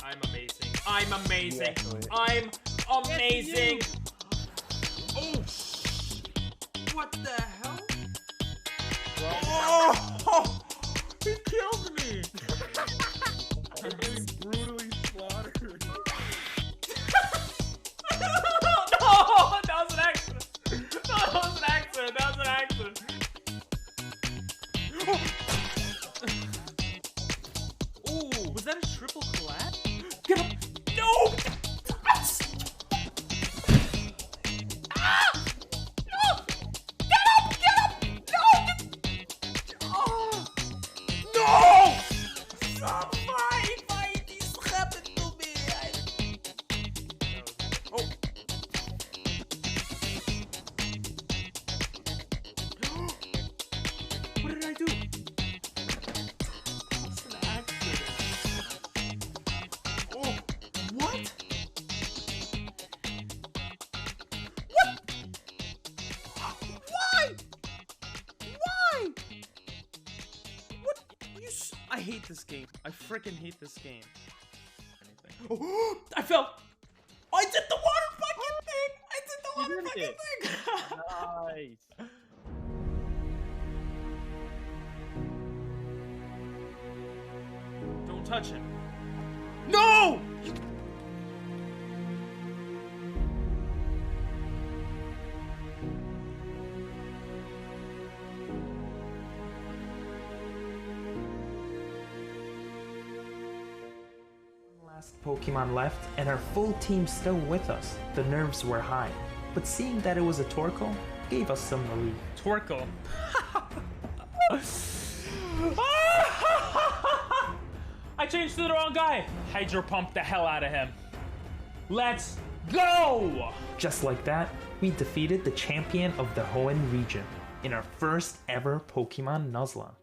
I'm amazing. I'm amazing. Yeah, I'm amazing. Oh, what the hell? Oh, he killed me. I'm getting brutally slaughtered. No, that was an accident. No, that was an accident. That was an accident. Ooh, was that a triple collab? Get up! No! Ah! No! Get up! Get up! No! Oh! No! Why this happened to me? Oh. What did I do? It's an accident. Oh, what? What? Why? Why? What? I hate this game. I freaking hate this game. Oh, I fell. I did the water bucket thing. I did the water bucket thing. Nice. Don't touch him. No! Last Pokemon left, and our full team still with us. The nerves were high, but seeing that it was a Torkoal gave us some relief. Torkoal. I changed to the wrong guy. Hydro pump the hell out of him. Let's go! Just like that, we defeated the champion of the Hoenn region in our first ever Pokemon Nuzlocke.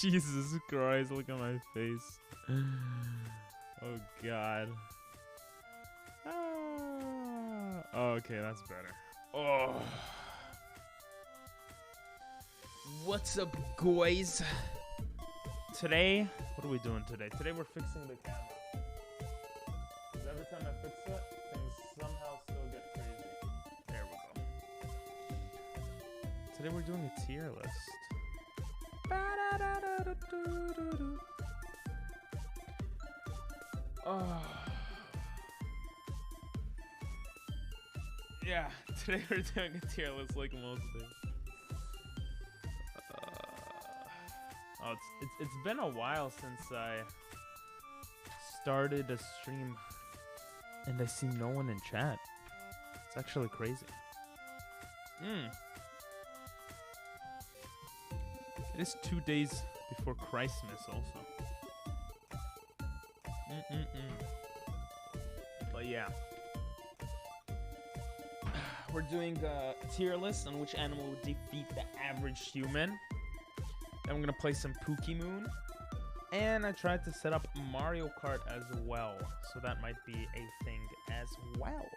Jesus Christ, look at my face. Oh god. Okay, that's better. Oh. What's up, guys? Today, what are we doing today? Today we're fixing the camera. Because every time I fix it, things somehow still get crazy. There we go. Today we're doing a tier list. Oh. Yeah, today we're doing a tier list like most things. Oh, it's been a while since I started a stream, and I see no one in chat. It's actually crazy. It is 2 days before Christmas, also. But yeah, we're doing a tier list on which animal would defeat the average human. Then we're gonna play some Pokémon, and I tried to set up Mario Kart as well, so that might be a thing as well.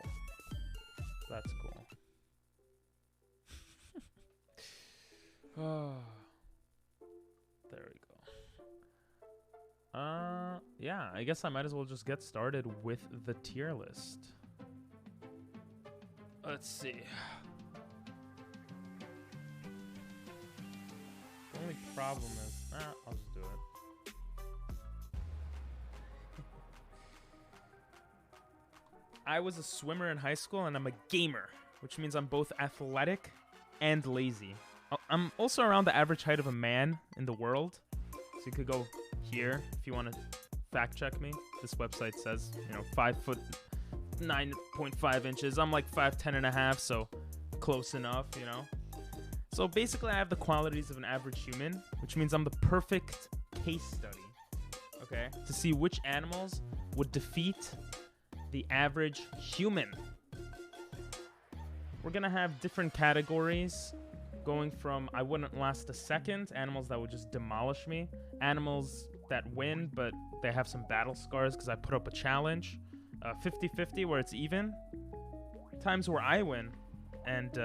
That's cool. There we go. Yeah, I guess I might as well just get started with the tier list. Let's see. The only problem is, I'll just do it. I was a swimmer in high school, and I'm a gamer, which means I'm both athletic and lazy. I'm also around the average height of a man in the world, so you could go here if you want to fact check me. This website says, 5 foot 9.5 inches. I'm like 5'10 and a half, so close enough, So basically, I have the qualities of an average human, which means I'm the perfect case study, okay, to see which animals would defeat the average human. We're gonna have different categories, going from I wouldn't last a second, animals that would just demolish me, animals that win, but they have some battle scars because I put up a challenge, 50-50 where it's even, times where I win, and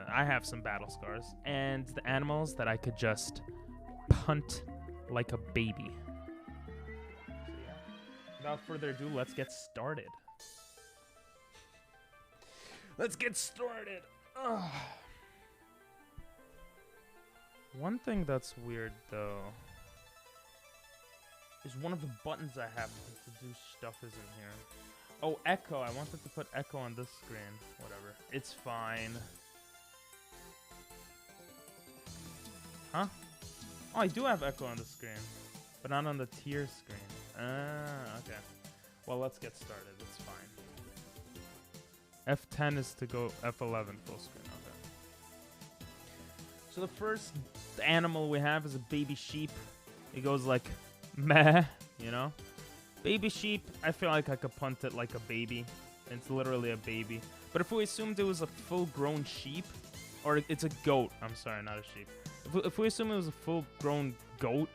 I have some battle scars, and the animals that I could just punt like a baby. So yeah, without further ado, let's get started. Let's get started. Ugh. One thing that's weird, though, is one of the buttons I have to do stuff isn't here. Oh, echo. I wanted to put echo on this screen. Whatever. It's fine. Huh? Oh, I do have echo on the screen, but not on the tier screen. Okay. Well, let's get started. It's fine. F10 is to go F11 full screen. Okay. So the first animal we have is a baby sheep. It goes like meh, Baby sheep, I feel like I could punt it like a baby. It's literally a baby. But if we assumed it was a full-grown sheep, or it's a goat. I'm sorry, not a sheep. If we assume it was a full-grown goat,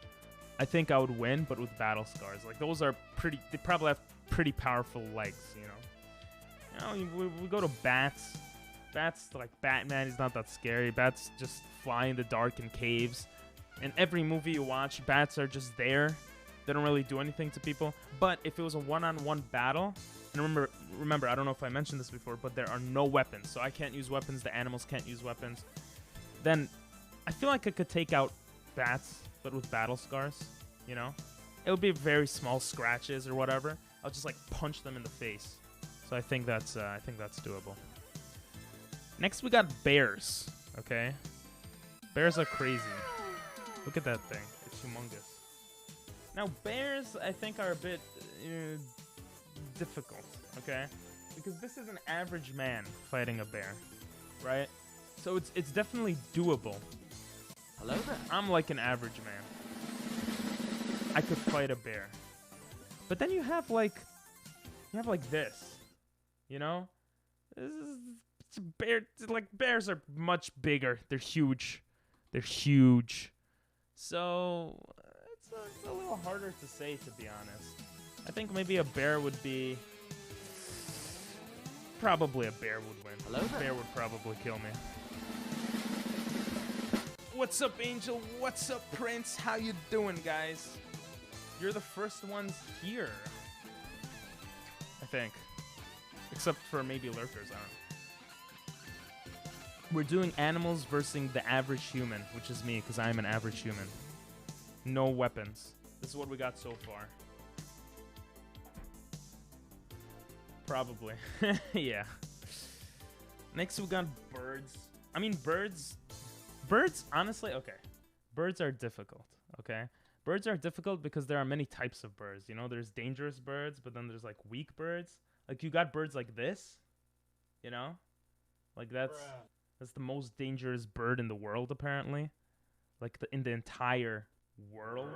I think I would win, but with battle scars. Like, those are pretty, they probably have pretty powerful legs, we go to bats. Bats, like Batman, he's not that scary. Bats just fly in the dark in caves. In every movie you watch, bats are just there. They don't really do anything to people. But if it was a one-on-one battle, and remember, I don't know if I mentioned this before, but there are no weapons. So I can't use weapons, the animals can't use weapons. Then I feel like I could take out bats, but with battle scars, It would be very small scratches or whatever. I'll just like punch them in the face. So I think that's doable. Next we got bears, okay? Bears are crazy. Look at that thing. It's humongous. Now, bears, I think, are a bit difficult, okay? Because this is an average man fighting a bear, right? So it's definitely doable. Hello there. I'm like an average man. I could fight a bear. But then you have like this, It's a bear. Like, bears are much bigger. They're huge. So it's a little harder to say, to be honest. I think maybe a bear would be... Probably a bear would win. Hello there. A bear would probably kill me. What's up, Angel? What's up, Prince? How you doing, guys? You're the first ones here. I think. Except for maybe lurkers, I don't know. We're doing animals versus the average human, which is me, because I am an average human. No weapons. This is what we got so far. Probably. Yeah. Next we got birds. I mean, birds, honestly, okay. Birds are difficult, okay? Birds are difficult because there are many types of birds. You know, there's dangerous birds, but then there's like weak birds. Like you got birds like this, you know? Like that's the most dangerous bird in the world, apparently. Like in the entire world.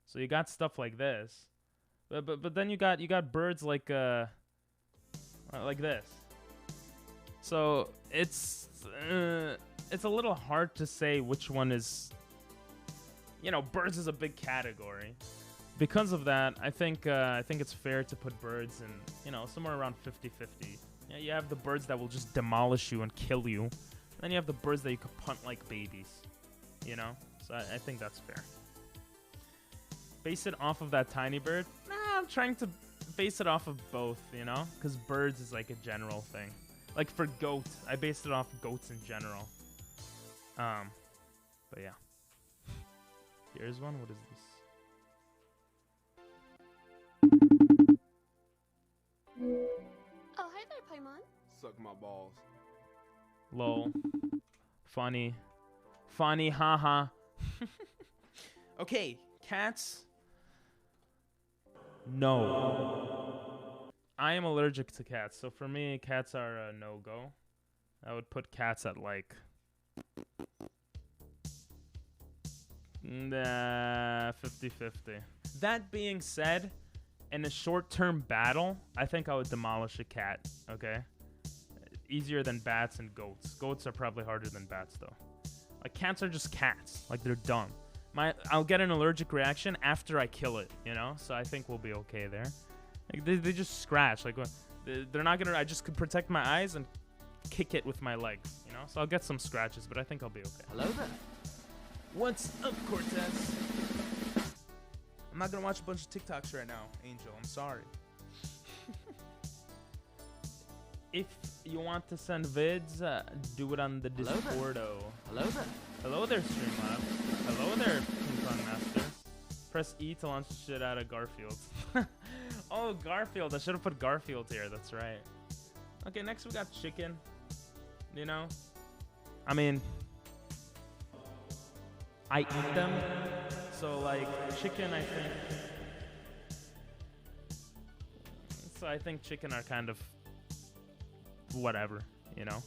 So you got stuff like this. But then you got birds like this. So it's a little hard to say which one is. You know, birds is a big category. Because of that, I think it's fair to put birds in, you know, somewhere around 50-50. Yeah, you have the birds that will just demolish you and kill you. And then you have the birds that you could punt like babies. You know? So I think that's fair. Base it off of that tiny bird? Nah, I'm trying to base it off of both, you know? Because birds is like a general thing. Like for goats, I based it off goats in general. But yeah. Here's one. What is this? Oh, hi there, Paimon. Suck my balls. Lol. Funny. Funny, haha. Okay, cats. No. I am allergic to cats, so for me, cats are a no-go. I would put cats at like... Nah, 50-50. That being said, in a short-term battle, I think I would demolish a cat, okay? Easier than bats and goats. Goats are probably harder than bats, though. Like, cats are just cats. Like, they're dumb. I'll get an allergic reaction after I kill it, you know? So I think we'll be okay there. Like, they just scratch. Like, they're not gonna... I just could protect my eyes and kick it with my legs, you know? So I'll get some scratches, but I think I'll be okay. Hello there. What's up, Cortez? I'm not gonna watch a bunch of TikToks right now, Angel. I'm sorry. If you want to send vids, do it on the Discordo. Hello there. Hello there, Streamlabs. Hello there, Ping Pong Masters. Press E to launch the shit out of Garfield. Oh, Garfield. I should have put Garfield here. That's right. Okay, next we got chicken. You know? I mean... I eat them, so like chicken, I think. So I think chicken are kind of whatever, you know.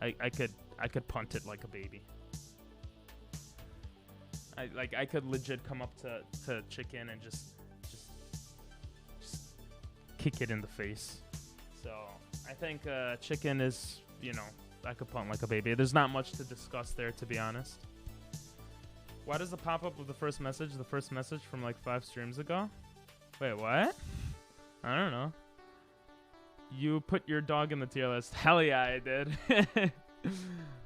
I could punt it like a baby. I could legit come up to chicken and just kick it in the face. So I think chicken is, you know, I could punt like a baby. There's not much to discuss there, to be honest. Why does the pop-up of the first message from like 5 streams ago? Wait, what? I don't know. You put your dog in the tier list. Hell yeah, I did.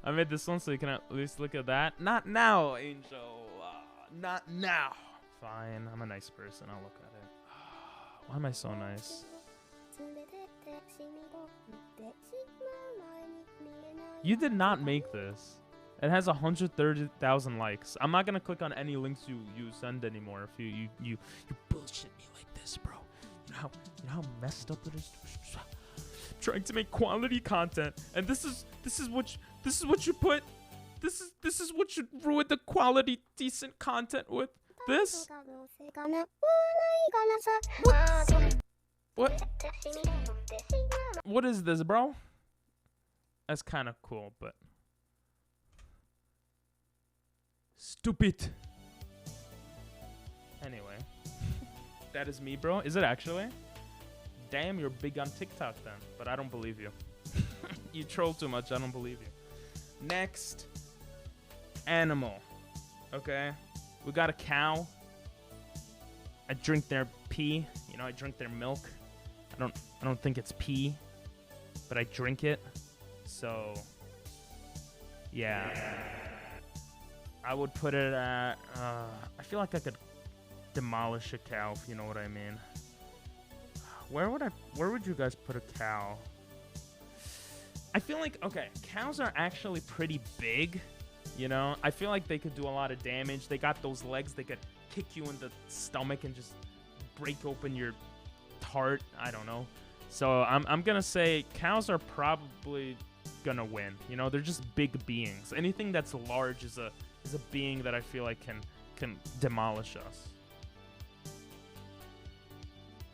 I made this one so you can at least look at that. Not now, Angel. Not now. Fine, I'm a nice person. I'll look at it. Why am I so nice? You did not make this. It has 130,000 likes. I'm not gonna click on any links you send anymore if you bullshit me like this, bro. You know how messed up it is. Trying to make quality content, and this is what you put. This is what you ruin the quality decent content with. This. What? What is this, bro? That's kind of cool, but. Stupid. Anyway. That is me, bro. Is it actually? Damn, you're big on TikTok then. But I don't believe you. You troll too much. I don't believe you. Next. Animal. Okay. We got a cow. I drink their pee. You know, I drink their milk. I don't think it's pee, but I drink it. So, yeah. I would put it at, I feel like I could demolish a cow, if you know what I mean. Where would you guys put a cow? I feel like, okay, cows are actually pretty big, you know? I feel like they could do a lot of damage. They got those legs, they could kick you in the stomach and just break open your heart. I don't know. So I'm gonna say cows are probably gonna win. You know, they're just big beings. Anything that's large is a being that I feel like can demolish us.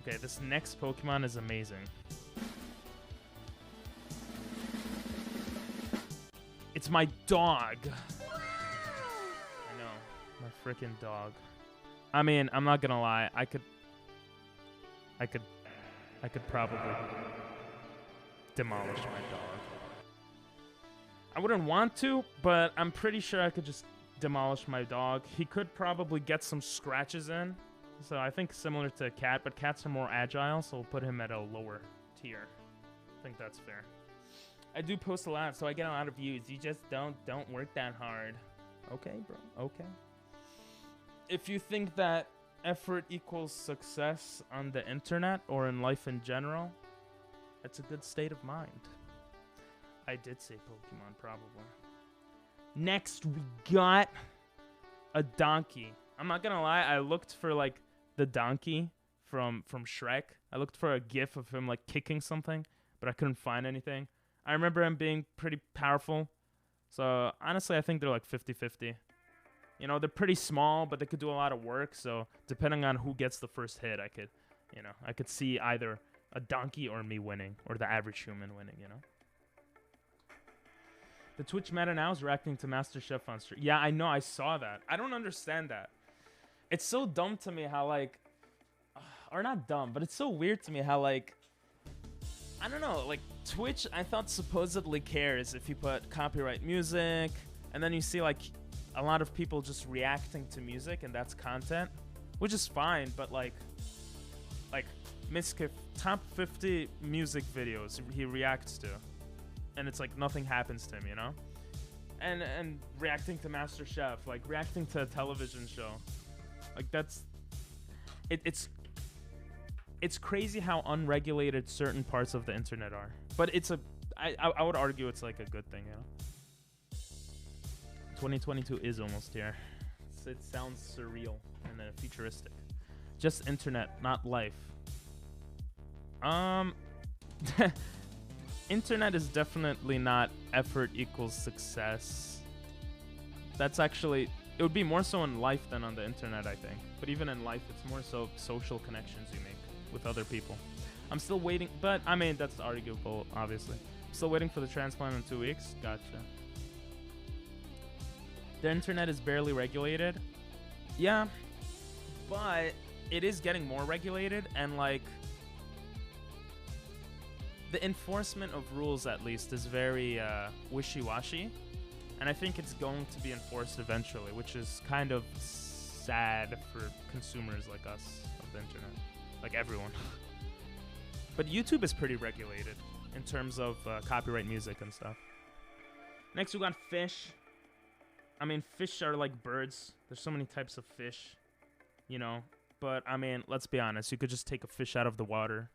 Okay, this next Pokemon is amazing. It's my dog. I know, my freaking dog. I mean, I'm not gonna lie. I could probably demolish my dog. I wouldn't want to, but I'm pretty sure I could just demolish my dog. He could probably get some scratches in. So I think similar to a cat, but cats are more agile, so we'll put him at a lower tier. I think that's fair. I do post a lot, so I get a lot of views. You just don't work that hard. Okay, bro. Okay. If you think that effort equals success on the internet or in life in general, that's a good state of mind. I did say Pokemon, probably. Next, we got a donkey. I'm not gonna lie, I looked for like the donkey from Shrek. I looked for a gif of him like kicking something, but I couldn't find anything. I remember him being pretty powerful. So honestly, I think they're like 50-50. You know, they're pretty small, but they could do a lot of work. So depending on who gets the first hit, I could see either a donkey or me winning, or the average human winning, you know? The Twitch meta now is reacting to MasterChef on stream. Yeah, I know, I saw that. I don't understand that. It's so dumb to me how, like... Or not dumb, but it's so weird to me how, like... I don't know, like, Twitch, I thought supposedly cares if you put copyright music, and then you see, like, a lot of people just reacting to music, and that's content, which is fine, but, like Miskif, top 50 music videos he reacts to, and it's like nothing happens to him, you know? And reacting to MasterChef, like, reacting to a television show, like, that's... It's crazy how unregulated certain parts of the internet are. But it's I would argue it's like a good thing, you know? 2022 is almost here. It sounds surreal and futuristic. Just internet, not life. Internet is definitely not effort equals success. That's actually... It would be more so in life than on the internet, I think. But even in life, it's more so social connections you make with other people. I'm still waiting, but I mean, that's arguable, obviously. Still waiting for the transplant in 2 weeks. Gotcha. The internet is barely regulated. Yeah, but it is getting more regulated, and like the enforcement of rules, at least, is very wishy-washy, and I think it's going to be enforced eventually, which is kind of sad for consumers like us of the internet. Like everyone. But YouTube is pretty regulated in terms of copyright music and stuff. Next, we got fish. I mean, fish are like birds. There's so many types of fish, you know. But, I mean, let's be honest. You could just take a fish out of the water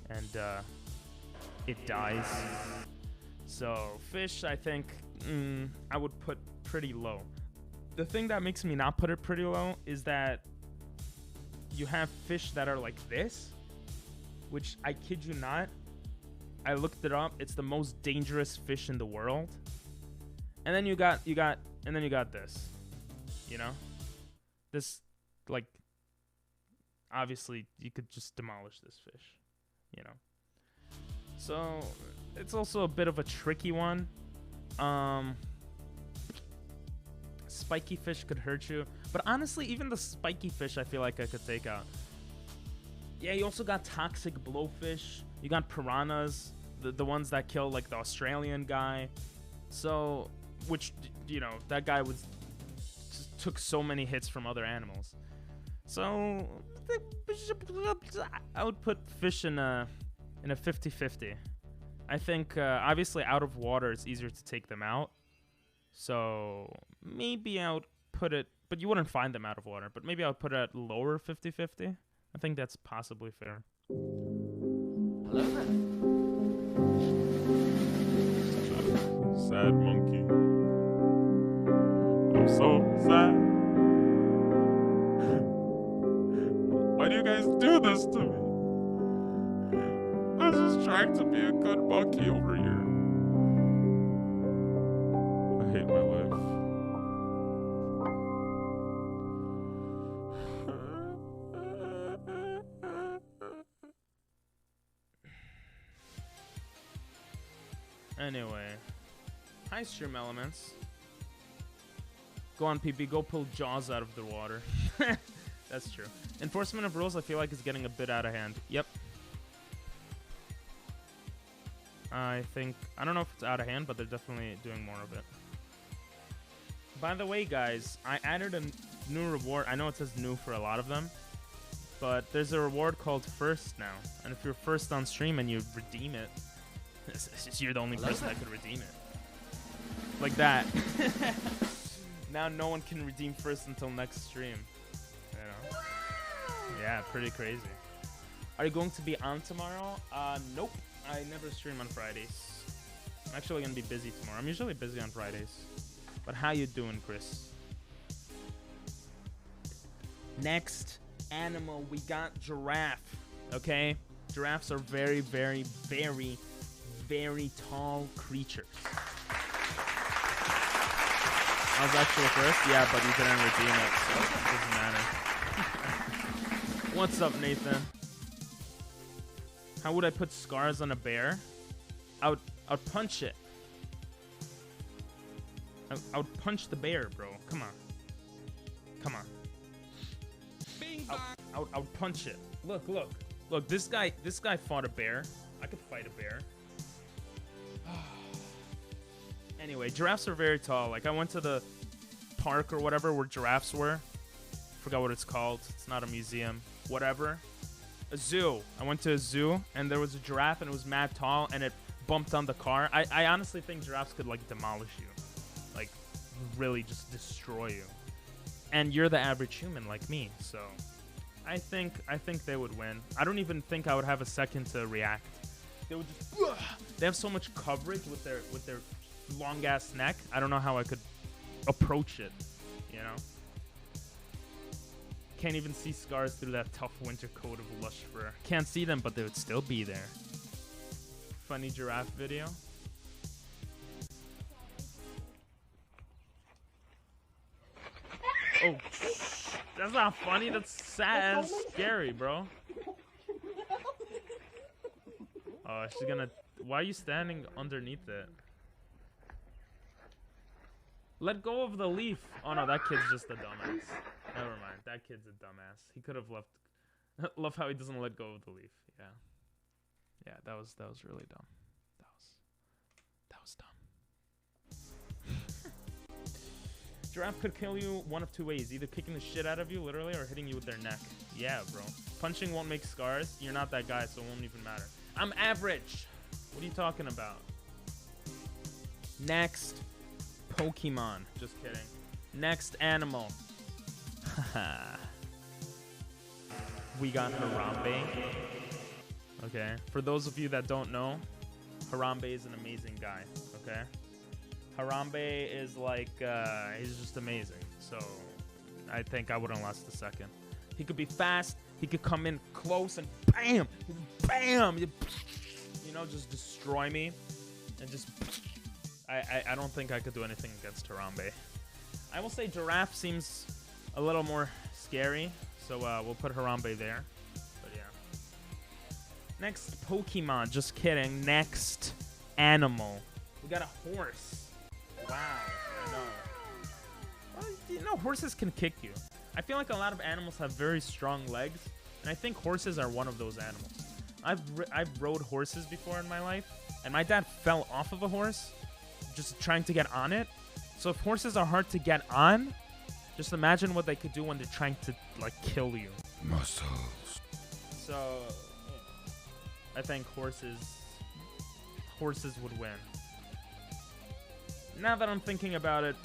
and it dies. So, fish, I think, I would put pretty low. The thing that makes me not put it pretty low is that you have fish that are like this, which I kid you not, I looked it up. It's the most dangerous fish in the world. And then you got this, you know, this, like, obviously you could just demolish this fish, you know. So it's also a bit of a tricky one. Spiky fish could hurt you, but honestly, even the spiky fish I feel like I could take out. Yeah, you also got toxic blowfish. You got piranhas, the ones that kill like the Australian guy. So, which, you know, that guy took so many hits from other animals. So I would put fish in a 50-50. I think obviously out of water it's easier to take them out. So maybe I would put it, but you wouldn't find them out of water. But maybe I would put it at lower 50-50. I think that's possibly fair. Hello there. Sad monkey. I'm so sad. Why do you guys do this to me? I was just trying to be a good monkey over here. I hate my life. Anyway, hi Stream Elements. Go on, PP. Go pull Jaws out of the water. That's true. Enforcement of rules, I feel like, is getting a bit out of hand. Yep. I don't know if it's out of hand, but they're definitely doing more of it. By the way, guys, I added a new reward. I know it says new for a lot of them, but there's a reward called First now. And if you're first on stream and you redeem it, you're the only person that could redeem it. Like that. Now no one can redeem First until next stream. You know? Yeah, pretty crazy. Are you going to be on tomorrow? Nope. I never stream on Fridays. I'm actually going to be busy tomorrow. I'm usually busy on Fridays. But how you doing, Chris? Next animal, we got giraffe. Okay? Giraffes are very, very, very, very tall creatures. I was actually first, yeah, but you didn't redeem it, so it doesn't matter. What's up, Nathan? How would I put scars on a bear? I would punch it. I would punch the bear, bro. Come on. Come on. I would punch it. Look. Look, this guy fought a bear. I could fight a bear. Anyway, giraffes are very tall. Like, I went to the park or whatever where giraffes were. Forgot what it's called. It's not a museum. Whatever. A zoo. I went to a zoo, and there was a giraffe, and it was mad tall, and it bumped on the car. I honestly think giraffes could, like, demolish you. Like, really just destroy you. And you're the average human like me, so I think they would win. I don't even think I would have a second to react. They would just... They have so much coverage with their long ass neck. I don't know how I could approach it, you know? Can't even see scars through that tough winter coat of lush fur. Can't see them, but they would still be there. Funny giraffe video. Oh, that's not funny. That's sad and scary, bro. Oh, she's gonna... Why are you standing underneath it? Let go of the leaf. Oh no, that kid's just a dumbass. Never mind. That kid's a dumbass. He could have left. Love how he doesn't let go of the leaf. Yeah. Yeah, that was really dumb. That was dumb. Giraffe could kill you one of two ways. Either kicking the shit out of you, literally, or hitting you with their neck. Yeah, bro. Punching won't make scars. You're not that guy, so it won't even matter. I'm average. What are you talking about? Next. Pokemon. Just kidding. Next animal. We got Harambe. Okay. For those of you that don't know, Harambe is an amazing guy. Okay. Harambe is like, he's just amazing. So I think I wouldn't last a second. He could be fast. He could come in close and bam, bam, you know, just destroy me and just. I don't think I could do anything against Harambe. I will say Giraffe seems a little more scary, so we'll put Harambe there. But yeah. Next Pokemon, just kidding. Next animal. We got a horse. Wow, I know. Well, you know, horses can kick you. I feel like a lot of animals have very strong legs, and I think horses are one of those animals. I've rode horses before in my life, and my dad fell off of a horse just trying to get on it. So if horses are hard to get on, Just imagine what they could do when they're trying to like kill you. Muscles. So I think horses would win. Now that I'm thinking about it,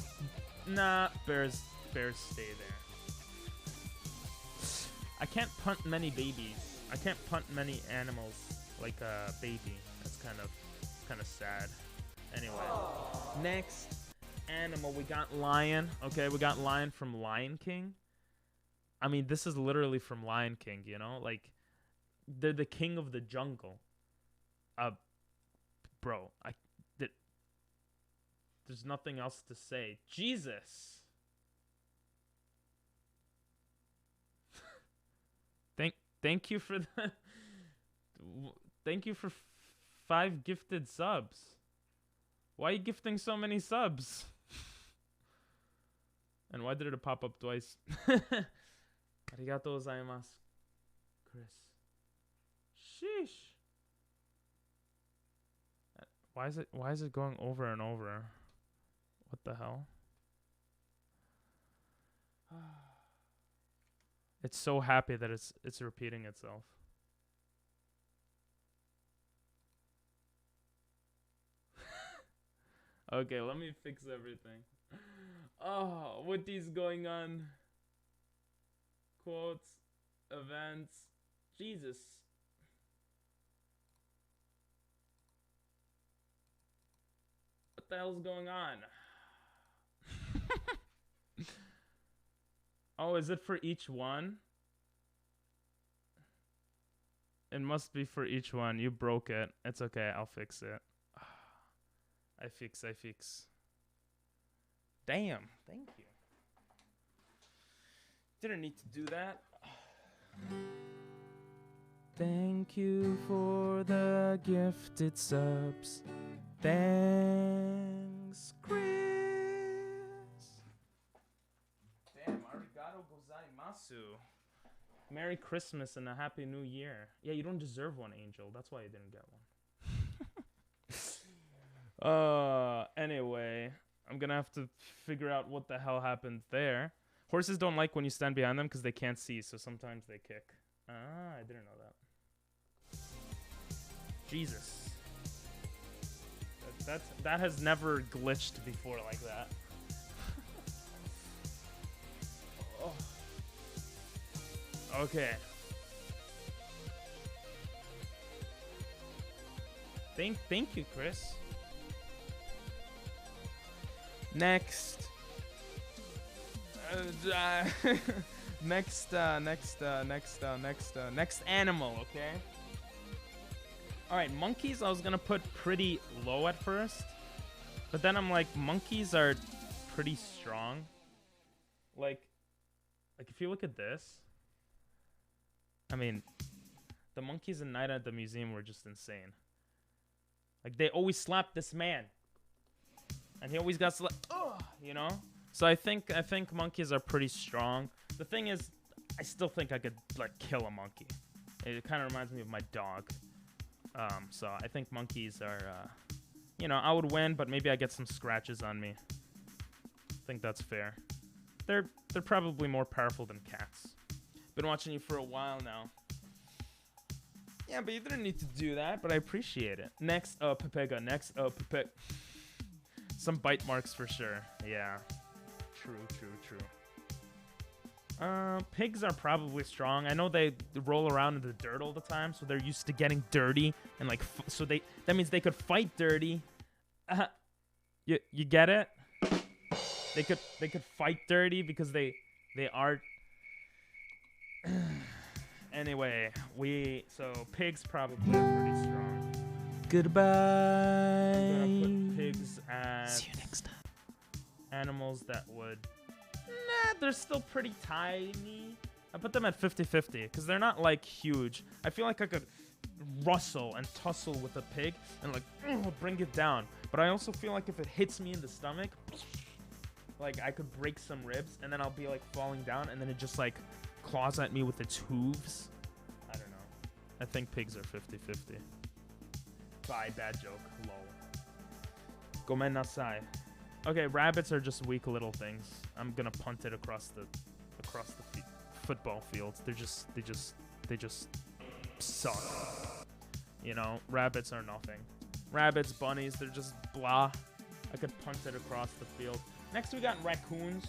nah, bears stay there. I can't punt many babies. I can't punt many animals like a baby. That's kind of sad. Anyway, next animal we got lion. Okay, we got lion from Lion King. I mean, this is literally from Lion King, you know? Like, they're the king of the jungle. Bro, there's nothing else to say. Jesus. Thank you for the thank you for 5 gifted subs. Why are you gifting so many subs? And why did it pop up twice? Arigatou gozaimasu, Chris. Sheesh. Why is it going over and over? What the hell? It's so happy that it's repeating itself. Okay, let me fix everything. Oh, what is going on? Quotes, events, Jesus. What the hell's going on? Oh, is it for each one? It must be for each one. You broke it. It's okay. I'll fix it. I fix. Damn. Thank you. Didn't need to do that. Thank you for the gifted subs. Thanks, Chris. Damn, arigato gozaimasu. Merry Christmas and a Happy New Year. Yeah, you don't deserve one, Angel. That's why you didn't get one. Anyway, I'm gonna have to figure out what the hell happened there. Horses don't like when you stand behind them because they can't see, so sometimes they kick. Ah, I didn't know that. Jesus. That has never glitched before like that. Oh. Okay. Thank you, Chris. Next. Next animal, okay? Alright, monkeys I was gonna put pretty low at first. But then I'm like, monkeys are pretty strong. Like if you look at this. I mean, the monkeys in Night at the Museum were just insane. Like, they always slapped this man. And he always got slapped, you know? So I think monkeys are pretty strong. The thing is, I still think I could, like, kill a monkey. It kind of reminds me of my dog. So I think monkeys are, you know, I would win, but maybe I get some scratches on me. I think that's fair. They're probably more powerful than cats. Been watching you for a while now. Yeah, but you didn't need to do that, but I appreciate it. Next up, Pepega. Next up, Pepega. Some bite marks for sure. Yeah. True. Pigs are probably strong. I know they roll around in the dirt all the time, so they're used to getting dirty and like. So that means they could fight dirty. You get it? They could fight dirty because they are. Anyway, so pigs probably are pretty strong. Goodbye. I'm gonna put pigs as see you next time. Animals that would. Nah, they're still pretty tiny. I put them at 50-50 because they're not like huge. I feel like I could rustle and tussle with a pig and like bring it down. But I also feel like if it hits me in the stomach, like I could break some ribs and then I'll be like falling down and then it just like claws at me with its hooves. I don't know. I think pigs are 50-50. Bye, bad joke. Lol. Gomen nasai. Okay, rabbits are just weak little things. I'm gonna punt it across the football field. They just suck. You know, rabbits are nothing. Rabbits, bunnies, they're just blah. I could punt it across the field. Next, we got raccoons.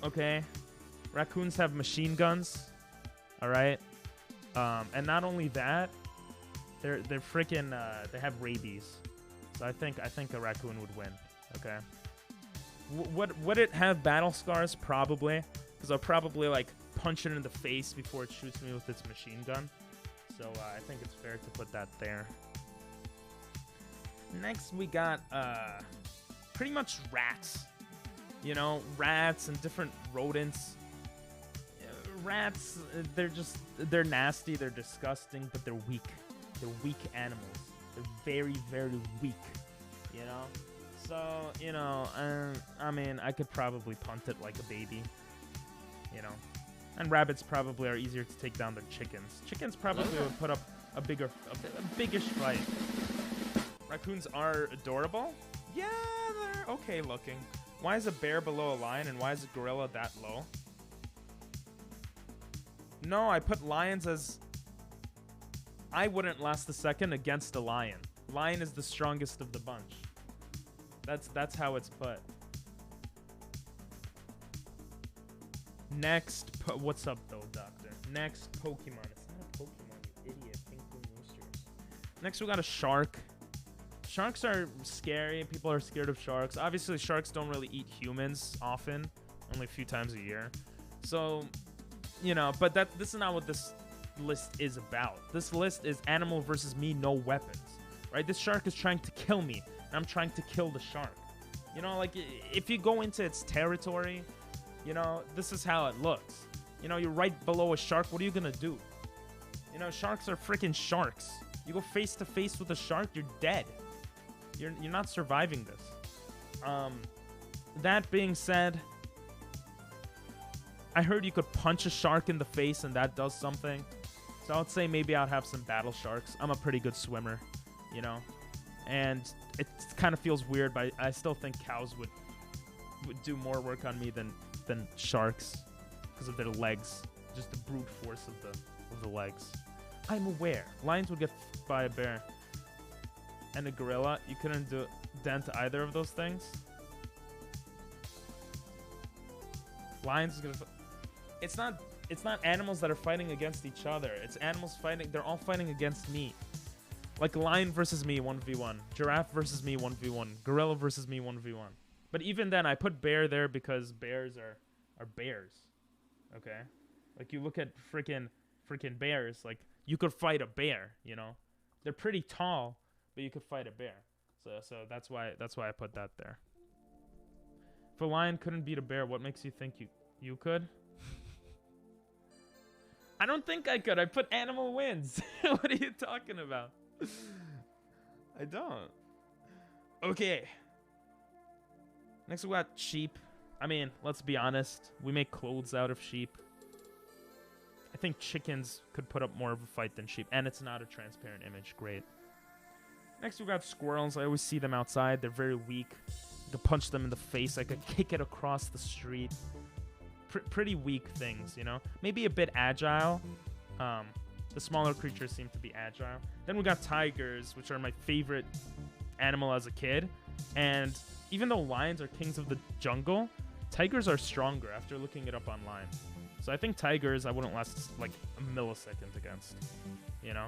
Okay, raccoons have machine guns. All right, and not only that, they're freaking. They have rabies. So I think a raccoon would win. Okay. Would it have battle scars? Probably, because I'll probably like punch it in the face before it shoots me with its machine gun. So I think it's fair to put that there. Next, we got pretty much rats. You know, rats and different rodents. Rats, they're nasty, they're disgusting, but they're weak. They're weak animals. They're very, very weak. You know. So, you know, I mean, I could probably punt it like a baby, you know. And rabbits probably are easier to take down than chickens. Chickens probably would put up a biggish fight. Raccoons are adorable. Yeah, they're okay looking. Why is a bear below a lion and why is a gorilla that low? No, I put lions as... I wouldn't last a second against a lion. Lion is the strongest of the bunch. That's how it's put. Next, what's up though, Doctor? Next Pokemon. It's not a Pokemon, you idiot. Pink Blue Roosters. Next, we got a shark. Sharks are scary. People are scared of sharks. Obviously, sharks don't really eat humans often, only a few times a year. So, you know, but this is not what this list is about. This list is animal versus me, no weapons. Right? This shark is trying to kill me. I'm trying to kill the shark. You know, like, if you go into its territory, you know, this is how it looks. You know, you're right below a shark. What are you gonna do? You know, sharks are freaking sharks. You go face to face with a shark, you're dead. You're not surviving this. That being said, I heard you could punch a shark in the face and that does something. So I would say maybe I'd have some battle sharks. I'm a pretty good swimmer, you know. And it kind of feels weird, but I still think cows would do more work on me than sharks because of their legs, just the brute force of the legs. I'm aware lions would get by a bear and a gorilla. You couldn't dent either of those things. Lions is gonna. It's not animals that are fighting against each other. It's animals fighting. They're all fighting against me. Like lion versus me 1v1, giraffe versus me 1v1, gorilla versus me 1v1. But even then, I put bear there because bears are bears. Okay, like you look at freaking bears. Like you could fight a bear. You know, they're pretty tall, but you could fight a bear. So that's why I put that there. If a lion couldn't beat a bear, what makes you think you could? I don't think I could. I put animal wins. What are you talking about? I don't. Okay. Next we got sheep. I mean, let's be honest. We make clothes out of sheep. I think chickens could put up more of a fight than sheep. And it's not a transparent image. Great. Next we got squirrels. I always see them outside. They're very weak. I could punch them in the face. I could kick it across the street. Pretty weak things, you know? Maybe a bit agile. The smaller creatures seem to be agile. Then we got tigers, which are my favorite animal as a kid. And even though lions are kings of the jungle, tigers are stronger after looking it up online. So I think tigers I wouldn't last like a millisecond against, you know?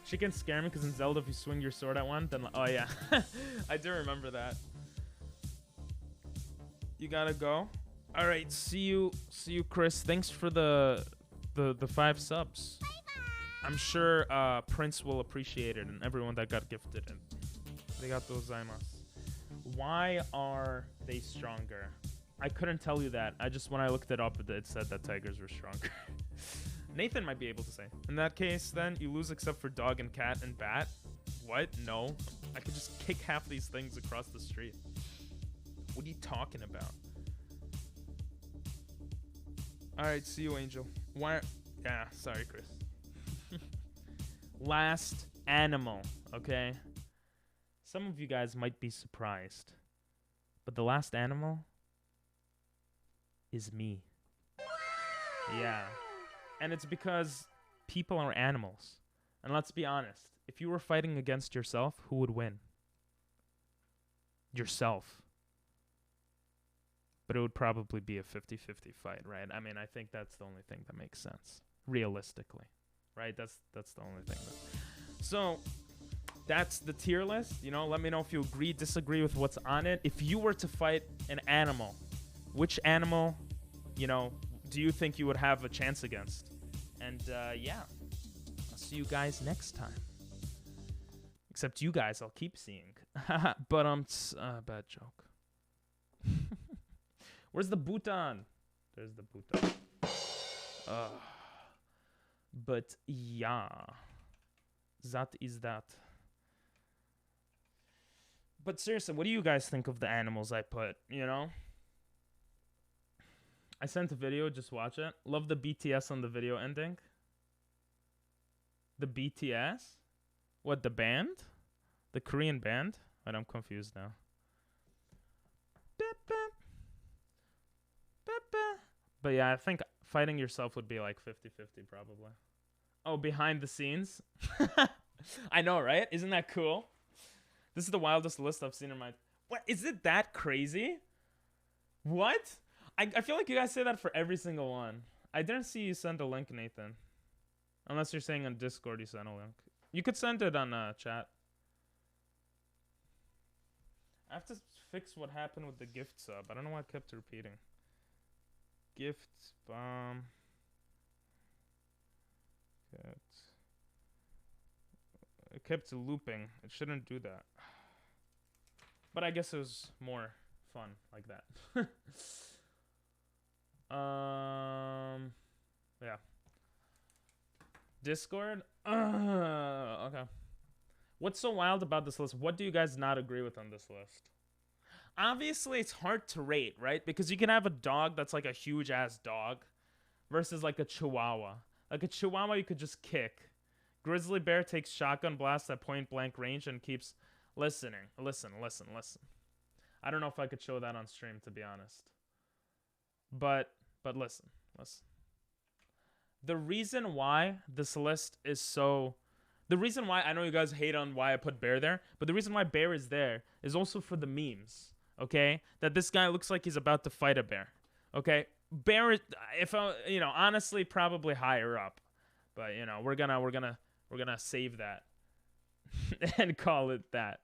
Chickens scare me because in Zelda, if you swing your sword at one, then... Oh, yeah. I do remember that. You gotta go. All right, see you, Chris. Thanks for the 5 subs. I'm sure Prince will appreciate it and everyone that got gifted it. Arigatou gozaimasu. Why are they stronger? I couldn't tell you that. When I looked it up, it said that tigers were stronger. Nathan might be able to say. In that case, then, you lose except for dog and cat and bat. What? No. I could just kick half these things across the street. What are you talking about? Alright, see you, Angel. Why? Yeah, sorry, Chris. Last animal, okay? some of you guys might be surprised, but the last animal is me. Yeah. And it's because people are animals. And let's be honest, if you were fighting against yourself, who would win? Yourself. But it would probably be a 50-50 fight, right? I mean, I think that's the only thing that makes sense, realistically, right? That's the only thing. So that's the tier list. You know, let me know if you agree, disagree with what's on it. If you were to fight an animal, which animal, you know, do you think you would have a chance against? And yeah, I'll see you guys next time. Except you guys, I'll keep seeing. But bad joke. Where's the Bhutan? There's the Bhutan. But yeah, that is that. But seriously, what do you guys think of the animals I put? You know, I sent a video. Just watch it. Love the BTS on the video ending. The BTS? What, the band? The Korean band? Wait, I'm confused now. But yeah, I think fighting yourself would be like 50-50 probably. Oh, behind the scenes? I know, right? Isn't that cool? This is the wildest list I've seen in my... What? Is it that crazy? What? I feel like you guys say that for every single one. I didn't see you send a link, Nathan. Unless you're saying on Discord you sent a link. You could send it on chat. I have to fix what happened with the gift sub. I don't know why I kept repeating. Gift bomb. It kept looping. It shouldn't do that. But I guess it was more fun like that. Yeah. Discord? Okay. What's so wild about this list? What do you guys not agree with on this list? Obviously, it's hard to rate, right? Because you can have a dog that's like a huge-ass dog versus like a chihuahua. Like a chihuahua you could just kick. Grizzly bear takes shotgun blasts at point-blank range and keeps listening. Listen. I don't know if I could show that on stream, to be honest. But listen. The reason why this list is so... The reason why, I know you guys hate on why I put bear there, but the reason why bear is there is also for the memes, okay? That this guy looks like he's about to fight a bear, okay? Bear, if I, you know, honestly, probably higher up, but you know, we're gonna save that and call it that.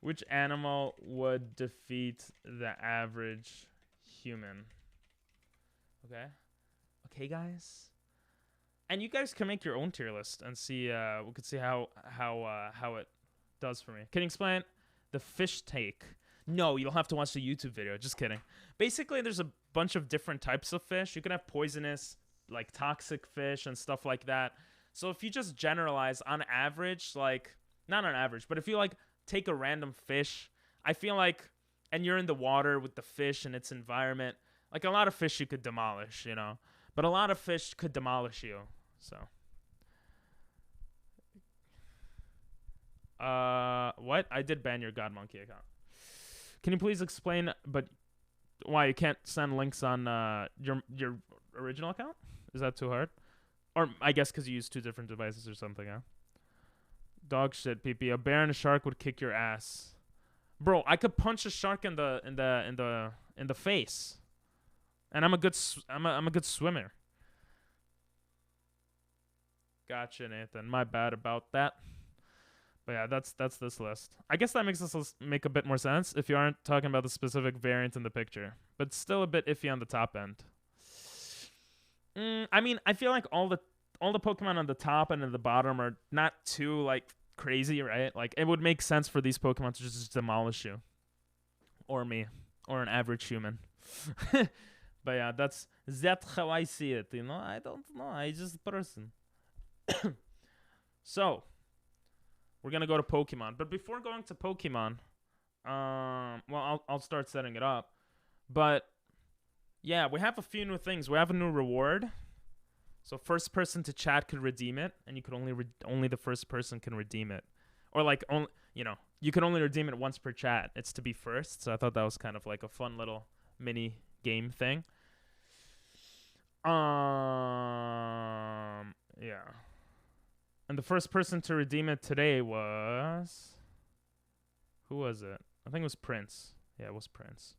Which animal would defeat the average human? Okay, guys. And you guys can make your own tier list and see. We could see how it does for me. Can you explain the fish take? No, you'll have to watch the YouTube video. Just kidding. Basically, there's a bunch of different types of fish. You can have poisonous, like toxic fish and stuff like that. So if you just generalize on average, like not on average, but if you like take a random fish, I feel like, and you're in the water with the fish and its environment, like a lot of fish you could demolish, you know. But a lot of fish could demolish you. So. What? I did ban your God Monkey account. Can you please explain, but why you can't send links on your original account? Is that too hard? Or I guess because you use 2 different devices or something, huh? Dog shit, PP. A bear and a shark would kick your ass. Bro, I could punch a shark in the face. And I'm a good swimmer. Gotcha, Nathan. My bad about that. But yeah, that's this list. I guess that makes this list make a bit more sense if you aren't talking about the specific variant in the picture. But still a bit iffy on the top end. I mean, I feel like all the Pokemon on the top and at the bottom are not too like crazy, right? Like it would make sense for these Pokemon to just demolish you. Or me. Or an average human. But yeah, that's how I see it, you know? I don't know. I just a person. So, we're going to go to Pokemon. But before going to Pokemon, well, I'll start setting it up. But, yeah, we have a few new things. We have a new reward. So, first person to chat could redeem it. And you could only the first person can redeem it. Or, like, you know, you can only redeem it once per chat. It's to be first, so I thought that was kind of like a fun little mini game thing. Yeah. And the first person to redeem it today was... Who was it? I think it was Prince. Yeah, it was Prince.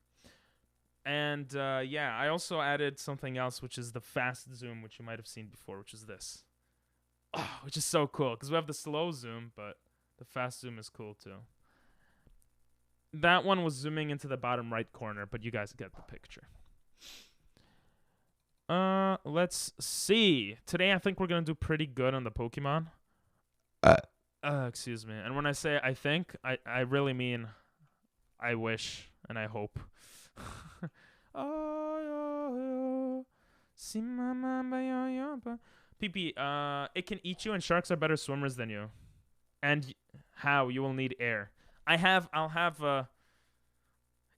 And yeah, I also added something else, which is the fast zoom, which you might have seen before, which is this. Oh, which is so cool, because we have the slow zoom, but the fast zoom is cool too. That one was zooming into the bottom right corner, but you guys get the picture. Let's see. Today I think we're gonna do pretty good on the Pokemon. Excuse me. And when I say I think, I really mean I wish and I hope. PP, it can eat you and sharks are better swimmers than you. And how? You will need air. I'll have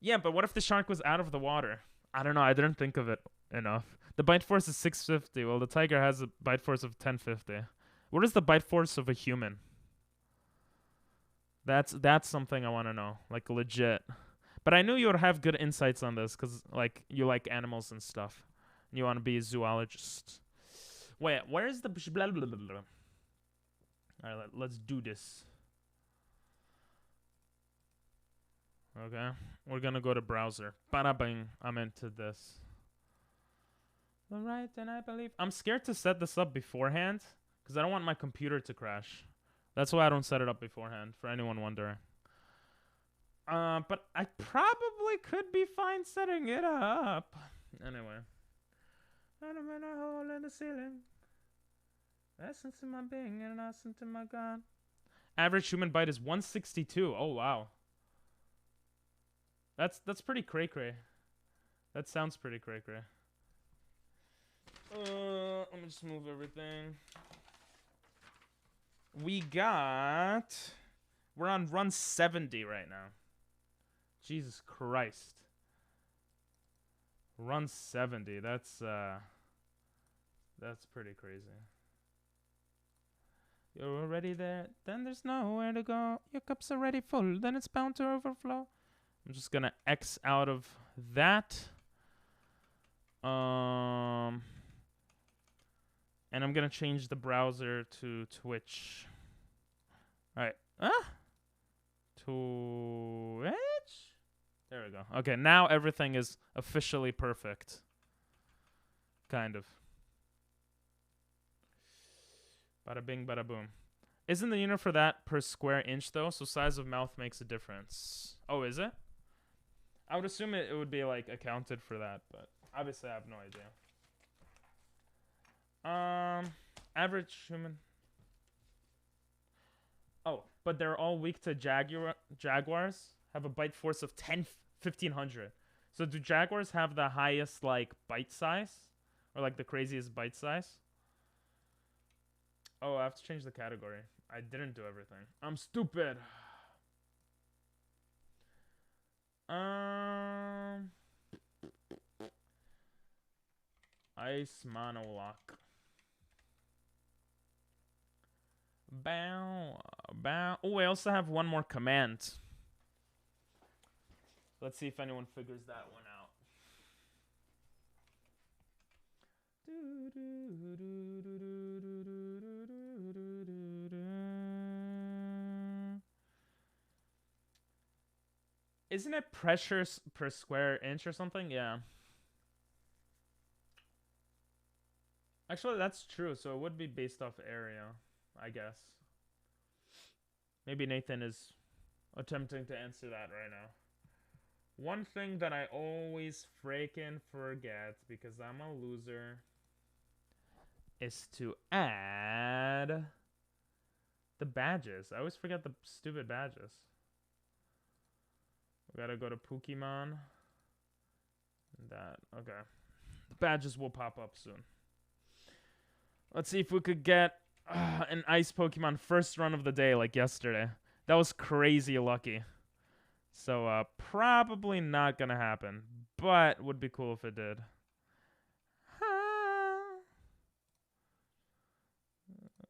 yeah, but what if the shark was out of the water? I don't know. I didn't think of it enough. The bite force is 650. Well, the tiger has a bite force of 1050. What is the bite force of a human? That's something I want to know. Like, legit. But I knew you would have good insights on this because, like, you like animals and stuff. And you want to be a zoologist. Wait, where's the... Blah, blah, blah, blah. All right, let's do this. Okay. We're going to go to browser. Bada bing. I'm into this. All right, then I believe... I'm scared to set this up beforehand because I don't want my computer to crash. That's why I don't set it up beforehand, for anyone wondering. But I probably could be fine setting it up. Anyway. I'm in a hole in the ceiling. Essence in my being and an essence in my God. Average human bite is 162. Oh, wow. That's pretty cray-cray. That sounds pretty cray-cray. Let me just move everything. We're on run 70 right now. Jesus Christ. Run 70. That's pretty crazy. You're already there, then there's nowhere to go. Your cup's already full, then it's bound to overflow. I'm just gonna X out of that. And I'm gonna change the browser to Twitch. Alright. Twitch? There we go. Okay, now everything is officially perfect. Kind of. Bada bing, bada boom. Isn't the unit for that per square inch, though? So size of mouth makes a difference. Oh, is it? I would assume it would be, like, accounted for that, but obviously I have no idea. Average human. Oh, but they're all weak to jaguars. Have a bite force of 1500. So do jaguars have the highest, like, bite size? Or, like, the craziest bite size? Oh, I have to change the category. I didn't do everything. I'm stupid. Ice Monolock. Bow, bow. Oh, I also have one more command. Let's see if anyone figures that one out. Isn't it pressure per square inch or something? Yeah. Actually, that's true. So it would be based off area, I guess. Maybe Nathan is attempting to answer that right now. One thing that I always freaking forget, because I'm a loser, is to add the badges. I always forget the stupid badges. We gotta go to Pokemon. That, okay. The badges will pop up soon. Let's see if we could get an ice Pokemon first run of the day like yesterday. That was crazy lucky. So, probably not gonna happen. But would be cool if it did.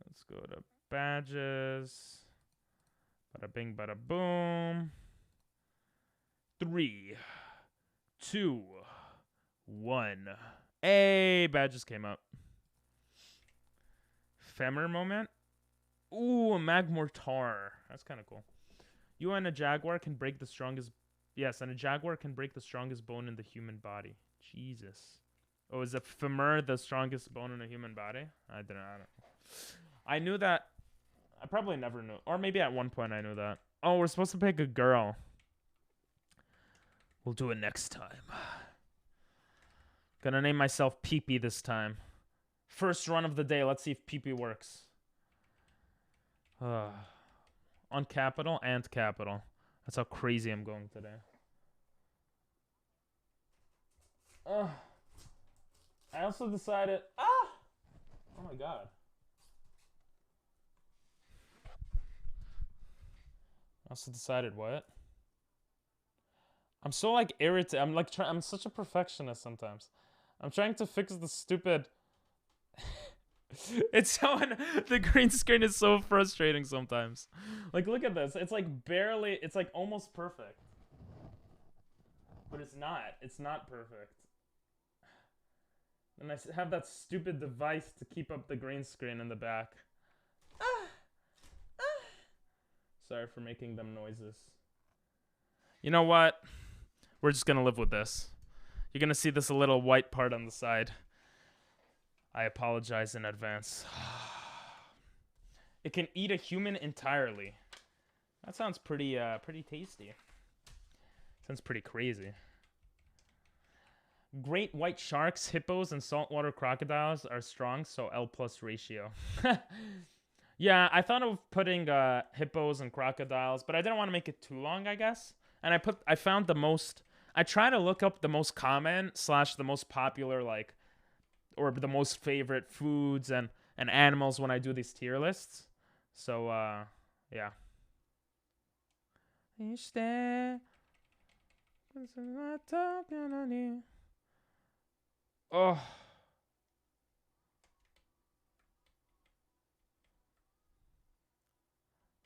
Let's go to badges. Bada bing, bada boom. 3, 2, 1. Hey, badges came up. Femur moment. Ooh, a Magmortar. That's kind of cool. You and a jaguar can break the strongest. Yes, and a jaguar can break the strongest bone in the human body. Jesus. Oh, is a femur the strongest bone in a human body? I don't know. I knew that. I probably never knew. Or maybe at one point I knew that. Oh, we're supposed to pick a girl. We'll do it next time. Gonna name myself Pee-Pee this time. First run of the day. Let's see if Pee-Pee works. On capital and capital. That's how crazy I'm going today. I also decided... Oh my god. I also decided what? I'm so like irritated. I'm like I'm such a perfectionist sometimes. I'm trying to fix the stupid... It's so... The green screen is so frustrating sometimes. Like, look at this. It's like barely... It's like almost perfect. But it's not. It's not perfect. And I have that stupid device to keep up the green screen in the back. Sorry for making them noises. You know what? We're just gonna live with this. You're gonna see this little white part on the side. I apologize in advance. It can eat a human entirely. That sounds pretty tasty. Sounds pretty crazy. Great white sharks, hippos, and saltwater crocodiles are strong, so L+ ratio. Yeah, I thought of putting hippos and crocodiles, but I didn't want to make it too long, I guess. And I found the most... I try to look up the most common / the most popular, like, or the most favorite foods and animals when I do these tier lists. So, yeah. Oh.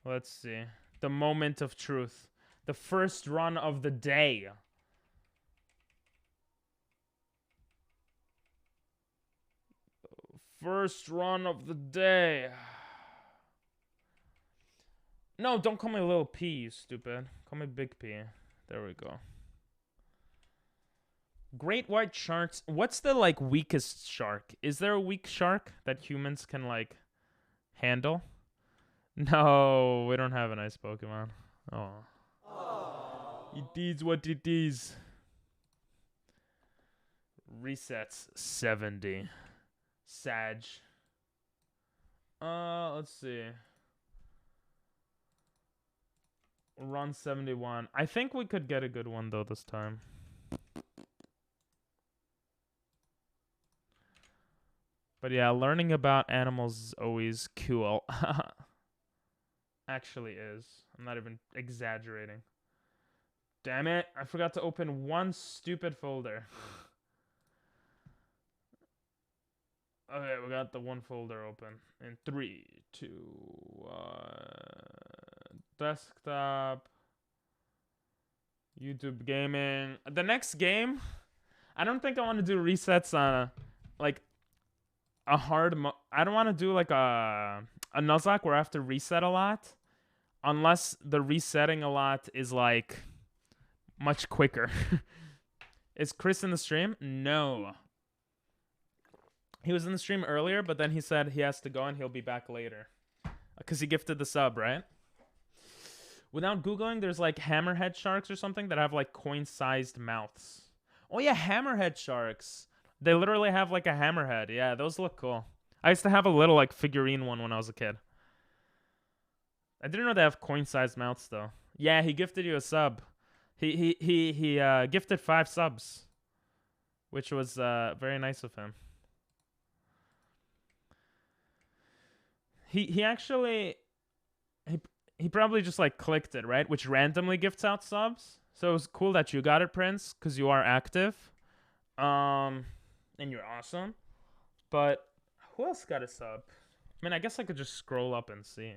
Let's see. The moment of truth. The first run of the day. First run of the day. No, don't call me Little P, you stupid. Call me Big P. There we go. Great white sharks. What's the, like, weakest shark? Is there a weak shark that humans can, like, handle? No, we don't have an ice Pokemon. Oh. It is what it is. Resets 70. Sag. Let's see. Run 71. I think we could get a good one, though, this time. But yeah, learning about animals is always cool. Actually is. I'm not even exaggerating. Damn it. I forgot to open one stupid folder. Okay, we got the one folder open. In 3, 2, 1. Desktop. YouTube gaming. The next game, I don't think I want to do resets on like a hard I don't want to do like a Nuzlocke where I have to reset a lot. Unless the resetting a lot is like much quicker. Is Chris in the stream? No. He was in the stream earlier, but then he said he has to go and he'll be back later. Because he gifted the sub, right? Without Googling, there's like hammerhead sharks or something that have like coin-sized mouths. Oh yeah, hammerhead sharks. They literally have like a hammerhead. Yeah, those look cool. I used to have a little like figurine one when I was a kid. I didn't know they have coin-sized mouths though. Yeah, he gifted you a sub. He gifted 5 subs, which was very nice of him. He actually he probably just like clicked it, right? Which randomly gifts out subs. So it was cool that you got it, Prince, because you are active. And you're awesome. But who else got a sub? I mean, I guess I could just scroll up and see.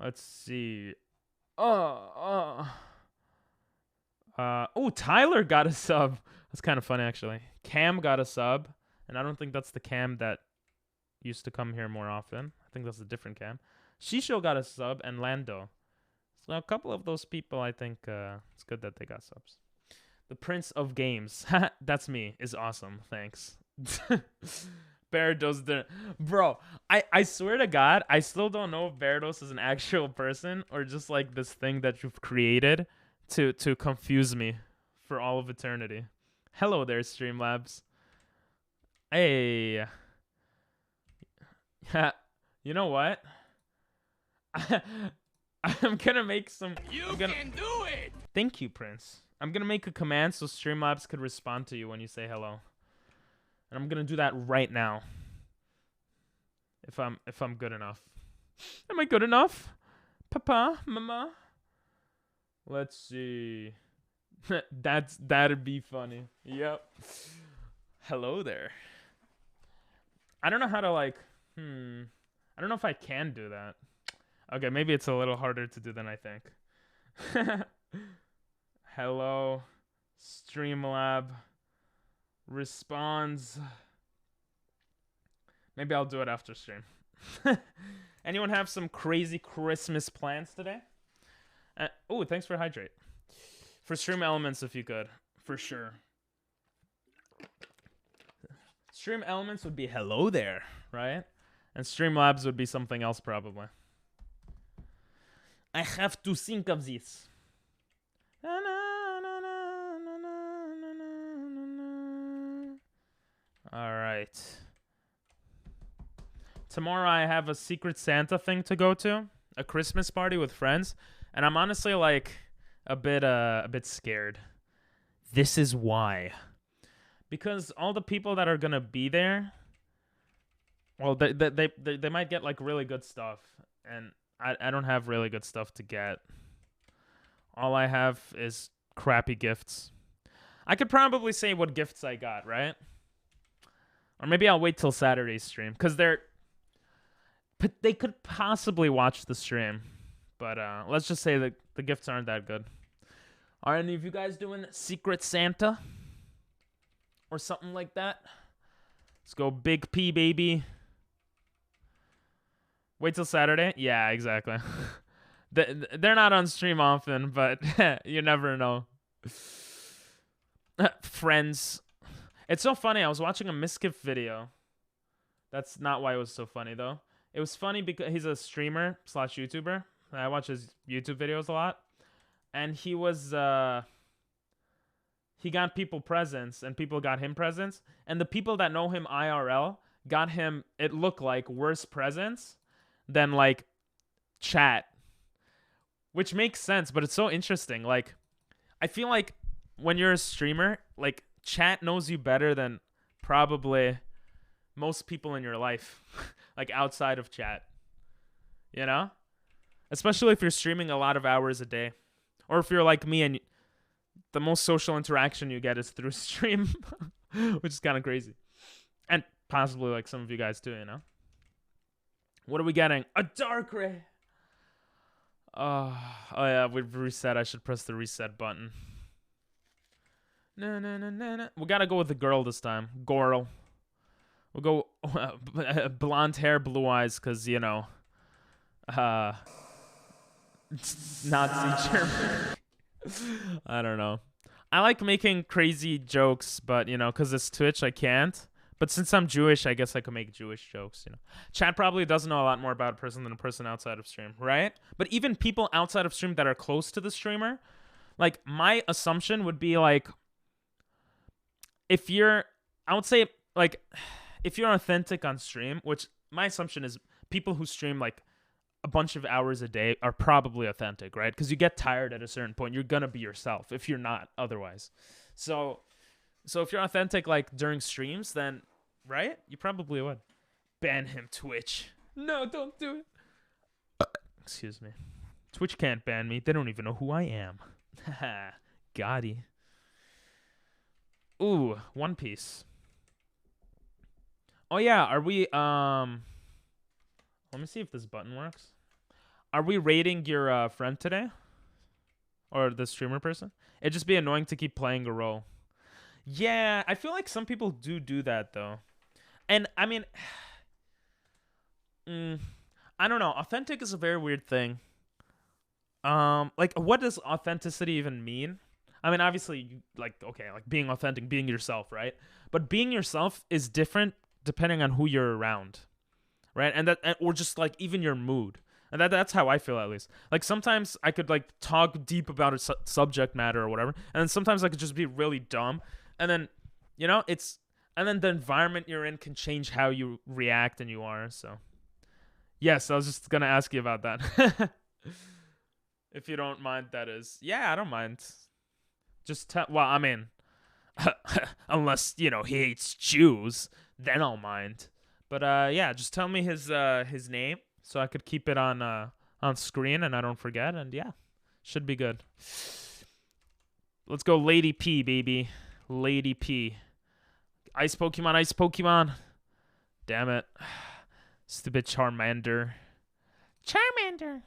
Let's see. Oh, Tyler got a sub. That's kind of funny, actually. Cam got a sub, and I don't think that's the Cam that used to come here more often. I think that's a different Cam. Shisho got a sub, and Lando. So a couple of those people, I think it's good that they got subs. The Prince of Games. That's me. Is awesome. Thanks. Barados the bro. I swear to God, I still don't know if Barados is an actual person or just like this thing that you've created to confuse me for all of eternity. Hello there, Streamlabs. Hey. You know what? I'm gonna make some. Can do it. Thank you, Prince. I'm gonna make a command so Streamlabs could respond to you when you say hello. And I'm gonna do that right now. If I'm good enough. Am I good enough? Papa, mama. Let's see. That'd be funny. Yep. Hello there. I don't know how to like. I don't know if I can do that. Okay, maybe it's a little harder to do than I think. Hello, Streamlab responds. Maybe I'll do it after stream. Anyone have some crazy Christmas plans today? Oh, thanks for Hydrate. For Stream Elements, if you could. For sure. Stream Elements would be hello there, right? And Streamlabs would be something else probably. I have to think of this. All right. Tomorrow I have a Secret Santa thing to go to, a Christmas party with friends, and I'm honestly like a bit scared. This is why. Because all the people that are gonna be there, well, they might get like really good stuff, and I don't have really good stuff to get. All I have is crappy gifts. I could probably say what gifts I got, right? Or maybe I'll wait till Saturday's stream, because they could possibly watch the stream. But let's just say that the gifts aren't that good. Are any of you guys doing Secret Santa? Or something like that? Let's go Big P, baby. Wait till Saturday? Yeah, exactly. They're not on stream often, but you never know. Friends. It's so funny. I was watching a Miskiff video. That's not why it was so funny, though. It was funny because he's a streamer / YouTuber. I watch his YouTube videos a lot. And he was... he got people presents, and people got him presents. And the people that know him IRL got him, it looked like, worse presents than, like, chat. Which makes sense, but it's so interesting. Like, I feel like when you're a streamer, like, chat knows you better than probably most people in your life. Like, outside of chat. You know? Especially if you're streaming a lot of hours a day. Or if you're like me and the most social interaction you get is through stream. Which is kind of crazy. And possibly like some of you guys too, you know? What are we getting? A Darkrai! Oh yeah, we've reset. I should press the reset button. No. We gotta go with the girl this time. Gorl. We'll go blonde hair, blue eyes, because, you know, Nazi German. I don't know. I like making crazy jokes, but, you know, because it's Twitch, I can't. But since I'm Jewish, I guess I can make Jewish jokes, you know. Chat probably doesn't know a lot more about a person than a person outside of stream, right? But even people outside of stream that are close to the streamer, like, my assumption would be, like, if you're, I would say, like, if you're authentic on stream, which my assumption is people who stream, like, a bunch of hours a day are probably authentic, right? Because you get tired at a certain point. You're going to be yourself if you're not otherwise. So if you're authentic, like, during streams, then, right? You probably would. Ban him, Twitch. No, don't do it. Excuse me. Twitch can't ban me. They don't even know who I am. Haha. Gotti. Ooh, One Piece. Oh, yeah. Are we, let me see if this button works. Are we rating your friend today? Or the streamer person? It'd just be annoying to keep playing a role. Yeah, I feel like some people do that though. And I mean, I don't know. Authentic is a very weird thing. Like, what does authenticity even mean? I mean, obviously, like, okay, like being authentic, being yourself, right? But being yourself is different depending on who you're around, right? Or just like even your mood. And that's how I feel, at least. Like, sometimes I could like talk deep about a subject matter or whatever, and then sometimes I could just be really dumb, and then, you know, and then the environment you're in can change how you react and you are. So, yes, I was just gonna ask you about that. If you don't mind, that is. Yeah, I don't mind. Just well, I mean, unless, you know, he hates Jews, then I'll mind. But yeah, just tell me his name so I could keep it on screen and I don't forget. And yeah, should be good. Let's go, Lady P, baby. Lady P. Ice Pokemon, Ice Pokemon. Damn it. Stupid Charmander. Charmander.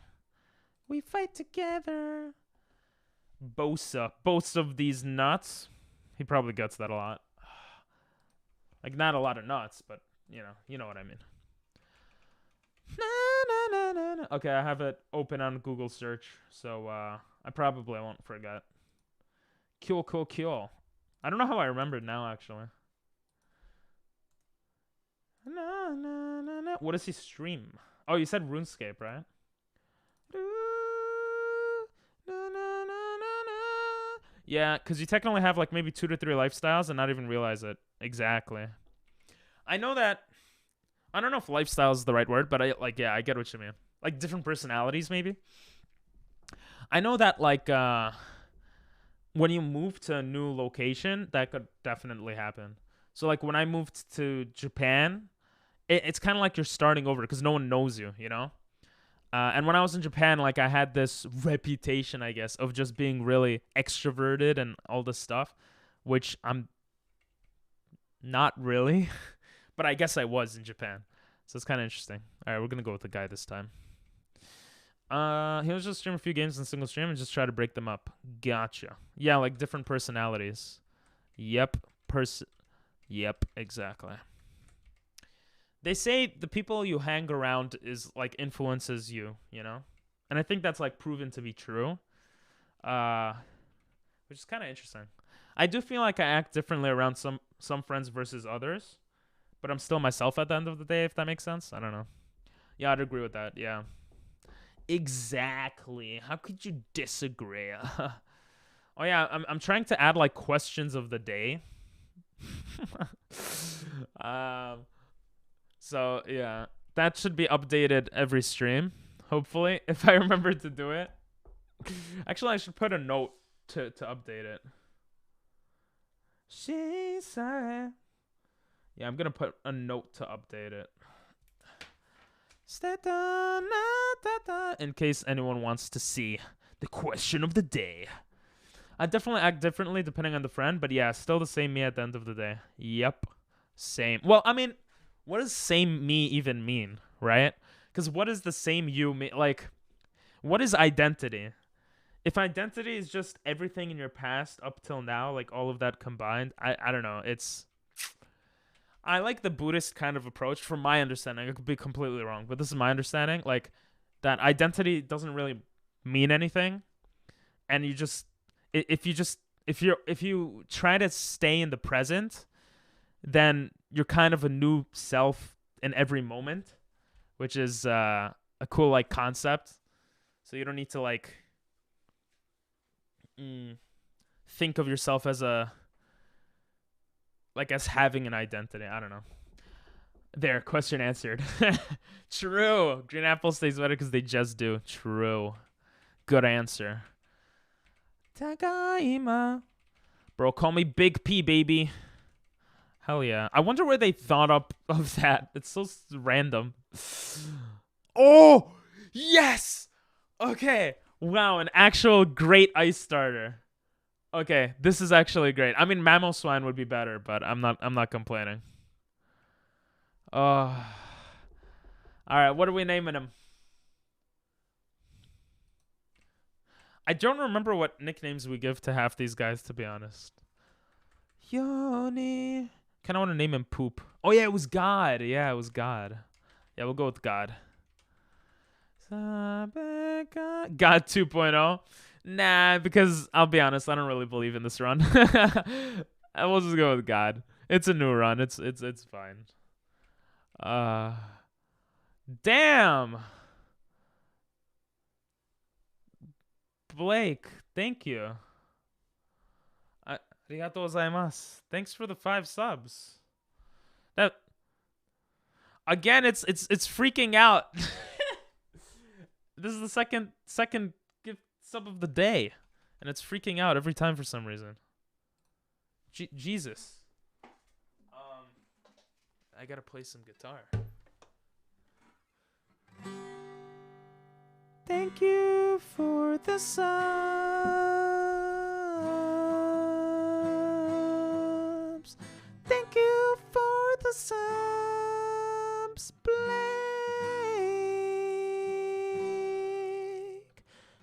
We fight together. Bosa. Both of these nuts. He probably gets that a lot. Like, not a lot of nuts, but, you know what I mean. Okay, I have it open on Google search, so I probably won't forget. Cool. I don't know how I remember it now, actually. What does he stream? Oh, you said RuneScape, right? Yeah, because you technically have like maybe 2 to 3 lifestyles and not even realize it. Exactly. I know that. I don't know if lifestyle is the right word, but I get what you mean. Like different personalities, maybe. I know that like when you move to a new location, that could definitely happen. So like when I moved to Japan, it's kind of like you're starting over because no one knows you, you know? And when I was in Japan, like I had this reputation, I guess, of just being really extroverted and all this stuff, which I'm not really, but I guess I was in Japan. So it's kind of interesting. All right, we're going to go with the guy this time. He'll just stream a few games in single stream and just try to break them up. Gotcha. Yeah, like different personalities. Yep. Yep, exactly. They say the people you hang around is like influences you, you know? And I think that's like proven to be true. Which is kind of interesting. I do feel like I act differently around some friends versus others, but I'm still myself at the end of the day, if that makes sense. I don't know. Yeah, I'd agree with that. Yeah. Exactly. How could you disagree? Oh yeah, I'm trying to add like questions of the day. So yeah, that should be updated every stream, hopefully, if I remember to do it. Actually, I should put a note to update it. She said. Yeah, I'm gonna put a note to update it. In case anyone wants to see the question of the day. I definitely act differently depending on the friend, but yeah, still the same me at the end of the day. Yep. Same. Well, I mean, what does same me even mean, right? Because what does the same you mean? Like, what is identity? If identity is just everything in your past up till now, like all of that combined, I don't know. I like the Buddhist kind of approach from my understanding. I could be completely wrong, but this is my understanding. Like, that identity doesn't really mean anything. And if you try to stay in the present, then you're kind of a new self in every moment, which is a cool like concept. So you don't need to like think of yourself as as having an identity. I don't know. There, question answered. True. Green apple stays better because they just do. True. Good answer. Takaima. Bro, call me Big P, baby. Hell yeah. I wonder where they thought up of that. It's so random. Oh, yes. Okay. Wow, an actual great ice starter. Okay, this is actually great. I mean, Mamoswine would be better, but I'm not complaining. All right, what are we naming him? I don't remember what nicknames we give to half these guys, to be honest. Yoni. Kind of want to name him Poop. Oh, yeah, it was God. Yeah, it was God. Yeah, we'll go with God. God 2.0. Nah, because I'll be honest, I don't really believe in this run. I will just go with God. It's a new run. It's fine. Damn. Blake, thank you. Arigatou gozaimasu. Thanks for the 5 subs. That again, it's freaking out. This is the second gift sub of the day, and it's freaking out every time for some reason. Jesus. I gotta play some guitar. Thank you for the subs. Thank you for the subs, Blake.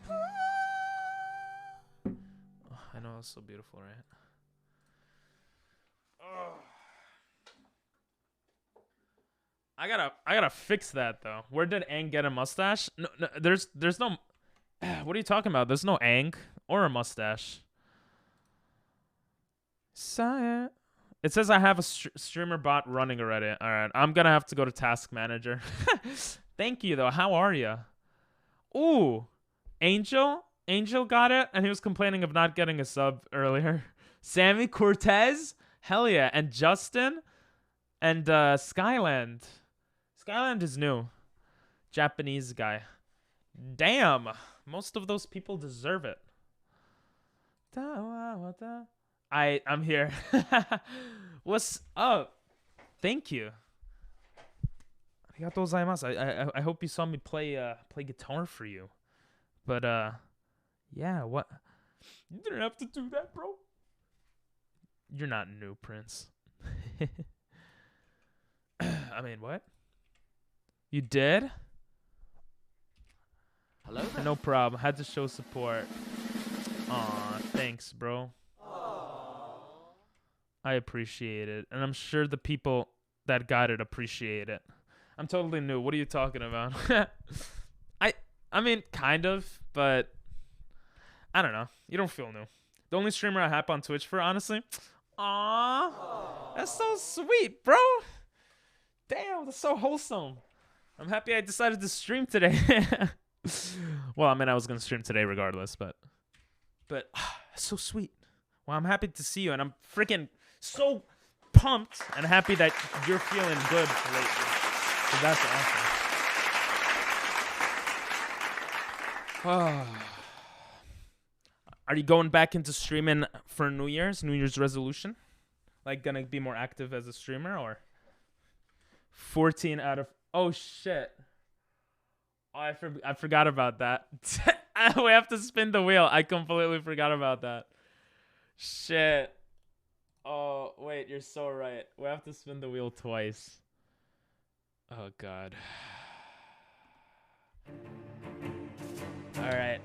Oh, I know it's so beautiful, right? Oh. I gotta fix that though. Where did Aang get a mustache? No, there's no. What are you talking about? There's no Aang or a mustache. Sire. It says I have a streamer bot running already. All right, I'm gonna have to go to Task Manager. Thank you though. How are you? Ooh, Angel got it, and he was complaining of not getting a sub earlier. Sammy Cortez, hell yeah, and Justin, and Skyland. Skyland is new. Japanese guy. Damn. Most of those people deserve it. I'm here. What's up? Thank you. Arigatou gozaimasu. I hope you saw me play guitar for you. But yeah, what? You didn't have to do that, bro. You're not new, Prince. I mean, what? You did? Hello there. No problem. Had to show support. Aw, thanks, bro. I appreciate it. And I'm sure the people that got it appreciate it. I'm totally new. What are you talking about? I mean, kind of, but I don't know. You don't feel new. The only streamer I hop on Twitch for, honestly. Aw, that's so sweet, bro. Damn, that's so wholesome. I'm happy I decided to stream today. Well, I mean, I was going to stream today regardless, but that's so sweet. Well, I'm happy to see you, and I'm freaking so pumped and happy that you're feeling good lately. So that's awesome. Are you going back into streaming for New Year's resolution? Like, gonna be more active as a streamer, or 14 out of... Oh, shit. Oh, I forgot about that. We have to spin the wheel. I completely forgot about that. Shit. Oh, wait, you're so right. We have to spin the wheel twice. Oh, God. All right.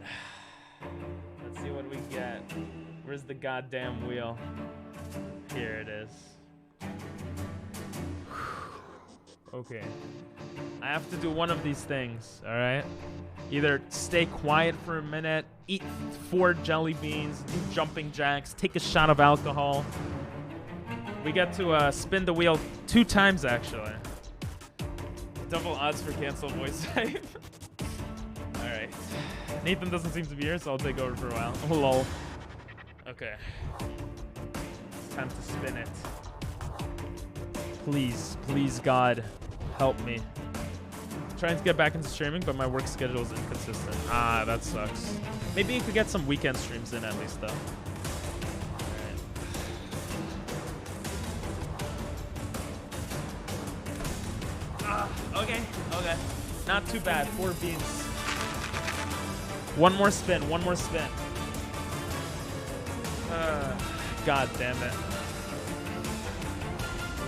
Let's see what we get. Where's the goddamn wheel? Here it is. Okay. I have to do one of these things, all right? Either stay quiet for a minute, eat 4 jelly beans, do jumping jacks, take a shot of alcohol. We get to spin the wheel 2 times, actually. Double odds for cancel voice type. All right. Nathan doesn't seem to be here, so I'll take over for a while. Oh, lol. Okay. It's time to spin it. Please, please, God, help me. I'm trying to get back into streaming, but my work schedule is inconsistent. Ah, that sucks. Maybe you could get some weekend streams in at least, though. Okay. Not too bad. 4 beans. One more spin. God damn it.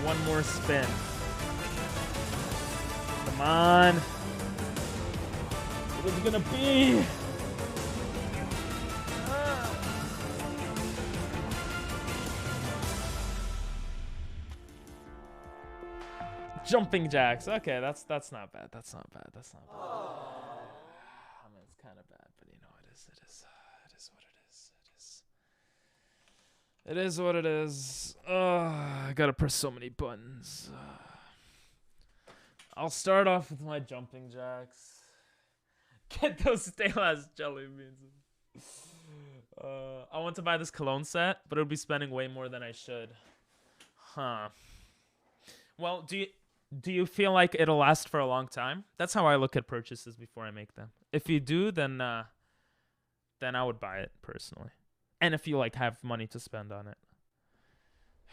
One more spin. Come on. What is it gonna be? Jumping jacks. Okay, that's not bad. That's not bad. That's not bad. I mean, it's kind of bad, but you know, it is what it is. It is what it is. I gotta press so many buttons. I'll start off with my jumping jacks. Get those stale ass jelly beans. I want to buy this cologne set, but it'll be spending way more than I should. Huh. Well, do you feel like it'll last for a long time? That's how I look at purchases before I make them. If you do, then I would buy it personally. And if you like have money to spend on it.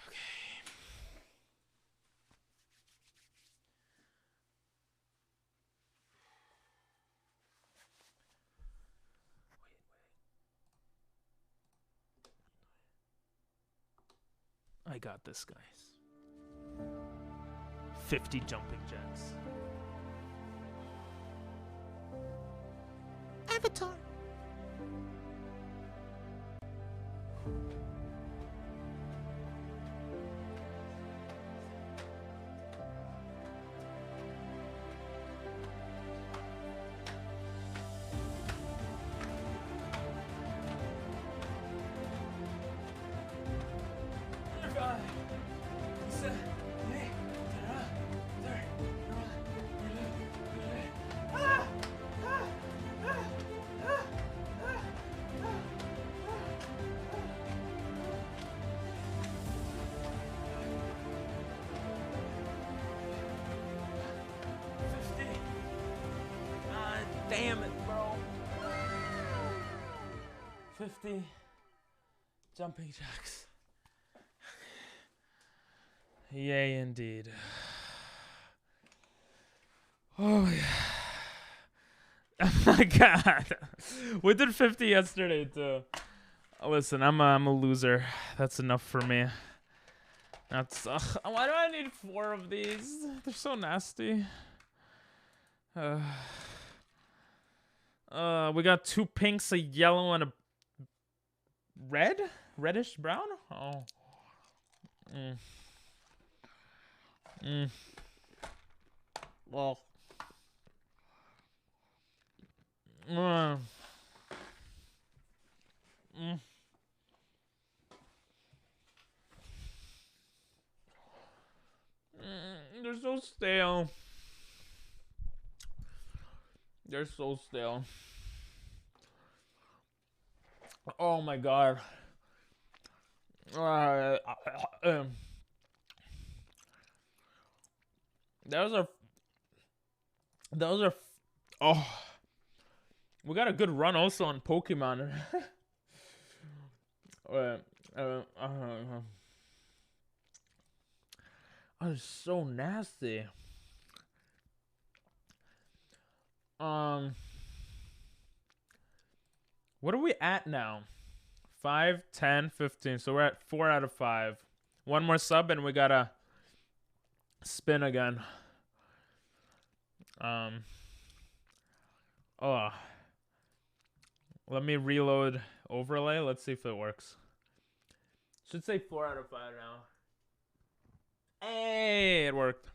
Okay. I got this, guys. 50 jumping jacks. Avatar. Damn it, bro. 50 jumping jacks. Yay, indeed. Oh, yeah. Oh, my God. We did 50 yesterday, too. Listen, I'm a loser. That's enough for me. That's... why do I need 4 of these? They're so nasty. We got 2 pinks, a yellow, and a red? Reddish brown? Oh. Well. They're so stale. They're so stale. Oh my God. Those are. Oh. We got a good run also on Pokemon. Oh, it's so nasty. What are we at now? 5, 10, 15. So we're at 4 out of 5. One more sub and we gotta spin again. Oh. Let me reload overlay. Let's see if it works. Should say 4 out of 5 now. Hey, it worked.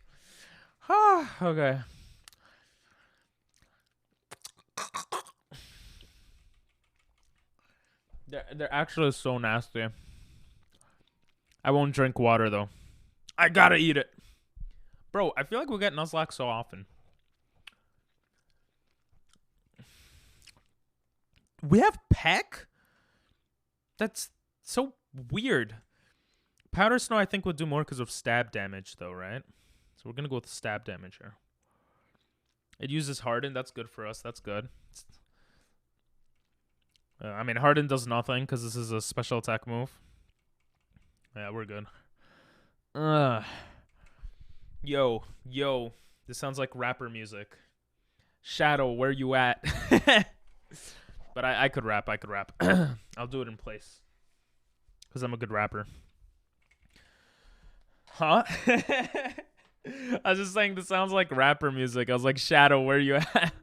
Okay. They're actually so nasty. I won't drink water though. I gotta eat it. Bro, I feel like we get Nuzlocke so often. We have Peck? That's so weird. Powder Snow I think would do more because of stab damage though, right? So we're gonna go with stab damage here. It uses Harden. That's good for us. That's good. I mean, Harden does nothing because this is a special attack move. Yeah, we're good. Yo. This sounds like rapper music. Shadow, where you at? But I could rap. I'll do it in place. Because I'm a good rapper. Huh? I was just saying this sounds like rapper music. I was like, Shadow, where you at?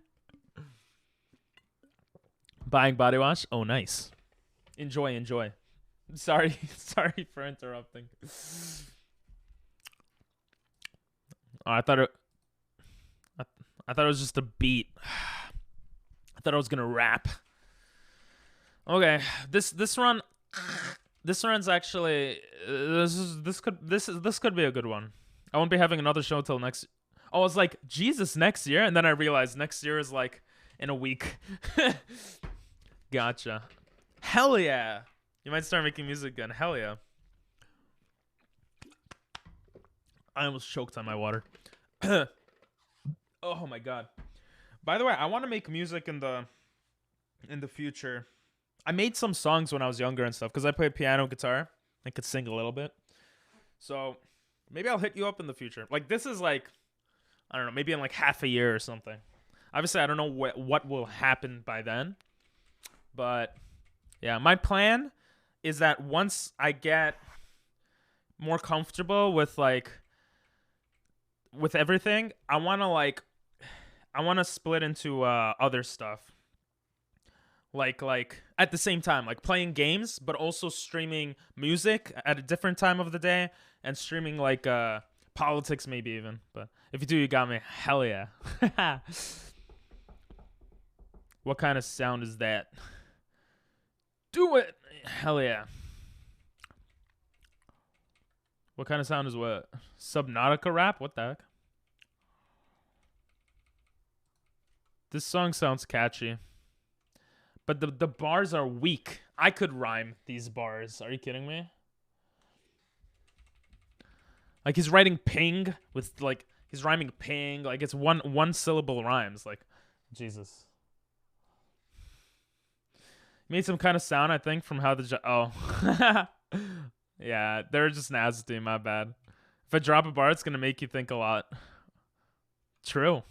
Buying body wash? Oh, nice. Enjoy. Sorry for interrupting. Oh, I thought it was just a beat. I thought I was gonna rap. Okay, this run's actually this could be a good one. I won't be having another show till next. I was like, Jesus, next year, and then I realized next year is like in a week. Gotcha. Hell yeah! You might start making music again. Hell yeah! I almost choked on my water. Oh my god. By the way, I want to make music in the future. I made some songs when I was younger and stuff because I played piano, guitar, and could sing a little bit. So maybe I'll hit you up in the future. Like this is like, I don't know, maybe in like half a year or something. Obviously, I don't know what will happen by then. But yeah, my plan is that once I get more comfortable with everything, I want to split into other stuff. Like at the same time, like playing games, but also streaming music at a different time of the day and streaming like politics maybe even. But if you do, you got me. Hell yeah. What kind of sound is that? Do it. Hell yeah. What kind of sound is what? Subnautica rap? What the heck? This song sounds catchy. But the bars are weak. I could rhyme these bars. Are you kidding me? Like he's writing ping with like he's rhyming ping. Like it's one syllable rhymes. Like Jesus. Made some kind of sound, I think, from how the oh. Yeah, they're just nasty, my bad. If I drop a bar, it's gonna make you think a lot. True.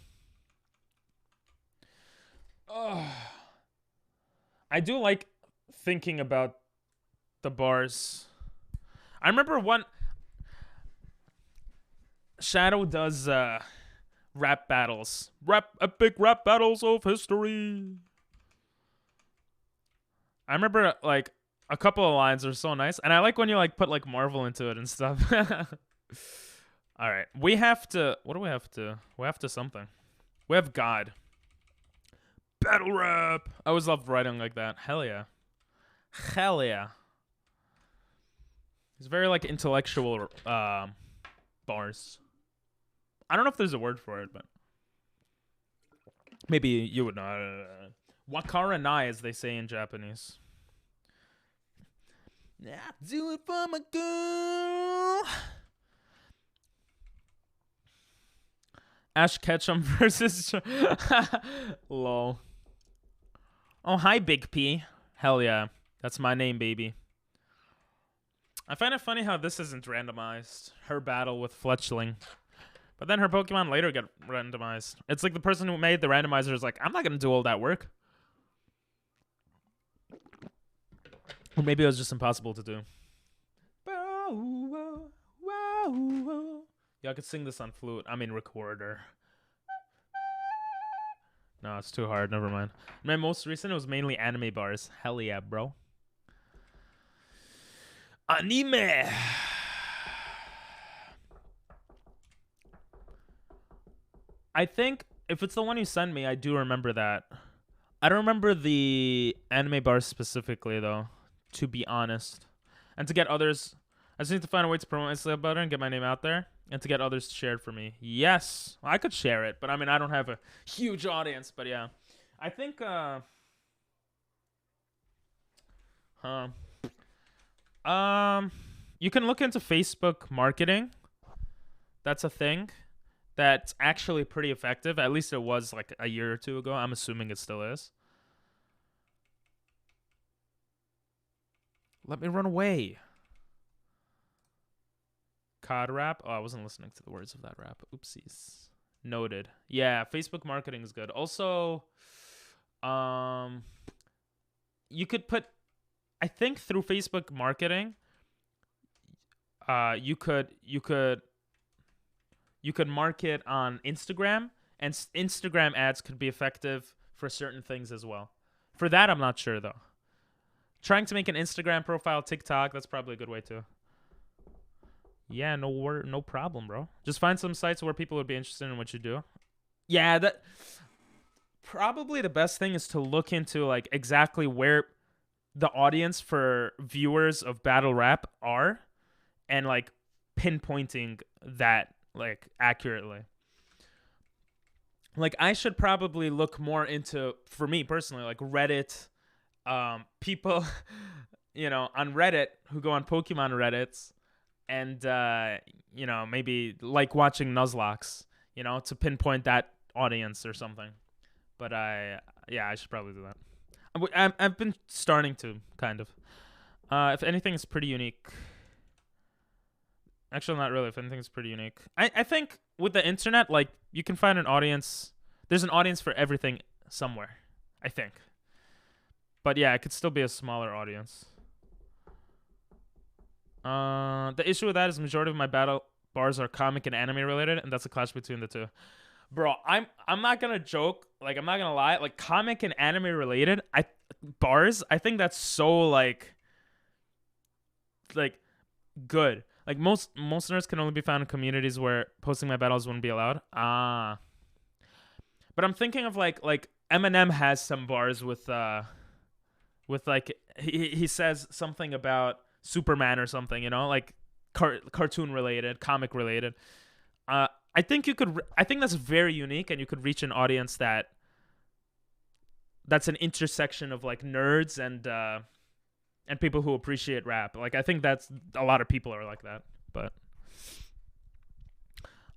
Oh. I do like thinking about the bars. I remember one Shadow does rap battles. Epic rap battles of history. I remember like a couple of lines are so nice, and I like when you like put like Marvel into it and stuff. All right, we have to. What do we have to? We have to something. We have God. Battle rap. I always loved writing like that. Hell yeah. Hell yeah. It's very like intellectual bars. I don't know if there's a word for it, but maybe you would know. Wakara nai, as they say in Japanese. Yeah, do it for my girl. Ash Ketchum versus lol. Oh, hi, Big P. Hell yeah. That's my name, baby. I find it funny how this isn't randomized. Her battle with Fletchling. But then her Pokemon later get randomized. It's like the person who made the randomizer is like, I'm not going to do all that work. Or maybe it was just impossible to do. Yeah, I could sing this on flute. I mean recorder. No, it's too hard. Never mind. My most recent, it was mainly anime bars. Hell yeah, bro. Anime. I think if it's the one you sent me, I do remember that. I don't remember the anime bars specifically, though, to be honest. And to get others, I just need to find a way to promote myself better and get my name out there. And to get others shared for me. Yes, I could share it, but I mean, I don't have a huge audience. But yeah, I think, you can look into Facebook marketing. That's a thing that's actually pretty effective. At least it was like a year or two ago. I'm assuming it still is. Let me run away. COD rap. Oh, I wasn't listening to the words of that rap. Oopsies. Noted. Yeah, Facebook marketing is good. Also, you could put, I think through Facebook marketing, you could market on Instagram, and Instagram ads could be effective for certain things as well. For that, I'm not sure though. Trying to make an Instagram profile, TikTok, that's probably a good way too. Yeah, no problem, bro. Just find some sites where people would be interested in what you do. Yeah, that probably the best thing is to look into like exactly where the audience for viewers of battle rap are and like pinpointing that like accurately. Like I should probably look more into, for me personally, like Reddit, people on Reddit who go on Pokemon Reddits and maybe like watching Nuzlocke, to pinpoint that audience or something. But I should probably do that. I've been starting to, kind of. If anything is pretty unique. Actually, not really. If anything is pretty unique. I think with the internet, like, you can find an audience. There's an audience for everything somewhere, I think. But yeah, it could still be a smaller audience. The issue with that is the majority of my battle bars are comic and anime related, and that's a clash between the two. Bro, I'm not gonna joke, like I'm not gonna lie, like comic and anime related bars, I think that's so like good. Like most nerds can only be found in communities where posting my battles wouldn't be allowed. But I'm thinking of like Eminem has some bars with like he says something about Superman or something, like cartoon related, comic related. I think that's very unique, and you could reach an audience that's an intersection of like nerds and people who appreciate rap. Like I think that's a lot of people are like that. But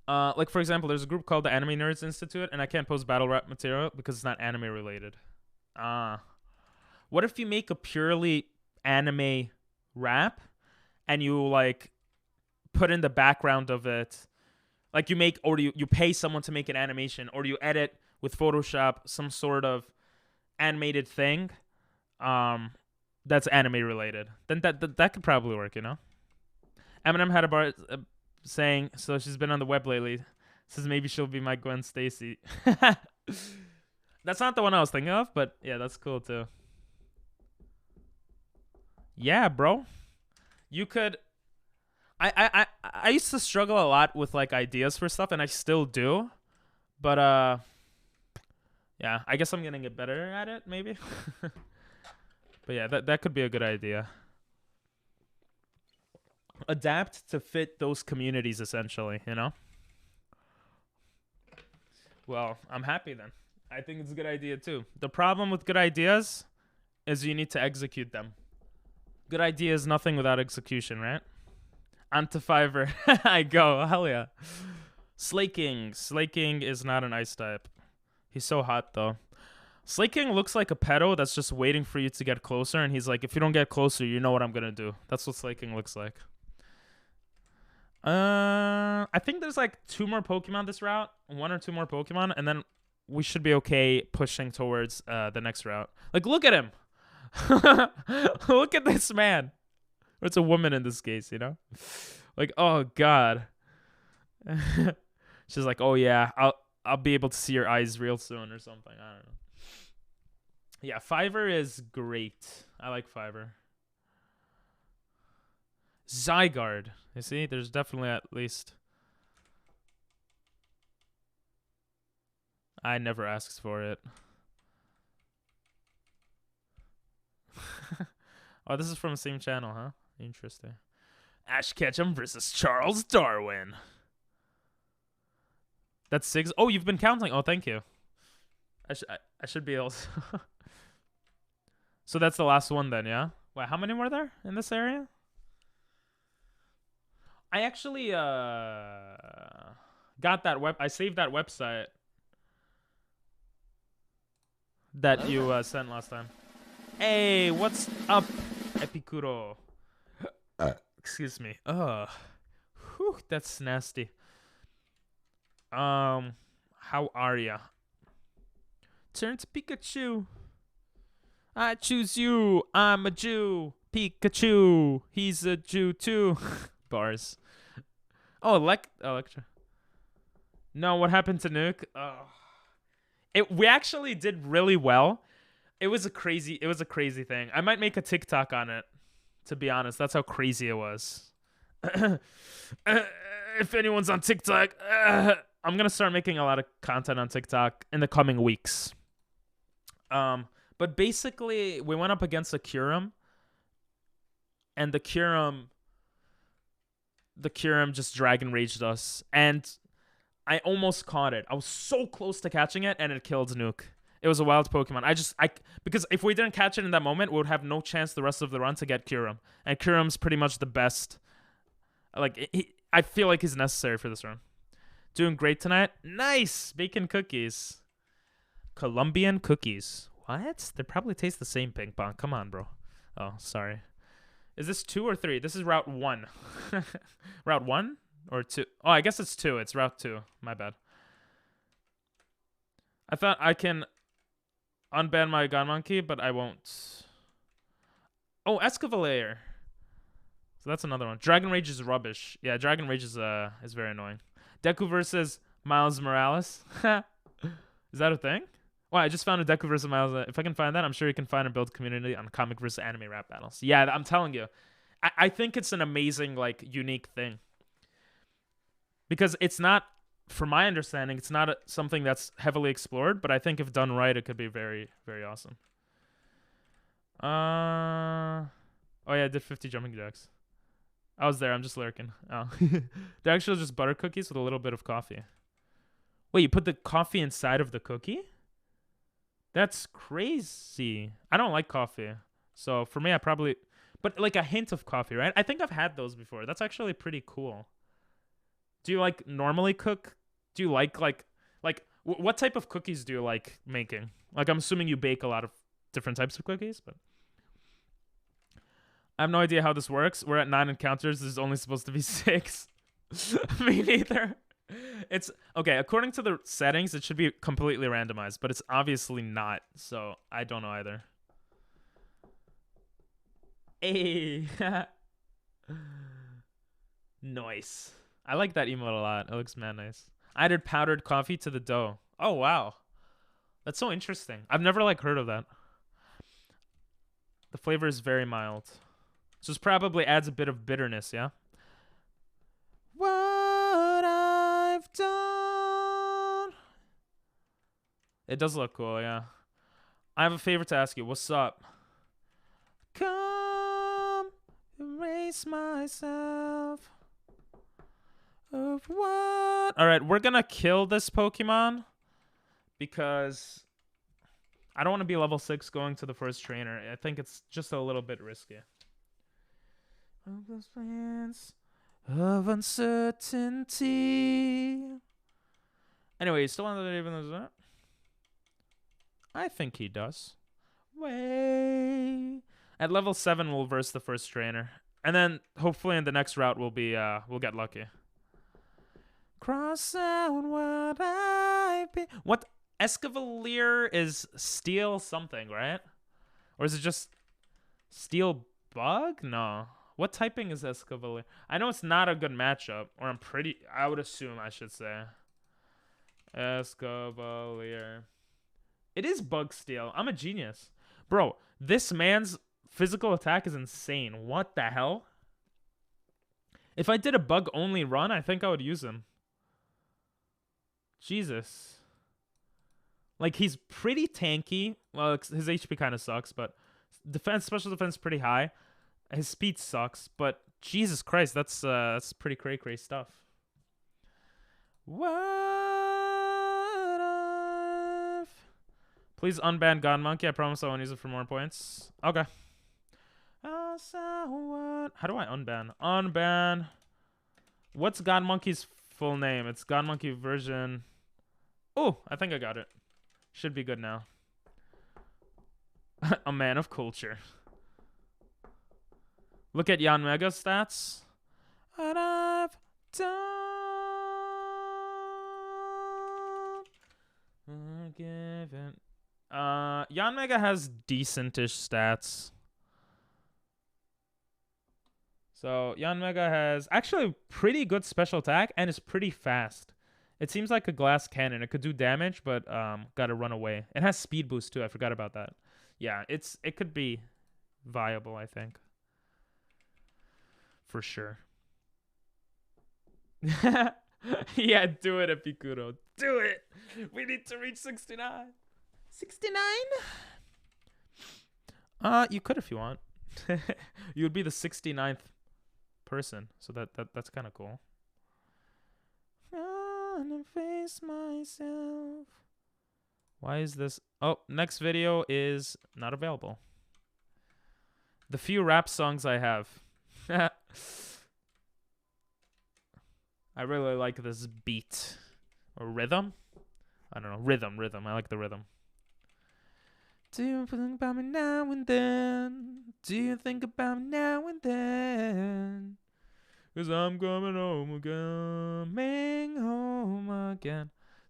like for example, there's a group called the Anime Nerds Institute, and I can't post battle rap material because it's not anime related. What if you make a purely anime rap and you like put in the background of it, like you make, or you pay someone to make an animation, or you edit with Photoshop some sort of animated thing that's anime related, then that could probably work. Eminem had a bar saying, so she's been on the web lately, says maybe she'll be my Gwen Stacy. That's not the one I was thinking of, but yeah, that's cool too. Yeah, bro. You could. I used to struggle a lot with like ideas for stuff, and I still do. But yeah, I guess I'm gonna get better at it, maybe. But yeah, that could be a good idea. Adapt to fit those communities, essentially, Well, I'm happy then. I think it's a good idea too. The problem with good ideas is you need to execute them. Good idea is nothing without execution, right? Onto Fiverr. I go. Hell yeah. Slaking. Slaking is not an ice type. He's so hot, though. Slaking looks like a pedo that's just waiting for you to get closer, and he's like, if you don't get closer, you know what I'm going to do. That's what Slaking looks like. I think there's like 2 more Pokemon this route. 1 or 2 more Pokemon, and then we should be okay pushing towards the next route. Like, look at him. Look at this man. Or it's a woman in this case, Like, oh god. She's like, oh yeah, I'll be able to see your eyes real soon or something. I don't know. Yeah, Fiverr is great. I like Fiverr. Zygarde. You see, there's definitely at least. I never asked for it. Oh, this is from the same channel, huh? Interesting. Ash Ketchum versus Charles Darwin. That's 6. Oh, you've been counting. Oh, thank you. I should be able to. So that's the last one then, yeah? Wait, how many were there in this area? I actually got that I saved that website that you sent last time. Hey, what's up, Epicuro? Excuse me. Whew, that's nasty. How are ya? Turn to Pikachu. I choose you. I'm a Jew. Pikachu. He's a Jew too. Bars. Oh, Electra. No, what happened to Nuke? We actually did really well. It was a crazy thing. I might make a TikTok on it, to be honest. That's how crazy it was. If anyone's on TikTok, I'm gonna start making a lot of content on TikTok in the coming weeks. But basically, we went up against a Kyurem, and the Kyurem just Dragon Raged us, and I almost caught it. I was so close to catching it, and it killed Nuke. It was a wild Pokemon. Because if we didn't catch it in that moment, we would have no chance the rest of the run to get Kyurem, and Kyurem's pretty much the best. Like, I feel like he's necessary for this run. Doing great tonight. Nice bacon cookies. Colombian cookies. What? They probably taste the same, Ping Pong. Come on, bro. Oh, sorry. Is this 2 or 3? This is route 1. Route 1 or 2? Oh, I guess it's 2. It's route 2. My bad. I thought I can unban my Gonmonkey, but I won't. Oh, Escavalier. So that's another one. Dragon Rage is rubbish. Yeah, Dragon Rage is very annoying. Deku versus Miles Morales. Is that a thing? Well, I just found a Deku versus Miles. If I can find that, I'm sure you can find and build a community on comic versus anime rap battles. Yeah, I'm telling you. I think it's an amazing, like, unique thing. Because it's not, from my understanding, it's not something that's heavily explored, but I think if done right, it could be very, very awesome. Oh yeah, I did 50 jumping jacks. I was there, I'm just lurking. Oh. They're actually just butter cookies with a little bit of coffee. Wait, you put the coffee inside of the cookie? That's crazy. I don't like coffee. So for me, I probably... But like a hint of coffee, right? I think I've had those before. That's actually pretty cool. Do you like normally cook? Do you like what type of cookies do you like making? Like, I'm assuming you bake a lot of different types of cookies, but... I have no idea how this works. We're at 9 encounters. This is only supposed to be 6. Me neither. It's okay. According to the settings, it should be completely randomized, but it's obviously not. So I don't know either. Hey, nice. I like that emote a lot. It looks mad nice. I added powdered coffee to the dough. Oh wow, that's so interesting. I've never like heard of that. The flavor is very mild. So this probably adds a bit of bitterness, yeah? What I've done. It does look cool, yeah. I have a favor to ask you. What's up? Come erase myself of what? Alright, we're gonna kill this Pokemon because I don't want to be level 6 going to the first trainer. I think it's just a little bit risky. Hopeless plans of uncertainty. Anyway, you still want to even as that? I think he does. Way. At level 7, we'll verse the first trainer, and then hopefully in the next route we'll get lucky. Cross out what I've been. What Escavalier is steel something, right? Or is it just steel bug? No. What typing is Escavalier? I know it's not a good matchup, or I would assume I should say. Escavalier. It is bug steel. I'm a genius. Bro, this man's physical attack is insane. What the hell? If I did a bug only run, I think I would use him. Jesus. Like, he's pretty tanky. Well, his HP kind of sucks, but special defense pretty high. His speed sucks, but Jesus Christ, that's pretty cray stuff. Please unban Gonmonkey. I promise I won't use it for more points. Okay. How do I unban? Unban. What's Gonmonkey's full name? It's Gonmonkey version. Oh, I think I got it. Should be good now. A man of culture. Look at Yanmega stats. What I've done. Given. Yanmega has decentish stats. So Yanmega has actually pretty good special attack and is pretty fast. It seems like a glass cannon. It could do damage, but gotta run away. It has speed boost too. I forgot about that. Yeah, it could be viable, I think. For sure. Yeah, do it, Epicuro. Do it. We need to reach 69. 69? You could if you want. You would be the 69th person, so that's kind of cool. Gonna face myself. Why is this? Oh, next video is not available. The few rap songs I have. I really like this beat or rhythm. I don't know, rhythm. I like the rhythm. Do you think about me now and then? Do you think about me now and then? 'Cause I'm coming home again.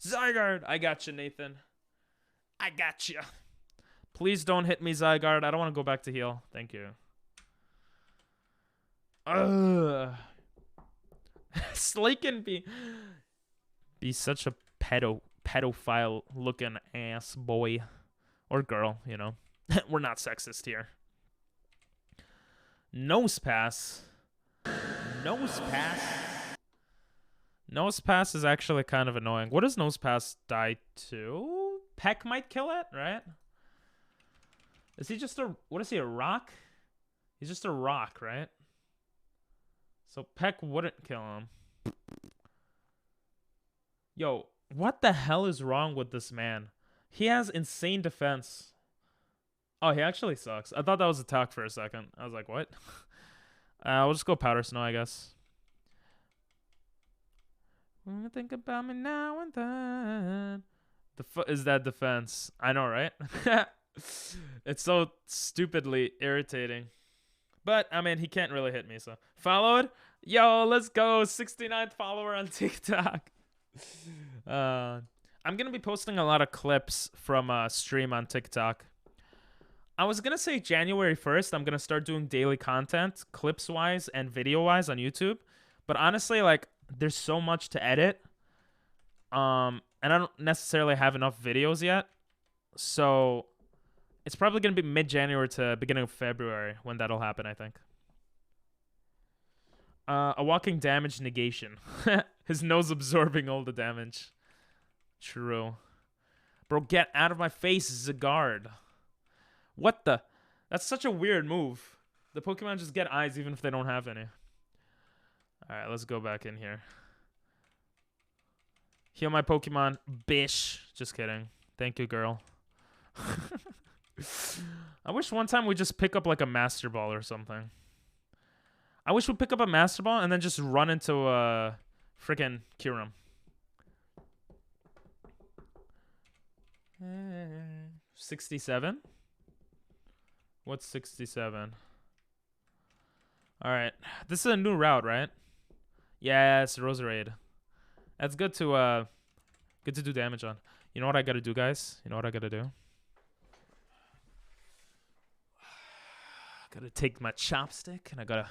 Zygarde, I got you, Nathan. I got you. Please don't hit me, Zygarde. I don't want to go back to heal. Thank you. Slay can be such a pedophile looking ass boy or girl, you know. We're not sexist here. Nose pass. Nose pass is actually kind of annoying. What does nose pass die to? Peck might kill it, right? Is he just a, what is he, a rock? He's just a rock, right? So Peck wouldn't kill him. Yo, what the hell is wrong with this man? He has insane defense. Oh, he actually sucks. I thought that was attack for a second. I was like, what? We'll just go Powder Snow, I guess. When you think about me now and then. Is that defense? I know, right? It's so stupidly irritating. But, I mean, he can't really hit me, so. Followed? Yo, let's go. 69th follower on TikTok. I'm going to be posting a lot of clips from stream on TikTok. I was going to say January 1st, I'm going to start doing daily content, clips-wise and video-wise on YouTube. But honestly, like, there's so much to edit. And I don't necessarily have enough videos yet. So it's probably going to be mid-January to beginning of February when that'll happen, I think. A walking damage negation. His nose absorbing all the damage. True. Bro, get out of my face, Zygarde. What the? That's such a weird move. The Pokemon just get eyes even if they don't have any. Alright, let's go back in here. Heal my Pokemon. Bish. Just kidding. Thank you, girl. I wish one time we just pick up like a Master Ball or something. I wish we'd pick up a Master Ball and then just run into a freaking Kyurem. 67? What's 67? Alright. This is a new route, right? Yes, Roserade. That's good to do damage on. You know what I gotta do, guys? You know what I gotta do? Gotta take my chopstick and I gotta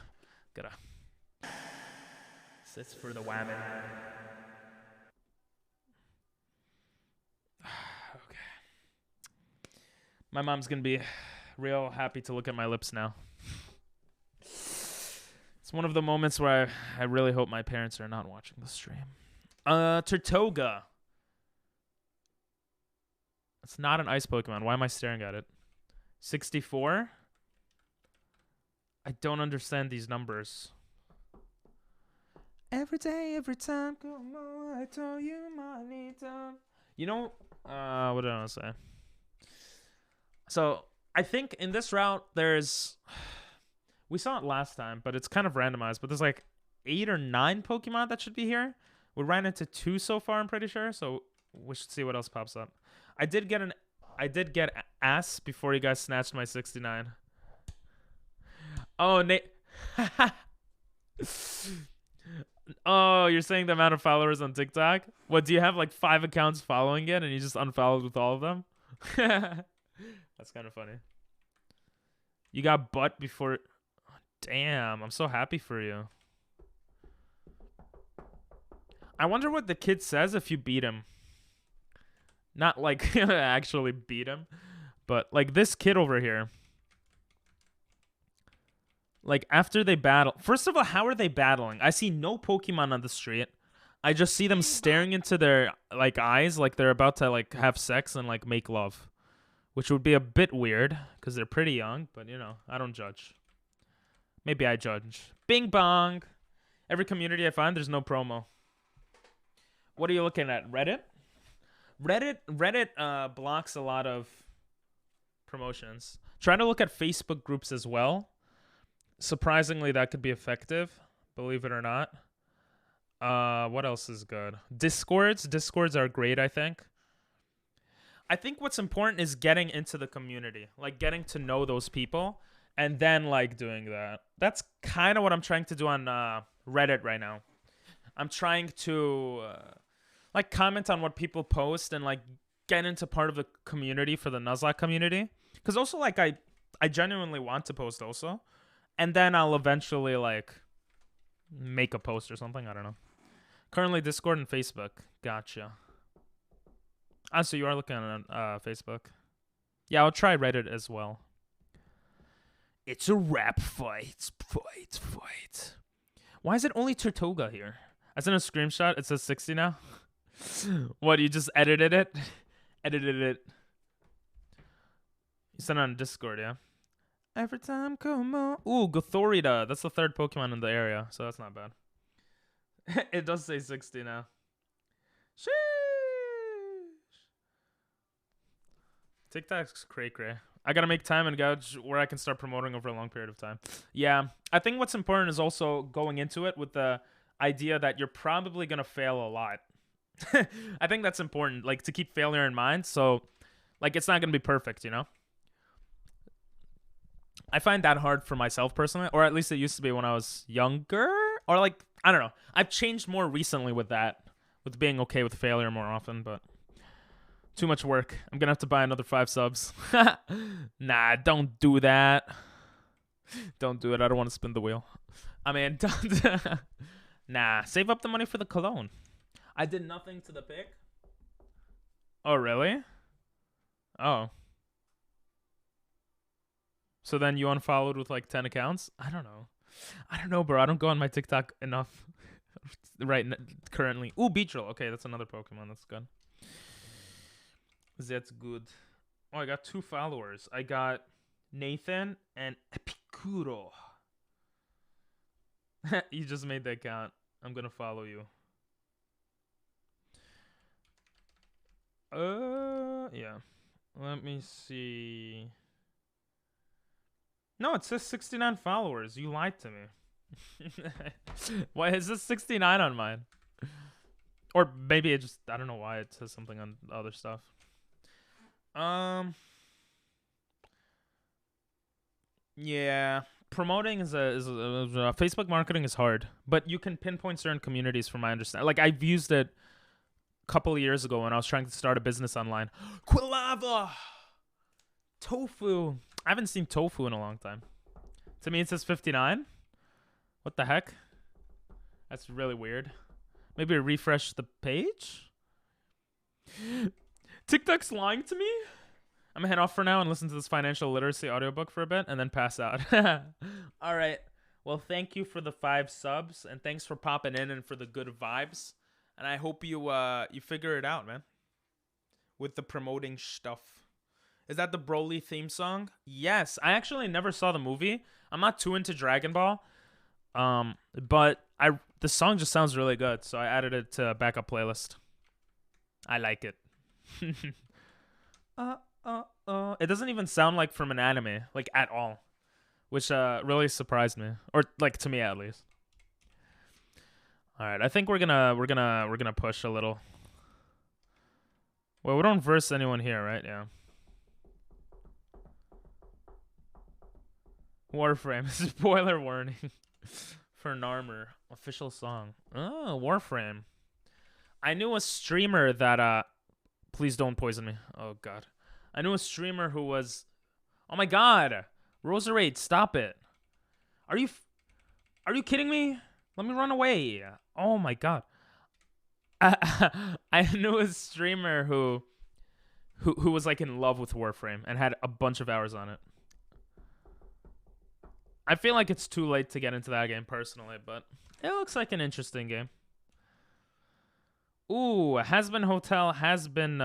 sit for the whammy. Okay. My mom's gonna be real happy to look at my lips now. It's one of the moments where I really hope my parents are not watching the stream. Turtoga. It's not an ice Pokemon. Why am I staring at it? 64? I don't understand these numbers. Every day, every time, come on, I told you my need time. You know, what did I want to say? So, I think in this route, there's... We saw it last time, but it's kind of randomized. But there's like 8 or 9 Pokemon that should be here. We ran into 2 so far, I'm pretty sure. So, we should see what else pops up. I did get ass before you guys snatched my 69. Oh, Nate. Oh, you're saying the amount of followers on TikTok? What, do you have like 5 accounts following it and you just unfollowed with all of them? That's kind of funny. You got butt before... Damn, I'm so happy for you. I wonder what the kid says if you beat him. Not like actually beat him, but like this kid over here. Like, after they battle... First of all, how are they battling? I see no Pokemon on the street. I just see them staring into their, like, eyes like they're about to, like, have sex and, like, make love. Which would be a bit weird, because they're pretty young. But, you know, I don't judge. Maybe I judge. Bing bong! Every community I find, there's no promo. What are you looking at? Reddit? Reddit blocks a lot of promotions. Try to look at Facebook groups as well. Surprisingly, that could be effective, believe it or not. What else is good? Discords are great, I think. I think what's important is getting into the community, like getting to know those people, and then like doing that. That's kind of what I'm trying to do on Reddit right now. I'm trying to like comment on what people post and like get into part of the community for the Nuzlocke community. Because also like I genuinely want to post also. And then I'll eventually, like, make a post or something. I don't know. Currently, Discord and Facebook. Gotcha. Ah, so you are looking at Facebook. Yeah, I'll try Reddit as well. It's a rap fight. Fight. Why is it only Tortuga here? I sent a screenshot. It says 60 now. What, you just edited it? Edited it. You sent it on Discord, yeah? Every time, come on. Ooh, Gothorita. That's the third Pokemon in the area, so that's not bad. It does say 60 now. Sheesh. TikTok's cray-cray. I gotta make time and gouge where I can start promoting over a long period of time. Yeah, I think what's important is also going into it with the idea that you're probably gonna fail a lot. I think that's important, like, to keep failure in mind, so, like, it's not gonna be perfect, you know? I find that hard for myself personally, or at least it used to be when I was younger, or like, I don't know. I've changed more recently with that, with being okay with failure more often, but too much work. I'm gonna have to buy another 5 subs. Nah, don't do that. Don't do it. I don't want to spin the wheel. I mean, don't. Nah, save up the money for the cologne. I did nothing to the pick. Oh, really? Oh. So then you unfollowed with like 10 accounts? I don't know, bro. I don't go on my TikTok enough currently. Ooh, Beetril. Okay, that's another Pokemon. That's good. That's good. Oh, I got 2 followers. I got Nathan and Epicuro. You just made the account. I'm going to follow you. Yeah. Let me see. No, it says 69 followers. You lied to me. Why is this 69 on mine? Or maybe it just, I don't know why it says something on the other stuff. Yeah, promoting is Facebook marketing is hard, but you can pinpoint certain communities from my understanding. Like, I've used it a couple of years ago when I was trying to start a business online. Quilava! Tofu. I haven't seen Tofu in a long time. To me, it says 59. What the heck? That's really weird. Maybe refresh the page? TikTok's lying to me? I'm gonna head off for now and listen to this financial literacy audiobook for a bit and then pass out. All right. Well, thank you for the 5 subs and thanks for popping in and for the good vibes. And I hope you figure it out, man. With the promoting stuff. Is that the Broly theme song? Yes. I actually never saw the movie. I'm not too into Dragon Ball. But the song just sounds really good, so I added it to a backup playlist. I like it. It doesn't even sound like from an anime, like at all, which really surprised me, or like to me at least. All right, I think we're gonna push a little. Well, we don't verse anyone here, right? Yeah. Warframe. Spoiler warning for Narmer. Official song. Oh, Warframe. I knew a streamer that please don't poison me. Oh god. I knew a streamer who was, oh my god. Roserade, stop it. Are you kidding me? Let me run away. Oh my god. I knew a streamer who was like in love with Warframe and had a bunch of hours on it. I feel like it's too late to get into that game personally, but it looks like an interesting game. Ooh, Has Been Hotel has been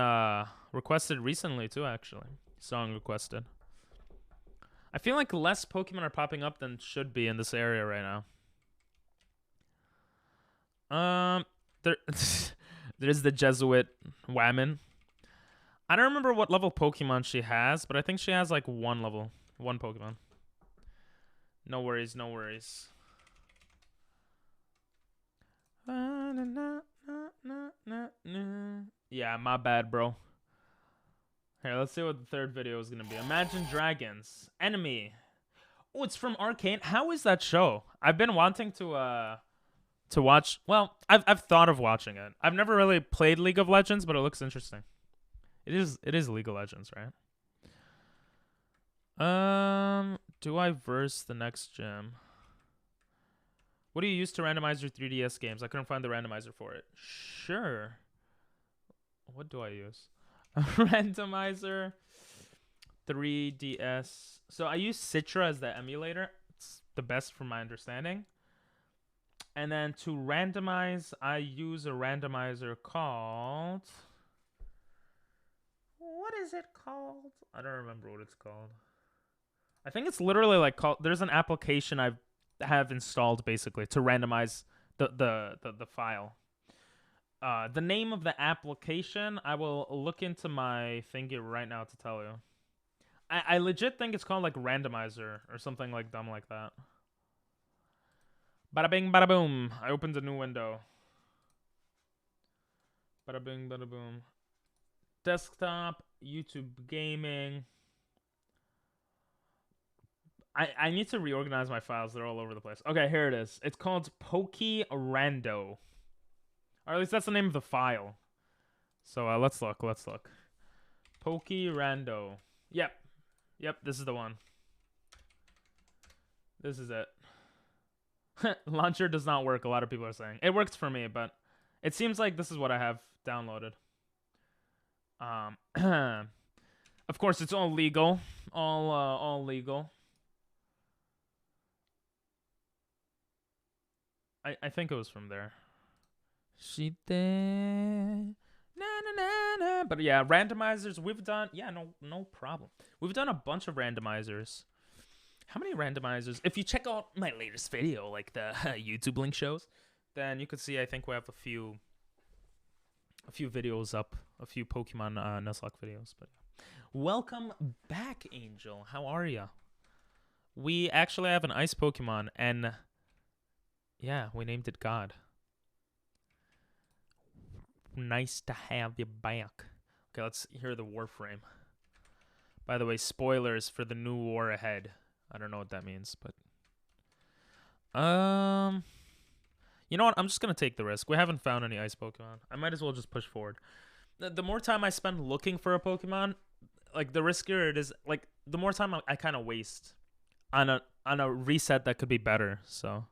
requested recently too, actually. Song requested. I feel like less Pokemon are popping up than should be in this area right now. There's the Jesuit Whammon. I don't remember what level Pokemon she has, but I think she has like one Pokemon. No worries, no worries. Yeah, my bad, bro. Here, let's see what the third video is gonna be. Imagine Dragons. Enemy. Oh, it's from Arcane. How is that show? I've been wanting to watch. Well, I've thought of watching it. I've never really played League of Legends, but it looks interesting. It is League of Legends, right? Do I verse the next gym? What do you use to randomize your 3DS games? I couldn't find the randomizer for it. Sure. What do I use? A randomizer. 3DS. So I use Citra as the emulator. It's the best from my understanding. And then to randomize, I use a randomizer called... What is it called? I don't remember what it's called. I think it's literally like called... There's an application I have installed basically to randomize the file. The name of the application, I will look into my thingy right now to tell you. I legit think it's called like Randomizer or something like dumb like that. Bada bing, bada boom. I opened a new window. Bada bing, bada boom. Desktop, YouTube gaming. I need to reorganize my files. They're all over the place. Okay, here it is. It's called PokeRando. Or at least that's the name of the file. So let's look. PokeRando. Yep, this is the one. This is it. Launcher does not work, a lot of people are saying. It works for me, but it seems like this is what I have downloaded. Of course, it's all legal. All legal. I think it was from there. She did. Na na na na. But yeah, randomizers we've done. Yeah, no problem. We've done a bunch of randomizers. How many randomizers? If you check out my latest video, like the YouTube link shows, then you could see I think we have a few videos up, a few Pokemon Nuzlocke videos. But welcome back, Angel. How are ya? We actually have an ice Pokemon, and yeah, we named it God. Nice to have you back. Okay, let's hear the Warframe. By the way, spoilers for the new war ahead. I don't know what that means, but you know what? I'm just gonna take the risk. We haven't found any ice Pokemon. I might as well just push forward. The more time I spend looking for a Pokemon, like the riskier it is. Like the more time I kind of waste on a reset that could be better. So,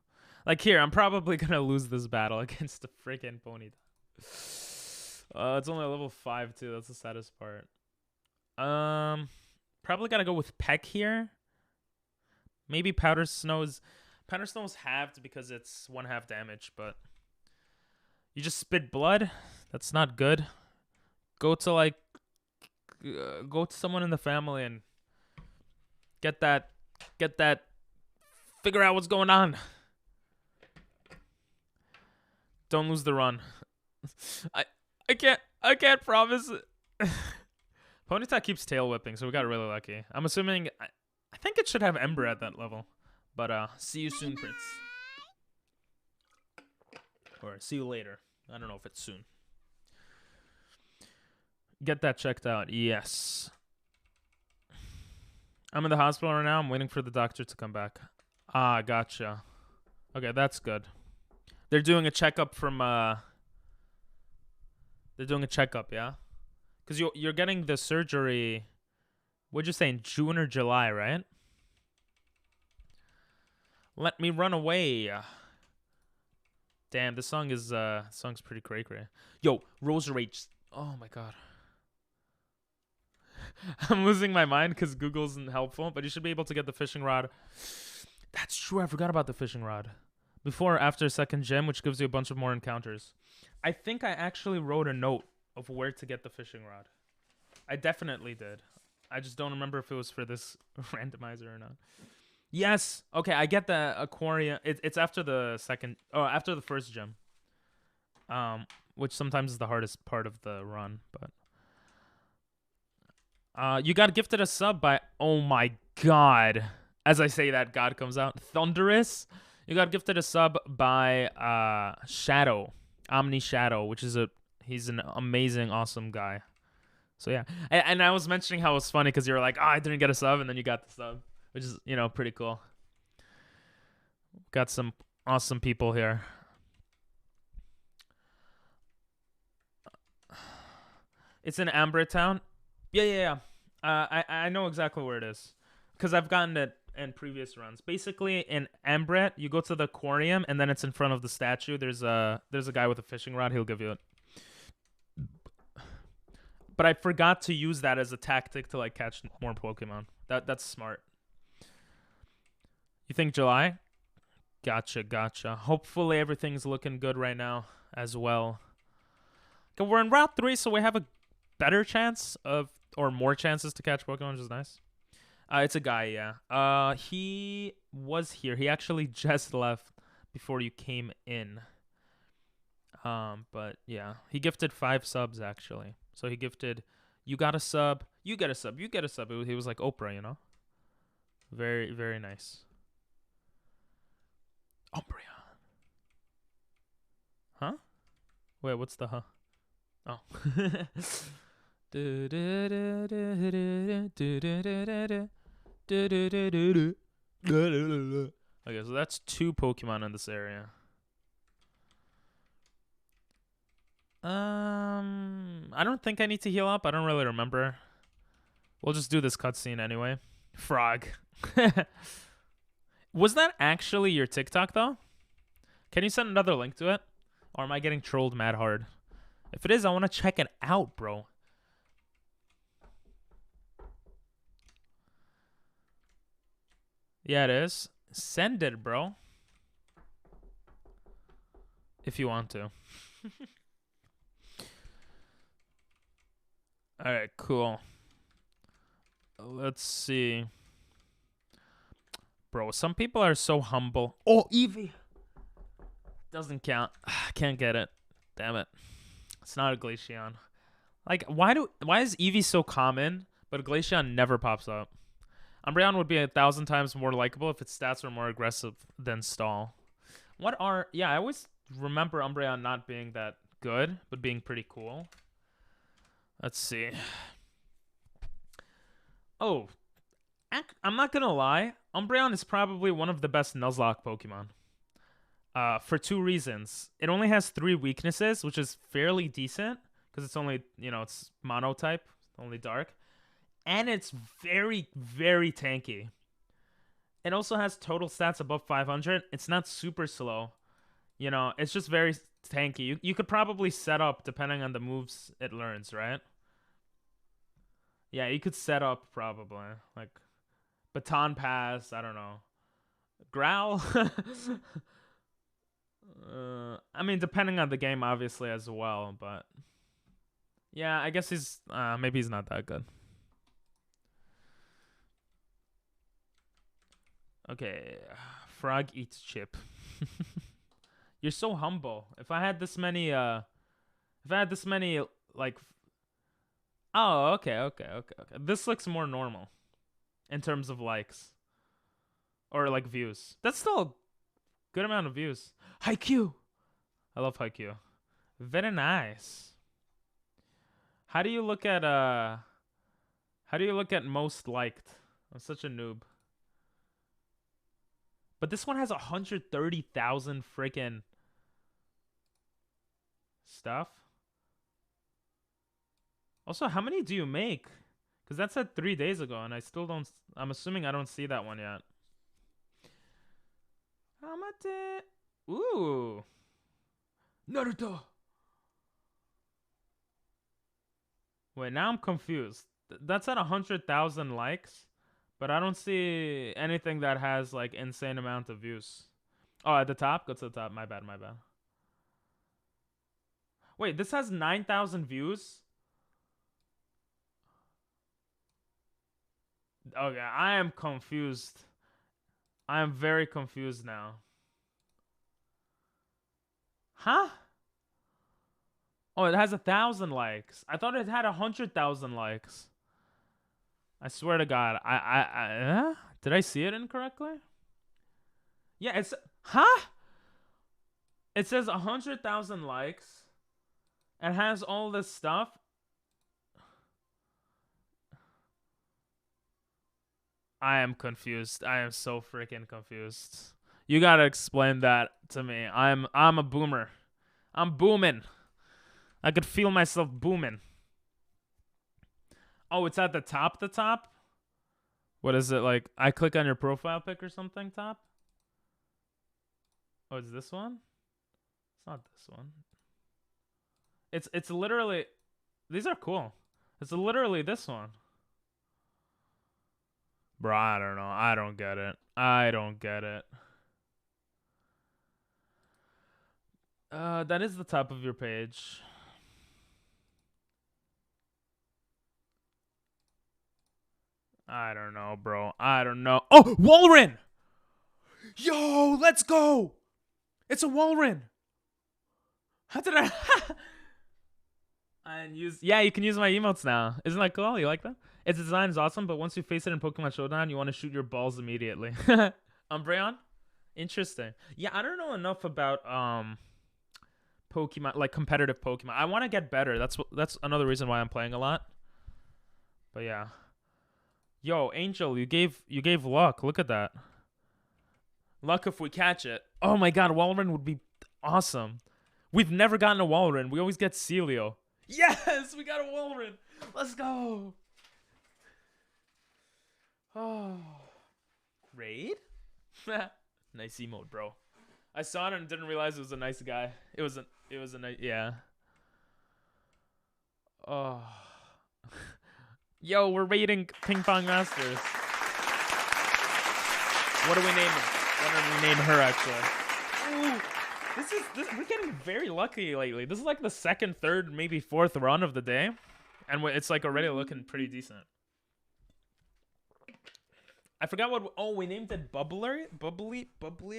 like here, I'm probably gonna lose this battle against the freaking Ponyta. It's only a level 5 too. That's the saddest part. Probably gotta go with Peck here. Maybe Powder Snow's halved because it's 1/2 damage, but you just spit blood. That's not good. Go to someone in the family and get that. Figure out what's going on. Don't lose the run. I can't promise. Ponyta keeps tail whipping, so we got really lucky. I'm assuming. I think it should have Ember at that level. But see you soon, Prince. Or see you later. I don't know if it's soon. Get that checked out. Yes. I'm in the hospital right now. I'm waiting for the doctor to come back. Ah, gotcha. Okay, that's good. They're doing a checkup from They're doing a checkup, yeah? Because you're getting the surgery, what'd you say, in June or July, right? Let me run away. Damn, this song is song's pretty cray. Yo, Roserade. Oh my god. I'm losing my mind because Google isn't helpful, but you should be able to get the fishing rod. That's true. I forgot about the fishing rod. Before or after second gem, which gives you a bunch of more encounters. I think I actually wrote a note of where to get the fishing rod. I definitely did. I just don't remember if it was for this randomizer or not. Yes. Okay, I get the aquarium. It's after the after the first gem. Which sometimes is the hardest part of the run, but you got gifted a sub by, oh my god. As I say that, God comes out. Thunderous. You got gifted a sub by Shadow. Omni Shadow, which is he's an amazing, awesome guy. So yeah. And I was mentioning how it was funny because you were like, oh, I didn't get a sub, and then you got the sub. Which is, pretty cool. Got some awesome people here. It's in Ambret Town. Yeah. I know exactly where it is. Because I've gotten it in previous runs. Basically, in Ambret, you go to the aquarium, and then it's in front of the statue. There's a guy with a fishing rod. He'll give you it. But I forgot to use that as a tactic to catch more Pokemon. That's smart. You think July? Gotcha. Hopefully everything's looking good right now as well. Okay, we're in Route 3, so we have a better chance or more chances to catch Pokemon, which is nice. It's a guy, yeah. He was here. He actually just left before you came in. But yeah, he gifted 5 subs actually. So he gifted, you got a sub, you get a sub, you get a sub. He was like Oprah, Very, very nice. Umbreon. Huh? Wait, what's the huh? Oh. Okay, so that's 2 Pokemon in this area. I don't think I need to heal up. I don't really remember. We'll just do this cutscene anyway. Frog. Was that actually your TikTok, though? Can you send another link to it? Or am I getting trolled mad hard? If it is, I want to check it out, bro. Yeah, it is. Send it, bro. If you want to. Alright, cool. Let's see. Bro, some people are so humble. Oh, Eevee! Doesn't count. Can't get it. Damn it. It's not a Glaceon. Why is Eevee so common, but Glaceon never pops up? Umbreon would be 1,000 times more likable if its stats were more aggressive than Stall. Yeah, I always remember Umbreon not being that good, but being pretty cool. Let's see. Oh, I'm not gonna lie. Umbreon is probably one of the best Nuzlocke Pokemon. For 2 reasons. It only has 3 weaknesses, which is fairly decent because it's only, it's monotype, only dark. And it's very, very tanky. It also has total stats above 500. It's not super slow. It's just very tanky. You could probably set up depending on the moves it learns, right? Yeah, you could set up probably. Like Baton Pass, I don't know. Growl? I mean, depending on the game, obviously, as well. But yeah, I guess maybe he's not that good. Okay, Frog eats chip. You're so humble. If I had this many, like, oh, okay. This looks more normal in terms of likes or like views. That's still a good amount of views. Haikyuu. I love Haikyuu. Very nice. How do you look at most liked? I'm such a noob. But this one has 130,000 freaking stuff. Also, how many do you make? Because that said 3 days ago, and I still don't. I'm assuming I don't see that one yet. Hamate. Ooh. Naruto. Wait, now I'm confused. That's at 100,000 likes, But I don't see anything that has like insane amount of views. Oh, at the top? Go to the top. My bad, my bad. Wait, this has 9,000 views? Okay, I am confused. I am very confused now. Huh? Oh, it has 1,000 likes. I thought it had 100,000 likes. I swear to God, did I see it incorrectly? Yeah, it's It says 100,000 likes. It has all this stuff. I am confused. I am so freaking confused. You gotta explain that to me. I'm a boomer. I'm booming. I could feel myself booming. Oh, it's at the top, the top? What is it, like, I click on your profile pic or something, top? Oh, it's this one? It's not this one. It's literally... These are cool. It's literally this one. Bro, I don't know. I don't get it. I don't get it. That is the top of your page. I don't know, bro. I don't know. Oh, Walren! Yo, let's go! It's a Walren! How did I... Yeah, you can use my emotes now. Isn't that cool? You like that? Its design is awesome, but once you face it in Pokemon Showdown, you want to shoot your balls immediately. Umbreon? Interesting. Yeah, I don't know enough about Pokemon, like competitive Pokemon. I want to get better. That's another reason why I'm playing a lot. But yeah. Yo, Angel, you gave luck. Look at that. Luck if we catch it. Oh my God, Walrein would be awesome. We've never gotten a Walrein. We always get Celio. Yes, we got a Walrein. Let's go. Oh, raid? Nice emote, bro. I saw it and didn't realize it was a nice guy. It was a nice, yeah. Oh. Yo, we're raiding Ping Pong Masters. What do we name him? What do we name her, actually? Ooh, we're getting very lucky lately. This is like the second, third, maybe fourth run of the day. And it's like already looking pretty decent. I forgot what... Oh, we named it Bubbly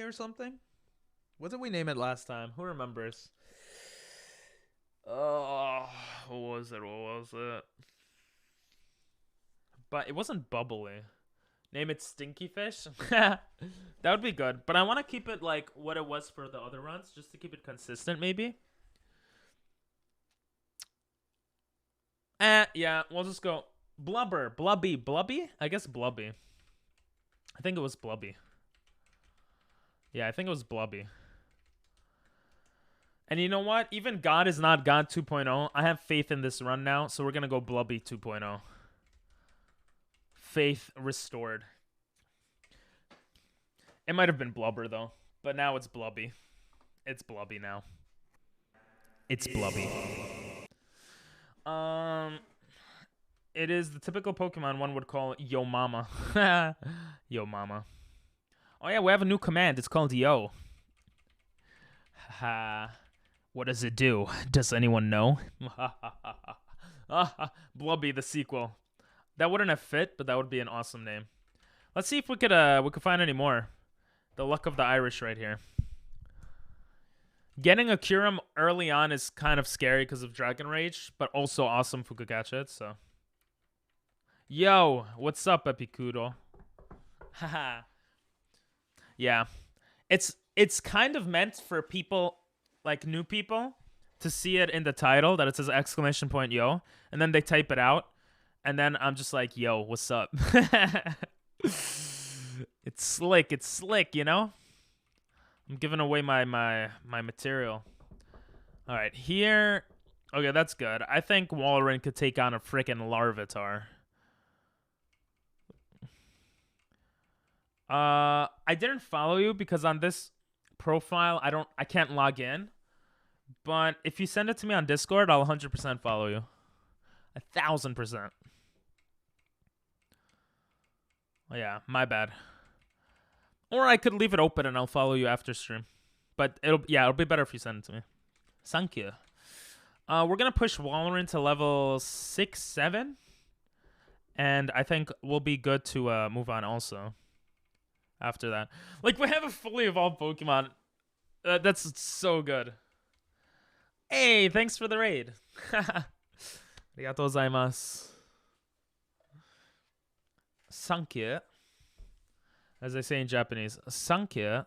or something? What did we name it last time? Who remembers? Oh, what was it? But it wasn't Bubbly. Name it Stinky Fish? That would be good. But I want to keep it like what it was for the other runs, just to keep it consistent, maybe. Yeah, we'll just go Blubber, Blubby? I guess Blubby. I think it was Blubby. Yeah, I think it was Blubby. And you know what? Even God is not God 2.0. I have faith in this run now, so we're going to go Blubby 2.0. Faith restored. It might have been Blubber, though. But now it's Blubby. It's Blubby now. It's Blubby. It is the typical Pokemon one would call Yo Mama. Yo Mama. Oh yeah, we have a new command. It's called Yo. What does it do? Does anyone know? Blubby, the sequel. That wouldn't have fit, but that would be an awesome name. Let's see if we could find any more. The luck of the Irish right here. Getting a Kyurem early on is kind of scary because of Dragon Rage, but also awesome if we could catch it, so. Yo, what's up, Epicuro? Haha. Yeah. It's kind of meant for people, like new people, to see it in the title that it says exclamation point yo, and then they type it out, and then I'm just like, yo, what's up? It's slick, you know? I'm giving away my material. All right, here. Okay, that's good. I think Walrein could take on a freaking Larvitar. I didn't follow you because on this profile I can't log in. But if you send it to me on Discord, I'll 100% follow you. 1,000%. Yeah, my bad. Or I could leave it open and I'll follow you after stream. But it'll be better if you send it to me. Thank you. We're gonna push Walrein to level 6, 7. And I think we'll be good to move on also. After that. Like, we have a fully evolved Pokemon. That's so good. Hey, thanks for the raid. Arigatou gozaimasu. Thank you. As I say in Japanese, thank you.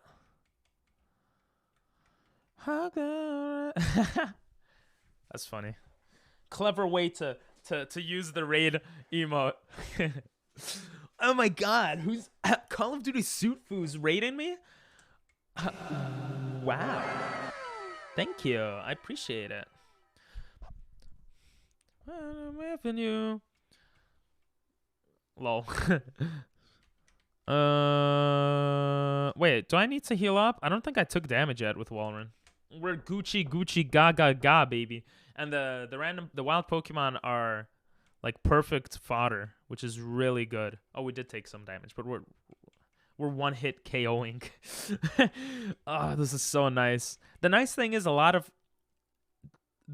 That's funny. Clever way to use the raid emote. Oh my god, who's Call of Duty Suitfu's raiding me? Wow. Thank you. I appreciate it. I'm whipping you. Lol. Wait, do I need to heal up? I don't think I took damage yet with Walrein. We're Gucci Gaga Ga, baby. And the wild Pokemon are like perfect fodder, which is really good. Oh, we did take some damage, but we're one hit KOing. Oh, this is so nice. The nice thing is the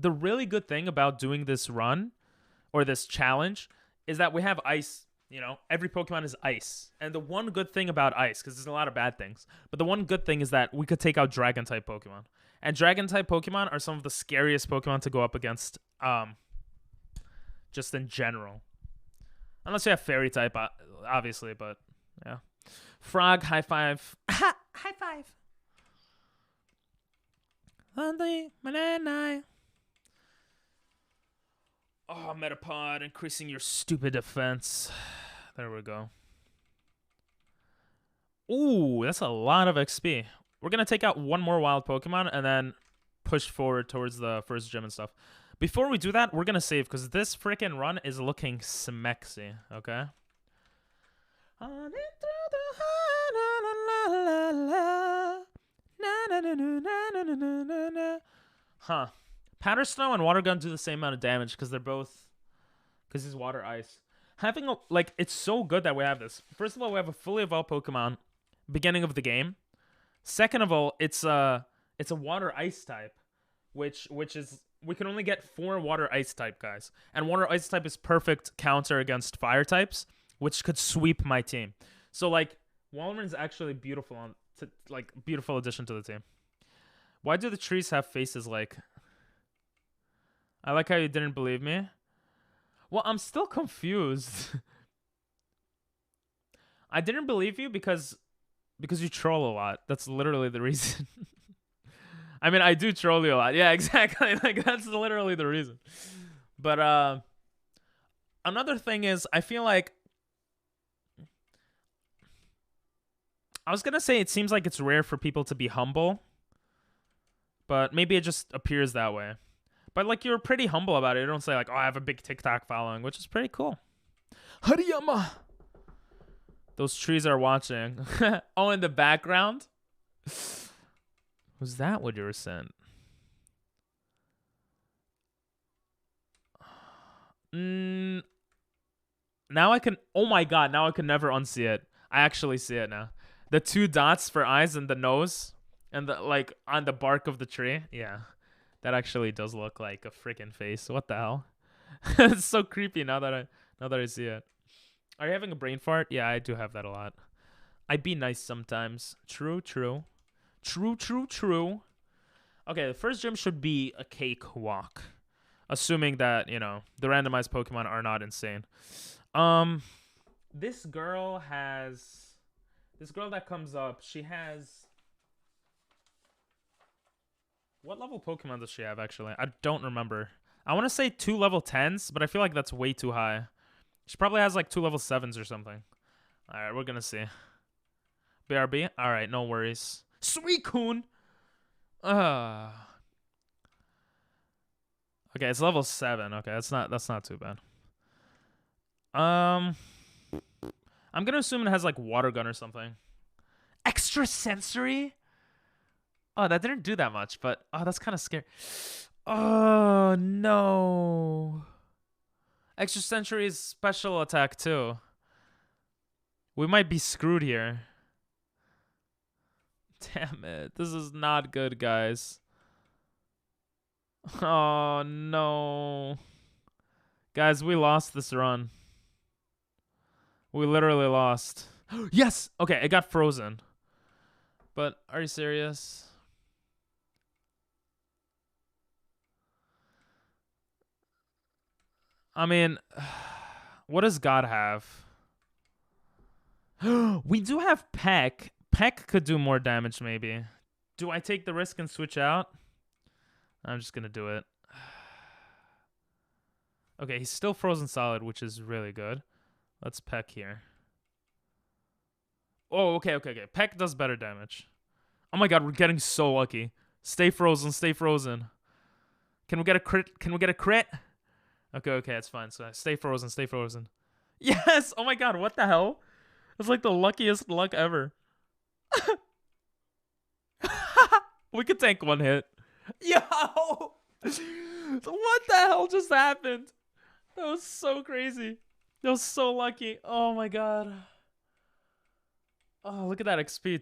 really good thing about doing this run or this challenge is that we have ice. You know, every Pokemon is ice. And the one good thing about ice, because there's a lot of bad things, but the one good thing is that we could take out Dragon-type Pokemon. And Dragon-type Pokemon are some of the scariest Pokemon to go up against, just in general. Unless you have Fairy-type, obviously, but yeah. Frog, high five. High five. Oh, Metapod, increasing your stupid defense. There we go. Ooh, that's a lot of XP. We're going to take out one more wild Pokemon and then push forward towards the first gym and stuff. Before we do that, we're going to save because this freaking run is looking smexy, okay? Huh. Powder Snow and Water Gun do the same amount of damage because he's water ice. Having it's so good that we have this. First of all, we have a fully evolved Pokemon beginning of the game. Second of all, it's a water ice type, which is we can only get 4 water ice type guys. And water ice type is perfect counter against fire types, which could sweep my team. So Walrein's actually beautiful beautiful addition to the team. Why do the trees have faces like I like how you didn't believe me. Well, I'm still confused. I didn't believe you because you troll a lot. That's literally the reason. I mean, I do troll you a lot. Yeah, exactly. That's literally the reason. But another thing is, I feel like I was gonna say it seems like it's rare for people to be humble, but maybe it just appears that way. But you're pretty humble about it. You don't say oh, I have a big TikTok following, which is pretty cool. Hariyama. Those trees are watching. Oh, in the background? Was that what you were saying? Now I can... Oh my god, now I can never unsee it. I actually see it now. The 2 dots for eyes and the nose. And the on the bark of the tree. Yeah. That actually does look like a freaking face. What the hell? It's so creepy now that I see it. Are you having a brain fart? Yeah, I do have that a lot. I be nice sometimes. True. Okay, the first gym should be a cakewalk. Assuming that, the randomized Pokemon are not insane. This girl that comes up, she has... What level Pokemon does she have, actually? I don't remember. I want to say 2 level 10s, but I feel like that's way too high. She probably has 2 level 7s or something. Alright, we're gonna see. BRB? Alright, no worries. Suicune! Okay, it's level 7. Okay, that's not too bad. I'm gonna assume it has Water Gun or something. Extrasensory? Oh, that didn't do that much, but that's kind of scary. Oh no. Extrasensory is special attack too. We might be screwed here. Damn it. This is not good, guys. Oh, no. Guys, we lost this run. We literally lost. Yes! Okay, it got frozen. But are you serious? I mean, what does God have? We do have Peck. Peck could do more damage, maybe. Do I take the risk and switch out? I'm just gonna do it. Okay, he's still frozen solid, which is really good. Let's Peck here. Oh, okay. Peck does better damage. Oh my god, we're getting so lucky. Stay frozen, stay frozen. Can we get a crit? Can we get a crit? Okay, it's fine. So stay frozen, stay frozen. Yes! Oh my god, what the hell? It's like the luckiest luck ever. We could tank one hit. Yo! What the hell just happened? That was so crazy. That was so lucky. Oh my god. Oh, look at that XP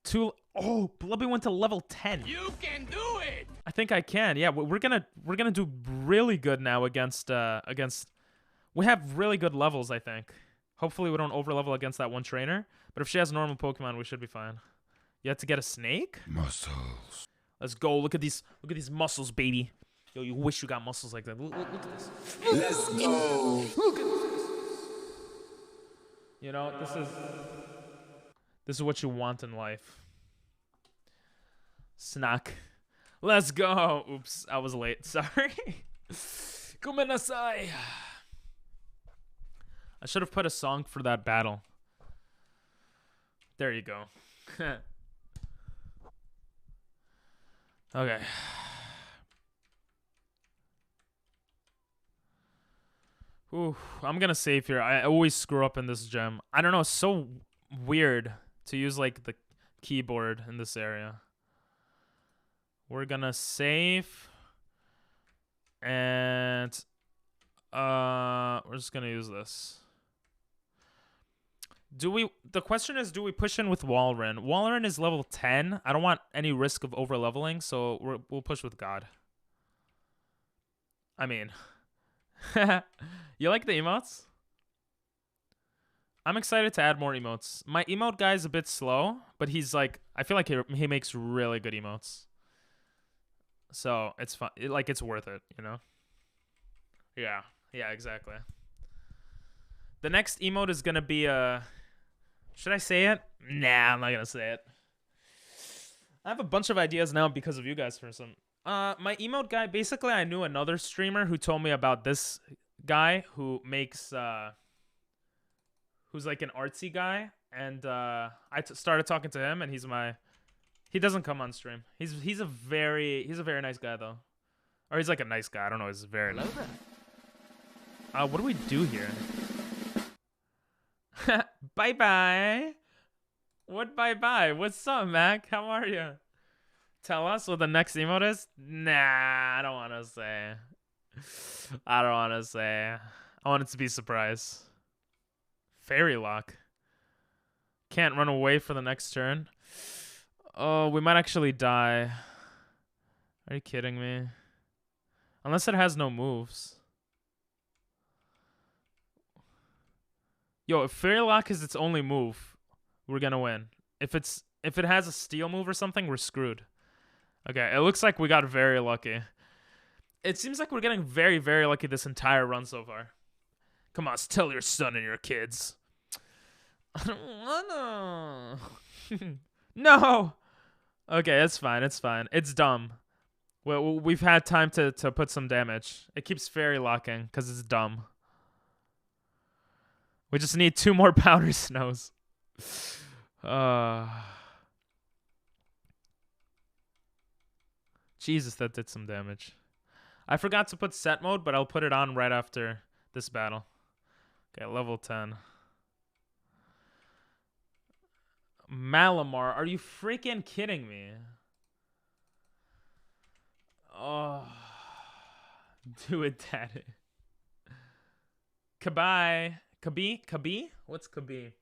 too. Oh, Blubby went to level 10. You can do it. I think I can. Yeah, we're gonna do really good now against. We have really good levels, I think. Hopefully we don't overlevel against that one trainer. But if she has normal Pokemon, we should be fine. You have to get a snake? Muscles. Let's go. Look at these muscles, baby. Yo, you wish you got muscles like that. Look at this. Let's go. Look at this. You know, this is what you want in life. Snack. Let's go. Oops, I was late. Sorry. Gomenasai. I should have put a song for that battle. There you go. Okay. Ooh, I'm gonna save here. I always screw up in this gem. I don't know, it's so weird to use like the keyboard in this area. We're gonna save. And we're just gonna use this. The question is, do we push in with Walrein? Walrein is level 10. I don't want any risk of over leveling, so we'll push with God. I mean, you like the emotes? I'm excited to add more emotes. My emote guy is a bit slow, but he's like, I feel like he makes really good emotes. So it's fun. It's worth it, you know? Yeah, exactly. The next emote is gonna be should I say it? Nah, I'm not gonna say it. I have a bunch of ideas now because of you guys for some. My emote guy, basically I knew another streamer who told me about this guy who makes who's like an artsy guy, and I started talking to him, and he doesn't come on stream. He's a very nice guy though. Or he's like a nice guy. I don't know, he's very nice. What do we do here? Bye-bye. What bye-bye? What's up, Mac? How are you? Tell us what the next emote is? Nah, I don't want to say. I don't want to say. I want it to be a surprise. Fairy Lock. Can't run away for the next turn. Oh, we might actually die. Are you kidding me? Unless it has no moves. Yo, if Fairy Lock is its only move, we're gonna win. If it has a steel move or something, we're screwed. Okay, it looks like we got very lucky. It seems like we're getting very, very lucky this entire run so far. Come on, tell your son and your kids. I don't wanna. No. Okay, it's fine. It's fine. It's dumb. Well, we've had time to put some damage. It keeps Fairy Locking because it's dumb. We just need 2 more powder snows. Jesus, that did some damage. I forgot to put set mode, but I'll put it on right after this battle. Okay, level 10. Malamar, are you freaking kidding me? Oh. Do it, daddy. Kabai. Kabi? What's Kabi?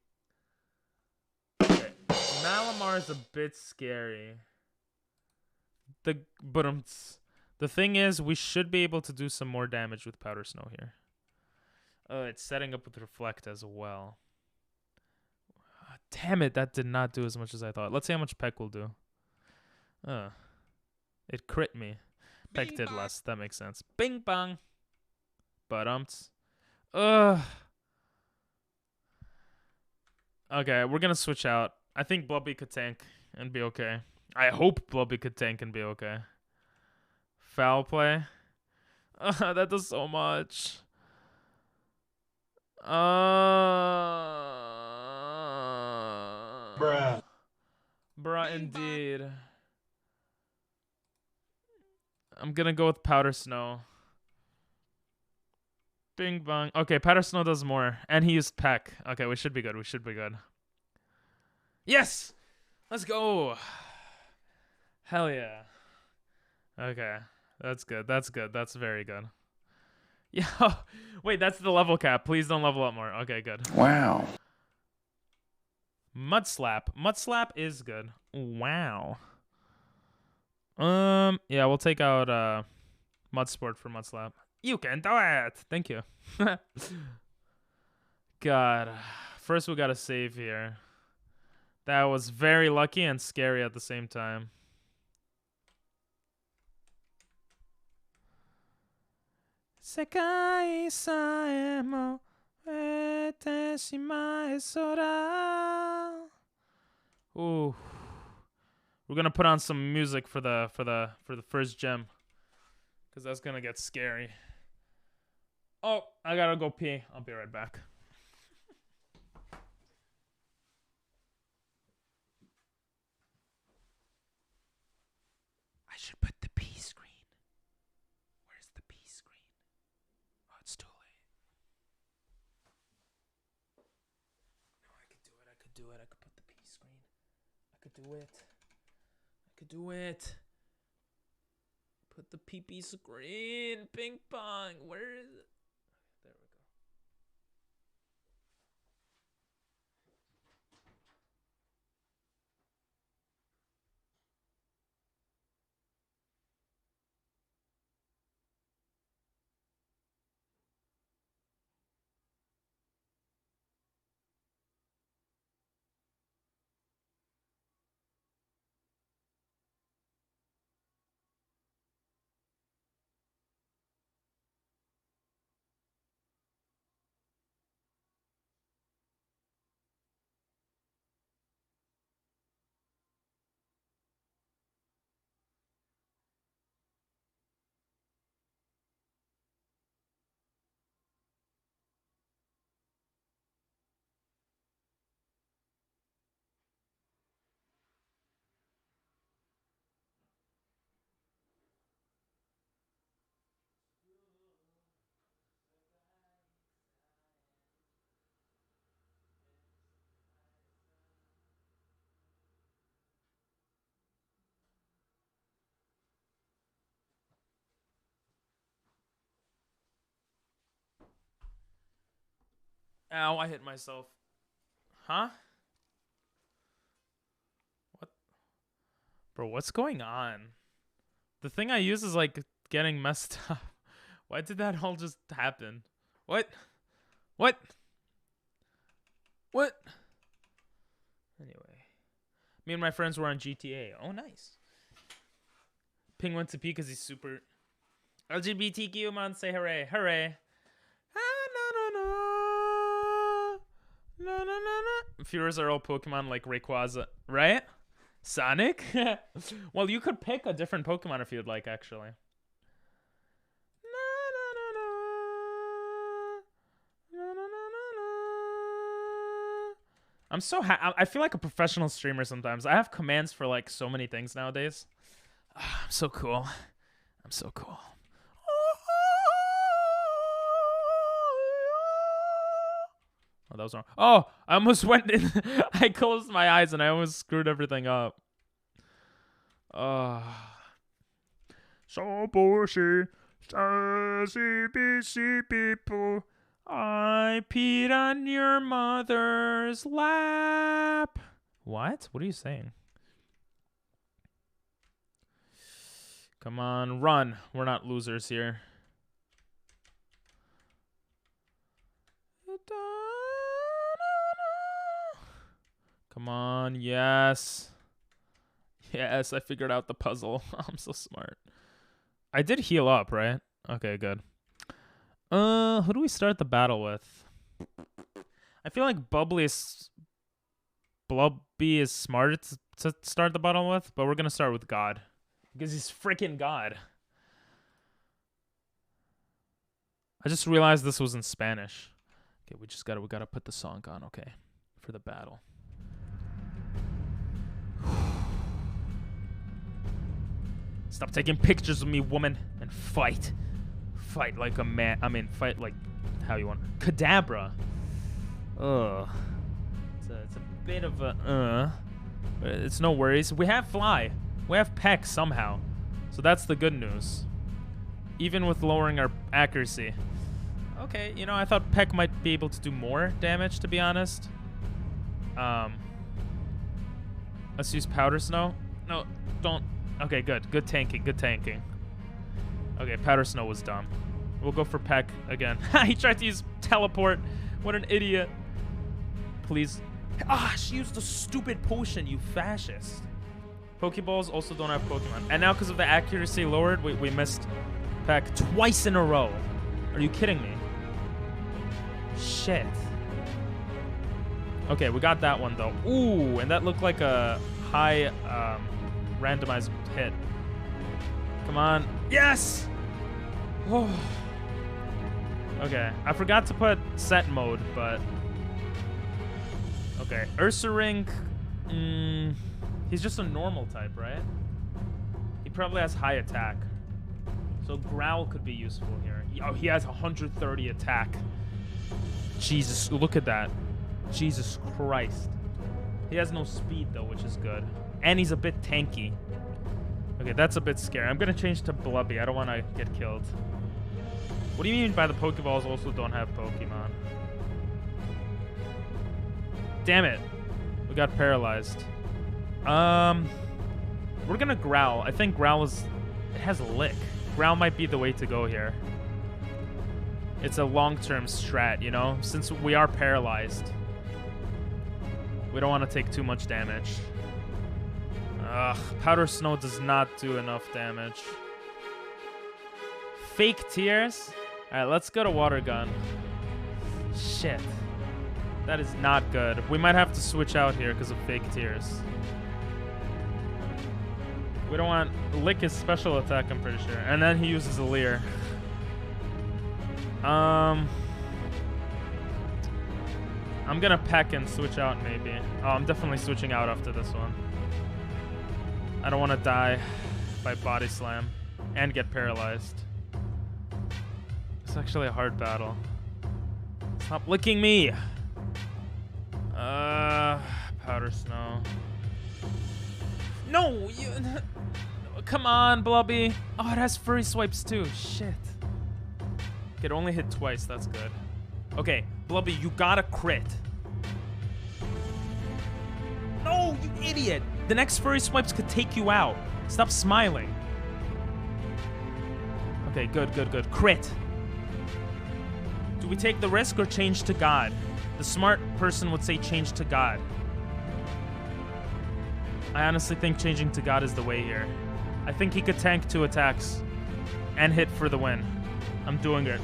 Malamar is a bit scary. The thing is, we should be able to do some more damage with Powder Snow here. It's setting up with Reflect as well. Damn it, that did not do as much as I thought. Let's see how much Peck will do. It crit me. Peck did less. That makes sense. Bing bong. But Okay, we're gonna switch out. I think Blubby could tank and be okay. I hope Blubby could tank and be okay. Foul play. That does so much. Bruh. Bruh, indeed. I'm gonna go with Powder Snow. Bing bong. Okay, Powder Snow does more. And he used Peck. Okay, we should be good. We should be good. Yes! Let's go! Hell yeah. Okay. That's good. That's good. That's very good. Yeah. Wait, that's the level cap. Please don't level up more. Okay, good. Wow. Mud Slap. Mud Slap is good. Wow. Yeah, we'll take out Mud Sport for Mud Slap. You can do it. Thank you. God. First we gotta save here. That was very lucky and scary at the same time. Sekai sae mo ete shimae sora. Ooh. We're gonna put on some music for the first gem. Cause that's gonna get scary. Oh, I gotta go pee. I'll be right back. I should put the pee screen. Where's the pee screen? Oh, it's too late. No, I could do it. I could do it. I could put the pee screen. I could do it. I could do it. Put the pee screen. Ping pong. Where is it? There we go. Ow, I hit myself. Huh? What? Bro, what's going on? The thing I use is like getting messed up. Why did that all just happen? What? What? What? Anyway. Me and my friends were on GTA. Oh, nice. Ping went to pee because he's super... LGBTQ, man, say hooray. Hooray. Viewers are all Pokemon like Rayquaza, right? Sonic? Well, you could pick a different Pokemon if you'd like, actually. I'm so I feel like a professional streamer sometimes. I have commands for like so many things nowadays. I'm so cool. I'm so cool. Oh, that was wrong. Oh, I almost went in. I closed my eyes and I almost screwed everything up. So bullshit. People. I peed on your mother's lap. What? What are you saying? Come on, run. We're not losers here. Come on, yes. Yes, I figured out the puzzle. I'm so smart. I did heal up, right? Okay, good. Who do we start the battle with? I feel like Blubby is smarter to start the battle with, but we're gonna start with God. Because he's freaking God. I just realized this was in Spanish. Okay, we gotta put the song on, okay, for the battle. Stop taking pictures of me, woman, and fight. Fight like a man. I mean, fight like how you want. Kadabra. Ugh. It's a bit of a but it's no worries. We have Fly. We have Peck somehow. So that's the good news. Even with lowering our accuracy. Okay, you know, I thought Peck might be able to do more damage, to be honest. Let's use Powder Snow. No, don't. Okay, good. Good tanking. Good tanking. Okay, Powder Snow was dumb. We'll go for Peck again. He tried to use Teleport. What an idiot. Please. Ah, she used a stupid potion, you fascist. Pokeballs also don't have Pokemon. And now because of the accuracy lowered, we missed Peck twice in a row. Are you kidding me? Shit. Okay, we got that one, though. Ooh, and that looked like a high randomized hit. Come on. Yes! Oh. Okay, I forgot to put set mode, but... Okay, Ursaring... he's just a normal type, right? He probably has high attack. So Growl could be useful here. Oh, he has 130 attack. Jesus, look at that. Jesus Christ. He has no speed, though, which is good. And he's a bit tanky. Okay, that's a bit scary. I'm going to change to Blubby. I don't want to get killed. What do you mean by the Pokeballs also don't have Pokemon? Damn it. We got paralyzed. We're going to Growl. I think Growl is... It has Lick. Growl might be the way to go here. It's a long-term strat, you know? Since we are paralyzed. We don't want to take too much damage. Ugh, Powder Snow does not do enough damage. Fake Tears? Alright, let's go to Water Gun. Shit. That is not good. We might have to switch out here because of Fake Tears. We don't want... Lick his special attack, I'm pretty sure. And then he uses a Leer. I'm gonna Peck and switch out, maybe. Oh, I'm definitely switching out after this one. I don't want to die by Body Slam and get paralyzed. It's actually a hard battle. Stop licking me! Powder Snow. No! You... Come on, Blubby. Oh, it has Furry Swipes too. Shit. It only hit twice. That's good. Okay, Blubby, you gotta crit. No, you idiot! The next Furry Swipes could take you out. Stop smiling. Okay, good, good, good. Crit. Do we take the risk or change to God? The smart person would say change to God. I honestly think changing to God is the way here. I think he could tank 2 attacks and hit for the win. I'm doing it.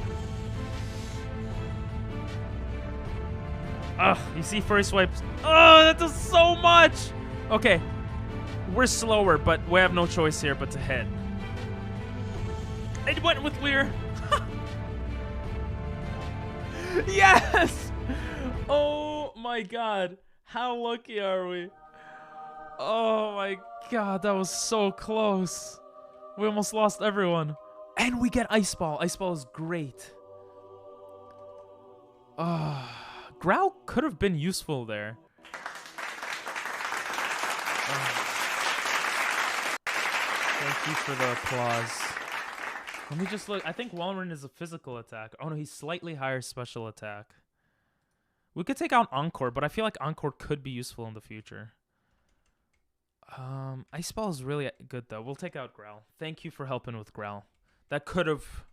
Ugh, you see Furry Swipes. Oh, that does so much! Okay, we're slower, but we have no choice here but to hit. It went with Leer. Yes! Oh my god. How lucky are we? Oh my god, that was so close. We almost lost everyone. And we get Ice Ball. Ice Ball is great. Growl could have been useful there. Thank you for the applause. Let me just look. I think Walrein is a physical attack. Oh no, he's slightly higher special attack. We could take out Encore, but I feel like Encore could be useful in the future. Ice Ball is really good though. We'll take out Growl. Thank you for helping with Growl. That could have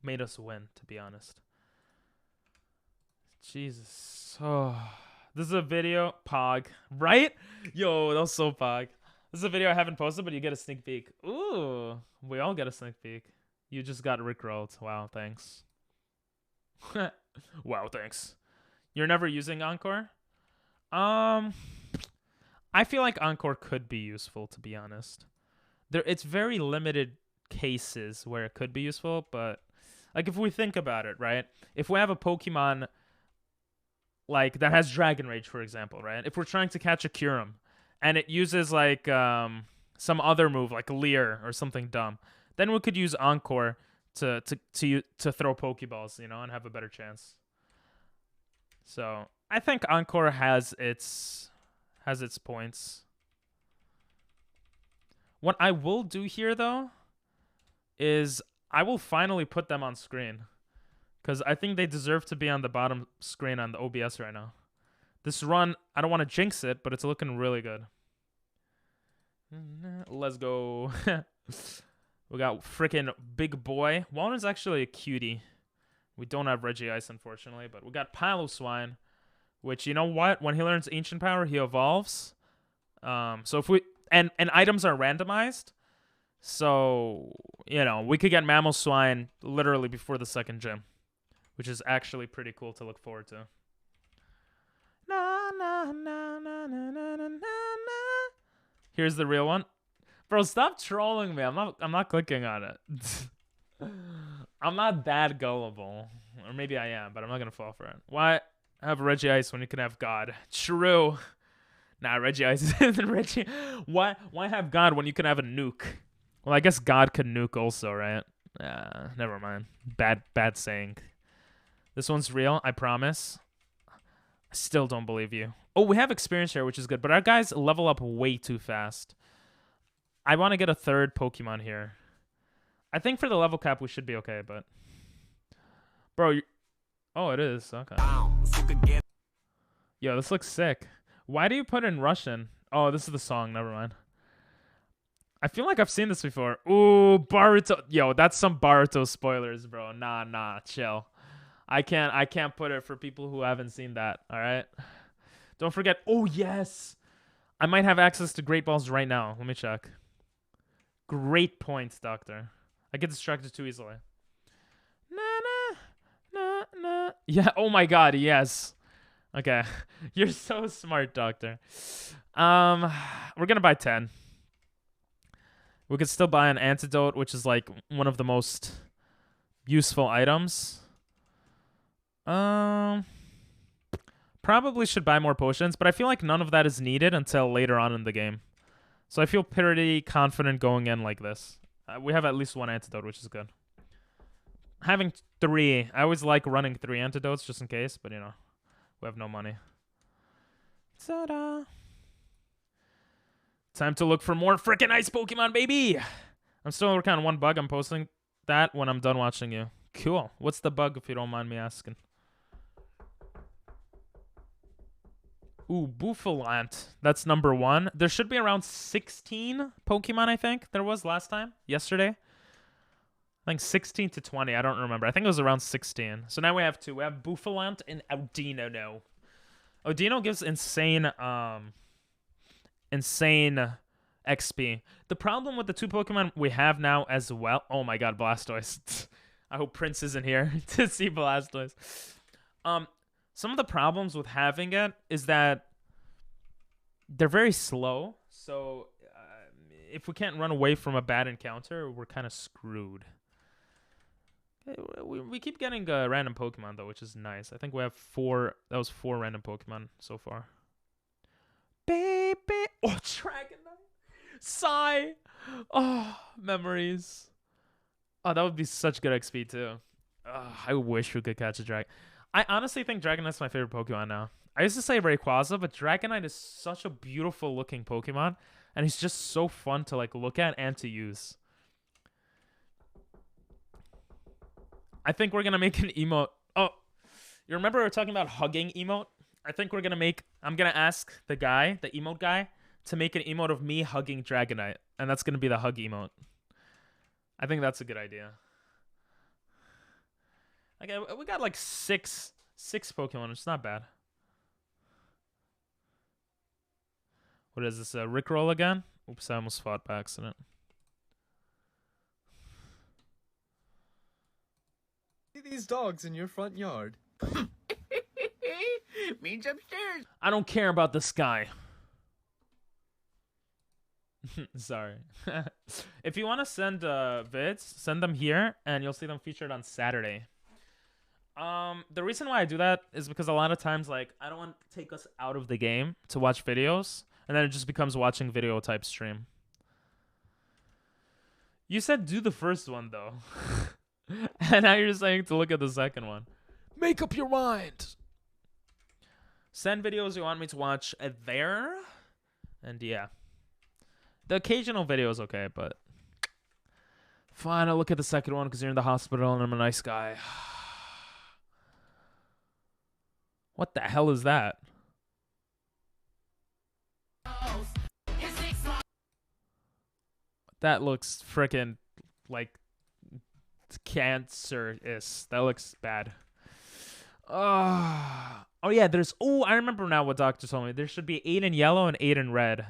made us win, to be honest. Jesus. Oh, this is a video. Pog. Right? Yo, that was so Pog. This is a video I haven't posted, but you get a sneak peek. Ooh. We all get a sneak peek. You just got rickrolled. Wow, thanks. Wow, thanks. You're never using Encore? I feel like Encore could be useful, to be honest. It's very limited cases where it could be useful, but like if we think about it, right? If we have a Pokemon like that has Dragon Rage, for example, right? If we're trying to catch a Kyurem and it uses like some other move like Leer or something dumb, then we could use Encore to throw Pokeballs, you know, and have a better chance. So I think Encore has its points. What I will do here though is I will finally put them on screen, because I think they deserve to be on the bottom screen on the OBS right now. This run, I don't want to jinx it, but it's looking really good. Let's go. We got freaking Big Boy. Walnut's actually a cutie. We don't have Regice, unfortunately, but we got Piloswine, which, you know what? When he learns Ancient Power, he evolves. So if we... And items are randomized. So, you know, we could get Mamoswine literally before the second gym, which is actually pretty cool to look forward to. Na, na, na, na, na, na, na, na. Here's the real one. Bro, stop trolling me. I'm not clicking on it. I'm not that gullible. Or maybe I am, but I'm not gonna fall for it. Why have Regice when you can have God? True. Nah, Regice isn't Reggie. Why have God when you can have a nuke? Well, I guess God could nuke also, right? Never mind. Bad saying. This one's real, I promise. I still don't believe you. Oh, we have experience share, which is good, but our guys level up way too fast. I want to get a third Pokemon here. I think for the level cap, we should be okay, but... Bro, oh, it is. Okay. Yo, this looks sick. Why do you put in Russian? Oh, this is the song. Never mind. I feel like I've seen this before. Ooh, Baruto. Yo, that's some Baruto spoilers, bro. Nah, chill. I can't put it for people who haven't seen that, all right? Don't forget. Oh, yes. I might have access to Great Balls right now. Let me check. Great points, Doctor. I get distracted too easily. Nah. Yeah, oh my god, yes. Okay. You're so smart, Doctor. We're gonna buy 10. We could still buy an antidote, which is like one of the most useful items. Probably should buy more potions, but I feel like none of that is needed until later on in the game. So I feel pretty confident going in like this. We have at least one antidote, which is good. Having 3, I always like running 3 antidotes just in case, but you know, we have no money. Ta-da! Time to look for more freaking ice Pokemon, baby! I'm still working on one bug. I'm posting that when I'm done watching you. Cool. What's the bug, if you don't mind me asking? Ooh, Bouffalant. That's number 1. There should be around 16 Pokemon, I think. There was last time. Yesterday. I think 16 to 20. I don't remember. I think it was around 16. So now we have 2. We have Bouffalant and Audino now. Audino gives insane XP. The problem with the 2 Pokemon we have now as well... Oh my god, Blastoise. I hope Prince isn't here to see Blastoise. Some of the problems with having it is that they're very slow. So if we can't run away from a bad encounter, we're kind of screwed. We keep getting random Pokemon, though, which is nice. I think we have 4... That was 4 random Pokemon so far. Baby! Oh, Dragonite! Sigh! Oh, memories. Oh, that would be such good XP, too. I wish we could catch a Dragon. I honestly think Dragonite's my favorite Pokemon now. I used to say Rayquaza, but Dragonite is such a beautiful looking Pokemon, and he's just so fun to like look at and to use. I think we're gonna make an emote. Oh, you remember we were talking about hugging emote? I think we're gonna make... I'm gonna ask the guy, the emote guy, to make an emote of me hugging Dragonite, and that's gonna be the hug emote. I think that's a good idea. Okay, we got like six Pokemon. It's not bad. What is this? A Rickroll again? Oops, I almost fought by accident. See these dogs in your front yard. Means upstairs. I don't care about this guy. Sorry. If you want to send vids, send them here, and you'll see them featured on Saturday. The reason why I do that is because a lot of times, like, I don't want to take us out of the game to watch videos, and then it just becomes watching video type stream. You said do the first one, though. And now you're saying to look at the second one. Make up your mind. Send videos you want me to watch there. And yeah. The occasional video is okay, but fine, I'll look at the second one because you're in the hospital and I'm a nice guy. What the hell is that? That looks freaking like cancerous. That looks bad. Oh yeah, there's... Oh, I remember now what Doctor told me. There should be 8 in yellow and 8 in red.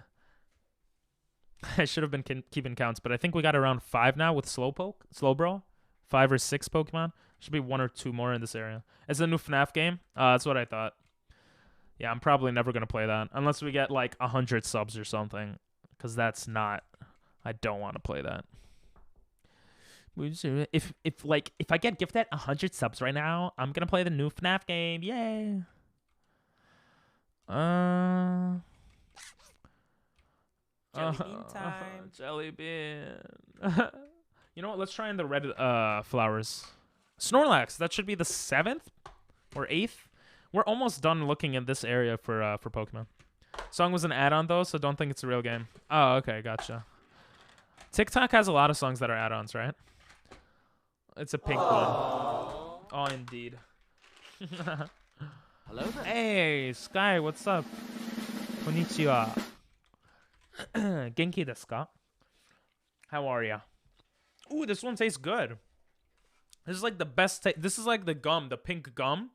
I should have been keeping counts, but I think we got around 5 now with Slowbro. 5 or 6 Pokemon. Should be 1 or 2 more in this area. It's a new FNAF game. That's what I thought. Yeah, I'm probably never going to play that. Unless we get like 100 subs or something. Because that's not... I don't want to play that. If I get gifted 100 subs right now, I'm going to play the new FNAF game. Yay. Jelly bean time. Jelly bean. You know what? Let's try in the red flowers. Snorlax. That should be the 7th or 8th. We're almost done looking in this area for Pokemon. Song was an add-on though, so don't think it's a real game. Oh, okay, gotcha. TikTok has a lot of songs that are add-ons, right? It's a pink one. Oh, indeed. Hello there. Hey, Sky, what's up? Konnichiwa. Genki desu ka? How are ya? Ooh, this one tastes good. This is like the best. This is like the gum, the pink gum.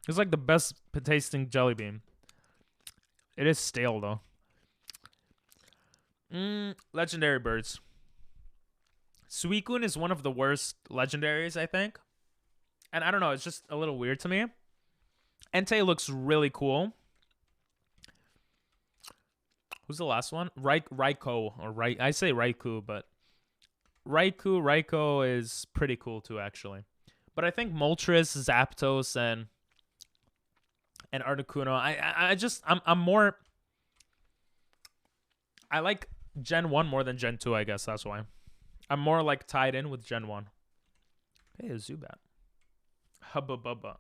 It's like the best tasting jelly bean. It is stale though. Legendary birds. Suicune is one of the worst legendaries, I think. And I don't know, it's just a little weird to me. Entei looks really cool. Who's the last one? Raikou. I say Raikou, but Raikou is pretty cool too, actually. But I think Moltres, Zapdos, and Articuno. I'm more... I like Gen 1 more than Gen 2, I guess. That's why. I'm more like tied in with Gen 1. Hey, a Zubat. Hubba Bubba.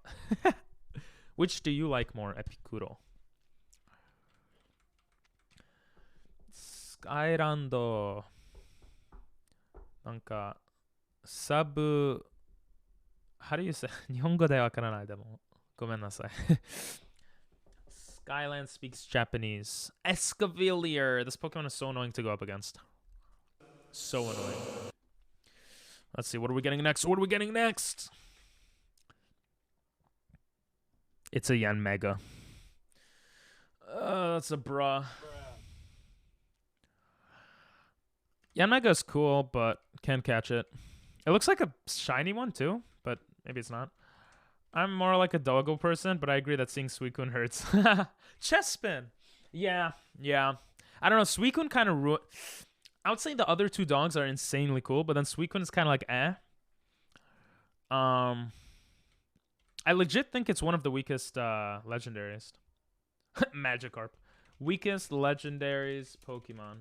Which do you like more, Epicuro? Skyrando. なんか sub... How do you say? 日本語でわからないでもごめんなさい。Skyland speaks Japanese. Escavalier. This Pokemon is so annoying to go up against. So annoying. Let's see. What are we getting next? What are we getting next? It's a Yanmega. That's a bruh. Yanmega is cool, but can't catch it. It looks like a shiny one too, but maybe it's not. I'm more like a doggo person, but I agree that seeing Suicune hurts. Chespin! Yeah. I don't know, Suicune kind of I would say the other 2 dogs are insanely cool, but then Suicune is kind of like eh. I legit think it's one of the weakest legendaries. Magikarp. Weakest legendaries Pokemon.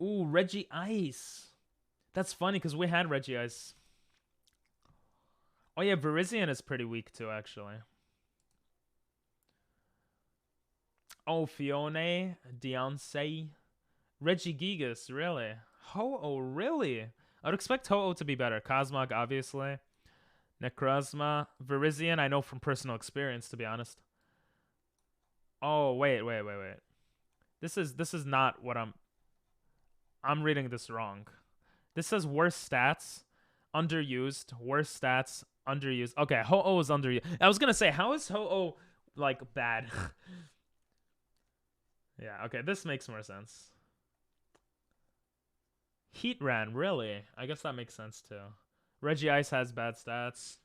Ooh, Regice. That's funny because we had Regice. Oh yeah, Virizion is pretty weak too, actually. Oh, Fione, Deoncé, Regigigas, really? Ho-Oh, really? I would expect Ho-Oh to be better. Cosmog, obviously. Necrozma. Virizion, I know from personal experience, to be honest. Oh, wait. This is not what I'm reading this wrong. This says worst stats, underused, worst stats, underused. Okay, Ho-Oh is underused. I was gonna say, how is Ho-Oh like bad? Yeah, okay, this makes more sense. Heatran, really? I guess that makes sense too. Regice has bad stats.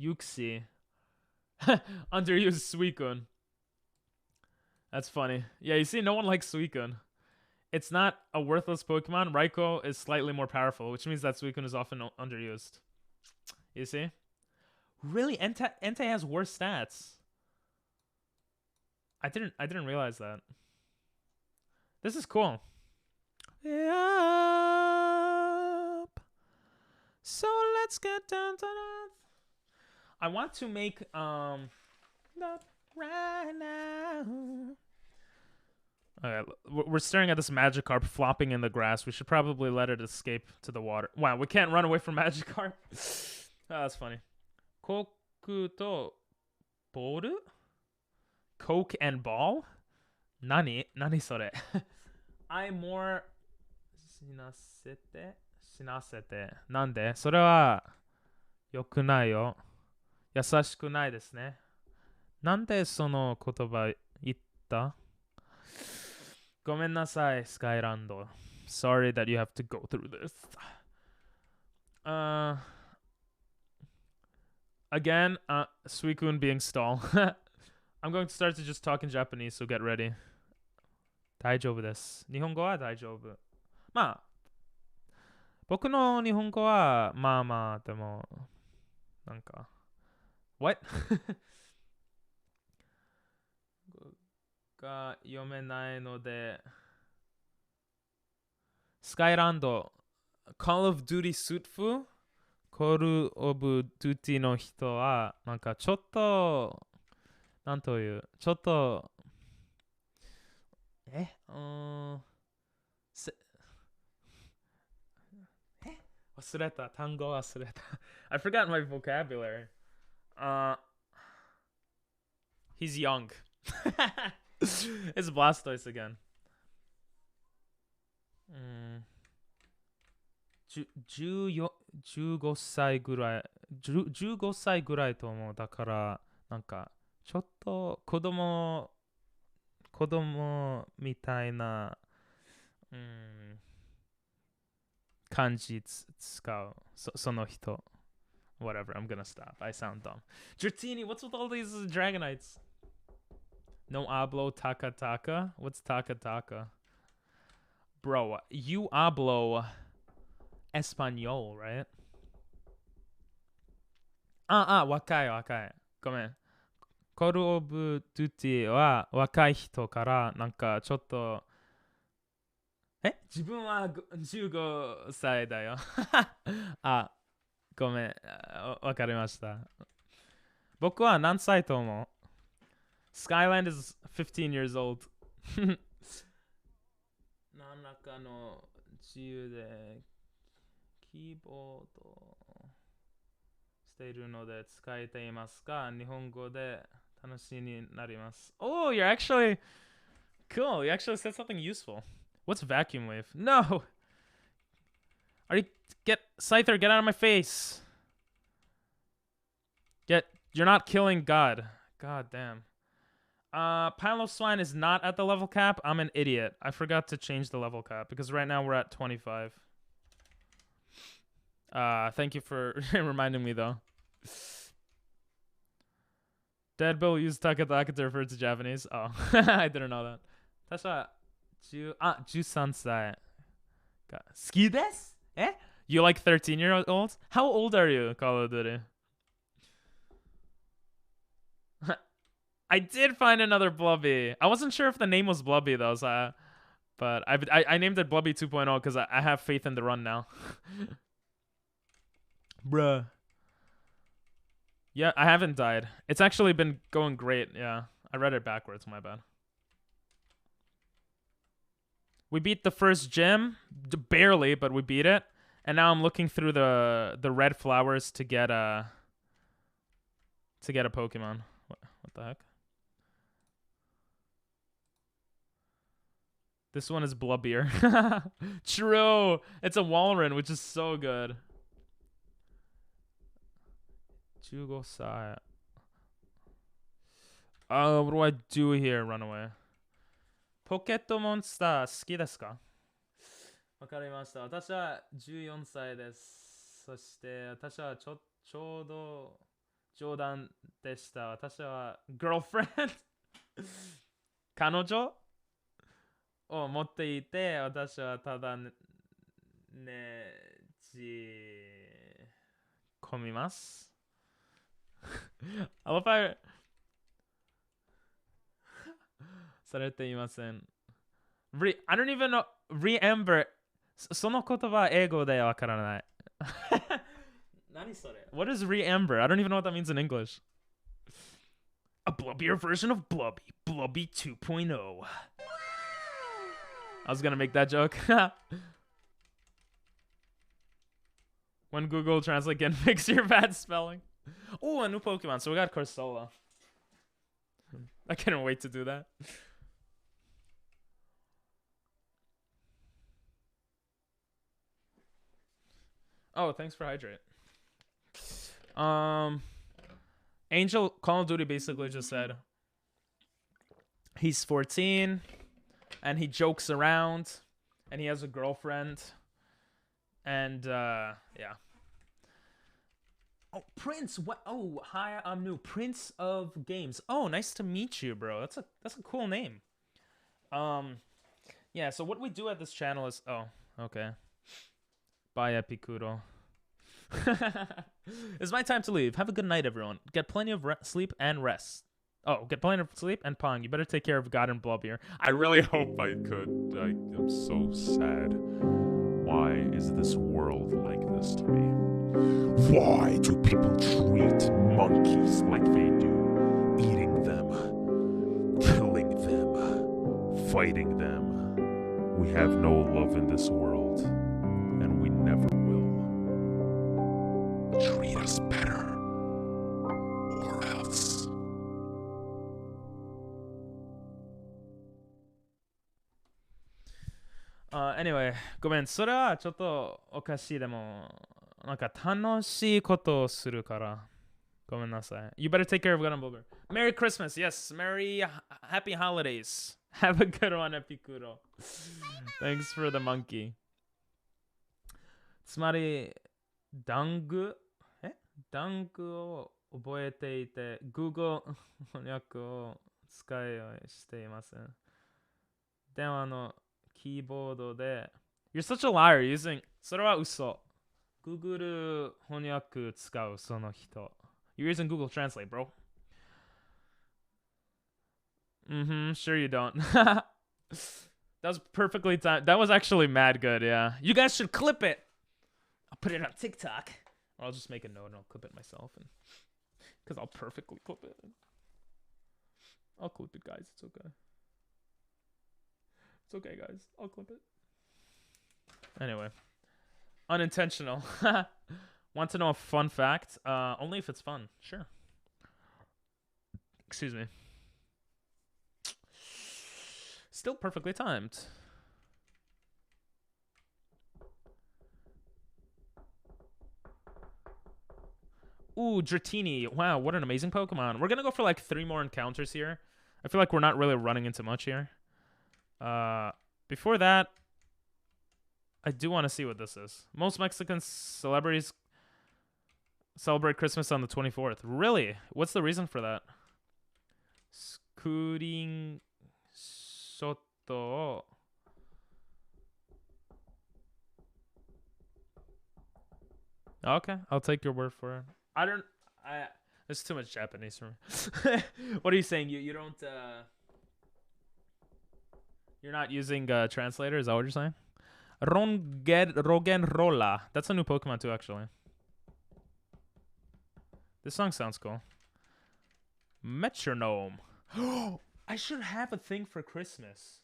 Yuxi. Underused Suicune. That's funny. Yeah, you see, no one likes Suicune. It's not a worthless Pokemon. Raikou is slightly more powerful, which means that Suicune is often underused. You see? Really? Entei has worse stats. I didn't realize that. This is cool. Yep. So let's get down to earth. I want to make not right now. Okay, we're staring at this Magikarp flopping in the grass. We should probably let it escape to the water. Wow, we can't run away from Magikarp. Oh, that's funny. Koku to boru? Coke and ball? Nani sore? I more 死なせてなんでそれは良くないよ優しくないですねなんでその言葉言ったごめんなさいスカイランド Sorry that you have to go through this again Suicune being stall I'm going to start to just talk in Japanese so get ready 大丈夫です日本語は大丈夫まあ僕の日本語はまあまあでもなんか What? が読めないのでスカイランド Call of Duty スートフ Call of Duty の人はなんかちょっとなんというちょっと忘れた単語忘れた I forgot my vocabulary he's young it's Blastoise again 15歳ぐらい15歳ぐらいと思うだからなんかちょっと子供みたいな感じ使うその人 Whatever, I'm gonna stop. I sound dumb. Dratini, what's with all these Dragonites? No hablo taka. What's taka? Bro, you hablo Espanol, right? 若い。ごめん。Call of Duty は若い人からなんかちょっと自分は15歳だよごめんわかりました僕は何歳と思う Skyland is 15 years old 何らかの自由でキーボードしているので使えていますか日本語で楽しみになります Oh, you're actually cool. You actually said something useful. What's vacuum wave? No! Scyther, get out of my face! You're not killing God. God damn. Piloswine is not at the level cap. I'm an idiot. I forgot to change the level cap because right now we're at 25. Thank you for reminding me though. Deadpool used Takataka to refer to Japanese. Oh, I didn't know that. 確か13歳 好きです You like 13-year-olds? How old are you, Call of Duty? I did find another Blubby. I wasn't sure if the name was Blubby though, but I named it Blubby 2.0 because I have faith in the run now. Bruh. Yeah, I haven't died. It's actually been going great, yeah. I read it backwards, my bad. We beat the first gym, barely, but we beat it. And now I'm looking through the red flowers to get a Pokemon. What the heck? This one is blubbier. True. It's a Walrein, which is so good. 15 歳. What do I do here, Runaway? ポケットモンスター好きですか？わかりました。私は14歳です。そして私はちょうど冗談でした。私は girlfriend 彼女を持っていて、私はただねじ込みます。I love how されていません。I don't even know. Remember. その言葉は英語でわからない。何それ? What is re-amber? I don't even know what that means in English. A blubbier version of Blubby. Blubby 2.0. I was gonna make that joke. When Google Translate can fix your bad spelling. Oh, a new Pokemon. So we got Corsola. I can't wait to do that. Oh, thanks for Hydrate. Angel Call of Duty basically just said he's 14 and he jokes around and he has a girlfriend and yeah. Oh, Prince. What? Oh, hi. I'm new. Prince of Games. Oh, nice to meet you, bro. That's a cool name. Yeah. So what we do at this channel is okay. Bye, Epicuro. It's my time to leave. Have a good night, everyone. Get plenty of sleep and rest. Oh, get plenty of sleep and Pong. You better take care of God and Blubbier. I really hope I could. I'm so sad. Why is this world like this to me? Why do people treat monkeys like they do? Eating them, killing them, fighting them. We have no love in this world, and we never will. Treat us better, or else. Anyway, ごめん、それはちょっとおかしいでも、なんか楽しいことをするから。ごめんなさい。You better take care of God and Blubber. Merry Christmas. Yes, happy holidays. Have a good one, Epicuro. Thanks for the monkey. つまり、ダングを覚えていて、Google 翻訳を使いようにしていません。電話のキーボードで You're such a liar using それは嘘 Google 翻訳使うその人 You're using Google Translate, bro. Sure you don't. That was perfectly timed. That was actually mad good, yeah. You guys should clip it. I'll put it on TikTok. Or I'll just make a note and I'll clip it myself. Because I'll perfectly clip it. I'll clip it, guys. It's okay. It's okay, guys. I'll clip it. Anyway. Unintentional. Want to know a fun fact? Only if it's fun. Sure. Excuse me. Still perfectly timed. Ooh, Dratini. Wow, what an amazing Pokemon. We're going to go for like 3 more encounters here. I feel like we're not really running into much here. Before that, I do want to see what this is. Most Mexican celebrities celebrate Christmas on the 24th. Really? What's the reason for that? Screenshot. Okay, I'll take your word for it. There's too much Japanese for me. What are you saying? You don't you're not using translator? Is that what you're saying? Roggenrola. That's a new Pokemon too, actually. This song sounds cool. Metronome. I should have a thing for Christmas.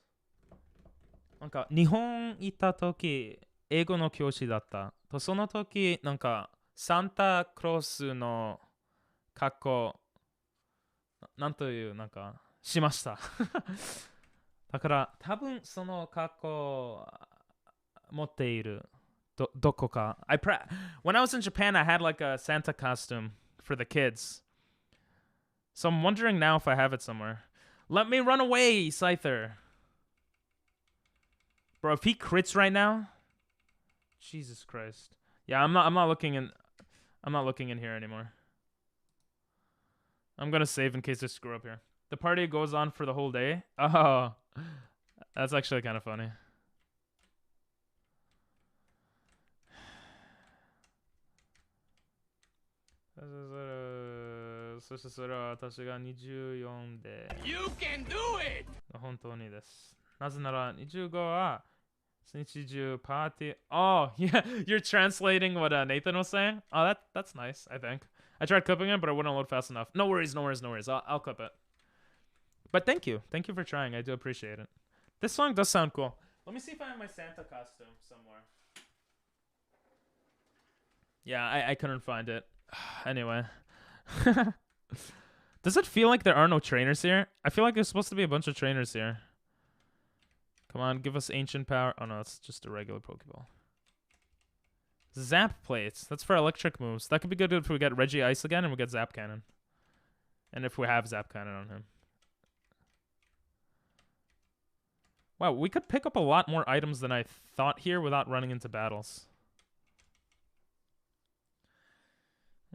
なんか日本行った時英語の教師だった。とその時なんかサンタクロースの格好なんというなんかしました。だから多分その格好持っているどこか When I was in Japan I had like a Santa costume for the kids. So I'm wondering now if I have it somewhere. Let me run away, Scyther. Bro, if he crits right now, Jesus Christ. Yeah, I'm not looking in here anymore. I'm gonna save in case I screw up here. The party goes on for the whole day. Oh, that's actually kind of funny. You can do it! 本当にです。なぜなら25は日中パーティー。Oh, yeah, you're translating what Nathan was saying? Oh, that's nice, I think. I tried clipping it, but it wouldn't load fast enough. No worries. I'll clip it. But thank you for trying. I do appreciate it. This song does sound cool. Let me see if I have my Santa costume somewhere. Yeah, I couldn't find it. Anyway. Does it feel like there are no trainers here? I feel like there's supposed to be a bunch of trainers here. Come on, give us ancient power. Oh no, it's just a regular Pokeball. Zap plates. That's for electric moves. That could be good if we get Reggie Ice again and we get Zap Cannon. And if we have Zap Cannon on him. Wow, we could pick up a lot more items than I thought here without running into battles.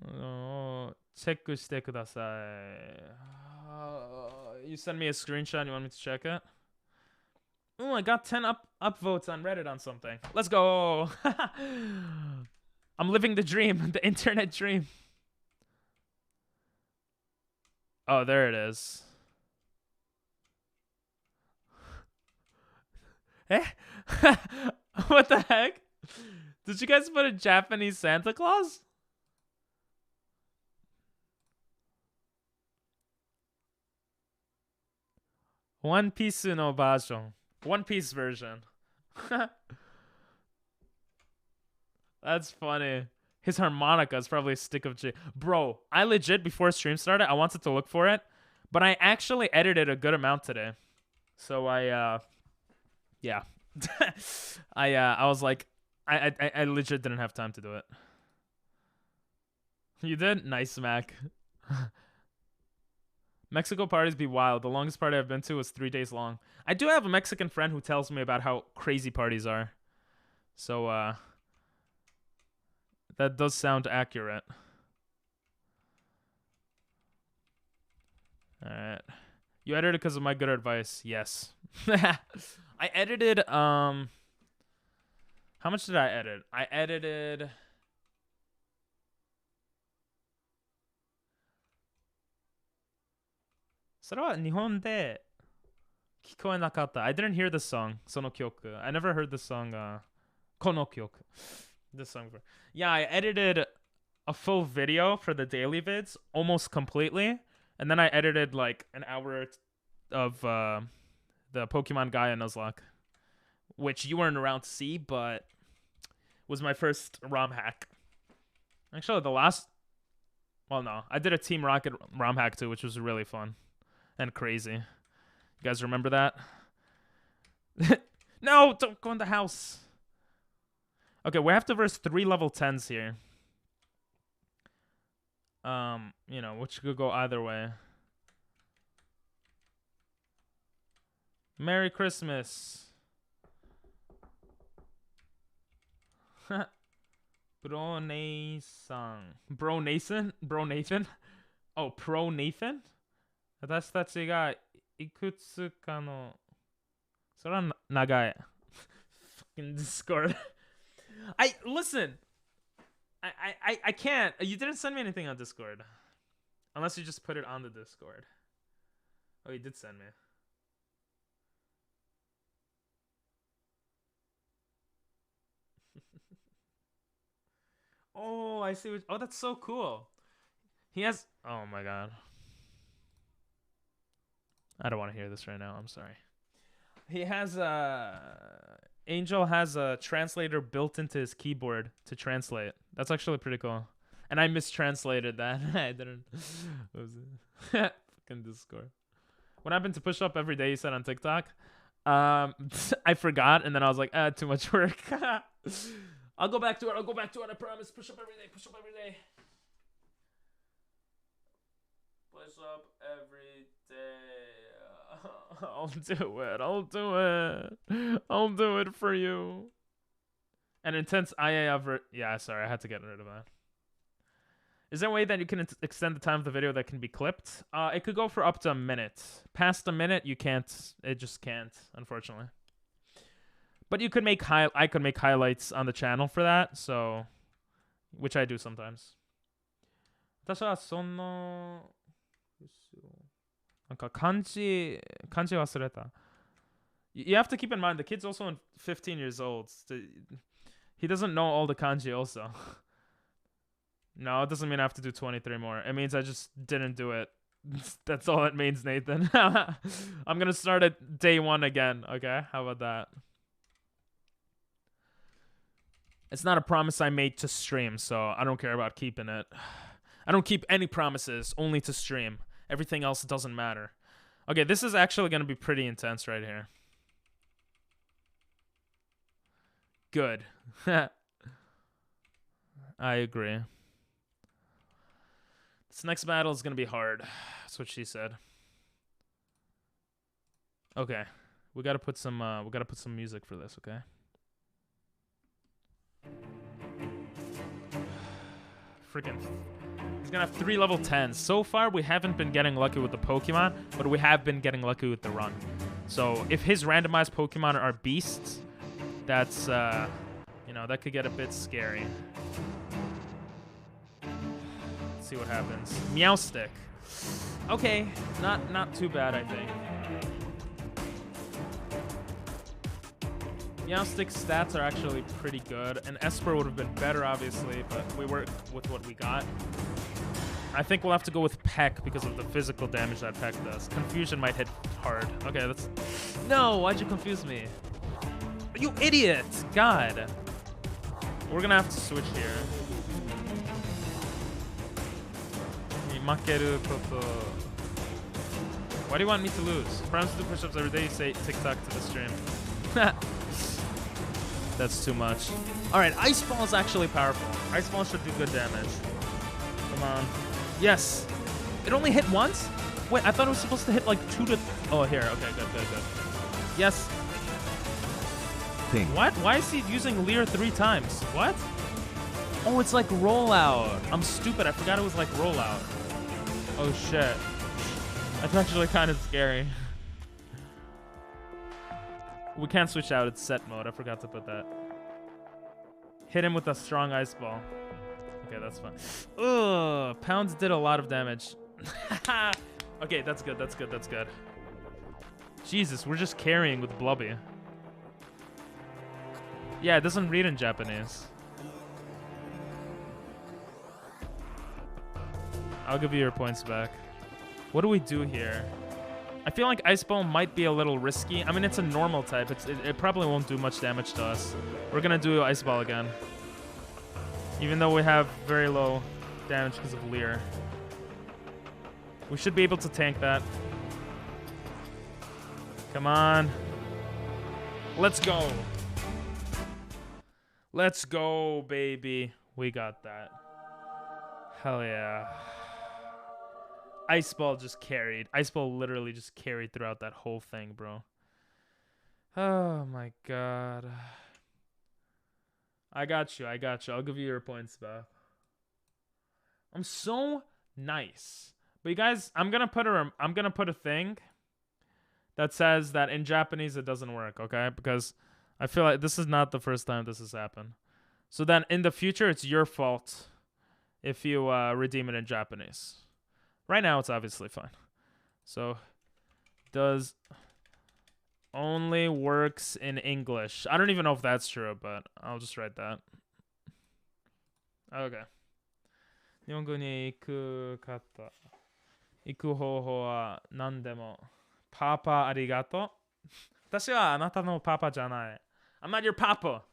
Oh, checkしてください. You send me a screenshot. You want me to check it? Oh, I got 10 upvotes on Reddit on something. Let's go. I'm living the dream, the internet dream. Oh, there it is. Eh? What the heck? Did you guys put a Japanese Santa Claus? One Piece no version. One Piece version. That's funny. His harmonica is probably a stick of J. Bro, I legit, before stream started, I wanted to look for it, but I actually edited a good amount today. So yeah. I was like, I legit didn't have time to do it. You did? Nice, Mac. Mexico parties be wild. The longest party I've been to was 3 days long. I do have a Mexican friend who tells me about how crazy parties are. So, that does sound accurate. Alright. You edited because of my good advice. Yes. I edited, how much did I edit? I edited... I didn't hear this song, その曲. I never heard this song, この曲. This song. Yeah, I edited a full video for the daily vids almost completely. And then I edited like an hour of the Pokemon Gaia Nuzlocke, which you weren't around to see, but was my first ROM hack. Actually, well, no, I did a Team Rocket ROM hack too, which was really fun and crazy. You guys remember that? No, don't go in the house. Okay, we have to verse 3 level 10s here. You know, which could go either way. Merry Christmas. Bro Nathan. Bro Nathan? Bro Nathan? Oh, Pro Nathan? 私たちがいくつかのそれは長い fucking Discord. Listen. I can't. You didn't send me anything on Discord. Unless you just put it on the Discord. Oh, you did send me. Oh, I see. Oh, that's so cool. He has... Oh, my God. I don't want to hear this right now. I'm sorry. He has Angel has a translator built into his keyboard to translate. That's actually pretty cool. And I mistranslated that. I didn't. What was it? Fucking Discord. What happened to push up every day, you said on TikTok? I forgot, and then I was like, too much work. I'll go back to it. I promise. Push up every day. Push up every day. I'll do it. I'll do it for you. An intense IA yeah, sorry, I had to get rid of that. Is there a way that you can extend the time of the video that can be clipped? It could go for up to a minute. Past a minute, you can't. It just can't, unfortunately. But you could make I could make highlights on the channel for that, so which I do sometimes. 私はそのなんか漢字忘れた. You have to keep in mind the kid's also 15 years old. He doesn't know all the kanji also. No, it doesn't mean I have to do 23 more. It means I just didn't do it. That's all it means, Nathan. I'm gonna start at day 1 again, okay? How about that? It's not a promise I made to stream, so I don't care about keeping it. I don't keep any promises, only to stream. Everything else doesn't matter. Okay, this is actually gonna be pretty intense right here. Good. I agree. This next battle is gonna be hard. That's what she said. Okay, we gotta put some music for this. Okay. Freaking. He's gonna have 3 level 10s. So far, we haven't been getting lucky with the Pokemon, but we have been getting lucky with the run. So if his randomized Pokemon are beasts, that's you know, that could get a bit scary. See what happens. Meowstic. Okay, not too bad, I think. Meowstic's stats are actually pretty good, and Esper would have been better, obviously, but we worked with what we got. I think we'll have to go with Peck because of the physical damage that Peck does. Confusion might hit hard. Okay, that's... No, why'd you confuse me? You idiot! God. We're gonna have to switch here. Why do you want me to lose? Promise to do push-ups every day, you say TikTok to the stream. That's too much. Alright, Ice Ball is actually powerful. Ice Ball should do good damage. Come on. Yes! It only hit once? Wait, I thought it was supposed to hit like 2 to... Oh, here. Okay, good. Yes. What? Why is he using Leer 3 times? What? Oh, it's like rollout. I'm stupid. I forgot it was like rollout. Oh, shit. That's actually kind of scary. We can't switch out. It's set mode. I forgot to put that. Hit him with a strong ice ball. Okay, that's fine. Ugh, Pounds did a lot of damage. Okay, that's good. Jesus, we're just carrying with Blubby. Yeah, it doesn't read in Japanese. I'll give you your points back. What do we do here? I feel like Ice Ball might be a little risky. I mean, it's a normal type. It probably won't do much damage to us. We're gonna do Ice Ball again. Even though we have very low damage because of Leer. We should be able to tank that. Come on. Let's go. Let's go, baby. We got that. Hell yeah. Ice Ball just carried. Ice Ball literally just carried throughout that whole thing, bro. Oh my god. I got you. I'll give you your points back. I'm so nice. But you guys, I'm gonna put a thing that says that in Japanese it doesn't work, okay? Because I feel like this is not the first time this has happened. So then in the future, it's your fault if you redeem it in Japanese. Right now, it's obviously fine. So, does only works in English. I don't even know if that's true, but I'll just write that. Okay. 日本語に行く方。行く方法は何でも。パパありがとう。私はあなたのパパじゃない。I'm not your papa.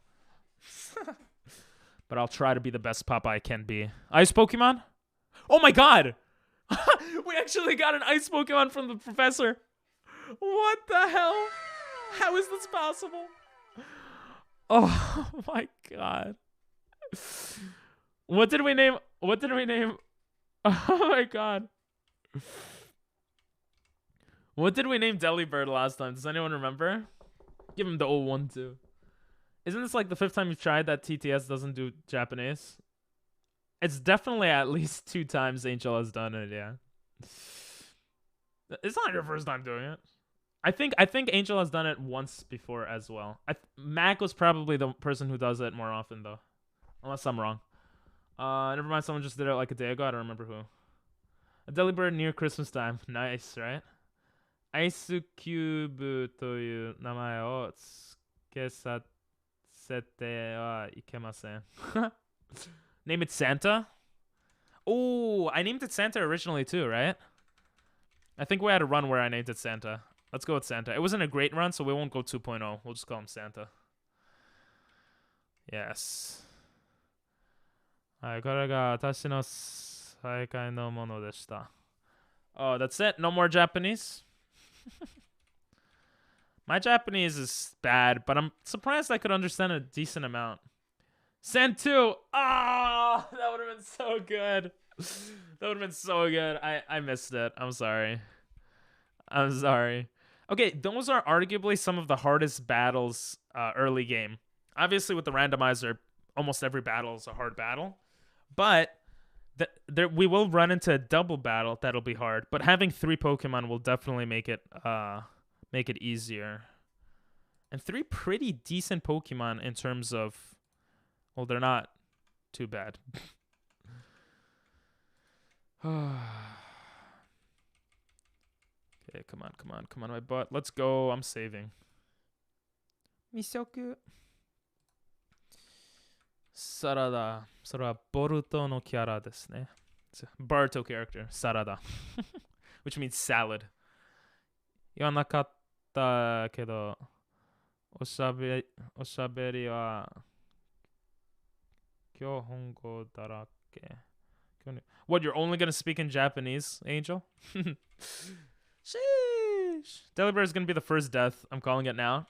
But I'll try to be the best papa I can be. Ice Pokemon? Oh my god! We actually got an ice Pokemon from the professor. What the hell? How is this possible? Oh my god. What did we name? Oh my god. What did we name Delibird last time? Does anyone remember? Give him the 012. Isn't this like the 5th time you've tried that TTS doesn't do Japanese? It's definitely at least 2 times Angel has done it, yeah. It's not your first time doing it. I think Angel has done it once before as well. Mac was probably the person who does it more often though. Unless I'm wrong. Never mind, someone just did it like a day ago. I don't remember who. A Delibird near Christmas time. Nice, right? Ice Cube という名前を付けさせてはいけません. Name it Santa? Oh, I named it Santa originally too, right? I think we had a run where I named it Santa. Let's go with Santa. It wasn't a great run, so we won't go 2.0. We'll just call him Santa. Yes. はい、これが私の最下位のものでした. Oh, that's it? No more Japanese? My Japanese is bad, but I'm surprised I could understand a decent amount. Send 2! Ah, that would have been so good. That would have been so good. I missed it. I'm sorry. Okay, those are arguably some of the hardest battles early game. Obviously, with the randomizer, almost every battle is a hard battle. But we will run into a double battle that'll be hard. But having 3 Pokemon will definitely make it easier. And 3 pretty decent Pokemon in terms of, well, they're not too bad. Okay, come on, my butt. Let's go. I'm saving. Misoku. Sarada. それはボルトのキャラですね. It's a Baruto character. Sarada. Which means salad. 言わなかったけど、おしゃべりは今日本語だらけ. What, you're only gonna speak in Japanese, Angel? Sheesh. Delibird is gonna be the first death. I'm calling it now.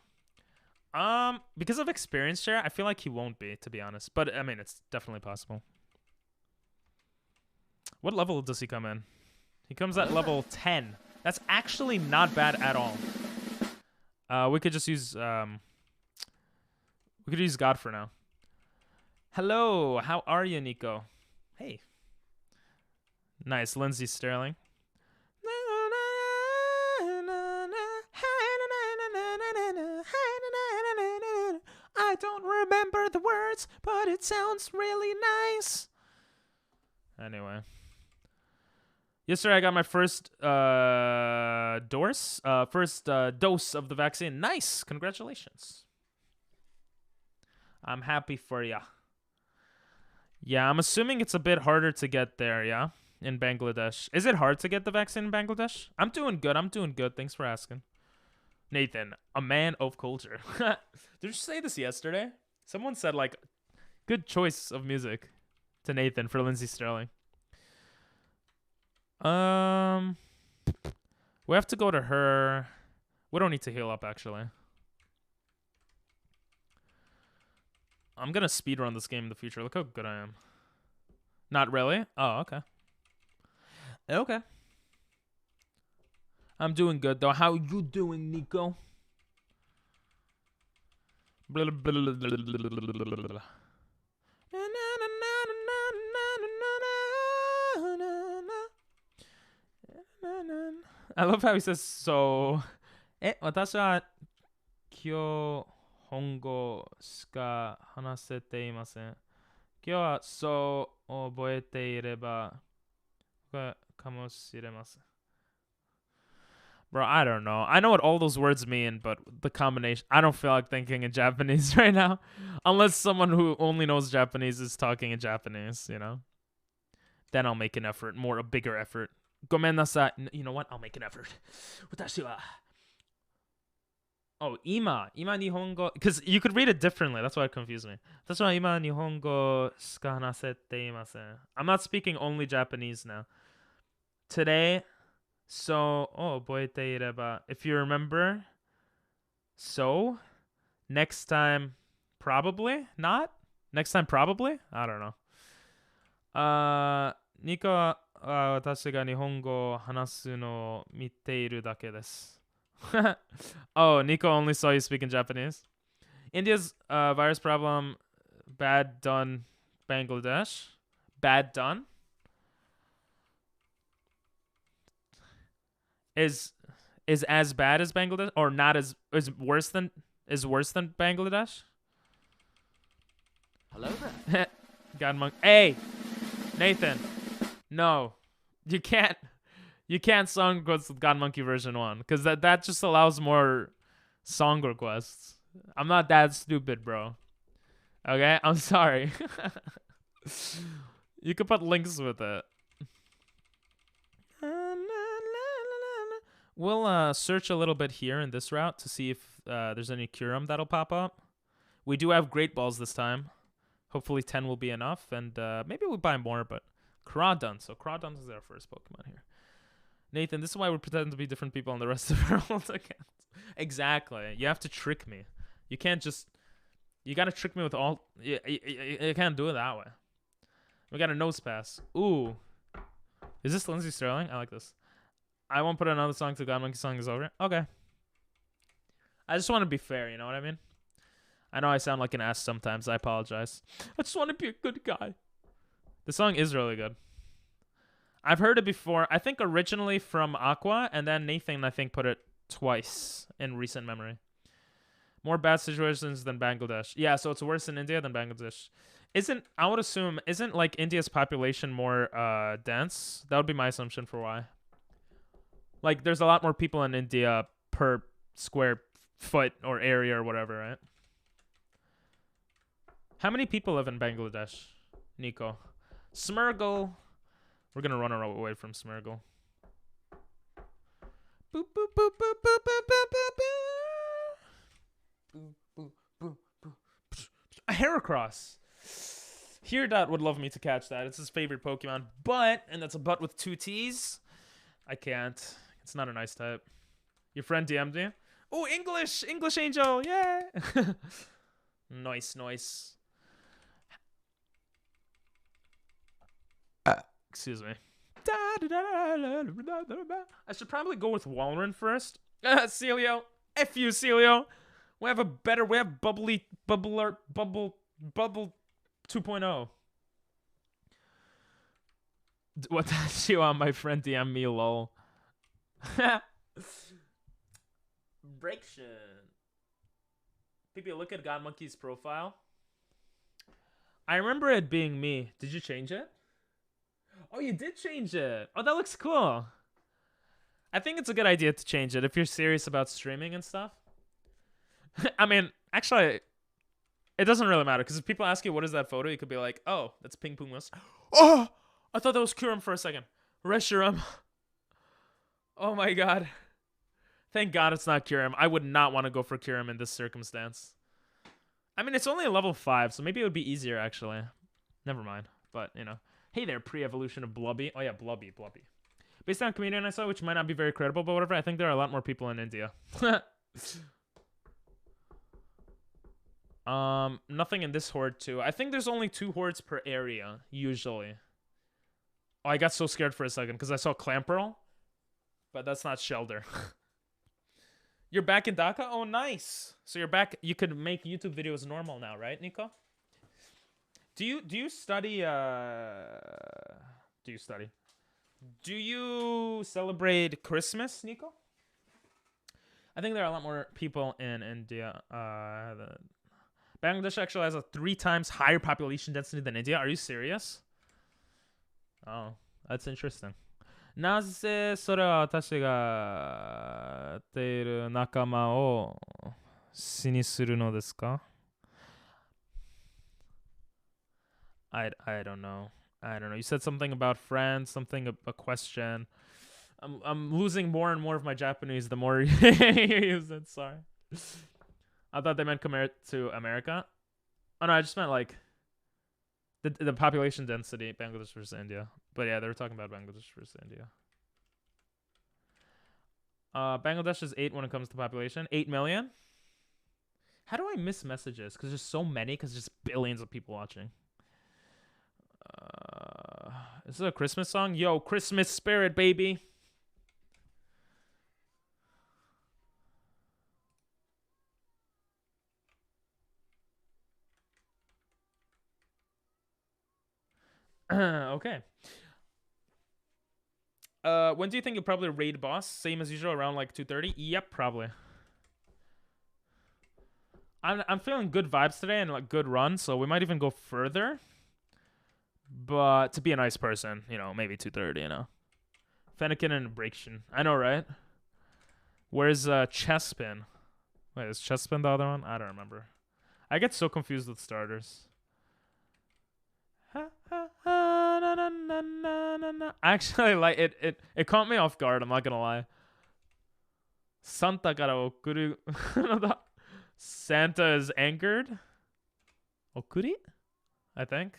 Because of experience share, I feel like he won't be, to be honest. But I mean, it's definitely possible. What level does he come in? He comes at level 10. That's actually not bad at all. We could just use God for now. Hello, how are you, Nico? Hey. Nice, Lindsay Sterling. I don't remember the words, but it sounds really nice. Anyway. Yesterday I got my first dose of the vaccine. Nice! Congratulations. I'm happy for ya. Yeah, I'm assuming it's a bit harder to get there, yeah? In Bangladesh. Is it hard to get the vaccine in Bangladesh? I'm doing good. Thanks for asking. Nathan, a man of culture. Did you say this yesterday? Someone said, like, good choice of music to Nathan for Lindsay Sterling. We have to go to her. We don't need to heal up, actually. I'm gonna speedrun this game in the future. Look how good I am. Not really? Oh, okay. Okay. I'm doing good, though. How you doing, Nico? I love how he says so. 私は今日本語しか話せていません。今日はそう覚えていればかもしれません。Bro, I don't know. I know what all those words mean, but the combination, I don't feel like thinking in Japanese right now. Unless someone who only knows Japanese is talking in Japanese, you know? Then I'll make an effort, a bigger effort. ごめんなさい. You know what? I'll make an effort. 私は Oh, 今日本語 because you could read it differently. That's why it confused me. 私は今日本語しか話せていません. I'm not speaking only Japanese now. Today, so, 覚えていれば if you remember, So, next time, probably not. Next time, probably. I don't know. Nico は私が日本語を話すのを見ているだけです。Oh, Nico only saw you speak in Japanese. India's virus problem, bad done. Bangladesh, bad done. Is as bad as Bangladesh, or not as is worse than Bangladesh? Hello there. God monk. Hey, Nathan. No, you can't song request with God Monkey version 1 because that just allows more song requests. I'm not that stupid, bro. Okay, I'm sorry. You could put links with it. We'll search a little bit here in this route to see if there's any Kyurem that'll pop up. We do have Great Balls this time. Hopefully 10 will be enough, and maybe we'll buy more, but Crawdon. So Crawdon is our first Pokemon here. Nathan, this is why we pretend to be different people on the rest of our world accounts. Exactly. You have to trick me. You can't just... You gotta trick me with all... You can't do it that way. We got a nose pass. Ooh. Is this Lindsey Sterling? I like this. I won't put another song till God Monkey song is over. Okay. I just want to be fair, you know what I mean? I know I sound like an ass sometimes. I apologize. I just want to be a good guy. The song is really good. I've heard it before. I think originally from Aqua, and then Nathan, I think, put it twice in recent memory. More bad situations than Bangladesh. Yeah, so it's worse in India than Bangladesh. I would assume, isn't like India's population more dense? That would be my assumption for why. Like, there's a lot more people in India per square foot or area or whatever, right? How many people live in Bangladesh, Nico? Smurgle. We're gonna run away from Smurgle. Boop, boop, boop, boop, boop, boop, boop, boop, boop. Boop, boop, boop, boop. A Heracross. Heredot would love me to catch that. It's his favorite Pokemon. But, and that's a but with 2 T's, I can't. It's not a nice type. Your friend DM'd you? Oh, English! English Angel! Yeah! Nice, nice. Excuse me. I should probably go with Walrein first. Celio. F you, Celio. We have Bubble 2.0. What does you on my friend DM me, lol. Breaktion. People, look at God Monkey's profile. I remember it being me. Did you change it? Oh, you did change it. Oh, that looks cool. I think it's a good idea to change it if you're serious about streaming and stuff. I mean, actually, it doesn't really matter because if people ask you what is that photo, you could be like, oh, that's Ping Pumas. Oh, I thought that was Kyurem for a second. Reshiram. Oh my god. Thank god it's not Kyurem. I would not want to go for Kyurem in this circumstance. I mean, it's only a level 5, so maybe it would be easier, actually. Never mind. But, you know. Hey there, pre-evolution of Blubby. Oh yeah, Blubby. Based on a comedian I saw, which might not be very credible, but whatever, I think there are a lot more people in India. Nothing in this horde too. I think there's only 2 hordes per area, usually. Oh, I got so scared for a second because I saw Clamperl. But that's not Shelder. You're back in Dhaka? Oh, nice. So you're back. You could make YouTube videos normal now, right, Nico? Do you study? Do you celebrate Christmas, Nico? I think there are a lot more people in India. Bangladesh actually has a 3 times higher population density than India. Are you serious? Oh, that's interesting. なぜそれは私がやっている仲間を死にするのですか? I don't know. I don't know. You said something about friends, a question. I'm losing more and more of my Japanese the more you use it. Sorry. I thought they meant come to America. Oh no, I just meant like the population density, Bangladesh versus India. But yeah, they were talking about Bangladesh versus India. Bangladesh is 8 when it comes to population. 8 million? How do I miss messages? Because there's so many, because there's billions of people watching. Is it a Christmas song? Yo, Christmas spirit, baby. Okay. When do you think you'll probably raid boss? Same as usual, around like 2:30? Yep, probably. I'm feeling good vibes today and like good run, so we might even go further. But to be a nice person, you know, maybe 2:30, you know. Fennekin and Breaktion. I know, right? Where's Chespin? Wait, is Chespin the other one? I don't remember. I get so confused with starters. Actually, like it caught me off guard, I'm not gonna lie. Santa kara okuru. Santa is anchored. Okuri? I think.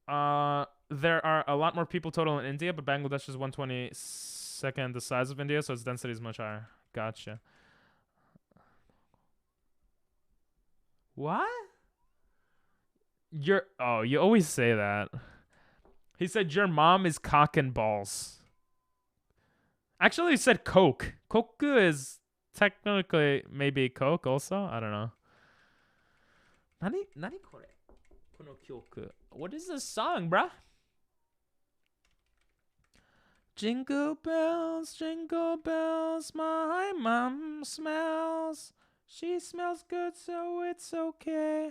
There are a lot more people total in India, but Bangladesh is 1/22nd the size of India, so its density is much higher. Gotcha. What? You always say that. He said your mom is cock and balls. Actually, he said Coke. Coke is technically maybe Coke also. I don't know. Nani kore? Kono kyoku. What is this song, bruh? Jingle bells, my mom smells. She smells good, so it's okay.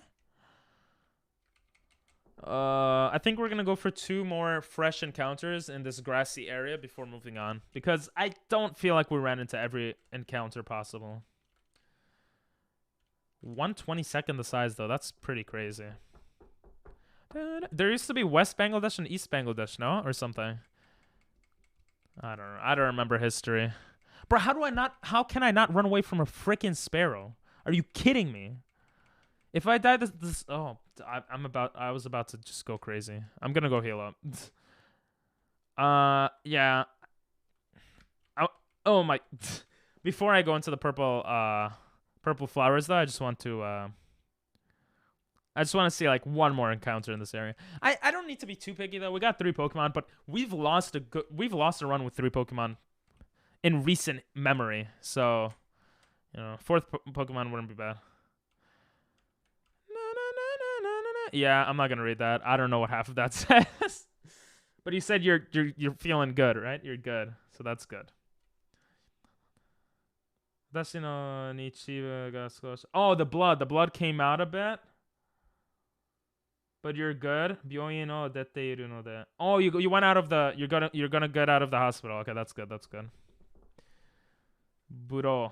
I think we're gonna go for 2 more fresh encounters in this grassy area before moving on, because I don't feel like we ran into every encounter possible. 1/22nd the size though, that's pretty crazy. There used to be West Bangladesh and East Bangladesh, no? Or something. I don't know. I don't remember history. Bro, how can I not run away from a freaking sparrow? Are you kidding me? If I die I was about to just go crazy. I'm gonna go heal up. Yeah. Oh my. Before I go into the purple flowers though, I just want to see like one more encounter in this area. I don't need to be too picky though. We got 3 Pokemon, but we've lost a run with 3 Pokemon in recent memory. So, you know, 4th Pokemon wouldn't be bad. Yeah, I'm not gonna read that. I don't know what half of that says. But you said you're feeling good, right? You're good, so that's good. Oh, the blood came out a bit. But you're good. Oh, you went out of the. You're gonna get out of the hospital. Okay, that's good. That's good. Buro.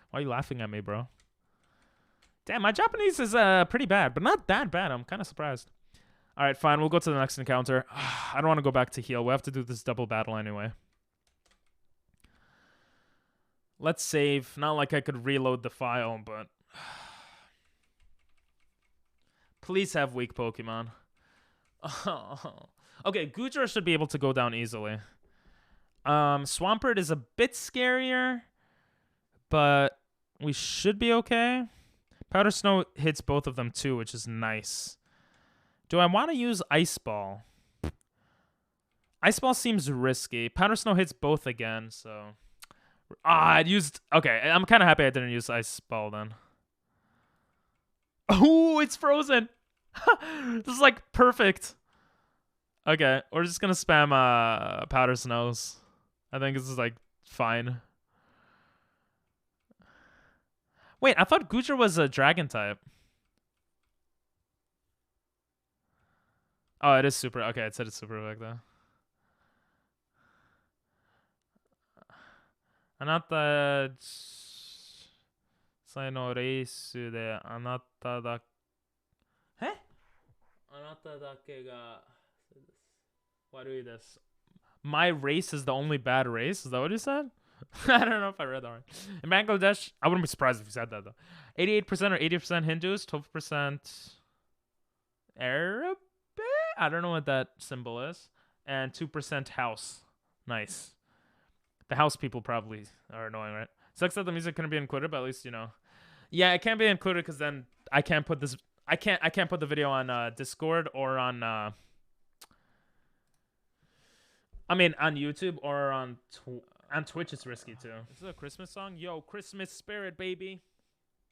Why are you laughing at me, bro? Damn, my Japanese is pretty bad, but not that bad. I'm kind of surprised. All right, fine. We'll go to the next encounter. I don't want to go back to heal. We have to do this double battle anyway. Let's save. Not like I could reload the file, but please have weak Pokemon. Oh. Okay, Goodra should be able to go down easily. Swampert is a bit scarier, but we should be okay. Powder Snow hits both of them too, which is nice. Do I want to use Ice Ball? Ice Ball seems risky. Powder Snow hits both again, so... I'd used... Okay, I'm kind of happy I didn't use Ice Ball then. Oh, it's frozen! This is like perfect. Okay, we're just gonna spam Powder Snows. I think this is like fine. Wait, I thought Goodra was a dragon type. Oh, it is super. Okay, it said it's super effect though. Anata sai no reisu de anata da. Eh? Anata dake ga warui desu. My race is the only bad race? Is that what you said? I don't know if I read that right. In Bangladesh, I wouldn't be surprised if you said that though. 88% or 80% Hindus, 12% Arab? I don't know what that symbol is. And 2% house. Nice. The house people probably are annoying, right? Sucks that the music couldn't be included, but at least you know. Yeah, it can't be included because then I can't put this. I can't put the video on Discord or on. I mean, on YouTube or on Twitch. It's risky too. This is a Christmas song. Yo, Christmas spirit, baby.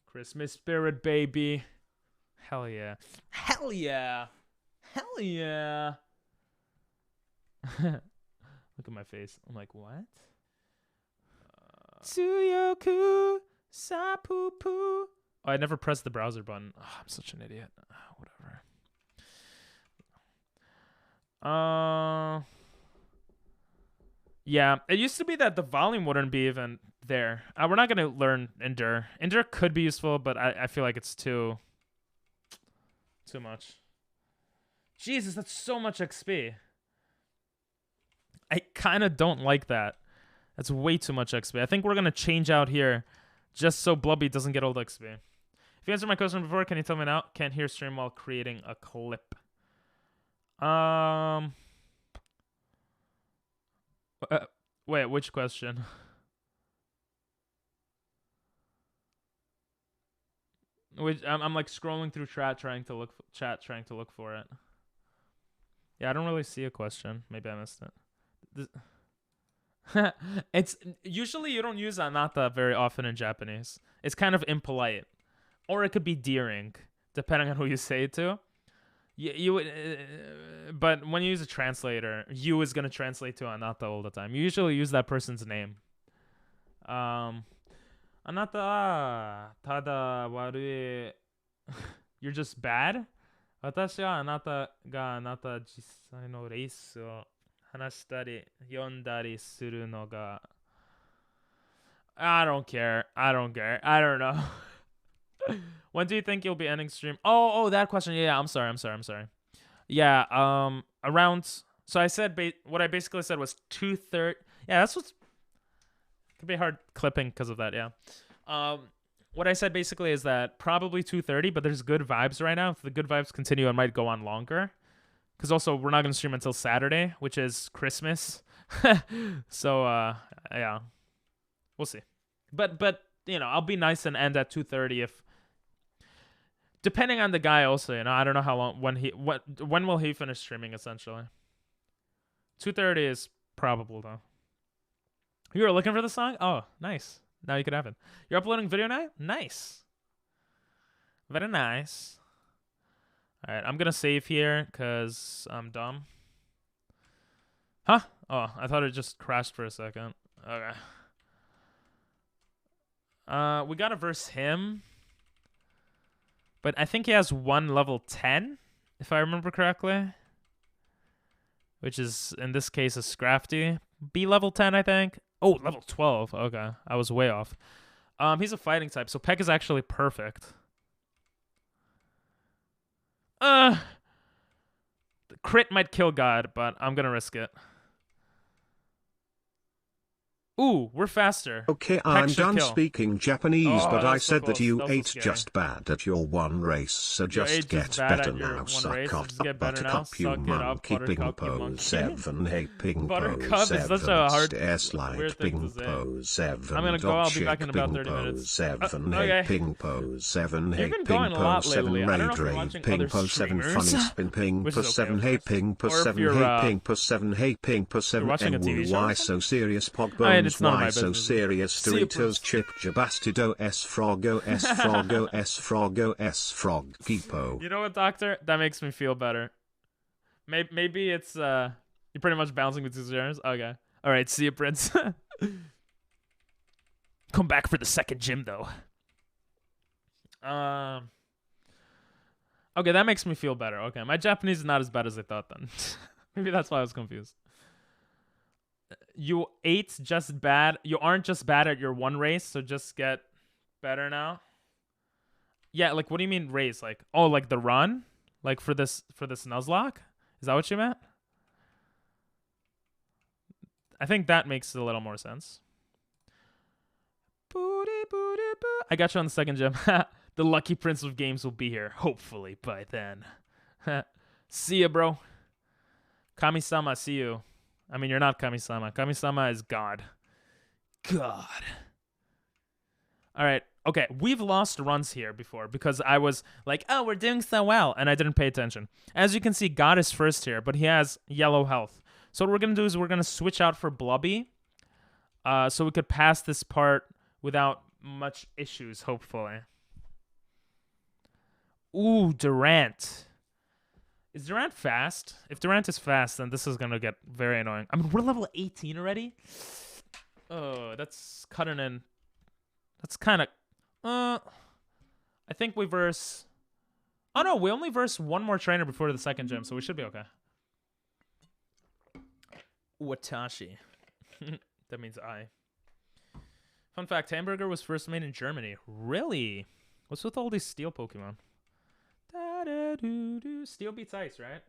Christmas spirit, baby. Hell yeah. Hell yeah. Hell yeah. Look at my face. I'm like, what? Tsuyoku sapupu. Oh, I never pressed the browser button. Oh, I'm such an idiot. Whatever. Yeah, it used to be that the volume wouldn't be even there. We're not gonna learn Endure. Endure could be useful, but I feel like it's too much. Jesus, that's so much XP. I kind of don't like that. That's way too much XP. I think we're going to change out here just so Blubby doesn't get old XP. If you answered my question before, can you tell me now? Can't hear stream while creating a clip. Wait, which question? I'm like scrolling through chat trying to look for it. Yeah, I don't really see a question. Maybe I missed it. It's usually you don't use anata very often in Japanese. It's kind of impolite, or it could be deering, depending on who you say it to. You would, but when you use a translator, you is gonna translate to anata all the time. You usually use that person's name. Anata tada warui. You're just bad. 私はあなたがあなた実際のレースを話したり読んだりするのが I don't care. I don't know. When do you think you'll be ending stream? Oh, that question. Yeah, I'm sorry. Yeah, around. So I said what I basically said was 2:30. Yeah, that's what's could be hard clipping because of that. Yeah. What I said basically is that probably 2:30, but there's good vibes right now. If the good vibes continue, I might go on longer. Because also we're not gonna stream until Saturday, which is Christmas. So yeah, we'll see. But you know, I'll be nice and end at 2:30 if. Depending on the guy, also, you know, I don't know how long when will he finish streaming essentially. 2:30 is probable though. You were looking for the song? Oh, nice. Now you can have it. You're uploading video now? Nice. Very nice. All right, I'm going to save here because I'm dumb. Huh? Oh, I thought it just crashed for a second. Okay. We got to verse him. But I think he has one level 10, if I remember correctly. Which is, in this case, a Scrafty. B level 10, I think. Oh, level 12. Okay, I was way off. He's a fighting type, so Peck is actually perfect. The crit might kill God, but I'm gonna risk it. Ooh, we're faster. Okay, Peck I'm should done kill. speaking Japanese, Oh, but that I was so said that close. you That was ate scary. just bad at your one race, so You just ate get just bad better at your now. one Suck race, off, just get better now. buttercup, you Suck it up, monkey, ping buttercup, you po, monkey. 7, hey, ping po, Buttercup is 7, such a hard, S weird light, thing ping to say. po, 7, I'm gonna go, I'll be back in about ping 30 po, minutes. 7, Okay. hey, ping po, 7, hey, You've been ping going a po, lot 7, lately. I don't know raid if you're raid, watching ping other po, 7, funny streamers, spin, ping which po, is okay, 7, of hey, course. ping po, Or if 7, you're, hey, ping po, 7, hey, ping po, 7, watching a and TV show or why something? so serious, pog I mean, bones, it's none of my why so business. serious, See you, Doritos, chip, jabastido, s frogo, s frogo, s frogo, s frog, peepo. You know what, Doctor? That makes me feel better. Maybe it's you're pretty much bouncing with 2 zeros. Okay. All right. See you, Prince. Come back for the second gym, though. Okay, that makes me feel better. Okay, my Japanese is not as bad as I thought then. Maybe that's why I was confused. You ate just bad. You aren't just bad at your one race, so just get better now. Yeah, like what do you mean race? Like like the run? Like for this Nuzlocke? Is that what you meant? I think that makes a little more sense. I got you on the second gym. The lucky prince of games will be here, hopefully, by then. See ya, bro. Kami-sama, see you. I mean, you're not Kami-sama. Kami-sama is God. God. All right. Okay, we've lost runs here before because I was like, oh, we're doing so well, and I didn't pay attention. As you can see, God is first here, but he has yellow health. So what we're going to do is we're going to switch out for Blubby so we could pass this part without much issues, hopefully. Ooh, Durant. Is Durant fast? If Durant is fast, then this is going to get very annoying. I mean, we're level 18 already? Oh, that's cutting in. That's kind of... I think we verse... Oh, no, we only verse one more trainer before the second gym, so we should be okay. Watashi. That means I. Fun fact, Hamburger was first made in Germany. Really? What's with all these steel Pokemon? Steel beats ice, right?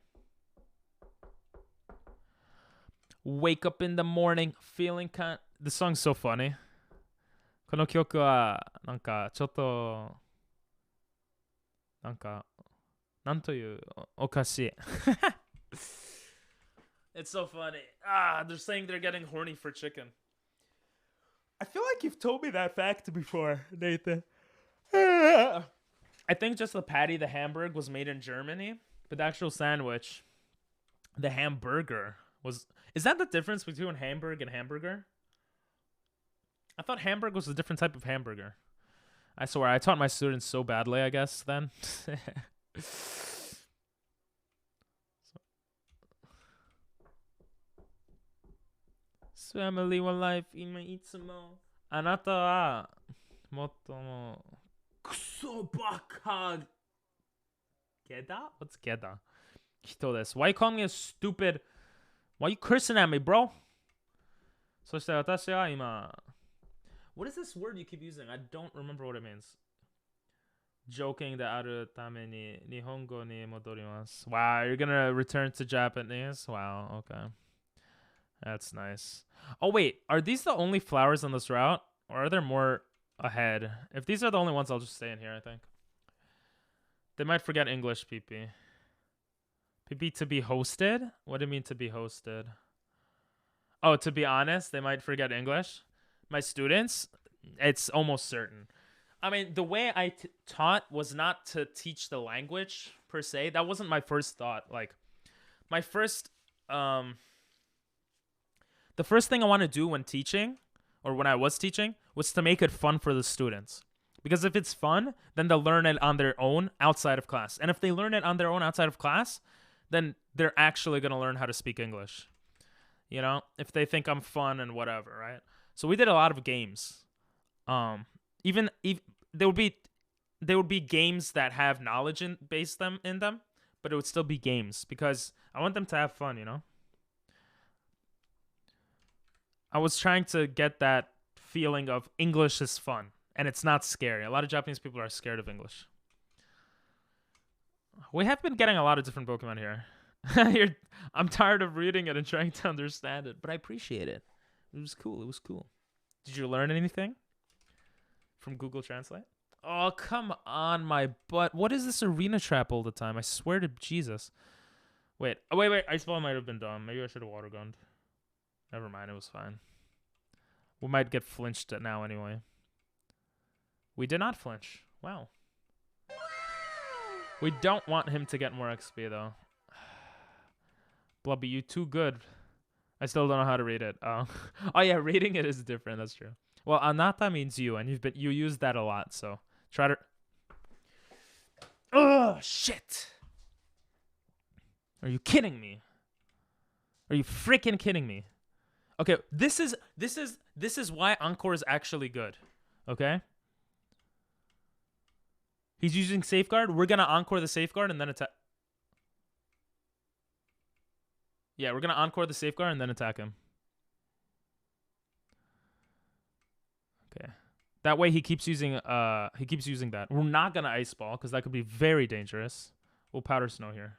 Wake up in the morning feeling kind... This song's so funny. この曲はなんかちょっとなんかなんというおかしい It's so funny. They're saying they're getting horny for chicken. I feel like you've told me that fact before, Nathan. I think just the patty, the Hamburg, was made in Germany, but the actual sandwich, the hamburger, was... Is that the difference between Hamburg and hamburger? I thought Hamburg was a different type of hamburger. I swear, I taught my students so badly, I guess, then. Family one life, ima itsumo. Anata wa motto mo kuso baka geda? What's geda? Hito desu. Why you calling me a stupid... Why you cursing at me, bro? そして私は今... What is this word you keep using? I don't remember what it means. Joking de aru tame ni Nihongo ni modorimasu. Wow, you're gonna return to Japanese? Wow, okay. That's nice. Oh, wait. Are these the only flowers on this route? Or are there more ahead? If these are the only ones, I'll just stay in here, I think. They might forget English, PP. PP, to be hosted? What do you mean to be hosted? Oh, to be honest, they might forget English. My students, it's almost certain. I mean, the way I taught was not to teach the language per se. That wasn't my first thought. Like, my first, the first thing I want to do when teaching, or when I was teaching, was to make it fun for the students. Because if it's fun, then they'll learn it on their own outside of class. And if they learn it on their own outside of class, then they're actually going to learn how to speak English. You know, if they think I'm fun and whatever, right? So we did a lot of games. Even there would be games that have knowledge in them, but it would still be games because I want them to have fun, you know? I was trying to get that feeling of English is fun and it's not scary. A lot of Japanese people are scared of English. We have been getting a lot of different Pokemon here. I'm tired of reading it and trying to understand it, but I appreciate it. It was cool. It was cool. Did you learn anything from Google Translate? Oh, come on, my butt. What is this arena trap all the time? I swear to Jesus. Wait. Oh, wait. Ice Ball might have been dumb. Maybe I should have Water Gunned. Never mind. It was fine. We might get flinched now anyway. We did not flinch. Wow. We don't want him to get more XP, though. Blubby, you too good. I still don't know how to read it. Oh, yeah, reading it is different. That's true. Well, anata means you, and you use that a lot. So try to. Oh shit! Are you kidding me? Are you freaking kidding me? Okay, this is why Encore is actually good. Okay. He's using Safeguard. We're gonna Encore the Safeguard and then attack. Yeah, we're gonna Encore the Safeguard and then attack him. Okay. That way he keeps using that. We're not gonna Ice Ball because that could be very dangerous. We'll Powder Snow here.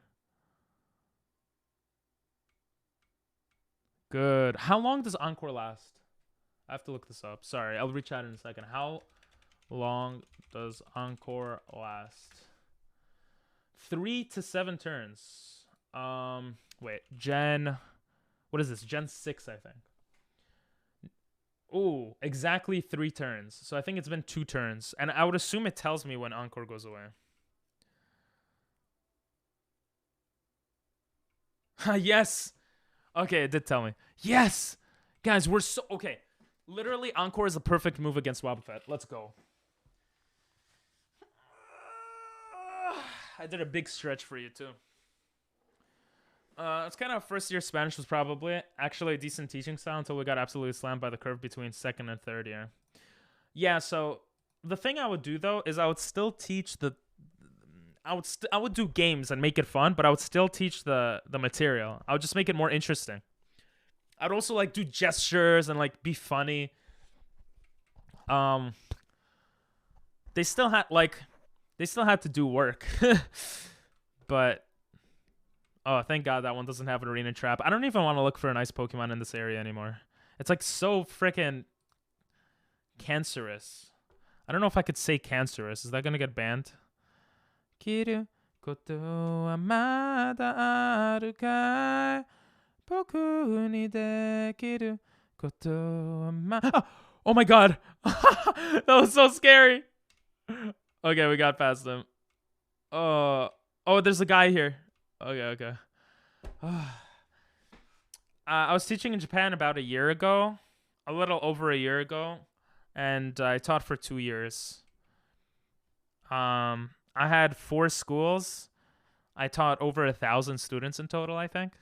Good. How long does Encore last? I have to look this up. Sorry, I'll reach out in a second. How long does Encore last? 3 to 7 turns. Wait, Gen... What is this? Gen 6, I think. Ooh, exactly 3 turns. So I think it's been 2 turns. And I would assume it tells me when Encore goes away. Yes. Okay, it did tell me. Yes. Guys, we're so... Okay. Literally, Encore is the perfect move against Wobbuffet. Let's go. I did a big stretch for you, too. It's kind of first year Spanish was probably actually a decent teaching style until we got absolutely slammed by the curve between second and third year. Yeah, so the thing I would do though is I would still teach I would do games and make it fun, but I would still teach the material. I would just make it more interesting. I'd also like do gestures and like be funny. They still had to do work. But oh, thank God that one doesn't have an arena trap. I don't even want to look for a nice Pokemon in this area anymore. It's like so freaking cancerous. I don't know if I could say cancerous. Is that gonna get banned? Kiru koto wa mada aru kai? Boku ni dekiru koto wa Oh my God. That was so scary. Okay, we got past him. Oh, there's a guy here. Okay. I was teaching in Japan about a year ago, a little over a year ago, and I taught for 2 years. I had 4 schools. I taught over 1,000 students in total, I think.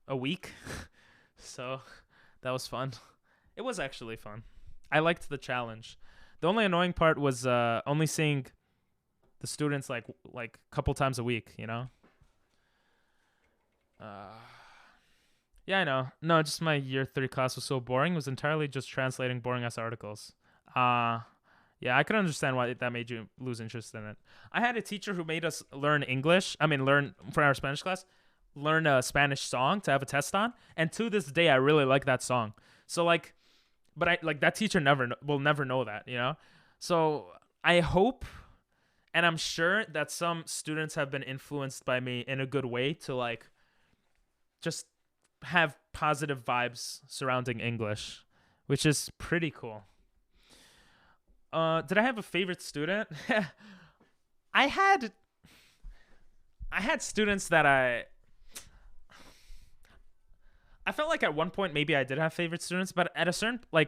A week. So that was fun. It was actually fun. I liked the challenge. The only annoying part was only seeing the students like a couple times a week, you know? Yeah, I know. No, just my year 3 class was so boring. It was entirely just translating boring ass articles. Yeah, I can understand why that made you lose interest in it. I had a teacher who made us learn learn for our Spanish class, learn a Spanish song to have a test on. And to this day, I really like that song. So like, but that teacher will never know that, you know? So I hope, and I'm sure that some students have been influenced by me in a good way to like just have positive vibes surrounding English, which is pretty cool. Did I have a favorite student? I had students that I felt like at one point maybe I did have favorite students, but at a certain I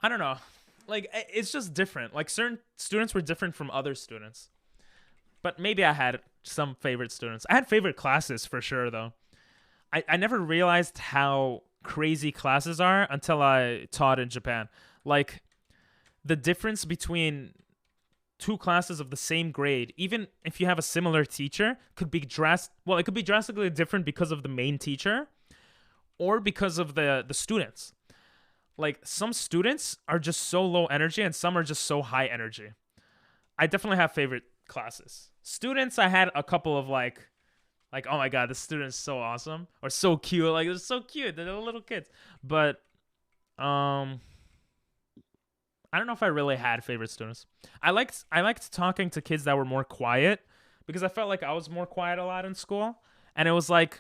don't know. It's just different. Like certain students were different from other students. But maybe I had some favorite students. I had favorite classes for sure though. I never realized how crazy classes are until I taught in Japan. Like the difference between 2 classes of the same grade, even if you have a similar teacher, could be it could be drastically different because of the main teacher or because of the students. Like some students are just so low energy and some are just so high energy. I definitely have favorite classes. Students, I had a couple of like, oh my God, this student is so awesome or so cute. Like, they're so cute. They're little kids. But, I don't know if I really had favorite students. I liked talking to kids that were more quiet because I felt like I was more quiet a lot in school. And it was like,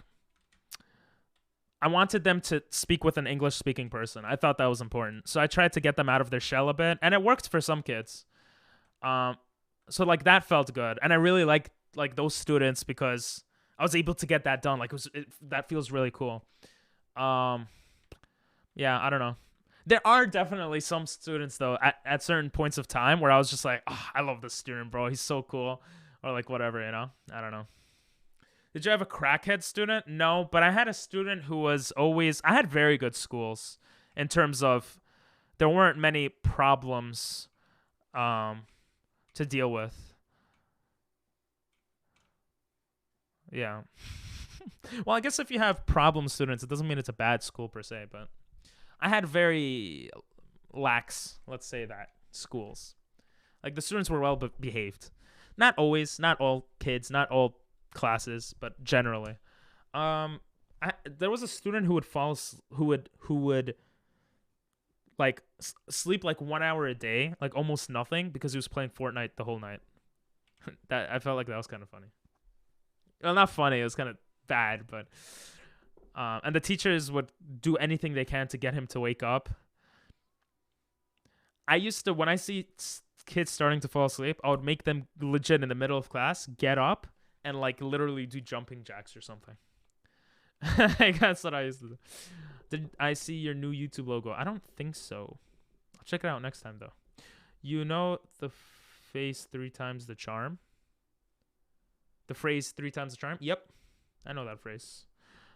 I wanted them to speak with an English speaking person. I thought that was important. So I tried to get them out of their shell a bit, and it worked for some kids. So like that felt good. And I really liked like those students because I was able to get that done. Like that feels really cool. Yeah, I don't know. There are definitely some students though at certain points of time where I was just like, oh, I love this student, bro. He's so cool. Or like whatever, you know? I don't know. Did you have a crackhead student? No, but I had a student who was always... I had very good schools in terms of there weren't many problems to deal with. Yeah. Well, I guess if you have problem students, it doesn't mean it's a bad school per se, but I had very lax, let's say that, schools. Like the students were well behaved. Not always, not all kids, not all classes, but generally. There was a student who would like sleep like 1 hour a day, like almost nothing, because he was playing Fortnite the whole night. That I felt like that was kind of funny. Well, not funny. It was kind of bad, but and the teachers would do anything they can to get him to wake up. I used to, when I see kids starting to fall asleep, I would make them legit in the middle of class get up and like literally do jumping jacks or something. Like, that's what I used to do. Did I see your new YouTube logo? I don't think so. I'll check it out next time though. You know the phrase 3 times the charm? The phrase 3 times the charm? Yep. I know that phrase.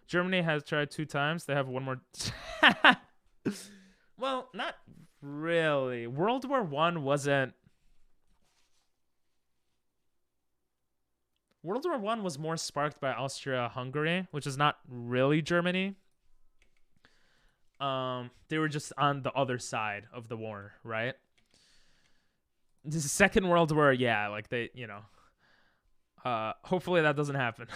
Germany has tried 2 times. They have one more. Well, not really. World War One wasn't. World War One was more sparked by Austria-Hungary, which is not really Germany. They were just on the other side of the war, right? The Second World War, yeah, like they, you know. Hopefully that doesn't happen.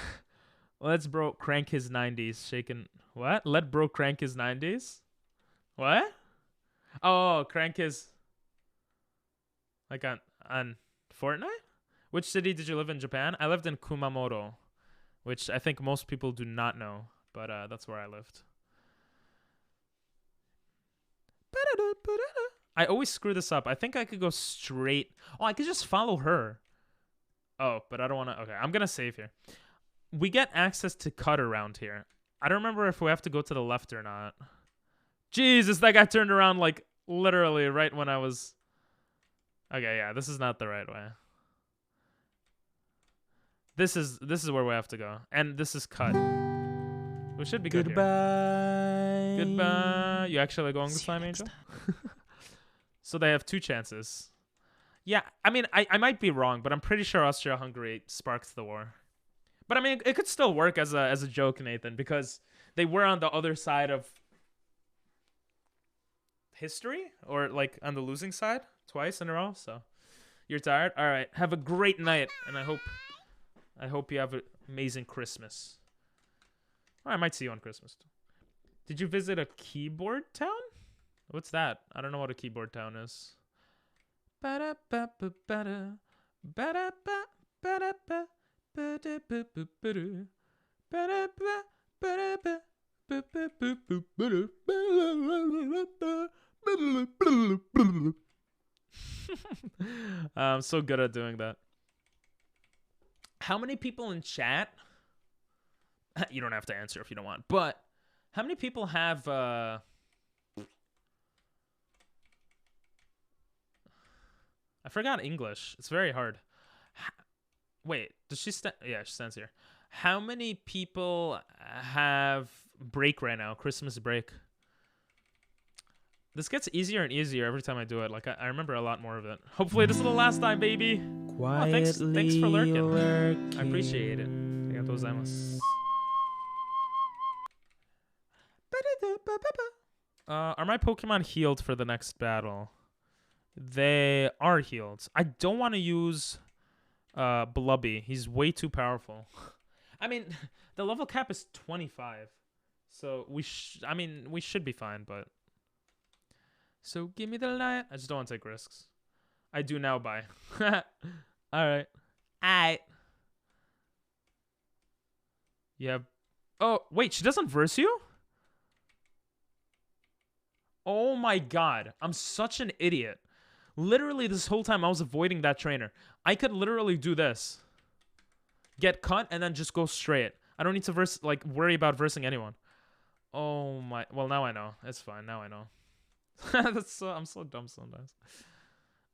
Let's bro crank his 90s. Shaking. What? Let bro crank his 90s? What? Oh, crank his. Like on Fortnite? Which city did you live in Japan? I lived in Kumamoto, which I think most people do not know, but that's where I lived. I always screw this up. I think I could go straight. Oh, I could just follow her. Oh, but I don't want to. Okay, I'm going to save here. We get access to cut around here. I don't remember if we have to go to the left or not. Jesus, that guy turned around like literally right when I was. Okay, yeah, this is not the right way. This is where we have to go, and this is cut. We should be good. Goodbye. Here. Goodbye. You actually going this time, Angel? So they have 2 chances. Yeah, I mean, I might be wrong, but I'm pretty sure Austria-Hungary sparked the war. But I mean, it could still work as a joke, Nathan, because they were on the other side of history, or like on the losing side twice in a row. So you're tired? All right. Have a great night, and I hope you have an amazing Christmas. Or I might see you on Christmas. Did you visit a keyboard town? What's that? I don't know what a keyboard town is. I'm so good at doing that. How many people in chat? You don't have to answer if you don't want. But how many people have I forgot English. It's very hard. Wait, does she stand? Yeah, she stands here. How many people have break right now? Christmas break. This gets easier and easier every time I do it. Like I remember a lot more of it. Hopefully this is the last time, baby. Oh, thanks for lurking. I appreciate it. Are my Pokemon healed for the next battle? They are healed. I don't want to use Blubby. He's way too powerful. I mean, the level cap is 25. So we should be fine, but so give me the light. I just don't want to take risks. I do now buy. All right. Yeah. Oh, wait, she doesn't verse you? Oh my god. I'm such an idiot. Literally this whole time I was avoiding that trainer. I could literally do this. Get cut and then just go straight. I don't need to worry about versing anyone. Oh my. Well, now I know. It's fine. Now I know. I'm so dumb sometimes.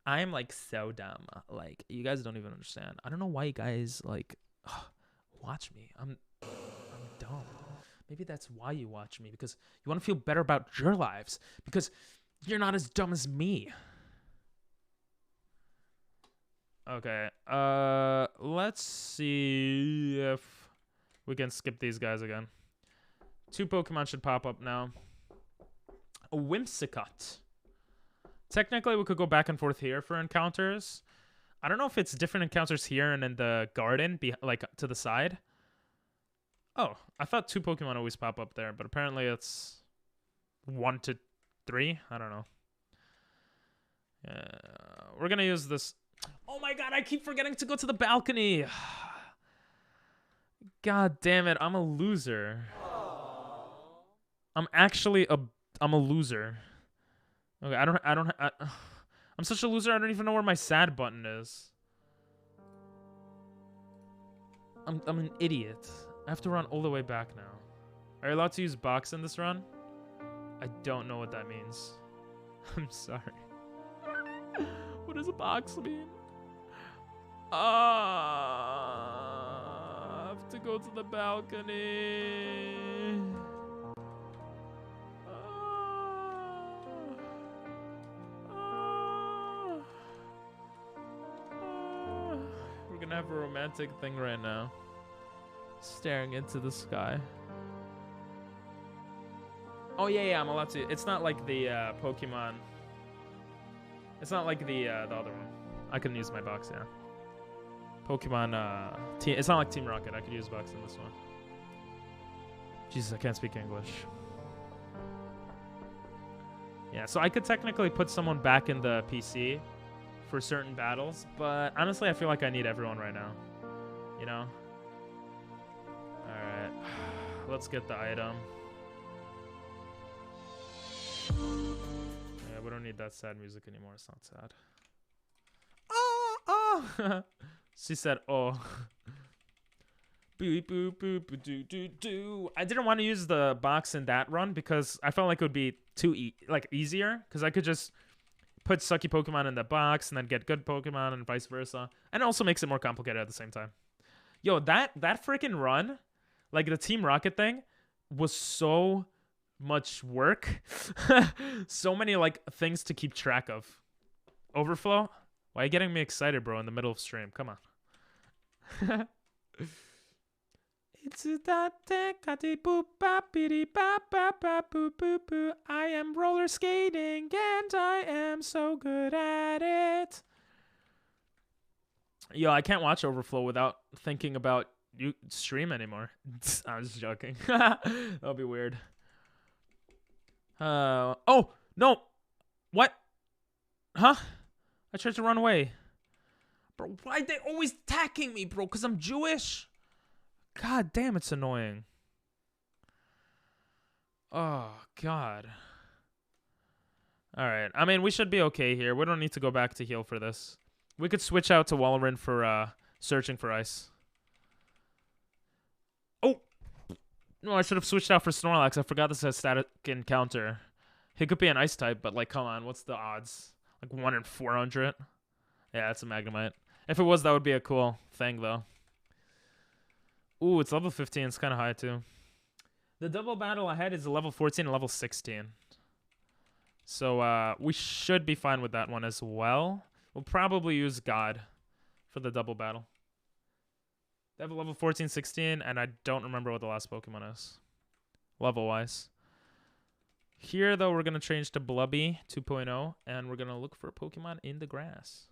I am like so dumb. Like you guys don't even understand. I don't know why you guys like watch me. I'm dumb. Maybe that's why you watch me, because you want to feel better about your lives, because you're not as dumb as me. Okay. Let's see if we can skip these guys again. 2 Pokemon should pop up now. A Whimsicott. Technically, we could go back and forth here for encounters. I don't know if it's different encounters here and in the garden, like to the side. Oh, I thought 2 Pokemon always pop up there, but apparently it's 1 to 3. I don't know. We're gonna use this. Oh my god, I keep forgetting to go to the balcony. God damn it, I'm a loser. I'm actually I'm a loser. Okay, I'm such a loser, I don't even know where my sad button is. I'm an idiot. I have to run all the way back now. Are you allowed to use box in this run? I don't know what that means. I'm sorry. What does a box mean? I have to go to the balcony. We're gonna have a romantic thing right now. Staring into the sky. Oh yeah, I'm allowed to. It's not like the Pokemon. It's not like the other one. I can use my box, yeah. Pokemon team. It's not like Team Rocket. I could use box in this one. Jesus, I can't speak English. Yeah, so I could technically put someone back in the PC for certain battles, but honestly, I feel like I need everyone right now. You know? Alright. Let's get the item. Yeah, we don't need that sad music anymore. It's not sad. Oh! She said, oh. Boop, boop, boop, boop, do, do, do. I didn't want to use the box in that run because I felt like it would be too easier, because I could just put sucky Pokemon in the box and then get good Pokemon and vice versa. And it also makes it more complicated at the same time. Yo, that freaking run, like the Team Rocket thing, was so much work. So many like things to keep track of. Overflow? Why are you getting me excited, bro, in the middle of stream? Come on. I am roller skating and I am so good at it. Yo, I can't watch Overflow without thinking about you stream anymore. I'm just joking. That'll be weird. Oh, no. What? Huh? I tried to run away. Bro, why are they always attacking me, bro? Because I'm Jewish? God damn, it's annoying. Oh, God. Alright, I mean, we should be okay here. We don't need to go back to heal for this. We could switch out to Walrein for searching for ice. Oh! No, I should have switched out for Snorlax. I forgot this has static encounter. He could be an ice type, but like, come on, what's the odds? Like 1 in 400? Yeah, that's a Magnemite. If it was, that would be a cool thing, though. Ooh, it's level 15. It's kind of high, too. The double battle ahead is level 14 and level 16. So, we should be fine with that one as well. We'll probably use God for the double battle. They have a level 14, 16, and I don't remember what the last Pokemon is. Level-wise. Here, though, we're going to change to Blubby 2.0, and we're going to look for a Pokemon in the grass.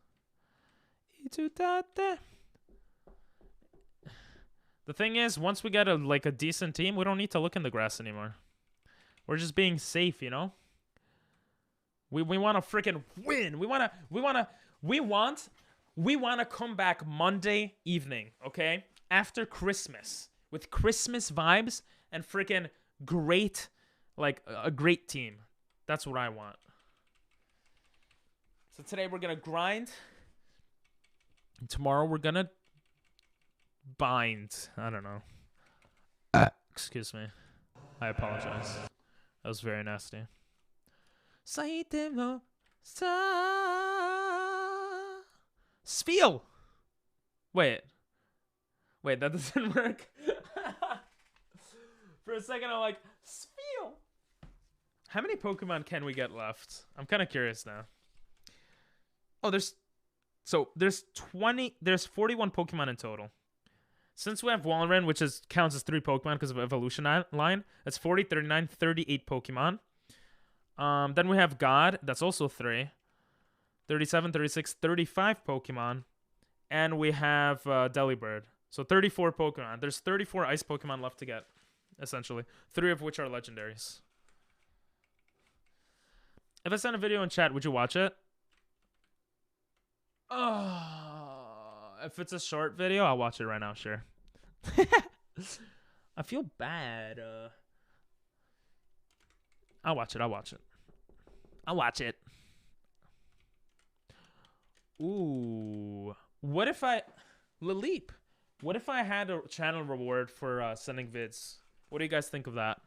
The thing is, once we get a decent team, we don't need to look in the grass anymore. We're just being safe, you know? We want to freaking win. We want to come back Monday evening, okay? After Christmas, with Christmas vibes and freaking great, like a great team. That's what I want. So today we're gonna grind. And tomorrow we're gonna bind. I don't know. Excuse me. I apologize. That was very nasty. Spiel. Wait, that doesn't work. For a second, I'm like, Spiel. How many Pokemon can we get left? I'm kind of curious now. Oh, there's 41 Pokemon in total. Since we have Walrein, which counts as 3 Pokemon because of evolution line, that's 40, 39, 38 Pokemon. Then we have God, that's also 3. 37, 36, 35 Pokemon. And we have Delibird. So 34 Pokemon. There's 34 Ice Pokemon left to get, essentially. 3 of which are legendaries. If I send a video in chat, would you watch it? If it's a short video, I'll watch it right now, sure. I feel bad. I'll watch it. I'll watch it. I'll watch it. Ooh. What if I... Laleep. What if I had a channel reward for sending vids? What do you guys think of that?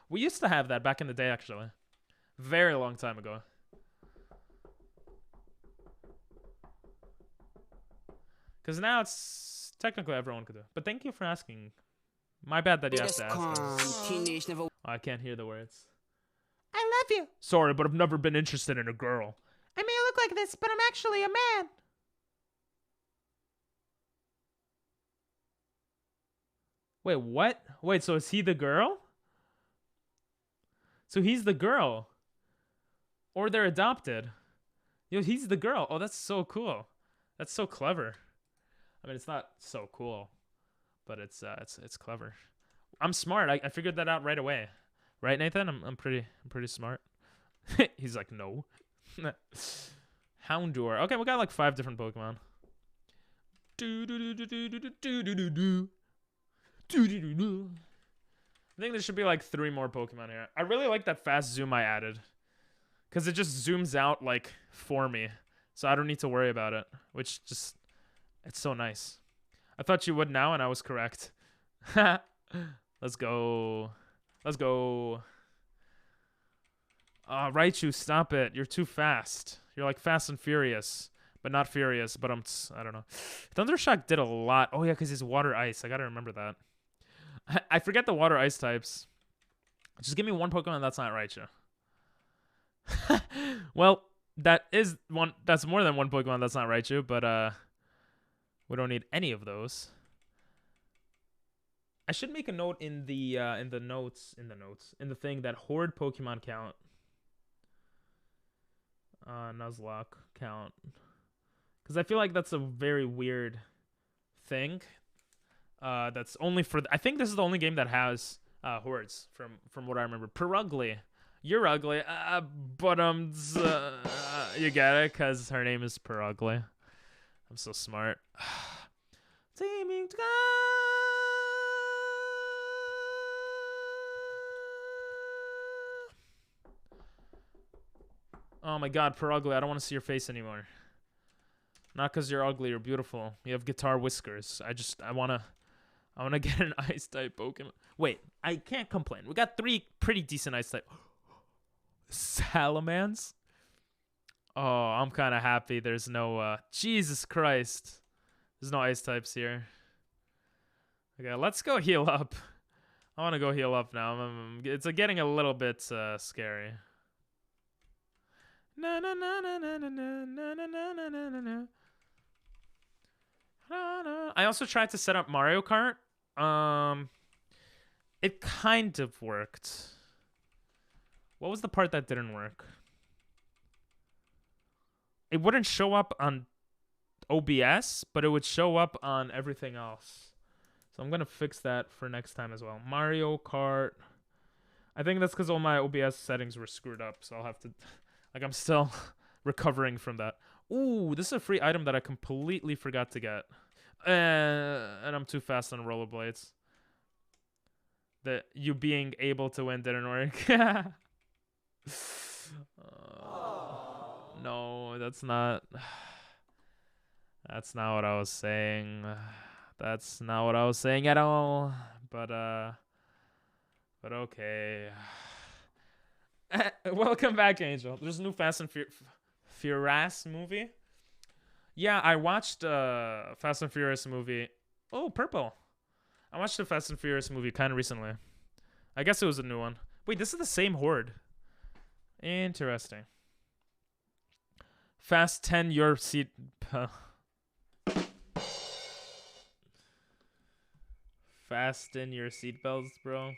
We used to have that back in the day, actually. Very long time ago. Because now it's... Technically everyone could do it. But thank you for asking. My bad that you have to ask. Teenage never. Oh, I can't hear the words. I love you. Sorry, but I've never been interested in a girl. I may look like this, but I'm actually a man. Wait, what? Wait, so is he the girl? So he's the girl. Or they're adopted. Yo, he's the girl. Oh, that's so cool. That's so clever. I mean, it's not so cool, but it's clever. I'm smart. I figured that out right away. Right, Nathan? I'm pretty smart. He's like, no. Houndour. Okay, we got like 5 different Pokemon. I think there should be like 3 more Pokemon here. I really like that fast zoom I added, because it just zooms out like for me, so I don't need to worry about it, which just, it's so nice. I thought you would now, and I was correct. Let's go. Let's go. Raichu, stop it. You're too fast. You're like Fast and Furious, but not Furious, but I don't know. Thundershock did a lot. Oh yeah, because he's water ice. I gotta remember that. I forget the water ice types. Just give me one Pokemon that's not Raichu. Well, that's more than one Pokemon that's not Raichu, but we don't need any of those. I should make a note in the thing that Horde Pokemon count. Nuzlocke count. Because I feel like that's a very weird thing. That's only for... I think this is the only game that has hordes, from what I remember. Perugly. You're ugly. But you get it? Because her name is Perugly. I'm so smart. Teaming together. Oh my god, Perugly, I don't want to see your face anymore. Not because you're ugly or beautiful. You have guitar whiskers. I wanna get an ice type Pokemon. Wait, I can't complain. We got 3 pretty decent ice type. Salamence? Oh, I'm kind of happy there's no, Jesus Christ. There's no ice types here. Okay, let's go heal up. I want to go heal up now. It's getting a little bit scary. Na na na na na na na na na na na na. I also tried to set up Mario Kart. It kind of worked. What was the part that didn't work? It wouldn't show up on OBS, but it would show up on everything else. So I'm gonna fix that for next time as well. Mario Kart. I think that's because all my OBS settings were screwed up, so I'll have to... Like, I'm still recovering from that. Ooh, this is a free item that I completely forgot to get. And I'm too fast on rollerblades. You being able to win didn't work. No, that's not... That's not what I was saying. That's not what I was saying at all. But okay. Welcome back, Angel. There's a new Fast and Furious movie. Yeah, I watched Fast and Furious movie. Oh, purple. I watched the Fast and Furious movie kind of recently. I guess it was a new one. Wait, this is the same horde. Interesting. Fast 10 your seat. Fasten your seatbelts, bro.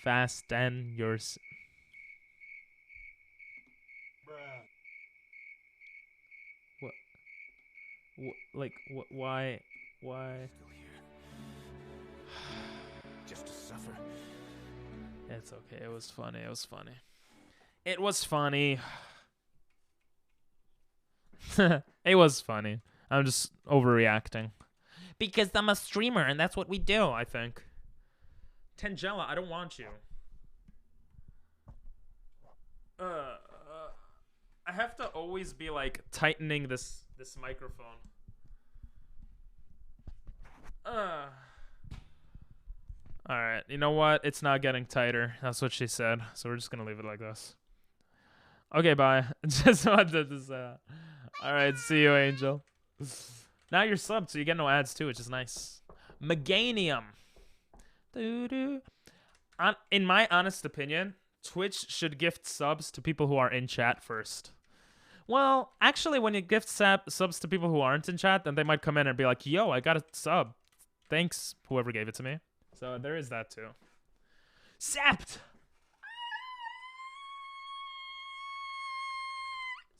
Fasten your... What? Why? Just to suffer. It's okay. It was funny. It was funny. It was funny. It was funny. I'm just overreacting. Because I'm a streamer and that's what we do, I think. Tangela, I don't want you. I have to always be like tightening this microphone. Alright, you know what? It's not getting tighter. That's what she said. So we're just gonna leave it like this. Okay, bye. Just wanted to say. Alright, see you, Angel. Now you're subbed, so you get no ads too, which is nice. Meganium. In my honest opinion, Twitch should gift subs to people who are in chat first. Well, actually, when you gift subs to people who aren't in chat, then they might come in and be like, yo, I got a sub. Thanks, whoever gave it to me. So there is that too. Zapped!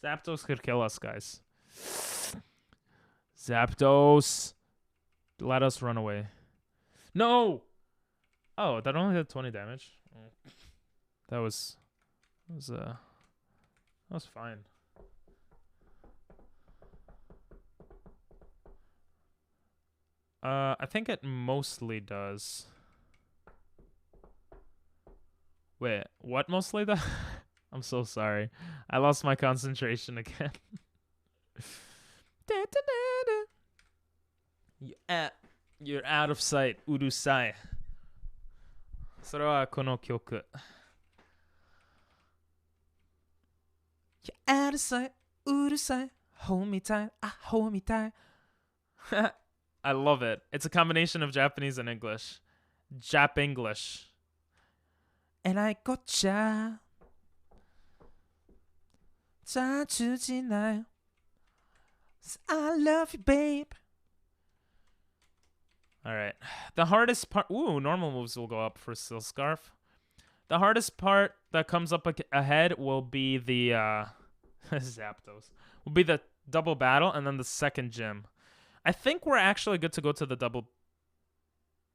Zapdos could kill us, guys. Zapdos. Let us run away. No! Oh, that only did 20 damage. Oh. That was fine. I think it mostly does. Wait, what mostly does? I'm so sorry. I lost my concentration again. You're out of sight, Urusai. それはこの曲. You're out of sight, Urusai. Hold me tight, hold me tight. I love it. It's a combination of Japanese and English. Jap English. And I gotcha. I love you, babe. Alright. The hardest part... Ooh, normal moves will go up for Steel Scarf. The hardest part that comes up ahead will be the... Zapdos. Will be the double battle and then the second gym. I think we're actually good to go to the double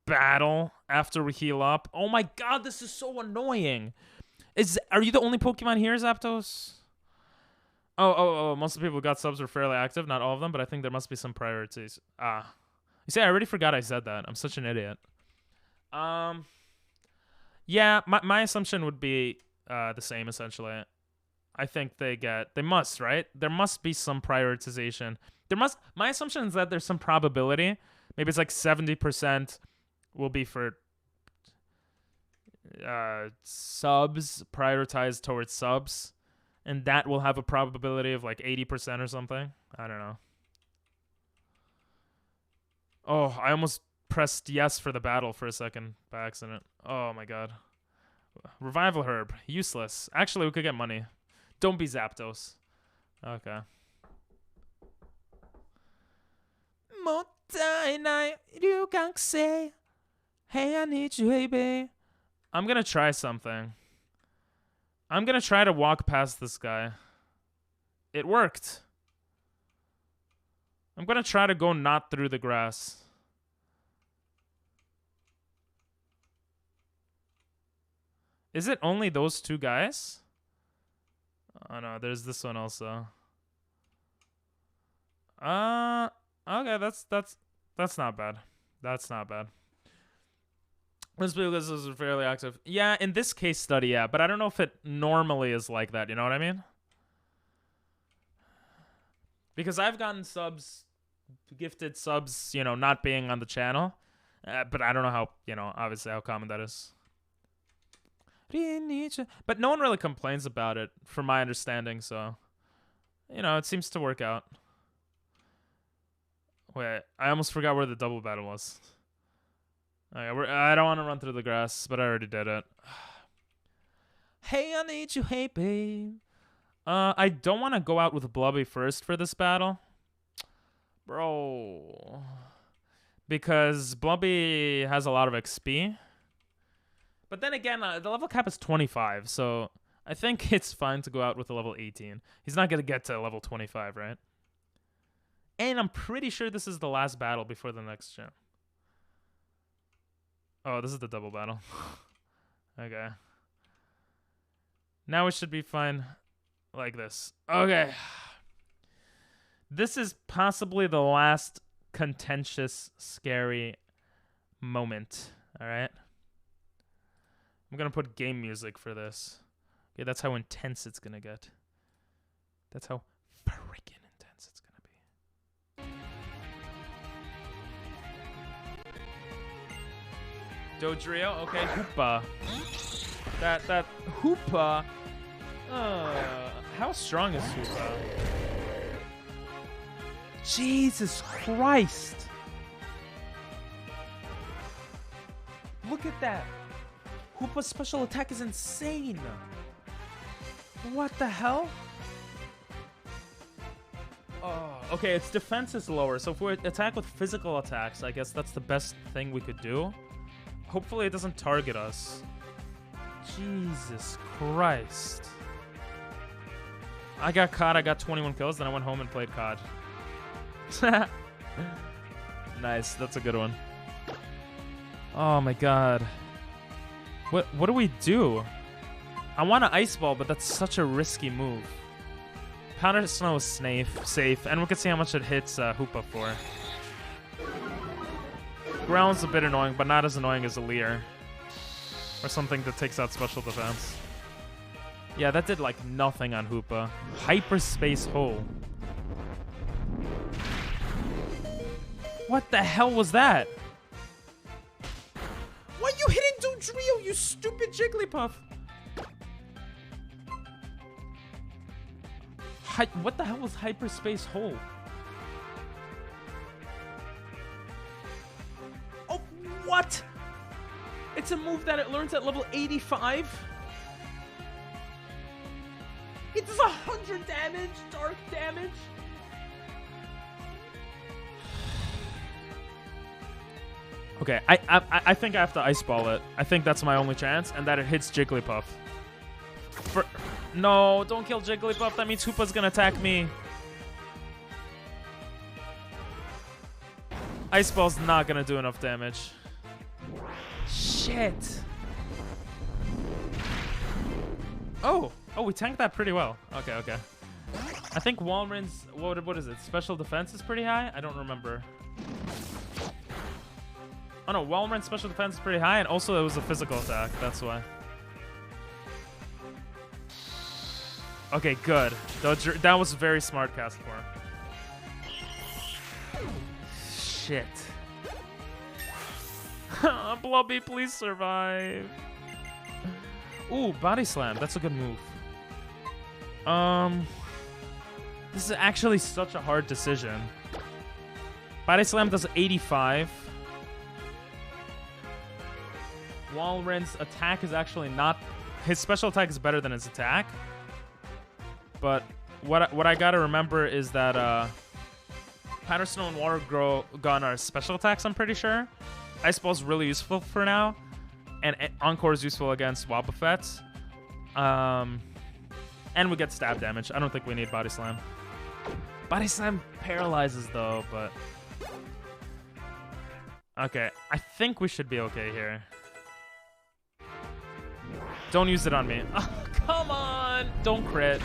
battle after we heal up. Oh my god, this is so annoying. Are you the only Pokemon here, Zapdos? Oh, most of the people who got subs were fairly active. Not all of them, but I think there must be some priorities. You see, I already forgot I said that. I'm such an idiot. Yeah, my assumption would be the same, essentially. I think they must, right? There must be some prioritization. My assumption is that there's some probability. Maybe it's like 70% will be for subs, prioritized towards subs. And that will have a probability of like 80% or something. I don't know. Oh, I almost pressed yes for the battle for a second by accident. Oh my god. Revival Herb. Useless. Actually, we could get money. Don't be Zapdos. Okay. Hey, I need you, hey, babe. I'm gonna try something. I'm gonna try to walk past this guy. It worked. I'm gonna try to go not through the grass. Is it only those two guys? Oh no, there's this one also. Okay, that's not bad. That's not bad. This is fairly active. Yeah, in this case study, yeah, but I don't know if it normally is like that, you know what I mean? Because I've gotten subs, gifted subs, you know, not being on the channel, but I don't know how, you know, obviously how common that is. But no one really complains about it, from my understanding, so, you know, it seems to work out. Wait, I almost forgot where the double battle was. Okay, I don't want to run through the grass, but I already did it. Hey, I need you, hey, babe. I don't want to go out with Blubby first for this battle. Bro. Because Blubby has a lot of XP. But then again, the level cap is 25, so I think it's fine to go out with a level 18. He's not going to get to level 25, right? And I'm pretty sure this is the last battle before the next gym. Oh, this is the double battle. Okay. Now it should be fine like this. Okay. This is possibly the last contentious, scary moment. All right. I'm gonna put game music for this. Okay, that's how intense it's gonna get. That's how freaking intense it's gonna be. Dodrio, okay, Hoopa. That Hoopa. How strong is Hoopa? Jesus Christ! Look at that. Hoopa's special attack is insane. What the hell? Oh, okay, its defense is lower, so if we attack with physical attacks, I guess that's the best thing we could do. Hopefully it doesn't target us. Jesus Christ. I got COD, I got 21 kills, then I went home and played COD. Nice, that's a good one. Oh my god. What do we do? I want an Ice Ball, but that's such a risky move. Powder Snow is safe, and we can see how much it hits Hoopa for. Ground's a bit annoying, but not as annoying as a Leer. Or something that takes out special defense. Yeah, that did like nothing on Hoopa. Hyperspace Hole. What the hell was that? Why are you hitting Dodrio, you stupid Jigglypuff? What the hell was Hyperspace Hole? Oh, what? It's a move that it learns at level 85? It does 100 damage, dark damage. Okay, I think I have to Ice Ball it. I think that's my only chance, and that it hits Jigglypuff. No, don't kill Jigglypuff. That means Hoopa's gonna attack me. Ice Ball's not gonna do enough damage. Shit. Oh, we tanked that pretty well. Okay. I think Walrein's, what is it? Special defense is pretty high? I don't remember. Oh no, Walrein's special defense is pretty high, and also it was a physical attack. That's why. Okay, good. That was very smart, Castform. Shit. Blobby, please survive. Ooh, Body Slam. That's a good move. This is actually such a hard decision. Body Slam does 85. Walrein's attack is actually not... His special attack is better than his attack. But what I gotta remember is that Powder Snow and Water Gun are special attacks, I'm pretty sure. Ice Ball's really useful for now. And Encore is useful against Wobbuffets. And we get stab damage. I don't think we need Body Slam. Body Slam paralyzes though, but... Okay, I think we should be okay here. Don't use it on me. Oh, come on! Don't crit.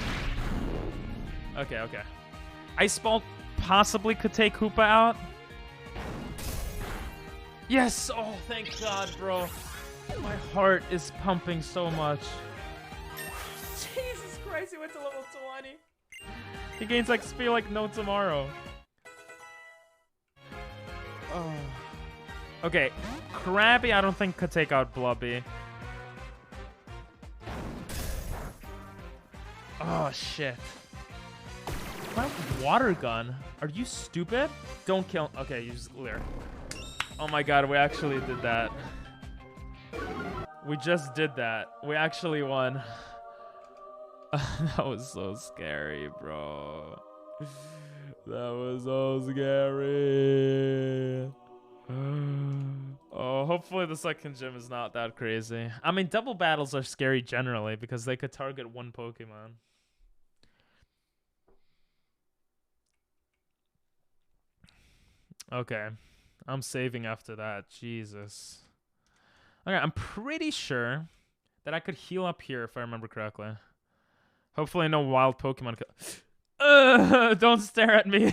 Okay. Ice Ball possibly could take Hoopa out. Yes! Oh, thank God, bro. My heart is pumping so much. Jesus Christ, he went to level 20. He gains XP like no tomorrow. Oh. Okay, Krabby I don't think could take out Blubby. Oh, shit. My Water Gun? Are you stupid? Don't kill... Okay, use Leer. Oh my god, we actually did that. We just did that. We actually won. That was so scary, bro. That was so scary. Oh, hopefully the second gym is not that crazy. I mean, double battles are scary generally because they could target one Pokemon. Okay. I'm saving after that. Jesus. Okay, I'm pretty sure that I could heal up here if I remember correctly. Hopefully no wild Pokemon could... Don't stare at me.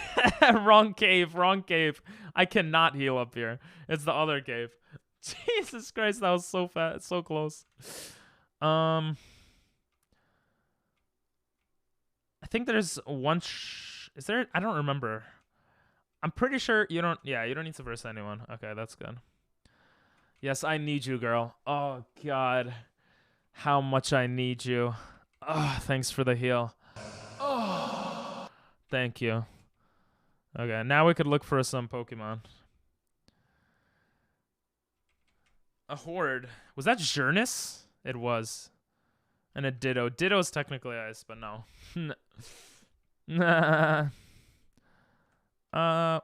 Wrong cave, wrong cave. I cannot heal up here. It's the other cave. Jesus Christ, that was so fast, so close. I think there's one. Is there? I don't remember. I'm pretty sure you don't. Yeah, you don't need to verse anyone. Okay, that's good. Yes, I need you, girl. Oh God, how much I need you. Oh, thanks for the heal. Oh, thank you. Okay, now we could look for some Pokemon. A horde. Was that Journus? It was. And a Ditto. Ditto's technically ice, but no. Nah.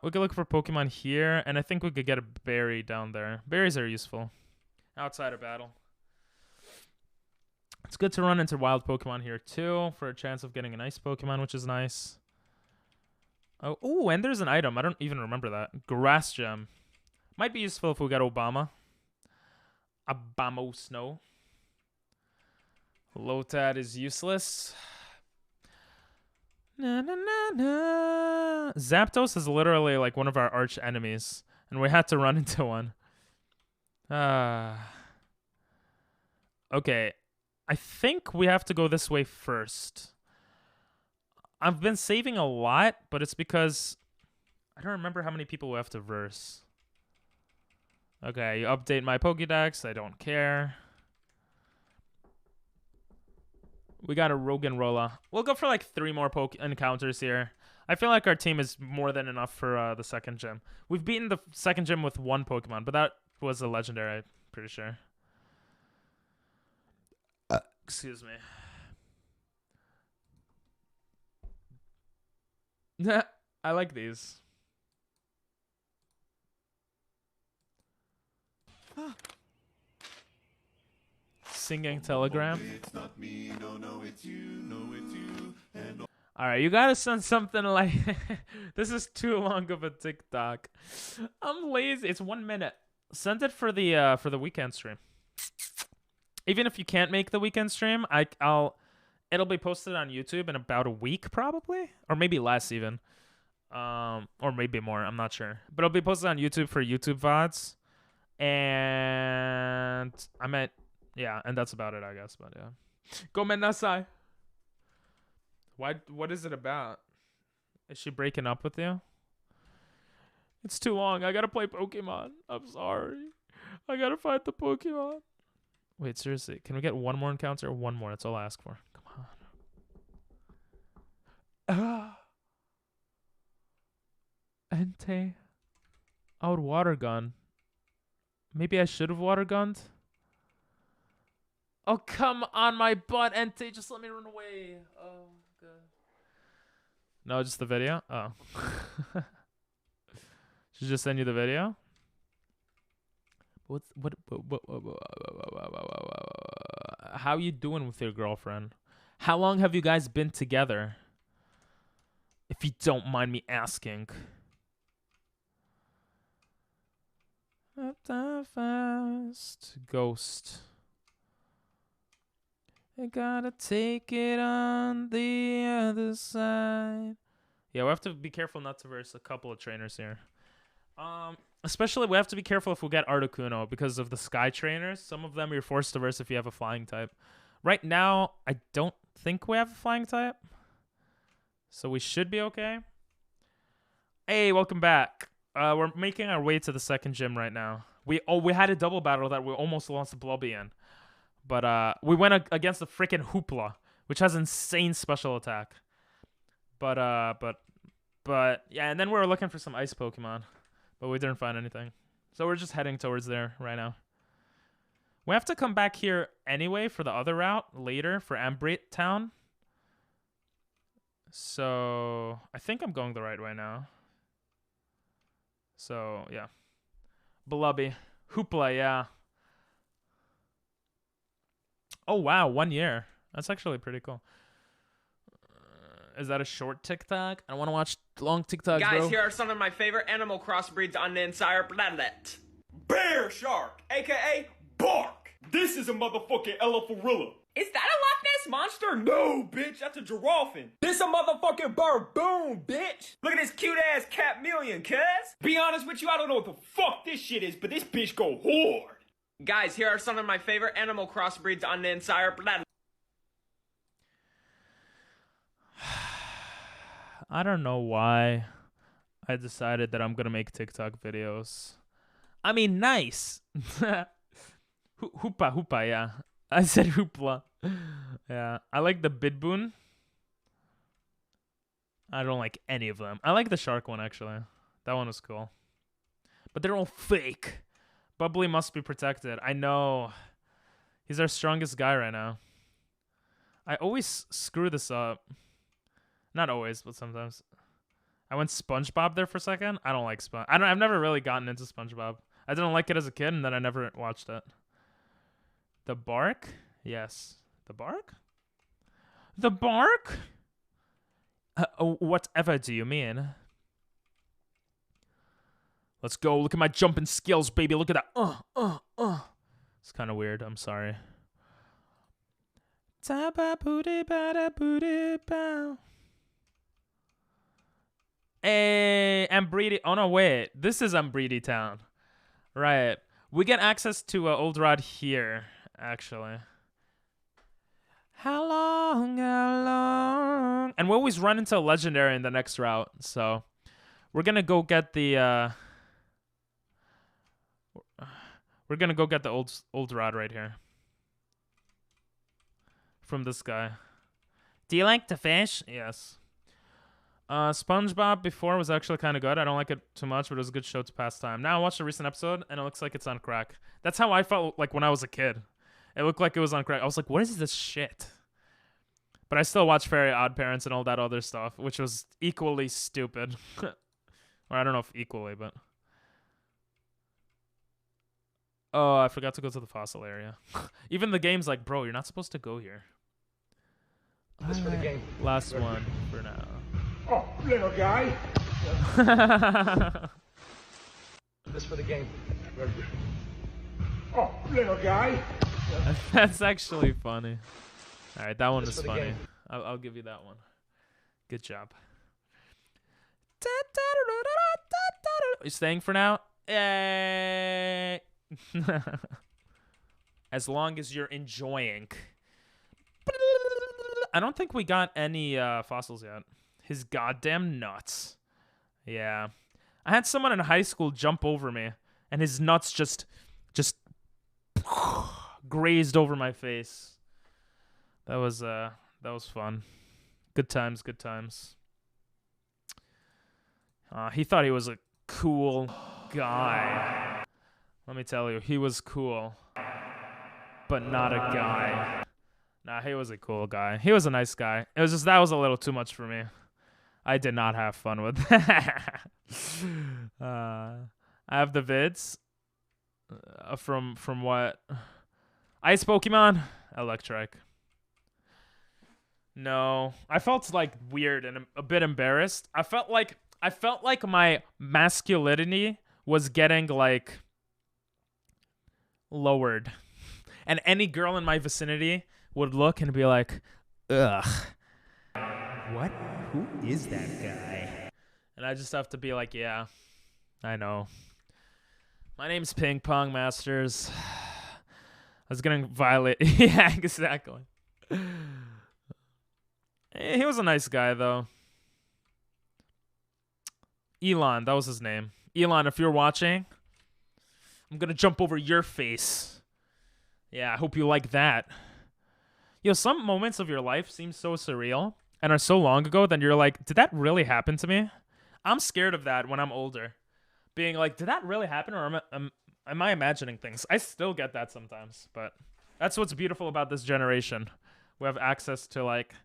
We could look for Pokemon here, and I think we could get a berry down there. Berries are useful. Outside of battle. It's good to run into wild Pokemon here, too, for a chance of getting a nice Pokemon, which is nice. Oh, ooh, and there's an item. I don't even remember that. Grass Gem. Might be useful if we got Obama. Obama Snow. Lotad is useless. Na, na, na, na. Zapdos is literally like one of our arch enemies, and we had to run into one. Okay. I think we have to go this way first. I've been saving a lot, but it's because I don't remember how many people we have to verse. Okay, you update my Pokédex. I don't care. We got a Roggenrola. We'll go for like 3 more encounters here. I feel like our team is more than enough for the second gym. We've beaten the second gym with 1 Pokemon, but that was a legendary, I'm pretty sure. Excuse me. I like these. Singing telegram. Alright, you gotta send something like this is too long of a TikTok. I'm lazy. It's 1 minute. Send it for the weekend stream. Even if you can't make the weekend stream, it'll be posted on YouTube in about a week probably, or maybe less even. Or maybe more, I'm not sure. But it'll be posted on YouTube for YouTube VODs. And yeah, and that's about it, I guess, but yeah. Gomen nasai. What is it about? Is she breaking up with you? It's too long. I gotta play Pokemon. I'm sorry. I gotta fight the Pokemon. Wait, seriously, can we get 1 more encounter? 1 more, that's all I ask for. Come on. Entei. I would water gun. Maybe I should have water gunned. Oh, come on my butt, Entei. Just let me run away. Oh, God. No, just the video? Oh. Should just send you the video? What? How you doing with your girlfriend? How long have you guys been together? If you don't mind me asking. Up that fast, ghost. I gotta take it on the other side. Yeah, we have to be careful not to verse a couple of trainers here. Especially we have to be careful if we get Articuno because of the Sky trainers. Some of them you're forced to verse if you have a flying type. Right now, I don't think we have a flying type. So we should be okay. Hey, welcome back. We're making our way to the second gym right now. We had a double battle that we almost lost Blobby in. But we went against the freaking Hoopla, which has insane special attack. But yeah, and then we were looking for some ice Pokemon. But we didn't find anything. So we're just heading towards there right now. We have to come back here anyway for the other route later for Ambrait Town. So I think I'm going the right way now. So yeah. Blubby. Hoopla, yeah. Oh wow, 1 year. That's actually pretty cool. Is that a short TikTok? I don't want to watch long TikToks, Guys, bro. here are some of my favorite animal crossbreeds on the entire planet. Bear Shark, aka Bark. This is a motherfucking Eleforilla. Is that a Loch Ness T-Rex monster? No, bitch, that's a giraffe. This a motherfucking baboon, bitch. Look at this cute ass Catmillion, cuz. Be honest with you, I don't know what the fuck this shit is, but this bitch go hard. Guys, here are some of my favorite animal crossbreeds on the Ensire planet. I don't know why I decided that I'm gonna make TikTok videos. I mean, nice. Hoopa, yeah. I said hoopla. Yeah, I like the Bidboon. I don't like any of them. I like the shark one, actually. That one was cool. But they're all fake. Bubbly must be protected. I know. He's our strongest guy right now. I always screw this up. Not always, but sometimes. I went SpongeBob there for a second. I don't like I've never really gotten into SpongeBob. I didn't like it as a kid, and then I never watched it. The bark? Yes. The bark? The bark? Whatever do you mean? Let's go. Look at my jumping skills, baby. Look at that. It's kind of weird. I'm sorry. Hey, Ambreedy. Oh, no, wait. This is Ambreedy Town. Right. We get access to Old Rod here, actually. How long? And we always run into a legendary in the next route, so we're gonna go get the old rod right here from this guy. Do you like to fish? Yes. SpongeBob before was actually kind of good. I don't like it too much, but it was a good show to pass time. Now I watched a recent episode, and it looks like it's on crack. That's how I felt like when I was a kid. It looked like it was on crack. I was like, what is this shit? But I still watch Very Odd Parents and all that other stuff, which was equally stupid. Or I don't know if equally, but... Oh, I forgot to go to the fossil area. Even the game's like, bro, you're not supposed to go here. This for the game. Last one for now. Oh, little guy. This for the game. Oh, little guy. That's actually funny. All right, that one is funny. I'll give you that one. Good job. You staying for now? Yay! As long as you're enjoying. I don't think we got any fossils yet. His goddamn nuts. Yeah. I had someone in high school jump over me, and his nuts just grazed over my face. That was fun. Good times, good times. He thought he was a cool guy. Let me tell you, he was cool, but not a guy. Nah, he was a cool guy. He was a nice guy. It was just that was a little too much for me. I did not have fun with that. I have the vids from what? Ice Pokemon? Electric. No, I felt like weird and a bit embarrassed. I felt like my masculinity was getting like lowered, and any girl in my vicinity would look and be like, "Ugh, what? Who is that guy?" And I just have to be like, "Yeah, I know. My name's Ping Pong Masters." I was getting violent. Yeah, exactly. He was a nice guy, though. Elon, that was his name. Elon, if you're watching, I'm gonna jump over your face. Yeah, I hope you like that. Yo, some moments of your life seem so surreal and are so long ago that you're like, did that really happen to me? I'm scared of that when I'm older. Being like, did that really happen, or am I imagining things? I still get that sometimes, but that's what's beautiful about this generation. We have access to, like,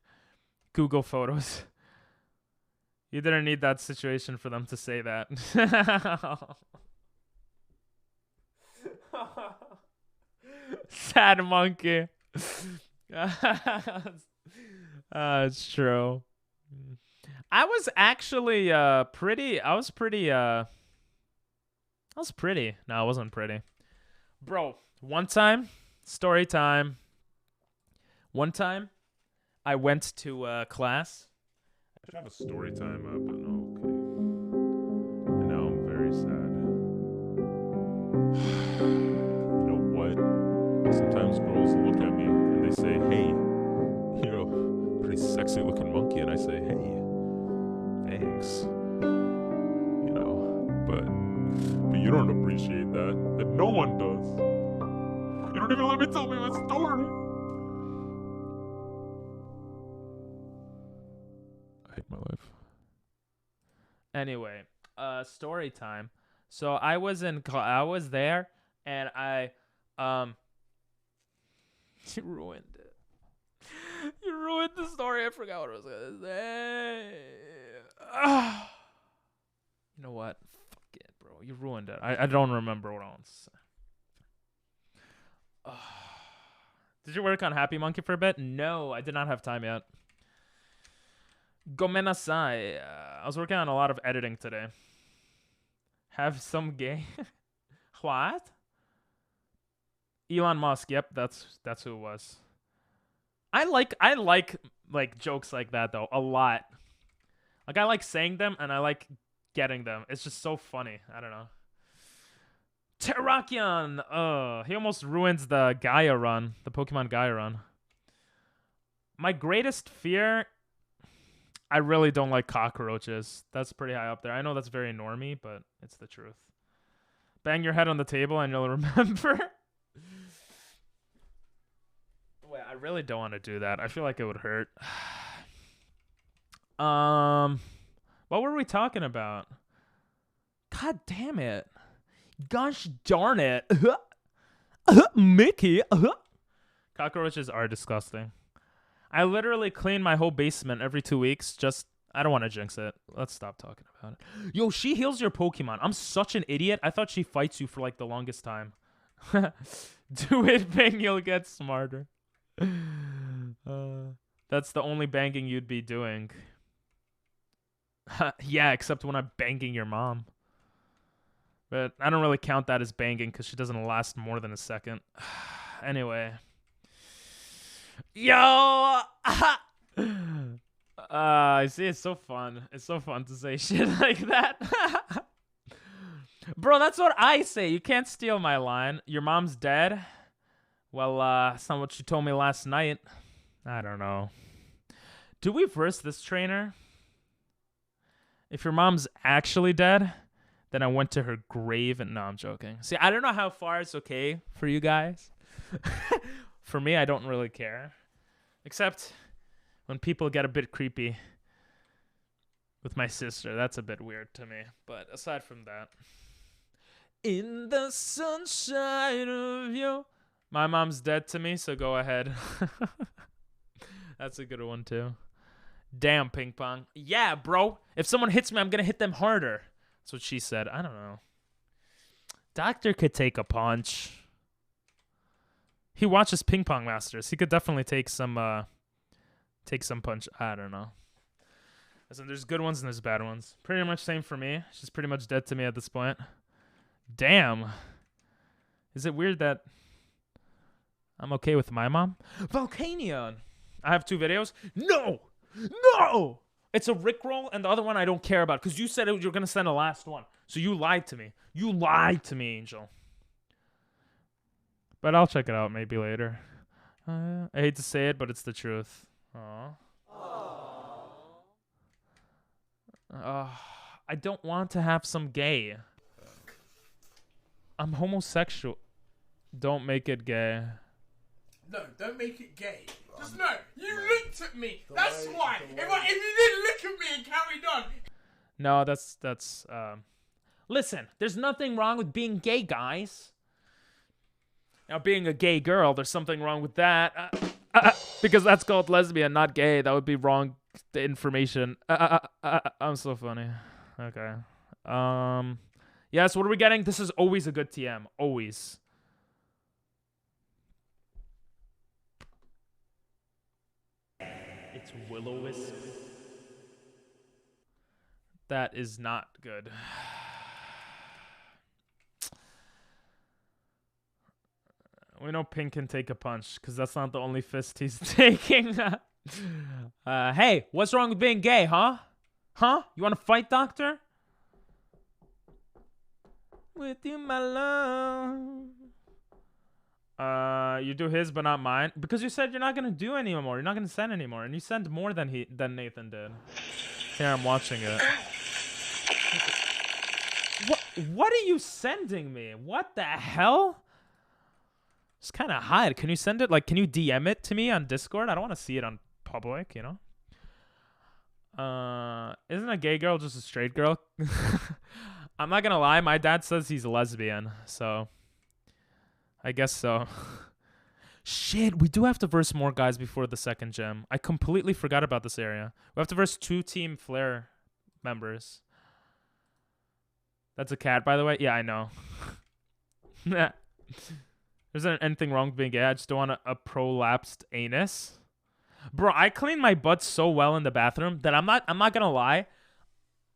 Google Photos. You didn't need that situation for them to say that. Sad monkey. It's true. I was actually pretty. No, I wasn't pretty. Bro, one time, story time. One time, I went to class. I should have a story time, but no, okay. And now I'm very sad. You know what? Sometimes girls look at me and they say, hey, you're a pretty sexy looking monkey. And I say, hey, thanks. You know, but you don't appreciate that. And no one does. You don't even let me tell me my story. I hate my life. Anyway, story time. So I was there, and you ruined it. You ruined the story. I forgot what I was gonna say. You know what? Fuck it, bro. You ruined it. I don't remember what I want to say. Did you work on Happy Monkey for a bit? No, I did not have time yet. Gomenasai. I was working on a lot of editing today. Have some gay. What? Elon Musk. Yep, that's who it was. I like jokes like that though a lot. Like I like saying them and I like getting them. It's just so funny. I don't know. Terrakion. He almost ruins the Gaia run, the Pokemon Gaia run. My greatest fear. I really don't like cockroaches. That's pretty high up there. I know that's very normie, but it's the truth. Bang your head on the table and you'll remember. Wait, I really don't want to do that. I feel like it would hurt. What were we talking about? God damn it. Gosh darn it. Mickey. Cockroaches are disgusting. I literally clean my whole basement every 2 weeks. I don't want to jinx it. Let's stop talking about it. Yo, she heals your Pokemon. I'm such an idiot. I thought she fights you for like the longest time. Do it, Bang. You'll get smarter. That's the only banging you'd be doing. Yeah, except when I'm banging your mom. But I don't really count that as banging because she doesn't last more than a second. Anyway. Yo! See, it's so fun. It's so fun to say shit like that. Bro, that's what I say. You can't steal my line. Your mom's dead? Well, that's not what you told me last night. I don't know. Do we verse this trainer? If your mom's actually dead, then I went to her grave and... No, I'm joking. See, I don't know how far it's okay for you guys. For me, I don't really care. Except when people get a bit creepy with my sister. That's a bit weird to me. But aside from that... In the sunshine of you... My mom's dead to me, so go ahead. That's a good one, too. Damn, ping pong. Yeah, bro. If someone hits me, I'm going to hit them harder. That's what she said. I don't know. Doctor could take a punch. He watches Ping Pong Masters. He could definitely take some punch. I don't know. Listen, there's good ones and there's bad ones. Pretty much same for me. She's pretty much dead to me at this point. Damn. Is it weird that I'm okay with my mom? Volcanion. I have 2 videos. No! No! It's a Rickroll and the other one I don't care about because you said you're going to send a last one. So you lied to me. You lied to me, Angel. But I'll check it out maybe later. I hate to say it, but it's the truth. Aww. I don't want to have some gay. I'm homosexual. Don't make it gay. No, don't make it gay. Just no. You looked at me. That's why. If you didn't look at me and carried on. No, that's listen, there's nothing wrong with being gay, guys. Now, being a gay girl, there's something wrong with that. Because that's called lesbian, not gay. That would be wrong information. I'm so funny. Okay. Yes, what are we getting? This is always a good TM. Always. It's Will-O-Wisp. That is not good. We know Pink can take a punch, because that's not the only fist he's taking. Hey, what's wrong with being gay, huh? Huh? You want to fight, doctor? With you, my love. You do his, but not mine, because you said you're not gonna do any more. You're not gonna send anymore, and you sent more than Nathan did. Here, I'm watching it. What are you sending me? What the hell? It's kind of hide. Can you send it? Like, can you DM it to me on Discord? I don't want to see it on public, you know? Isn't a gay girl just a straight girl? I'm not gonna lie. My dad says he's a lesbian, so I guess so. Shit, we do have to verse more guys before the second gym. I completely forgot about this area. We have to verse 2 Team Flare members. That's a cat, by the way. Yeah, I know. There's not anything wrong with being gay. I just don't want a prolapsed anus. Bro, I clean my butt so well in the bathroom that I'm not gonna lie.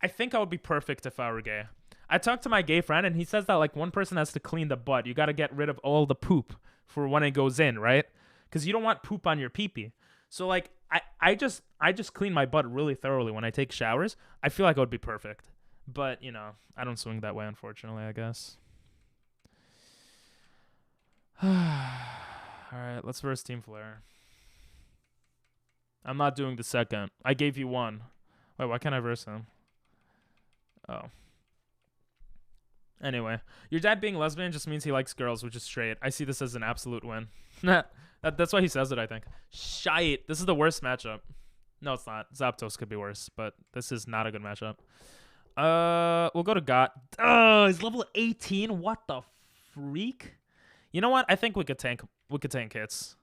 I think I would be perfect if I were gay. I talked to my gay friend and he says that like one person has to clean the butt. You gotta get rid of all the poop for when it goes in, right? Because you don't want poop on your pee-pee. So like I just clean my butt really thoroughly when I take showers. I feel like I would be perfect. But, you know, I don't swing that way, unfortunately, I guess. Alright, let's verse Team Flare. I'm not doing the second. I gave you one. Wait, why can't I verse him? Oh. Anyway, your dad being lesbian just means he likes girls, which is straight. I see this as an absolute win. That's why he says it, I think. Shite. This is the worst matchup. No, it's not. Zapdos could be worse, but this is not a good matchup. We'll go to God. Oh, he's level 18. What the freak? You know what? I think we could tank. We could tank hits.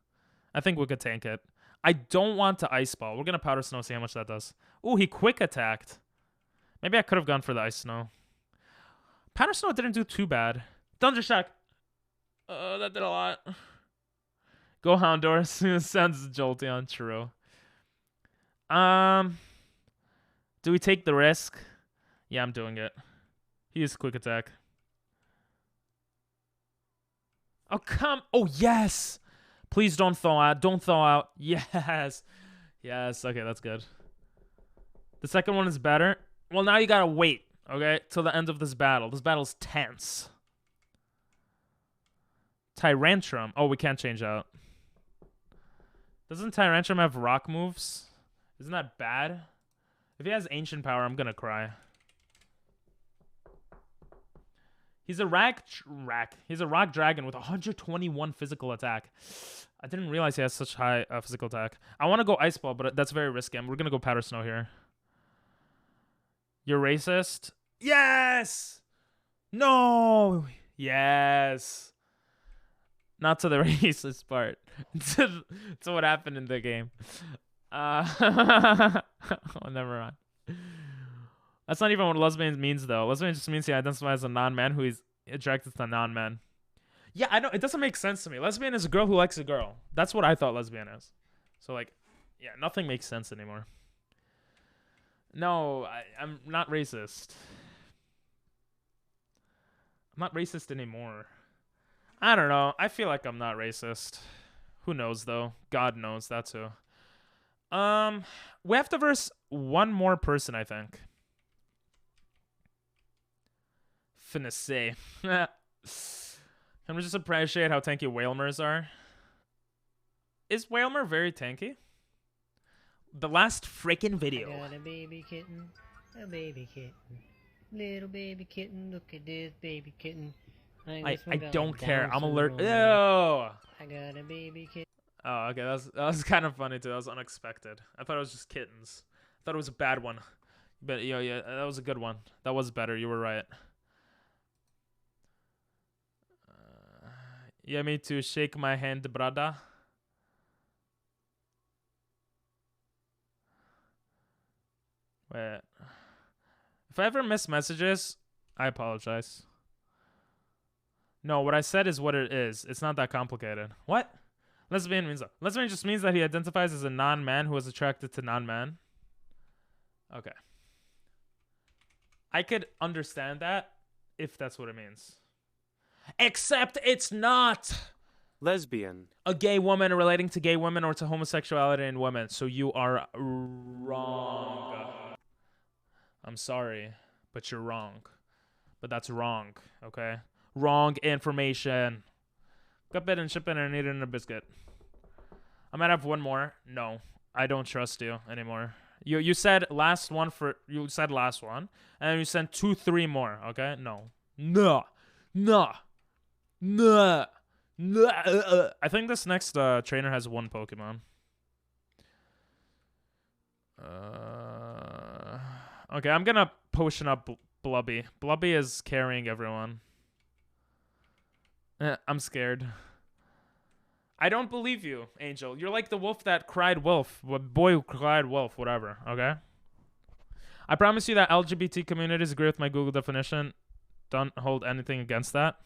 I think we could tank it. I don't want to Ice Ball. We're gonna Powder Snow, see how much that does. Ooh, he quick attacked. Maybe I could have gone for the Ice Snow. Powder Snow didn't do too bad. Thunder Shock. That did a lot. Go Houndour. Sounds Jolteon. True. Do we take the risk? Yeah, I'm doing it. He used quick attack. Oh, come. Oh, yes. Please don't thaw out. Don't thaw out. Yes. Yes. Okay, that's good. The second one is better. Well, now you gotta wait, okay, till the end of this battle. This battle's tense. Tyrantrum. Oh, we can't change out. Doesn't Tyrantrum have rock moves? Isn't that bad? If he has ancient power, I'm gonna cry. He's a He's a rock dragon with 121 physical attack. I didn't realize he has such high physical attack. I want to go Ice Ball, but that's very risky. We're going to go Powder Snow here. You're racist? Yes! No! Yes! Not to the racist part. to what happened in the game. Oh, never mind. That's not even what lesbian means, though. Lesbian just means he identifies as a non-man who is attracted to non-men. Yeah, I know. It doesn't make sense to me. Lesbian is a girl who likes a girl. That's what I thought lesbian is. So, like, yeah, nothing makes sense anymore. No, I'm not racist. I'm not racist anymore. I don't know. I feel like I'm not racist. Who knows, though? God knows. That's who. We have to verse one more person, I think. Finna say. Can we just appreciate how tanky Wailmers are? Is Wailmer very tanky? The last freaking video. I got a baby kitten, little baby kitten. Look at this baby kitten. I don't care. I'm alert. Ew. I got a baby kitten. Oh, okay. That was kind of funny too. That was unexpected. I thought it was just kittens. I thought it was a bad one. But yeah, that was a good one. That was better. You were right. Yeah, me too. Shake my hand, brada. Wait. If I ever miss messages, I apologize. No, what I said is what it is. It's not that complicated. What? Lesbian means... Lesbian just means that he identifies as a non-man who is attracted to non-man. Okay. I could understand that if that's what it means. Except it's not. Lesbian. A gay woman relating to gay women or to homosexuality in women. So you are wrong. I'm sorry, but you're wrong. But that's wrong, okay? Wrong information. Cup it and ship it and eat it in a biscuit. I might have one more. No, I don't trust you anymore. You said last one, and then you sent 3 more, okay? No. I think this next trainer has 1 Pokemon. Okay, I'm gonna potion up Blubby. Blubby is carrying everyone. I'm scared. I don't believe you, Angel. You're like the wolf that cried wolf. Boy who cried wolf, whatever, okay? I promise you that LGBT communities agree with my Google definition. Don't hold anything against that.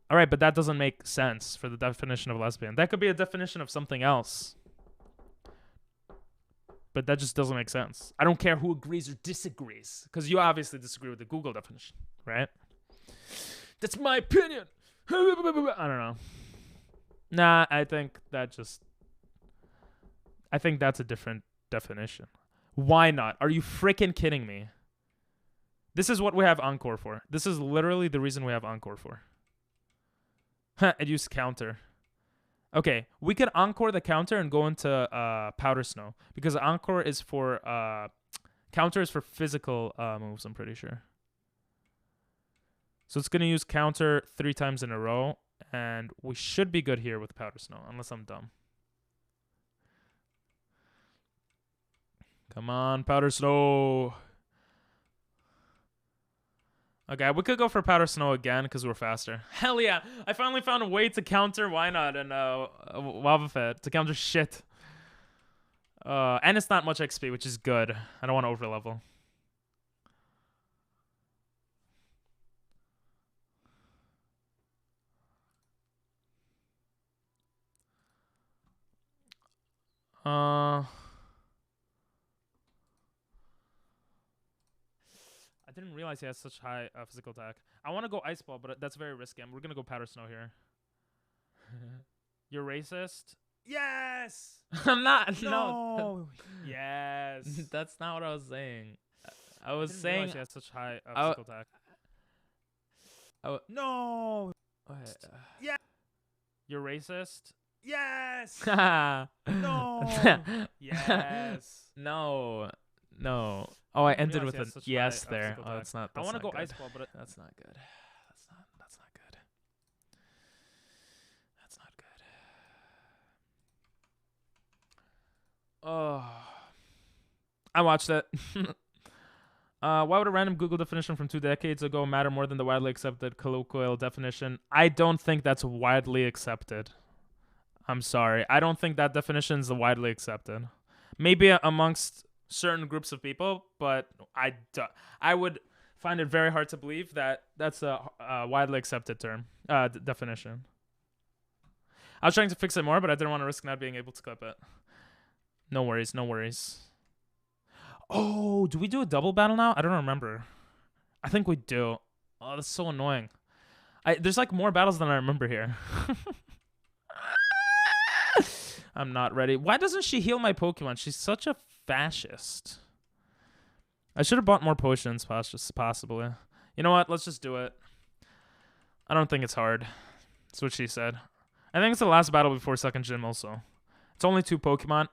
All right, but that doesn't make sense for the definition of lesbian. That could be a definition of something else. But that just doesn't make sense. I don't care who agrees or disagrees, because you obviously disagree with the Google definition, right? That's my opinion. I don't know. Nah, I think that's a different definition. Why not? Are you freaking kidding me? This is what we have Encore for. This is literally the reason we have Encore for. It used counter. Okay, we could Encore the counter and go into Powder Snow. Because Encore is for... counter is for physical moves, I'm pretty sure. So it's going to use counter 3 times in a row. And we should be good here with Powder Snow. Unless I'm dumb. Come on, Powder Snow. Okay, we could go for Powder Snow again because we're faster. Hell yeah. I finally found a way to counter Wynot and Wobbuffet. To counter shit. And it's not much XP, which is good. I don't want to overlevel. I didn't realize he has such high physical attack. I want to go Ice Ball, but that's very risky. We're going to go Powder Snow here. You're racist? Yes! I'm not. No. Yes. That's not what I was saying. I was saying he has such high physical attack. No. Yeah. You're racist? Yes. No. Yes. No. No. Oh, I ended with a yes there. Oh, that's not. I want to go Ice Ball, but that's not good. That's not good. That's not good. Oh. I watched it. Why would a random Google definition from 2 decades ago matter more than the widely accepted colloquial definition? I don't think that's widely accepted. I'm sorry. I don't think that definition is widely accepted. Maybe amongst certain groups of people, but I would find it very hard to believe that that's a widely accepted term definition. I was trying to fix it more, but I didn't want to risk not being able to clip it. No worries, no worries. Oh, do we do a double battle now? I don't remember. I think we do. Oh, that's so annoying. There's like more battles than I remember here. I'm not ready. Why doesn't she heal my Pokemon? She's such a fascist. I should have bought more potions, possibly. You know what? Let's just do it. I don't think it's hard. That's what she said. I think it's the last battle before second gym also. It's only 2 Pokemon.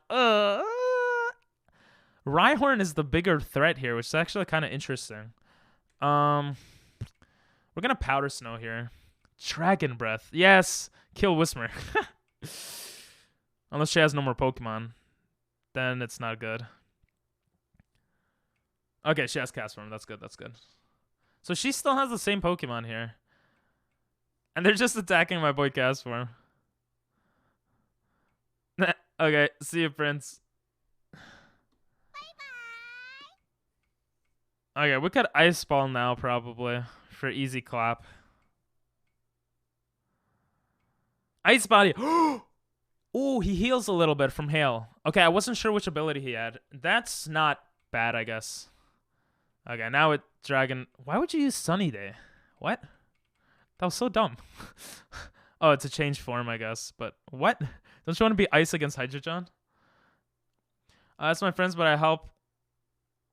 Rhyhorn is the bigger threat here, which is actually kind of interesting. We're going to Powder Snow here. Dragon Breath. Yes. Kill Whismur. Unless she has no more Pokemon. Then it's not good. Okay, she has Castform. That's good. That's good. So she still has the same Pokemon here. And they're just attacking my boy Castform. Okay, see you, Prince. Okay, we could Ice Ball now, probably. For easy clap. Ice Body. Ooh, he heals a little bit from Hail. Okay, I wasn't sure which ability he had. That's not bad, I guess. Okay, now with Dragon... Why would you use Sunny Day? What? That was so dumb. Oh, to change form, I guess. But what? Don't you want to be ice against hydrogen? That's my friends, but I help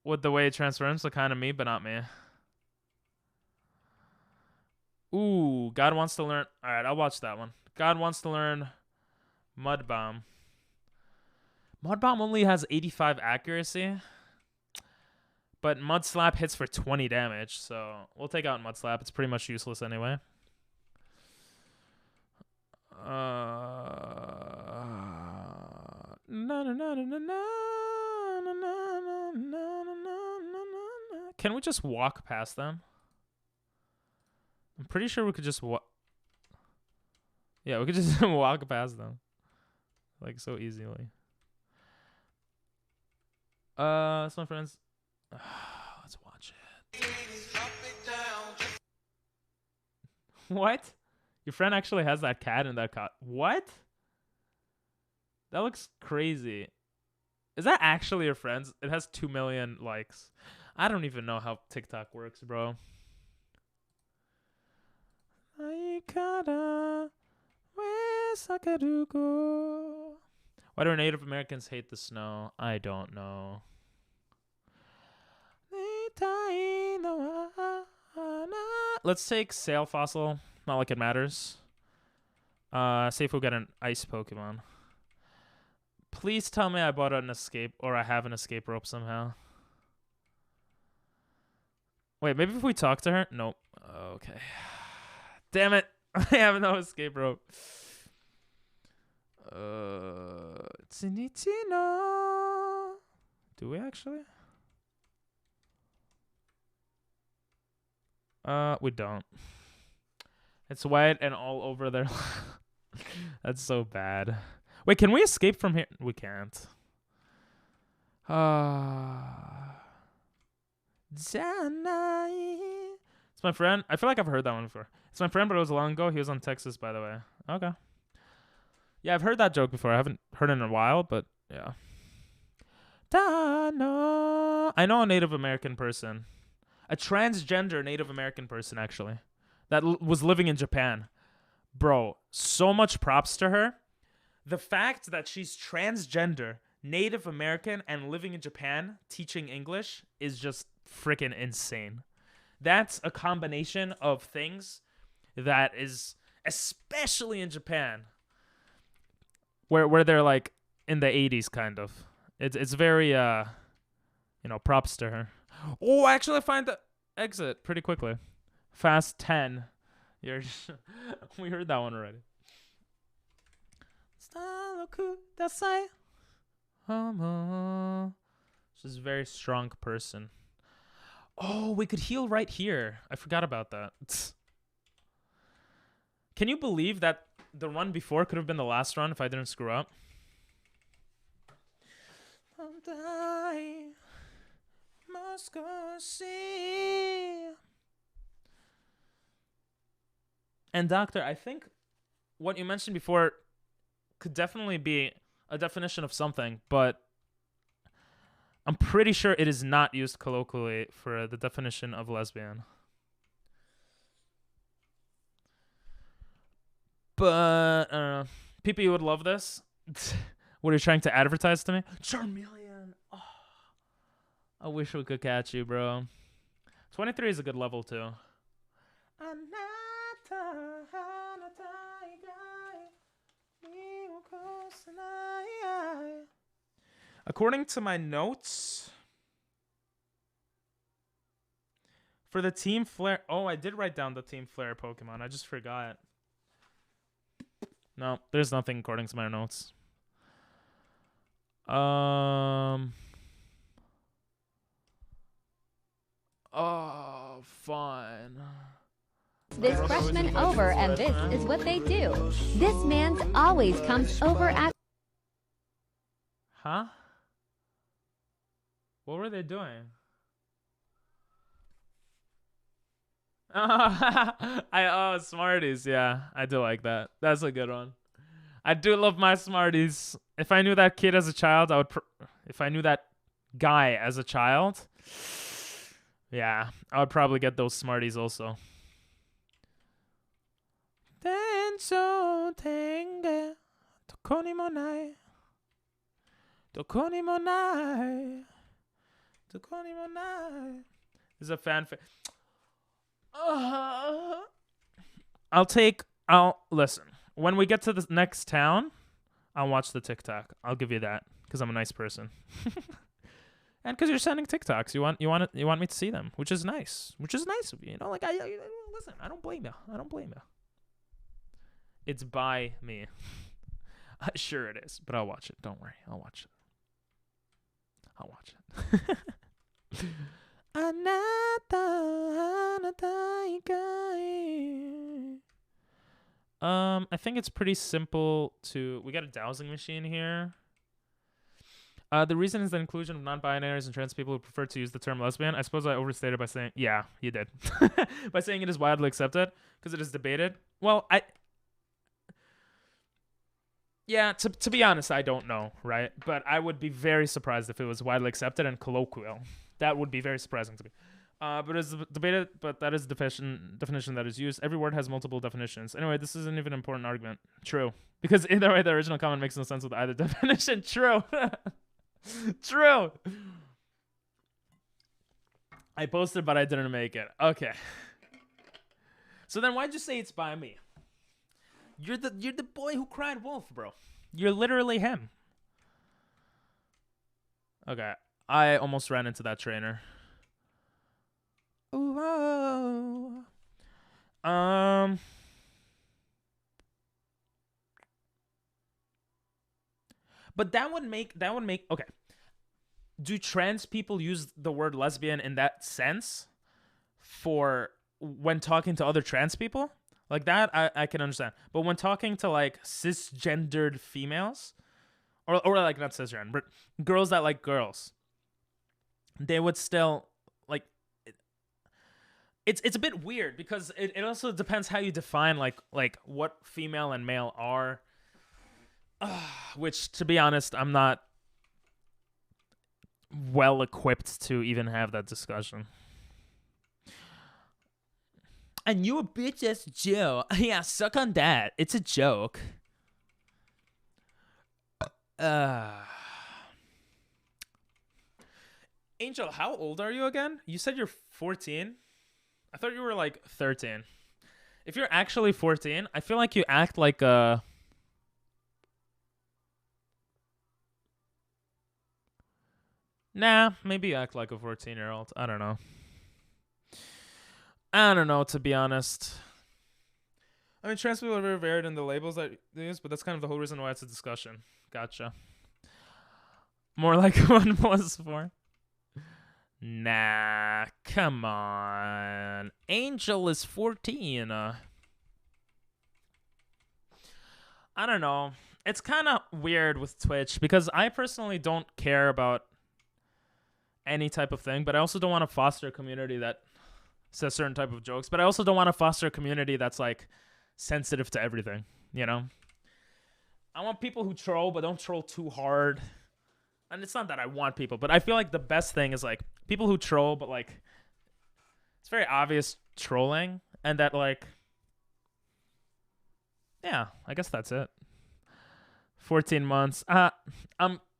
with the way it transforms. So kind of me, but not me. Ooh, God wants to learn. All right, I'll watch that one. God wants to learn Mud Bomb. Mud Bomb only has 85 accuracy, but Mud Slap hits for 20 damage. So we'll take out Mud Slap. It's pretty much useless anyway. Can we just walk past them? I'm pretty sure we could just walk. Yeah, we could just walk past them. Like, so easily. That's my friends. Let's watch it. What? Your friend actually has that cat in that cat. What? That looks crazy. Is that actually your friend's? It has 2 million likes. I don't even know how TikTok works, bro. Why do Native Americans hate the snow? I don't know. Let's take Sail Fossil. Not like it matters. See if we'll get an ice Pokemon. Please tell me I bought an escape, or I have an escape rope somehow. Wait, maybe if we talk to her? Nope. Okay. Damn it. I have no escape rope. Tsinitino. Do we actually? We don't. It's white and all over there. That's so bad. Wait, can we escape from here? We can't. It's my friend. I feel like I've heard that one before. It's my friend, but it was long ago. He was on Texas, by the way. Okay. Yeah, I've heard that joke before. I haven't heard it in a while, but yeah. Dano. I know a Native American person. A transgender Native American person, actually. That was living in Japan. Bro, so much props to her. The fact that she's transgender, Native American, and living in Japan, teaching English, is just freaking insane. That's a combination of things that is, especially in Japan, where they're like in the 80s, kind of. It's very, props to her. Oh, I actually find the exit pretty quickly. Fast 10. We heard that one already. She's a very strong person. Oh, we could heal right here. I forgot about that. Can you believe that the run before could have been the last run if I didn't screw up? And Doctor, I think what you mentioned before could definitely be a definition of something, but I'm pretty sure it is not used colloquially for the definition of lesbian. But, I don't know. People, you would love this. What are you trying to advertise to me? Charmeleon. Oh, I wish we could catch you, bro. 23 is a good level, too. According to my notes, for the Team Flare... Oh, I did write down the Team Flare Pokemon. I just forgot. No, there's nothing according to my notes. Oh, fine. This freshman over, and this is what they do. This man's always comes over at... Huh? What were they doing? Smarties. Yeah, I do like that. That's a good one. I do love my Smarties. If I knew that kid as a child, I would... if I knew that guy as a child, yeah, I would probably get those Smarties also. Kenso tenge Tokoni mo nai Tokoni mo nai Tokoni mo nai. This is a fanfic. I'll listen. When we get to the next town, I'll watch the TikTok. I'll give you that because I'm a nice person. And because you're sending TikToks, you want me to see them, which is nice. Which is nice of you. You know, like listen, I don't blame you. I don't blame you. It's by me. Sure it is, but I'll watch it. Don't worry. I'll watch it. I'll watch it. I think it's pretty simple to... We got a dowsing machine here. The reason is the inclusion of non-binaries and trans people who prefer to use the term lesbian. I suppose I overstated by saying... Yeah, you did. By saying it is widely accepted because it is debated. Well, Yeah, to be honest, I don't know, right? But I would be very surprised if it was widely accepted and colloquial. That would be very surprising to me. But it's debated, but that is the definition that is used. Every word has multiple definitions. Anyway, this isn't even an important argument. True. Because either way, the original comment makes no sense with either definition. True. True. I posted, but I didn't make it. Okay. So then why'd you say it's by me? You're the boy who cried wolf, bro. You're literally him. Okay. I almost ran into that trainer. Ooh, oh. But that would make okay. Do trans people use the word lesbian in that sense for when talking to other trans people? Like that, I can understand. But when talking to like cisgendered females, or like not cisgender, but girls that like girls, they would still like. It's a bit weird because it also depends how you define like what female and male are. Which, to be honest, I'm not well equipped to even have that discussion. And you a bitch ass Joe. Yeah, suck on that. It's a joke. Angel, how old are you again? You said you're 14? I thought you were like 13. If you're actually 14, I feel like you act like a... Nah, maybe you act like a 14-year-old. I don't know. I don't know, to be honest. I mean, trans people are very varied in the labels that they use, but that's kind of the whole reason why it's a discussion. Gotcha. More like 1+4. Nah, come on. Angel is 14. I don't know. It's kind of weird with Twitch because I personally don't care about any type of thing, but I also don't want to foster a community that says certain type of jokes, but I also don't want to foster a community that's like sensitive to everything, you know? I want people who troll, but don't troll too hard. And it's not that I want people, but I feel like the best thing is like people who troll, but like it's very obvious trolling, and that like, yeah, I guess that's it. 14 months. I'm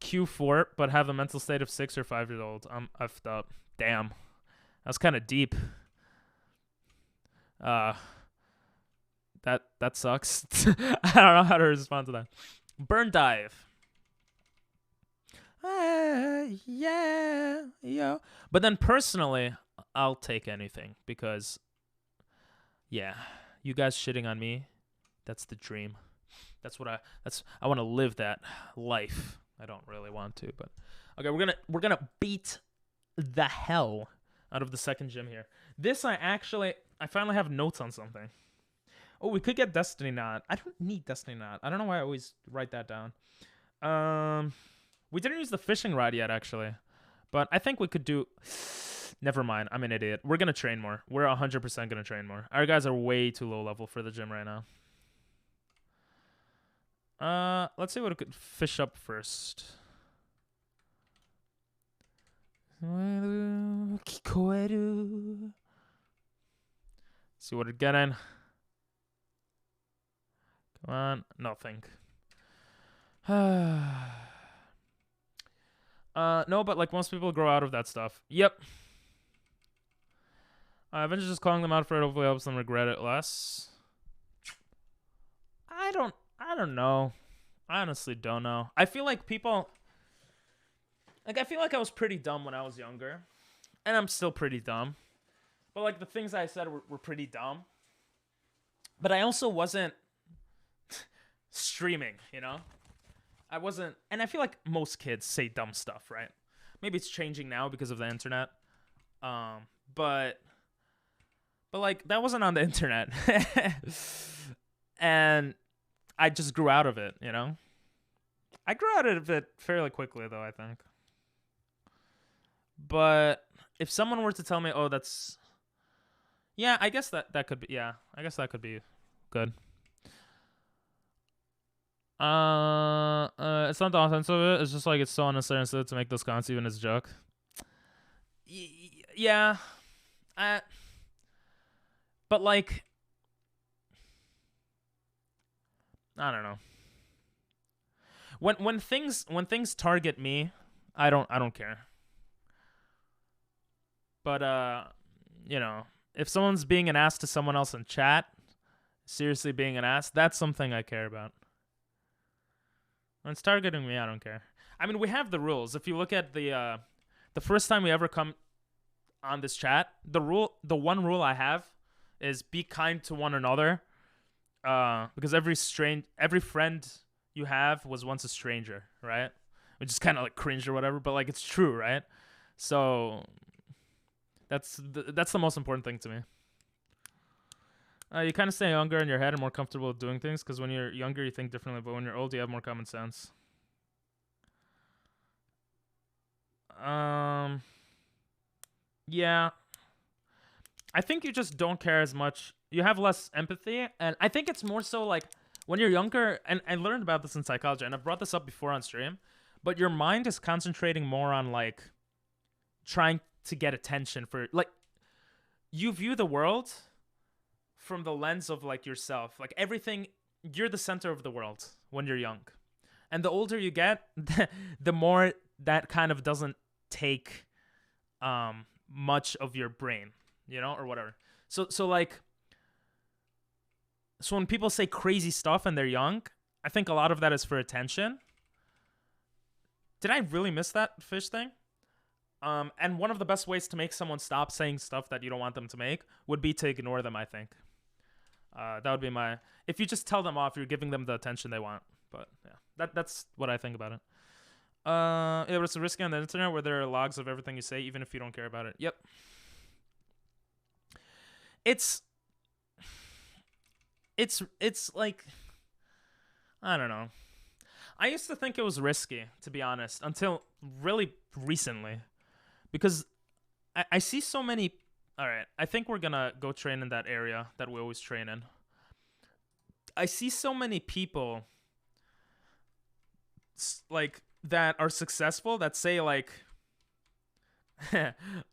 Q4, but have a mental state of 6 or 5 years old. I'm effed up. Damn. That's kind of deep. That sucks. I don't know how to respond to that. Burn dive. Yeah, yo. But then personally, I'll take anything because, yeah, you guys shitting on me, that's the dream. I want to live that life. I don't really want to, but okay, we're gonna beat the hell out of the second gym here. This I finally have notes on something. Oh, we could get Destiny Knot. I don't need Destiny Knot. I don't know why I always write that down. We didn't use the fishing rod yet, actually. But I think we could do... Never mind. I'm an idiot. We're going to train more. We're 100% going to train more. Our guys are way too low level for the gym right now. Let's see what we could fish up first. See what we're getting. Nothing. No, but like most people grow out of that stuff. Yep. Avengers just calling them out for it hopefully helps them regret it less. I don't know. I honestly don't know. I feel like people, like I feel like I was pretty dumb when I was younger, and I'm still pretty dumb. But like the things I said were pretty dumb. But I also wasn't streaming, you know? I wasn't, and I feel like most kids say dumb stuff, right? Maybe it's changing now because of the internet. But like that wasn't on the internet. And I just grew out of it, you know? I grew out of it fairly quickly though, I think. But if someone were to tell me, "Oh, that's," yeah, I guess that could be, yeah, I guess that could be good. It's not the offense of it. It's just like it's so unnecessary instead to make those comments even as a joke. Yeah, but like, I don't know. When things target me, I don't care. But you know, if someone's being an ass to someone else in chat, seriously being an ass, that's something I care about. When it's targeting me, I don't care. I mean, we have the rules. If you look at the first time we ever come on this chat, the one rule I have is be kind to one another. Because every friend you have was once a stranger, right? Which is kind of like cringe or whatever, but like it's true, right? So that's the most important thing to me. You kind of stay younger in your head and more comfortable with doing things because when you're younger, you think differently, but when you're old, you have more common sense. Yeah. I think you just don't care as much. You have less empathy, and I think it's more so like when you're younger, and I learned about this in psychology, and I've brought this up before on stream, but your mind is concentrating more on like trying to get attention for, like, you view the world from the lens of like yourself, like everything, you're the center of the world when you're young, and the older you get, the more that kind of doesn't take much of your brain, you know, or whatever. So when people say crazy stuff and they're young, I think a lot of that is for attention. Did I really miss that fish thing? And one of the best ways to make someone stop saying stuff that you don't want them to make would be to ignore them, I think. That would be my... If you just tell them off, you're giving them the attention they want. But yeah, that's what I think about it. Yeah, but it's risky on the internet where there are logs of everything you say, even if you don't care about it. Yep. It's like, I don't know. I used to think it was risky, to be honest, until really recently. Because I see so many... Alright, I think we're gonna go train in that area that we always train in. I see so many people like that are successful that say like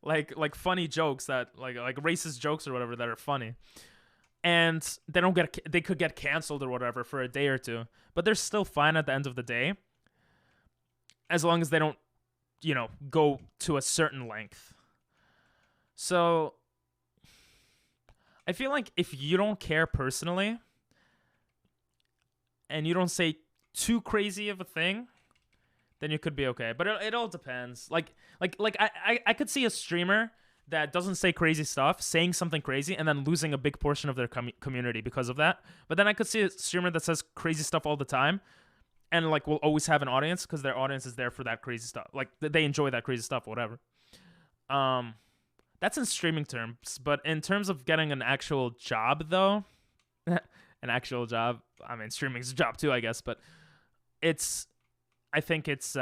like funny jokes, that like racist jokes or whatever that are funny. And they could get canceled or whatever for a day or two, but they're still fine at the end of the day, as long as they don't, you know, go to a certain length. So I feel like if you don't care personally and you don't say too crazy of a thing, then you could be okay. But it all depends. Like I could see a streamer that doesn't say crazy stuff saying something crazy and then losing a big portion of their community because of that. But then I could see a streamer that says crazy stuff all the time and like will always have an audience because their audience is there for that crazy stuff. Like they enjoy that crazy stuff, whatever. That's in streaming terms. But in terms of getting an actual job, though, an actual job, I mean, streaming's a job too, I guess. But I think it's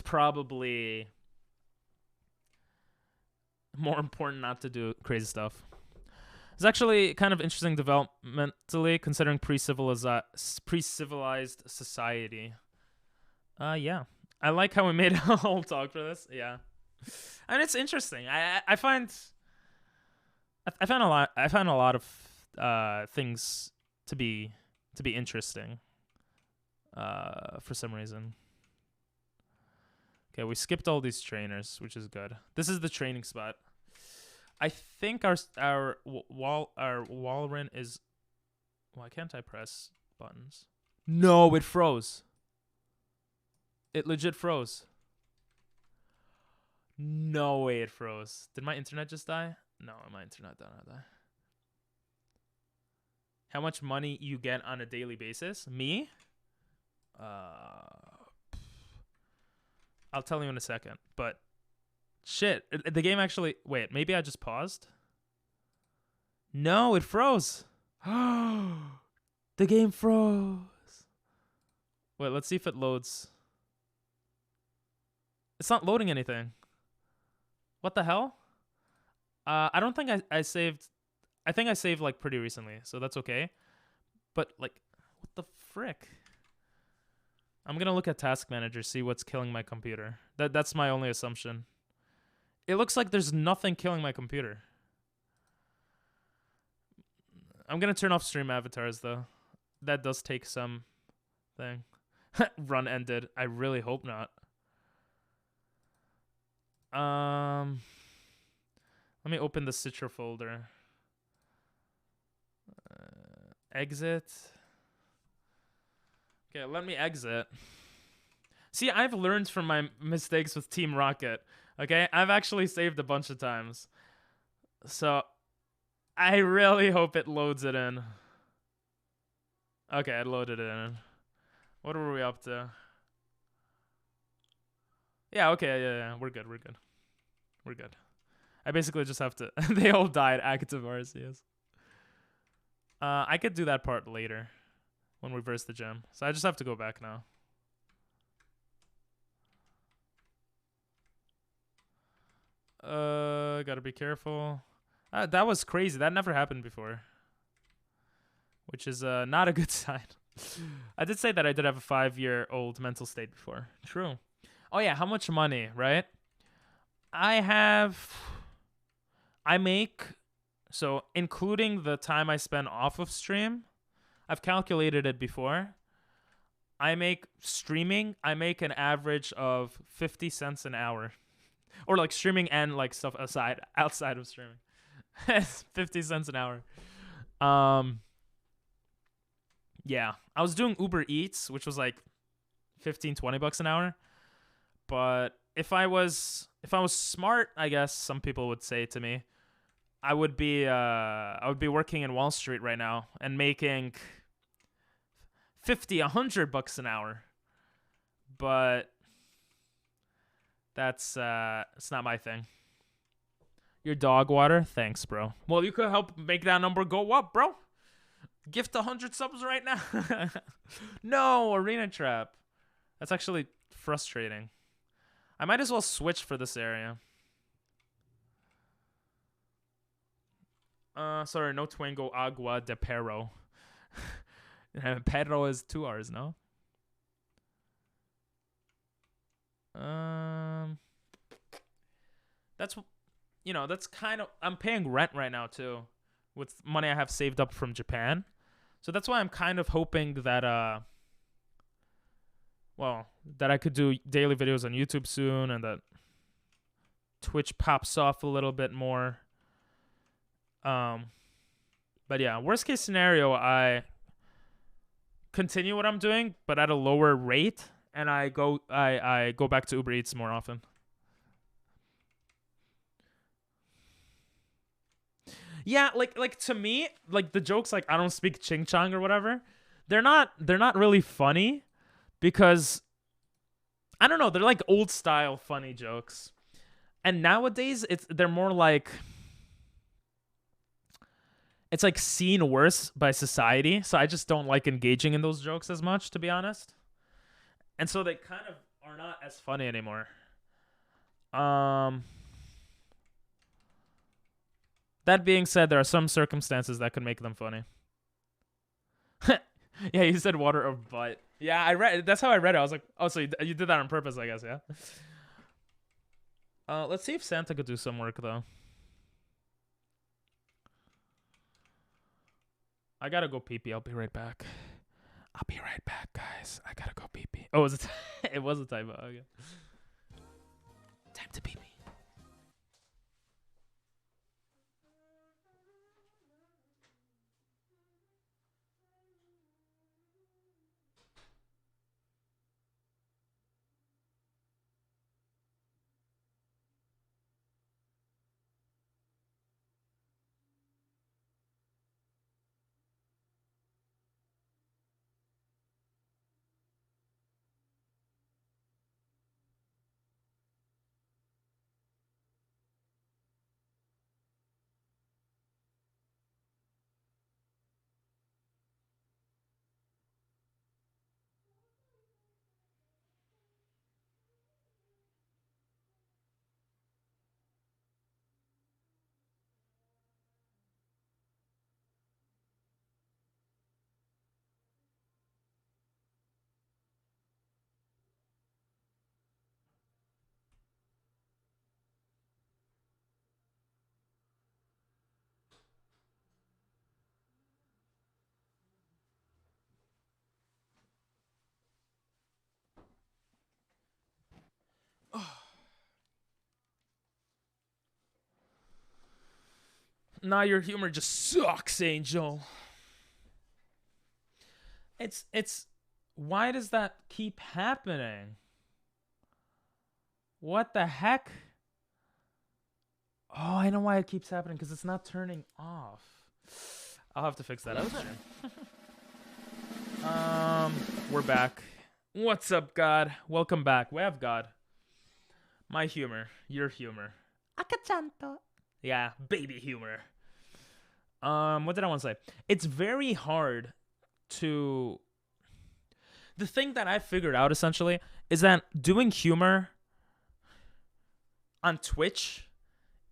probably more important not to do crazy stuff. It's actually kind of interesting developmentally, considering pre-civilized society. Yeah. I like how we made a whole talk for this. Yeah. And it's interesting. I find a lot of things to be to be interesting. For some reason. Okay, we skipped all these trainers, which is good. This is the training spot. I think our Walrein is. Why can't I press buttons? No, it froze. It legit froze. No way it froze. Did my internet just die? No, my internet did not die. How much money you get on a daily basis? Me? I'll tell you in a second. But shit, the game actually. Wait, maybe I just paused. No, it froze. The game froze. Wait, let's see if it loads. It's not loading anything. What the hell? I don't think I saved. I think I saved like pretty recently, so that's okay. But like, what the frick? I'm gonna look at Task Manager, see what's killing my computer. That's my only assumption. It looks like there's nothing killing my computer. I'm gonna turn off stream avatars though. That does take some thing. Run ended. I really hope not. Let me open the Citra folder. Exit. Okay, let me exit. See, I've learned from my mistakes with Team Rocket. Okay, I've actually saved a bunch of times. So, I really hope it loads it in. Okay, it loaded it in. What were we up to? Yeah, okay, yeah, we're good. We're good. I basically just have to... They all died active RCS. I could do that part later when we verse the gem. So I just have to go back now. Gotta be careful. That was crazy. That never happened before. Which is not a good sign. I did say that I did have a 5-year-old mental state before. True. Oh yeah, how much money, right? I make, so including the time I spend off of stream, I've calculated it before. I make an average of 50 cents an hour. Or like streaming and like stuff outside of streaming. 50 cents an hour. Yeah, I was doing Uber Eats, which was like 15-20 bucks an hour. But if I was smart, I guess some people would say to me, I would be working in Wall Street right now and making 50-100 bucks an hour. But that's it's not my thing. Your dog water? Thanks, bro. Well, you could help make that number go up, bro. Gift 100 subs right now. No, Arena Trap. That's actually frustrating. I might as well switch for this area. Sorry, no Twango Agua de Perro. Perro is 2 R's, no? That's, that's kind of, I'm paying rent right now too, with money I have saved up from Japan. So that's why I'm kind of hoping that, that I could do daily videos on YouTube soon and that Twitch pops off a little bit more. But yeah, worst case scenario, I continue what I'm doing, but at a lower rate, and I go back to Uber Eats more often. Yeah, like to me, like the jokes like I don't speak Ching Chong or whatever, they're not really funny because I don't know, they're like old style funny jokes. And nowadays they're more like it's like seen worse by society, so I just don't like engaging in those jokes as much, to be honest. And so they kind of are not as funny anymore. That being said, there are some circumstances that could make them funny. Yeah, you said water or butt. Yeah, I read. That's how I read it. I was like, oh, so you did that on purpose, I guess, yeah? Let's see if Santa could do some work, though. I gotta go pee-pee. I'll be right back. I'll be right back, guys. I gotta go pee pee. Oh, was it? It was a typo. Okay. Time to pee pee. Nah, your humor just sucks, Angel. It's why does that keep happening? What the heck? Oh, I know why it keeps happening, because it's not turning off. I'll have to fix that out. We're back. What's up, God? Welcome back. We have God. My humor, your humor. Akachanto. Yeah, baby humor. What did I want to say? It's very hard to... The thing that I figured out, essentially, is that doing humor on Twitch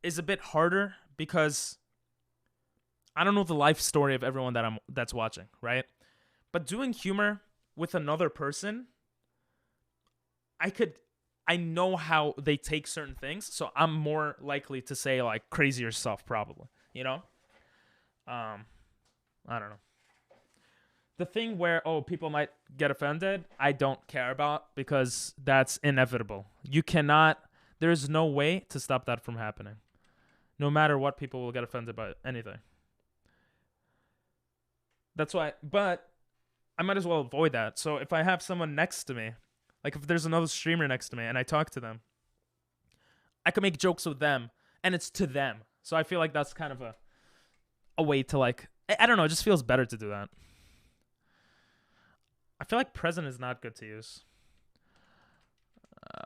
is a bit harder because I don't know the life story of everyone that's watching, right? But doing humor with another person, I know how they take certain things, so I'm more likely to say like crazier stuff, probably, you know? I don't know. The thing where, people might get offended, I don't care about, because that's inevitable. There's no way to stop that from happening. No matter what, people will get offended by anything. That's why, but I might as well avoid that. So if I have someone next to me, like if there's another streamer next to me and I talk to them, I can make jokes with them and it's to them. So I feel like that's kind of a way to like, I don't know, it just feels better to do that. I feel like present is not good to use.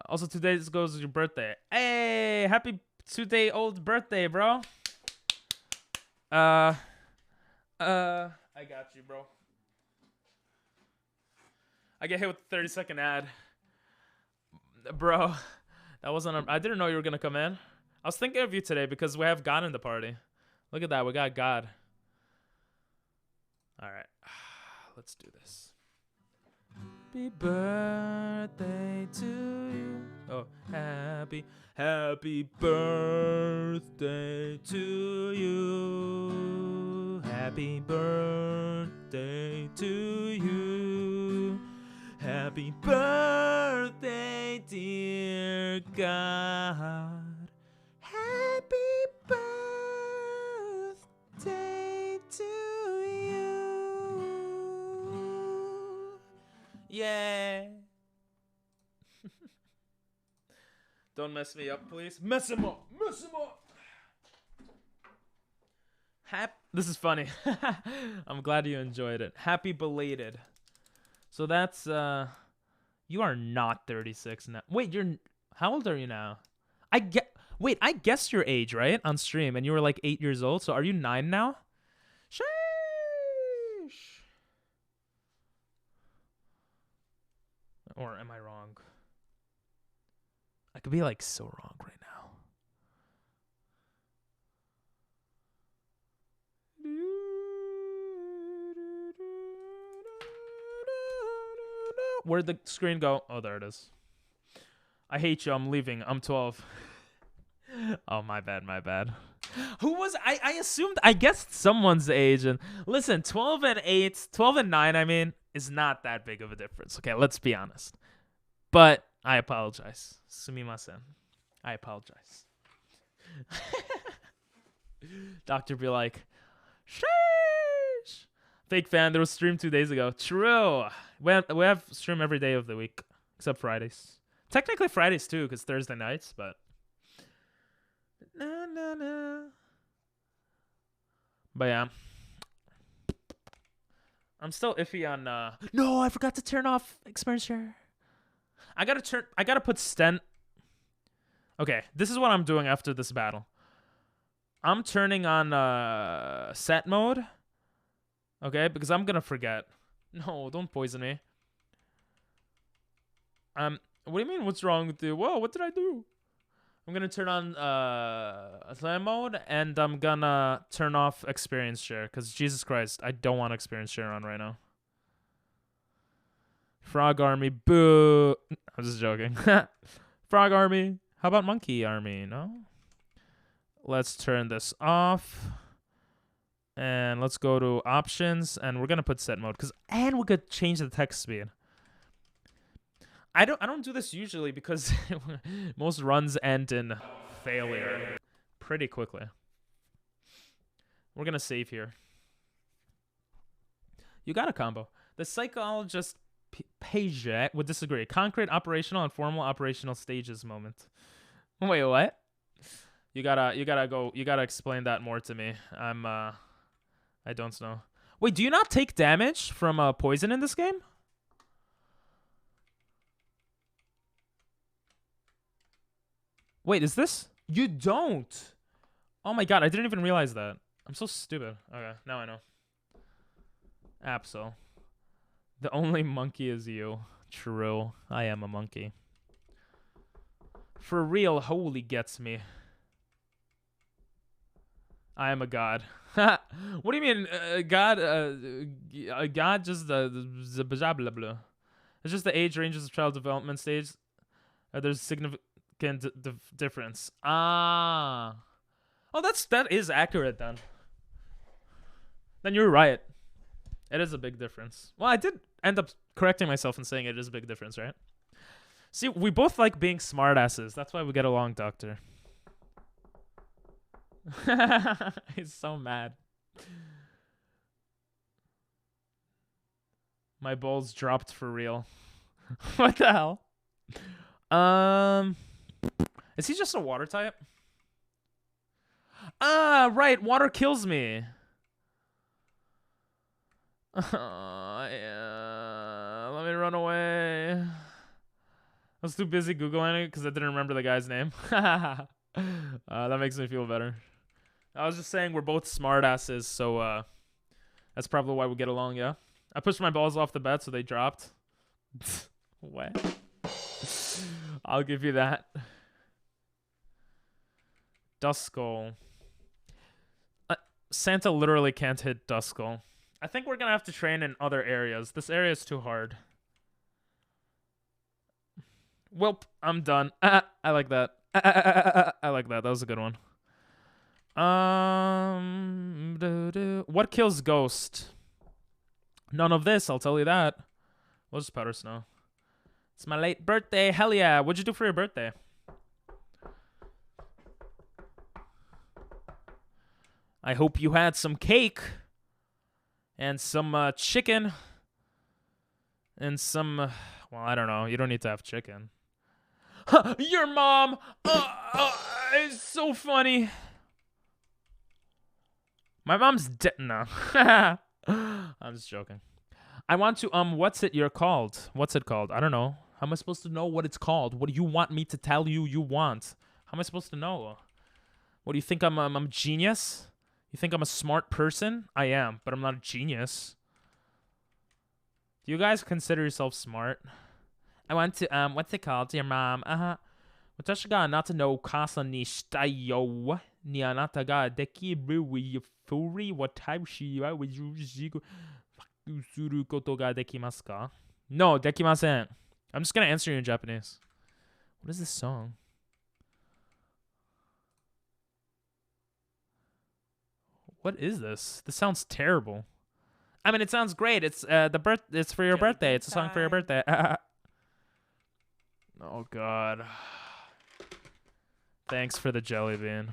Also, today goes your birthday. Hey, happy 2-day-old birthday, bro. I got you, bro. I get hit with the 30-second ad. Bro, that wasn't... I didn't know you were going to come in. I was thinking of you today because we have God in the party. Look at that. We got God. All right. Let's do this. Happy birthday to you. Oh, happy birthday to you. Happy birthday to you. Happy birthday, dear God. Happy birthday to you. Yeah. Don't mess me up, please. Mess him up. Mess him up. This is funny. I'm glad you enjoyed it. Happy belated. So that's you are not 36 now. Wait, how old are you now? I guessed your age, right? On stream, and you were like 8 years old. So are you 9 now? Sheesh. Or am I wrong? I could be like so wrong right now. Where'd the screen go? Oh, there it is. I hate you. I'm leaving. I'm 12. Oh, my bad. My bad. Who was... I assumed... I guessed someone's age. And listen, 12 and 8... 12 and 9, I mean... is not that big of a difference. Okay, let's be honest. But I apologize. Sumimasen. I apologize. Doctor be like, sheesh. Fake fan, there was stream 2 days ago. True. We have stream every day of the week, except Fridays. Technically Fridays too, because Thursday nights, but... But yeah. I'm still iffy on no, I forgot to turn off experience share. I gotta put stent. Okay, this is what I'm doing after this battle. I'm turning on set mode. Okay, because I'm gonna forget. No, don't poison me. What do you mean what's wrong with you? Whoa, what did I do? I'm gonna turn on slam mode, and I'm gonna turn off experience share, because Jesus Christ, I don't want experience share on right now. Frog army, boo. I'm just joking. Frog army. How about monkey army? No? Let's turn this off. And let's go to options, and we're gonna put set mode, and we could change the text speed. I don't do this usually because most runs end in failure pretty quickly. We're gonna save here. You got a combo. The psychologist Pajak would disagree. Concrete operational and formal operational stages moment. Wait, what? You gotta explain that more to me. I don't know. Wait, do you not take damage from poison in this game? Wait, is this? You don't. Oh my god, I didn't even realize that. I'm so stupid. Okay, now I know. Absol. The only monkey is you. True. I am a monkey. For real, holy gets me. I am a god. What do you mean, god? God just the blah blah blah. It's just the age ranges of child development stage. There's significant difference. Ah. Oh, that is accurate then. Then you're right. It is a big difference. Well, I did end up correcting myself and saying it is a big difference, right? See, we both like being smartasses. That's why we get along, Doctor. He's so mad. My balls dropped for real. What the hell? Is he just a water type? Ah, right. Water kills me. Yeah. Let me run away. I was too busy Googling it because I didn't remember the guy's name. That makes me feel better. I was just saying we're both smartasses, so that's probably why we get along, yeah? I pushed my balls off the bed, so they dropped. What? I'll give you that. Duskull. Santa literally can't hit Duskull. I think we're gonna have to train in other areas. This area is too hard. Welp, I'm done. I like that. I like that. That was a good one. What kills Ghost? None of this, I'll tell you that. We'll just powder snow. It's my late birthday. Hell yeah. What'd you do for your birthday? I hope you had some cake. And some chicken. And some... well, I don't know. You don't need to have chicken. Your mom! It's so funny. My mom's dead. No. I'm just joking. I want to, what's it you're called? What's it called? I don't know. How am I supposed to know what it's called? What do you want me to tell you you want? How am I supposed to know? What do you think I'm a genius? You think I'm a smart person? I am, but I'm not a genius. Do you guys consider yourself smart? I want to, what's it called? Your mom. Watashi ga anata no kasa ni shitayo. Ni anata ga dekiru wi furi watashi wa wujujiku suru koto ga dekimasu ka? No, dekimasen. I'm just gonna answer you in Japanese. What is this song? What is this? This sounds terrible. I mean, it sounds great. It's It's for your birthday. It's a song for your birthday. Oh God. Thanks for the jelly bean.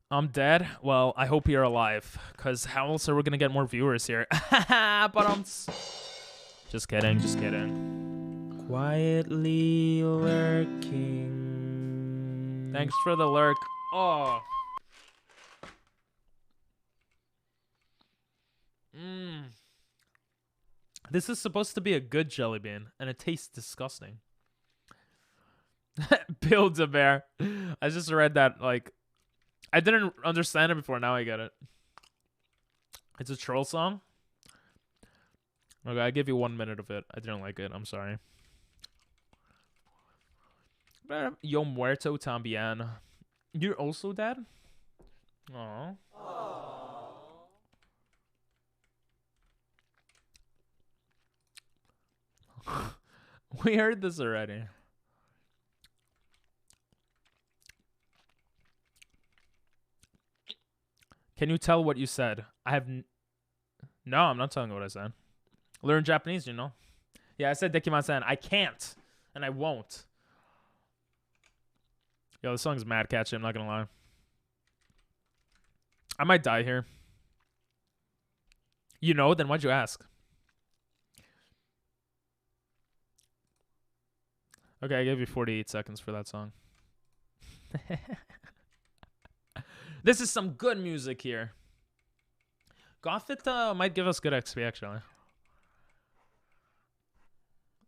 I'm dead. Well, I hope you're alive, cause how else are we gonna get more viewers here? But just kidding. Just kidding. Quietly lurking. Thanks for the lurk. Oh. This is supposed to be a good jelly bean, and it tastes disgusting. Build a bear. I just read that, like, I didn't understand it before. Now I get it. It's a troll song. Okay, I give you 1 minute of it. I didn't like it. I'm sorry. Yo muerto también. You're also dead? Aww. We heard this already. Can you tell what you said? I have no, I'm not telling you what I said. Learn Japanese, you know? Yeah, I said Dekimasen. I can't. And I won't. Yo, this song's mad catchy, I'm not gonna lie. I might die here. You know? Then why'd you ask? Okay, I gave you 48 seconds for that song. This is some good music here. Gothit might give us good XP, actually.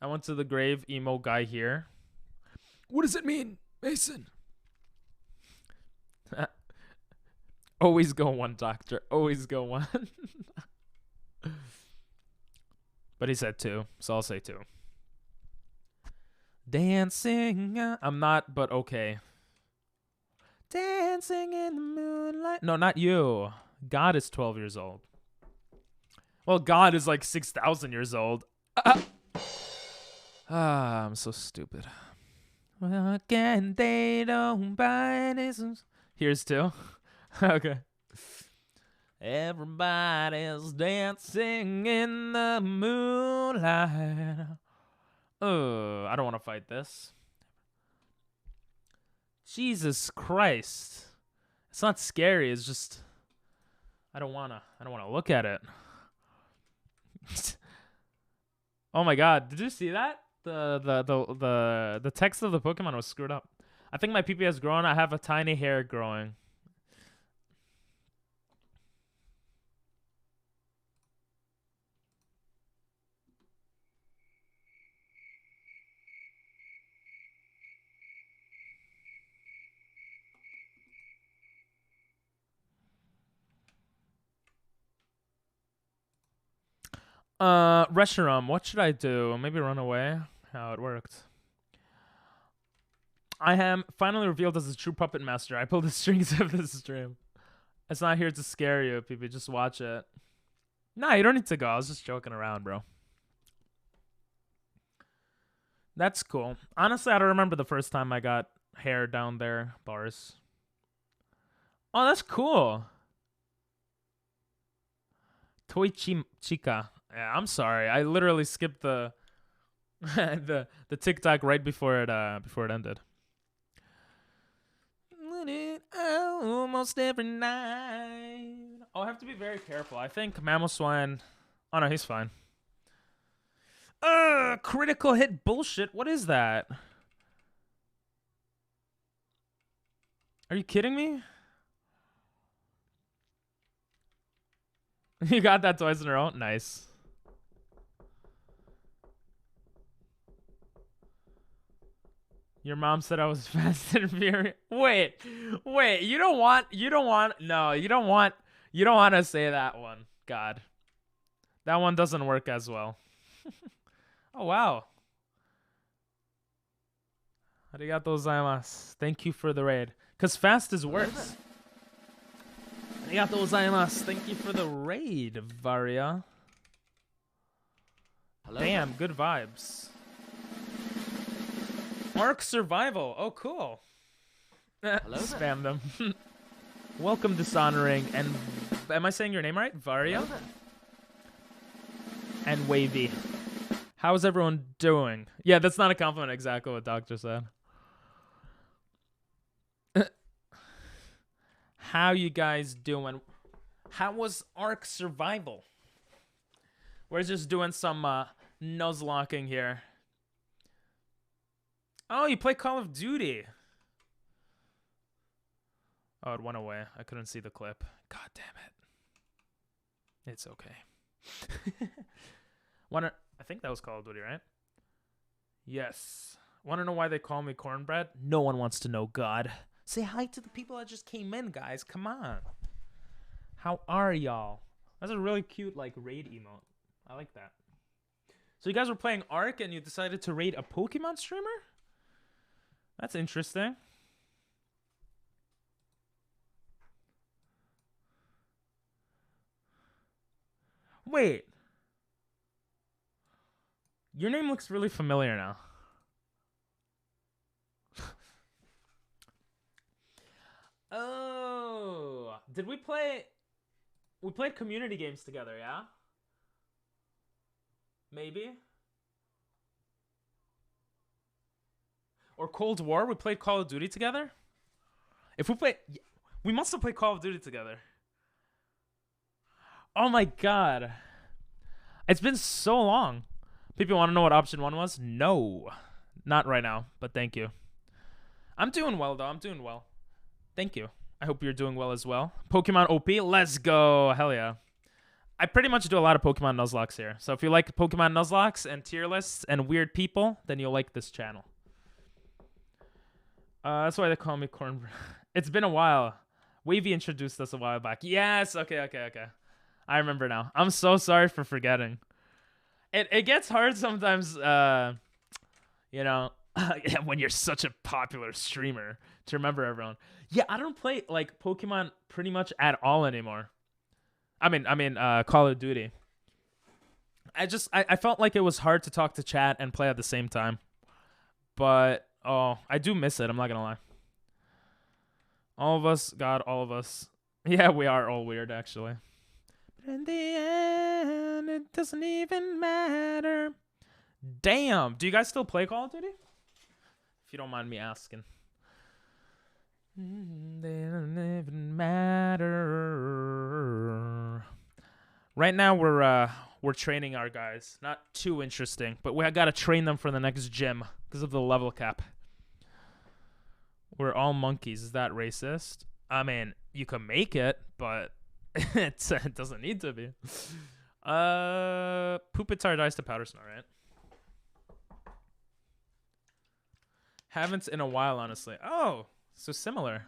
I went to the grave, emo guy here. What does it mean, Mason? Always go one, doctor. Always go one. But he said 2, so I'll say 2. Dancing. I'm not, but okay. Dancing in the moonlight. No, not you. God is 12 years old. Well, God is like 6,000 years old. I'm so stupid. Well, again, they don't buy this. Here's 2. Okay. Everybody's dancing in the moonlight. I don't want to fight this. Jesus Christ. It's not scary, it's just I don't wanna look at it. Oh my god, did you see that? The text of the Pokemon was screwed up. I think my PP has grown. I have a tiny hair growing. Reshiram, what should I do? Maybe run away? How it worked. I am finally revealed as a true puppet master. I pulled the strings of this stream. It's not here to scare you, people. Just watch it. Nah, you don't need to go. I was just joking around, bro. That's cool. Honestly, I don't remember the first time I got hair down there. Bars. Oh, that's cool. Toy Chica. Yeah, I'm sorry. I literally skipped the the TikTok right before it ended. Almost every night. Oh, I have to be very careful. I think Mamoswine. Oh no, he's fine. Critical hit bullshit. What is that? Are you kidding me? You got that twice in a row? Nice. Your mom said I was fast and furious. Wait, you don't want to say that one. God. That one doesn't work as well. Oh, wow. Arigatou gozaimasu. Thank you for the raid. Because fast is worse. Arigatou gozaimasu. Thank you for the raid, Varia. Hello. Damn, good vibes. Ark Survival. Oh, cool. Hello. Spam them. Welcome, Dishonoring, and am I saying your name right? Varia? And Wavy. How's everyone doing? Yeah, that's not a compliment, exactly what Doctor said. How you guys doing? How was Ark Survival? We're just doing some nuzlocking here. Oh, you play Call of Duty. Oh, it went away. I couldn't see the clip. God damn it. It's okay. I think that was Call of Duty, right? Yes. Want to know why they call me Cornbread? No one wants to know, God. Say hi to the people that just came in, guys. Come on. How are y'all? That's a really cute, like, raid emote. I like that. So you guys were playing Ark and you decided to raid a Pokemon streamer? That's interesting. Wait. Your name looks really familiar now. Oh, did we play? We played community games together, yeah? Maybe. Or Cold War? We played Call of Duty together? If we play, we must have played Call of Duty together. Oh my god. It's been so long. People want to know what option 1 was? No. Not right now, but thank you. I'm doing well, though. I'm doing well. Thank you. I hope you're doing well as well. Pokemon OP, let's go. Hell yeah. I pretty much do a lot of Pokemon Nuzlocke here. So if you like Pokemon Nuzlocke and tier lists and weird people, then you'll like this channel. That's why they call me Cornbread. It's been a while. Wavy introduced us a while back. Yes, okay. I remember now. I'm so sorry for forgetting. It gets hard sometimes, you know, when you're such a popular streamer to remember everyone. Yeah, I don't play like Pokemon pretty much at all anymore. I mean, Call of Duty. I felt like it was hard to talk to chat and play at the same time. But oh, I do miss it. I'm not gonna lie. All of us, God, all of us. Yeah, we are all weird actually. But in the end, it doesn't even matter. Damn. Do you guys still play Call of Duty? If you don't mind me asking. They don't even matter. Right now we're training our guys. Not too interesting, but we gotta train them for the next gym because of the level cap. We're all monkeys. Is that racist? I mean, you can make it, but it doesn't need to be. Pupitar dies to Powder Snow, right? Haven't in a while, honestly. Oh, so similar.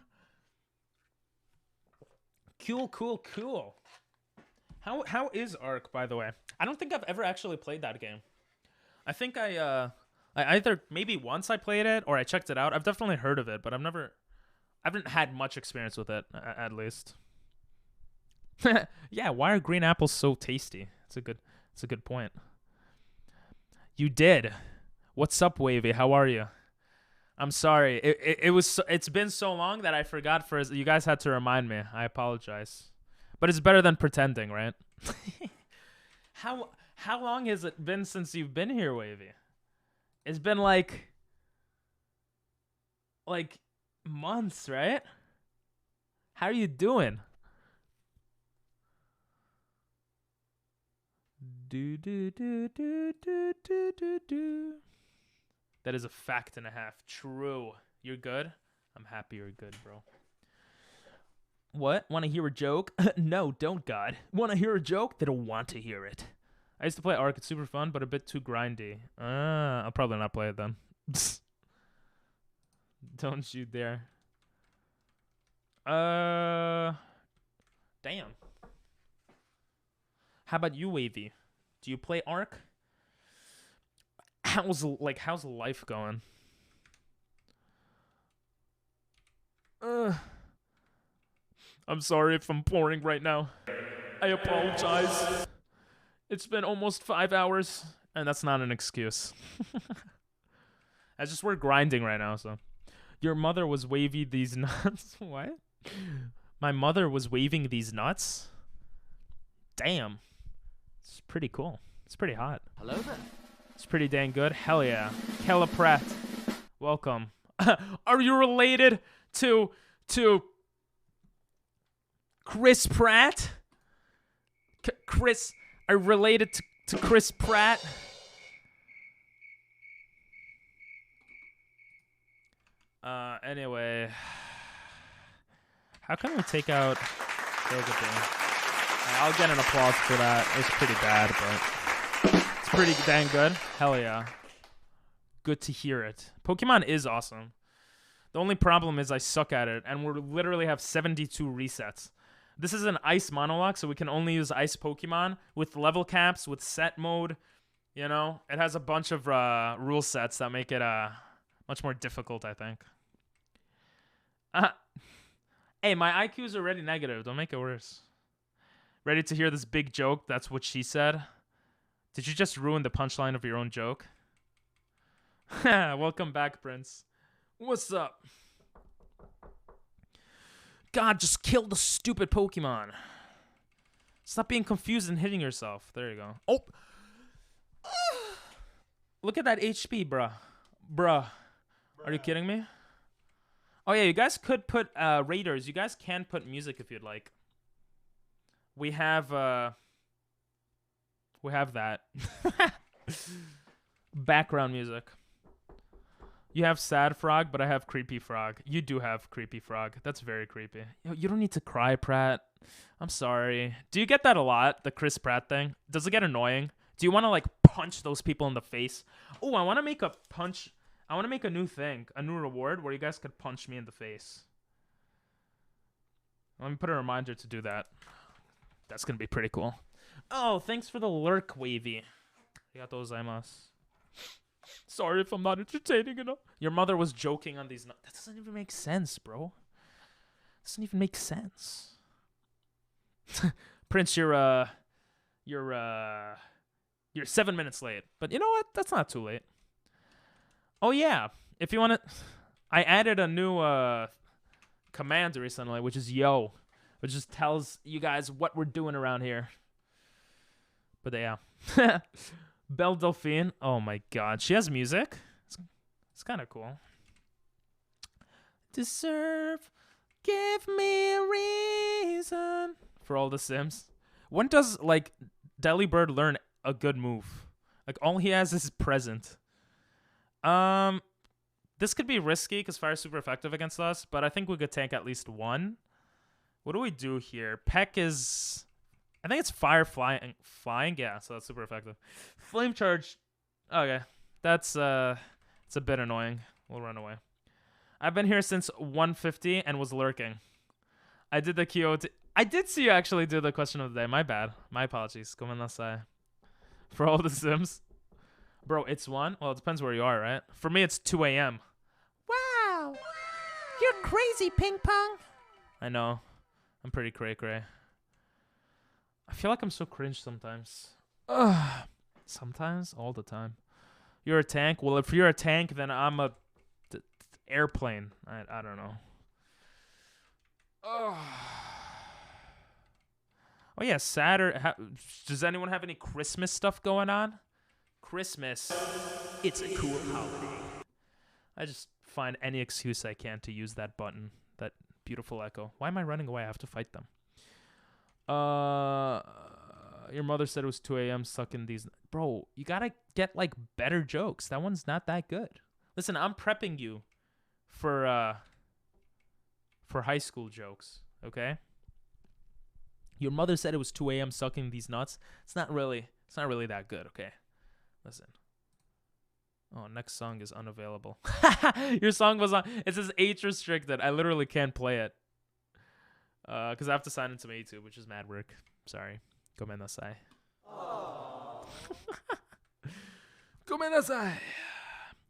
Cool. How is Ark, by the way? I don't think I've ever actually played that game. I think I either maybe once I played it or I checked it out. I've definitely heard of it, but I haven't had much experience with it, at least. Yeah, why are green apples so tasty? It's a good point. You did. What's up, Wavy? How are you? I'm sorry. It's been so long that I forgot. You guys had to remind me. I apologize. But it's better than pretending, right? How long has it been since you've been here, Wavy? It's been like months, right? How are you doing? That is a fact and a half. True. You're good? I'm happy you're good, bro. What? Want to hear a joke? No, don't, God. Want to hear a joke? They don't want to hear it. I used to play Ark. It's super fun, but a bit too grindy. I'll probably not play it then. Don't you dare. Damn. How about you, Wavy? Do you play Ark? How's life going? I'm sorry if I'm boring right now. I apologize. It's been almost 5 hours, and that's not an excuse. I just we're grinding right now, so. Your mother was Wavy these nuts. What? My mother was waving these nuts. Damn. It's pretty cool. It's pretty hot. Hello there. It's pretty dang good. Hell yeah. Kella Pratt. Welcome. Are you related to Chris Pratt? Chris, are you related to Chris Pratt? Anyway. How can we take out I'll get an applause for that. It's pretty bad, but it's pretty dang good. Hell yeah. Good to hear it. Pokemon is awesome. The only problem is I suck at it, and we literally have 72 resets. This is an ice monologue, so we can only use ice Pokemon with level caps, with set mode. You know, it has a bunch of rule sets that make it much more difficult, I think. Hey, my IQ is already negative. Don't make it worse. Ready to hear this big joke? That's what she said. Did you just ruin the punchline of your own joke? Welcome back, Prince. What's up? God, just kill the stupid Pokemon. Stop being confused and hitting yourself. There you go. Oh! Look at that HP, bruh. Bruh. Are you kidding me? Oh, yeah, you guys could put Raiders. You guys can put music if you'd like. We have that. Background music. You have Sad Frog, but I have Creepy Frog. You do have Creepy Frog. That's very creepy. You don't need to cry, Pratt. I'm sorry. Do you get that a lot, the Chris Pratt thing? Does it get annoying? Do you want to, like, punch those people in the face? Oh, I want to make a punch. I want to make a new thing, a new reward where you guys could punch me in the face. Let me put a reminder to do that. That's going to be pretty cool. Oh, thanks for the lurk, Wavy. Arigatou gozaimasu. Sorry if I'm not entertaining enough. Your mother was joking on these. That doesn't even make sense, bro. Doesn't even make sense. Prince, you're 7 minutes late. But you know what? That's not too late. Oh yeah, if you want to, I added a new command recently, which is yo, which just tells you guys what we're doing around here. But yeah. Belle Delphine. Oh my god. She has music. It's kind of cool. Deserve. Give me a reason. For all the Sims. When does, like, Delibird learn a good move? Like, all he has is present. This could be risky because Fire's super effective against us, but I think we could tank at least one. What do we do here? Peck is... I think it's Fire flying. Yeah, so that's super effective. Flame Charge. Okay. That's it's a bit annoying. We'll run away. I've been here since 1:50 and was lurking. I did the Kyoto. I did see you actually do the question of the day. My bad. My apologies. Gomennasai. For all the Sims. Bro, it's 1? Well, it depends where you are, right? For me, it's 2 a.m. Wow. You're crazy, Ping Pong. I know. I'm pretty cray-cray. I feel like I'm so cringe sometimes. Ugh. Sometimes? All the time. You're a tank? Well, if you're a tank, then I'm a airplane. I don't know. Ugh. Oh, yeah, Saturday. Does anyone have any Christmas stuff going on? Christmas. It's a cool holiday. I just find any excuse I can to use that button. That beautiful echo. Why am I running away? I have to fight them. Your mother said it was 2 a.m. sucking these. Bro, you gotta get, like, better jokes. That one's not that good. Listen, I'm prepping you for high school jokes, okay? Your mother said it was 2 a.m. sucking these nuts. It's not really that good, okay? Listen. Oh, next song is unavailable. Your song was on. It says age restricted. I literally can't play it. Because I have to sign into my YouTube, which is mad work. Sorry. Gomennasai. Gomennasai.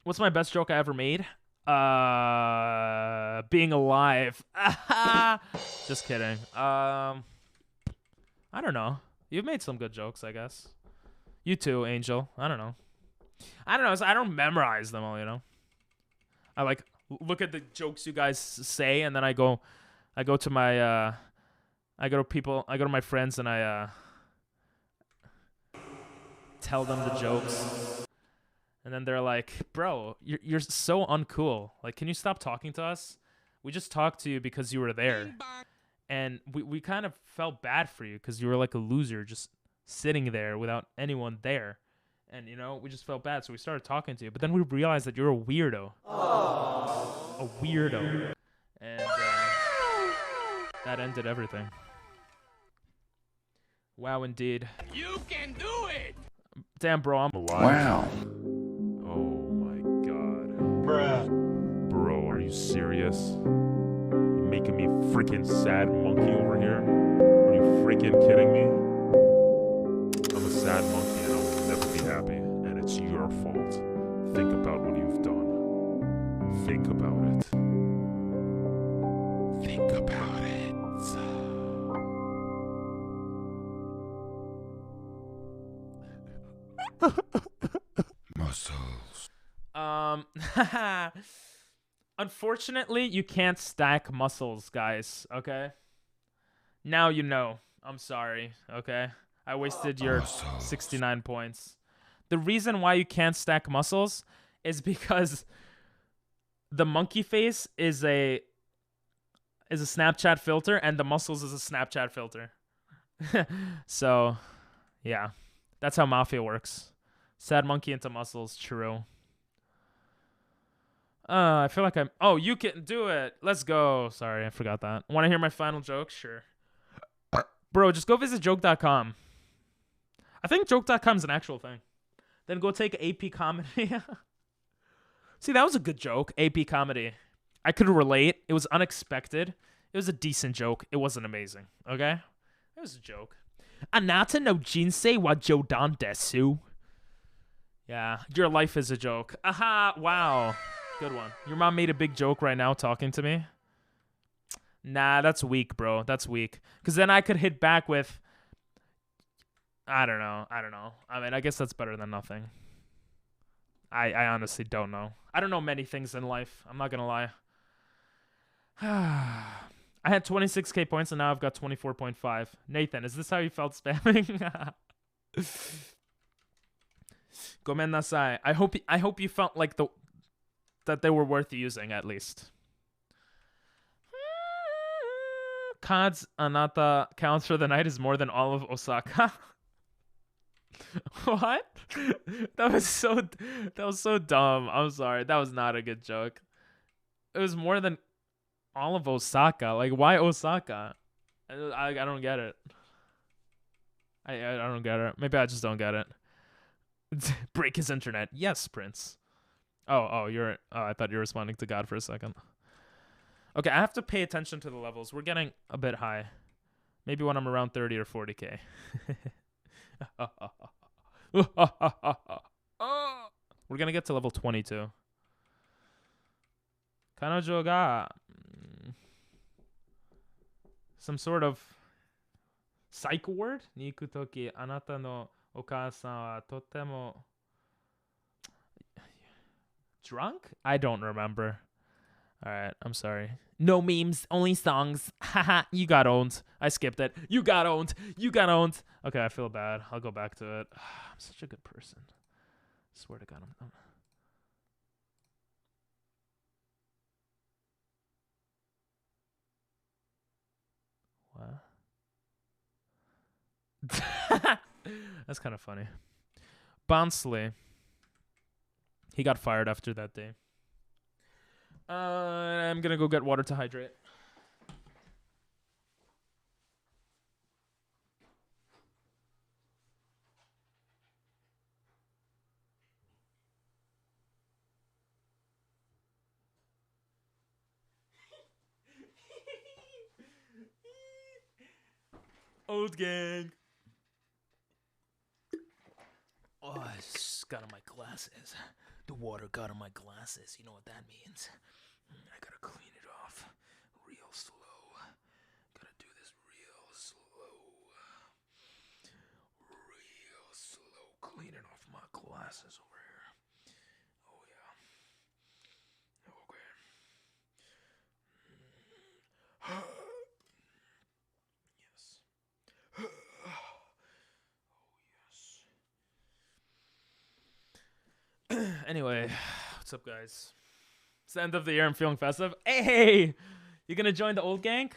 What's my best joke I ever made? Being alive. Just kidding. I don't know. You've made some good jokes, I guess. You too, Angel. I don't know. I don't memorize them all, you know. I, like, look at the jokes you guys say, and then I go, I go to my I go to my friends and I tell them the jokes. And then they're like, "Bro, you're so uncool. Like, can you stop talking to us? We just talked to you because you were there." And we kind of felt bad for you because you were like a loser just sitting there without anyone there. And, you know, we just felt bad. So we started talking to you. But then we realized that you're a weirdo. A weirdo. And that ended everything. Wow, indeed. You can do it! Damn, bro, I'm alive. Wow. Oh my god. Bruh. Bro, are you serious? You making me freaking sad monkey over here? Are you freaking kidding me? I'm a sad monkey and I'll never be happy, and it's your fault. Think about what you've done. Think about it. Think about it. Muscles. Unfortunately, you can't stack muscles, guys, okay? Now you know. I'm sorry, okay? I wasted your 69 points. The reason why you can't stack muscles is because the monkey face is a Snapchat filter and the muscles is a Snapchat filter. So, yeah. That's how Mafia works. Sad monkey into muscles, true. I feel like I'm... Oh, you can do it. Let's go. Sorry, I forgot that. Want to hear my final joke? Sure. Bro, just go visit joke.com. I think joke.com is an actual thing. Then go take AP comedy. See, that was a good joke. AP comedy. I could relate. It was unexpected. It was a decent joke. It wasn't amazing. Okay? It was a joke. Anata no jinsei wa jodan desu. Yeah, your life is a joke. Aha, wow. Good one. Your mom made a big joke right now talking to me. Nah, that's weak, bro. That's weak. Because then I could hit back with... I don't know. I mean, I guess that's better than nothing. I honestly don't know. I don't know many things in life. I'm not going to lie. I had 26k points and now I've got 24.5. Nathan, is this how you felt spamming? Gomen nasai. I hope you felt like that they were worth using at least. Kads Anata counts for the night is more than all of Osaka. What? That was so dumb. I'm sorry. That was not a good joke. It was more than all of Osaka. Like, why Osaka? I don't get it. I don't get it. Maybe I just don't get it. Break his internet. Yes, Prince. Oh, I thought you were responding to God for a second. Okay, I have to pay attention to the levels. We're getting a bit high. Maybe when I'm around 30 or 40k. We're gonna get to level 22. Kanojo ga some sort of psych ward? Niku toki anata no okaasan wa totemo drunk? I don't remember. Alright, I'm sorry. No memes, only songs. Haha, you got owned. I skipped it. You got owned. Okay, I feel bad. I'll go back to it. I'm such a good person. Swear to God, I'm... What? That's kind of funny. Bonsley. He got fired after that day. I'm gonna go get water to hydrate. Old gang. Oh, I just got on my glasses. The water got on my glasses. You know what that means. I gotta clean it off real slow. Gotta do this real slow. Real slow. Cleaning off my glasses over here. Oh, yeah. Okay. Anyway, what's up, guys? It's the end of the year. I'm feeling festive. Hey, you gonna join the old gang?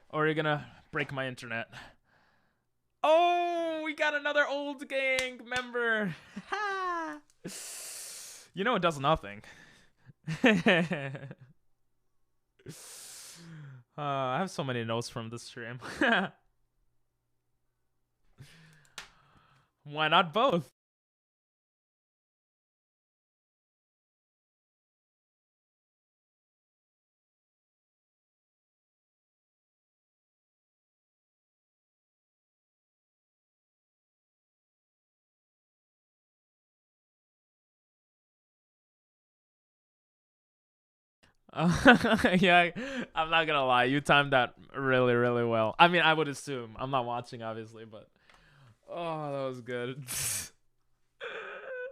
Or are you gonna break my internet? Oh, we got another old gang member. You know it does nothing. I have so many notes from this stream. Why not both? Yeah, I'm not gonna lie. You timed that really, really well. I mean, I would assume. I'm not watching, obviously, but oh, that was good.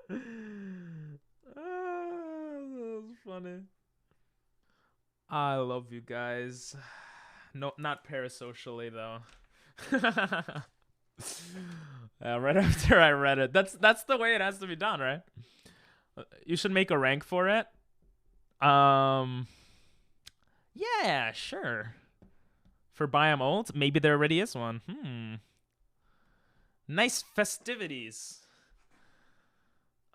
That was funny. I love you guys. No, not parasocially though. Yeah, right after I read it. That's the way it has to be done, right? You should make a rank for it. Yeah, sure. For Biome Old, maybe there already is one. Nice festivities.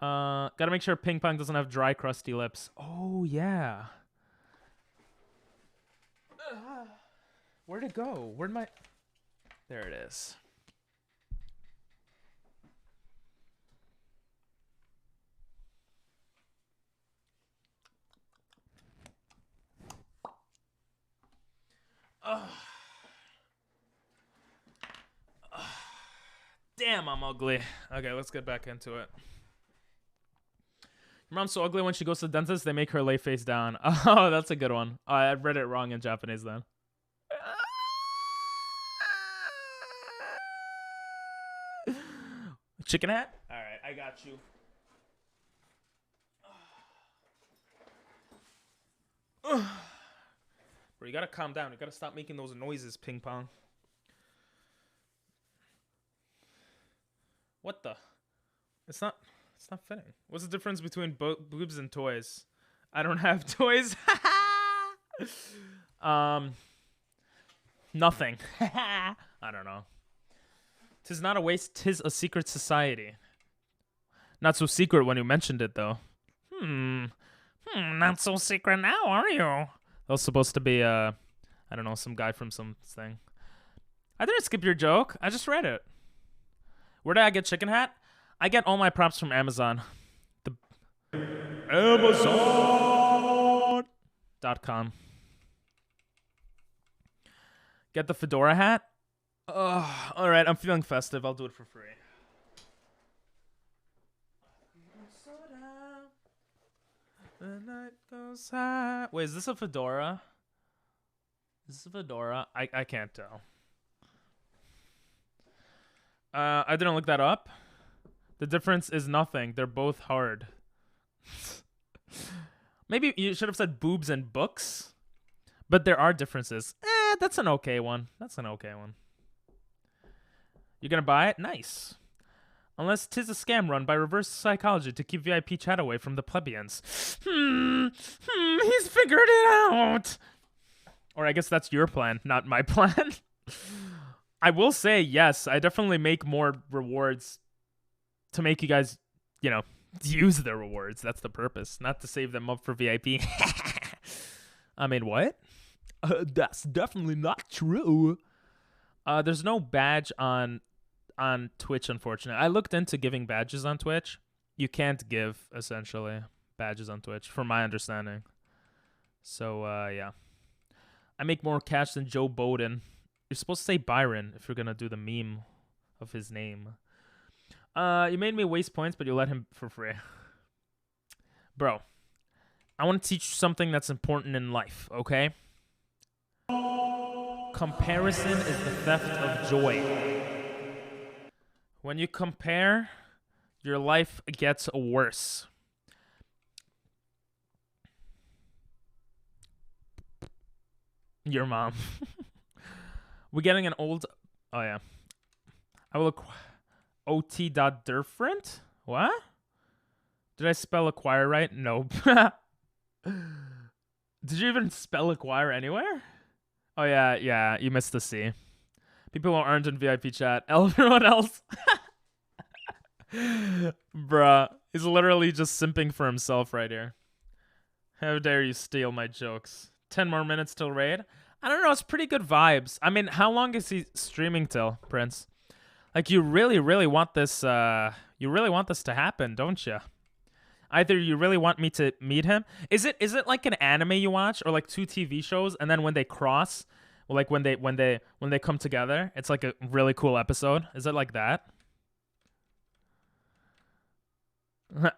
Gotta make sure Ping Pong doesn't have dry, crusty lips. Oh yeah. Where'd it go? Where'd my? There it is. Damn, I'm ugly. Okay, let's get back into it. Your mom's so ugly when she goes to the dentist, they make her lay face down. Oh, that's a good one. Oh, I read it wrong in Japanese then. Chicken hat? Alright, I got you. Bro, you gotta calm down. You gotta stop making those noises, Ping Pong. What the? It's not fitting. What's the difference between boobs and toys? I don't have toys. Nothing. I don't know. Tis not a waste, tis a secret society. Not so secret when you mentioned it, though. Not so secret now, are you? That was supposed to be, I don't know, some guy from some thing. I didn't skip your joke. I just read it. Where did I get chicken hat? I get all my props from Amazon. Amazon.com. Get the fedora hat? All right, I'm feeling festive. I'll do it for free. The night goes high. Wait, is this a fedora? Is this a fedora? I can't tell. I didn't look that up. The difference is nothing. They're both hard. Maybe you should have said boobs and books. But there are differences. That's an okay one. That's an okay one. You're gonna buy it? Nice. Unless 'tis a scam run by reverse psychology to keep VIP chat away from the plebeians. He's figured it out. Or I guess that's your plan, not my plan. I will say, yes, I definitely make more rewards to make you guys, you know, use the rewards. That's the purpose, not to save them up for VIP. I mean, what? That's definitely not true. There's no badge on Twitch, unfortunately. I looked into giving badges on Twitch. You can't give, essentially, badges on Twitch, from my understanding. So, yeah. I make more cash than Joe Biden. You're supposed to say Byron if you're going to do the meme of his name. You made me waste points, but you let him for free. Bro, I want to teach you something that's important in life, okay? Comparison is the theft of joy. When you compare, your life gets worse. Your mom. We're getting an old... Oh, yeah. I will look... OT.different? What? Did I spell acquire right? Nope. Did you even spell acquire anywhere? Oh, yeah, you missed the C. People who aren't in VIP chat. Everyone else. Bruh, he's literally just simping for himself right here. How dare you steal my jokes? 10 more minutes till raid? I don't know, it's pretty good vibes. I mean, how long is he streaming till, Prince? Like, you really, really want this, to happen, don't you? Either you really want me to meet him. Is it like an anime you watch, or like 2 TV shows, and then when they cross, like when they come together, it's like a really cool episode? Is it like that?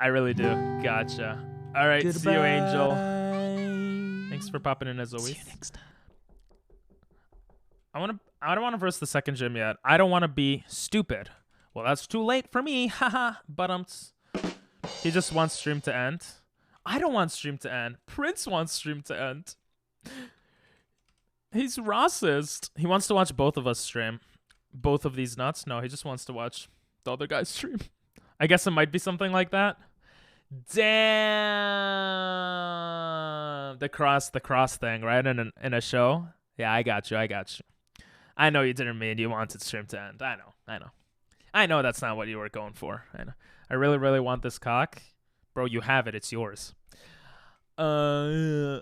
I really do. Gotcha. All right, Goodbye. see you, Angel. Thanks for popping in as always. See you next time. I don't want to verse the second gym yet. I don't want to be stupid. Well, that's too late for me. Haha. But he just wants stream to end. I don't want stream to end. Prince wants stream to end. He's racist. He wants to watch both of us stream. Both of these nuts? No, he just wants to watch the other guys stream. I guess it might be something like that. Damn. The cross thing, right? In a show? Yeah, I got you. I know you didn't mean you wanted stream to end. I know that's not what you were going for. I know. I really, really want this cock. Bro, you have it. It's yours. I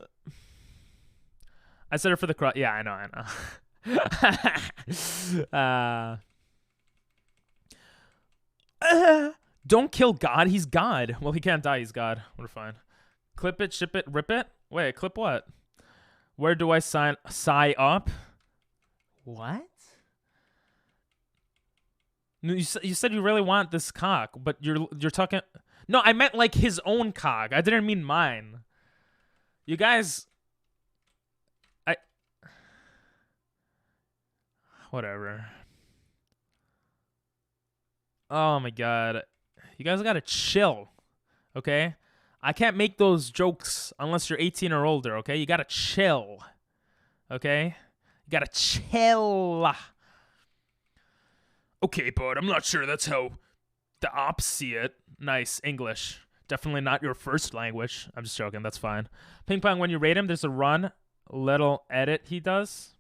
said it for the cross. Yeah, I know. Don't kill God. He's God. Well, he can't die. He's God. We're fine. Clip it, ship it, rip it. Wait, clip what? Where do I sign up? What? No, you said you really want this cock, but you're talking. No, I meant like his own cock. I didn't mean mine. You guys. Whatever. Oh my god. You guys gotta chill, okay? I can't make those jokes unless you're 18 or older, okay? You gotta chill, okay? You gotta chill. Okay, bud, I'm not sure that's how the ops see it. Nice, English. Definitely not your first language. I'm just joking, that's fine. Ping Pong, when you rate him, there's a run, little edit he does.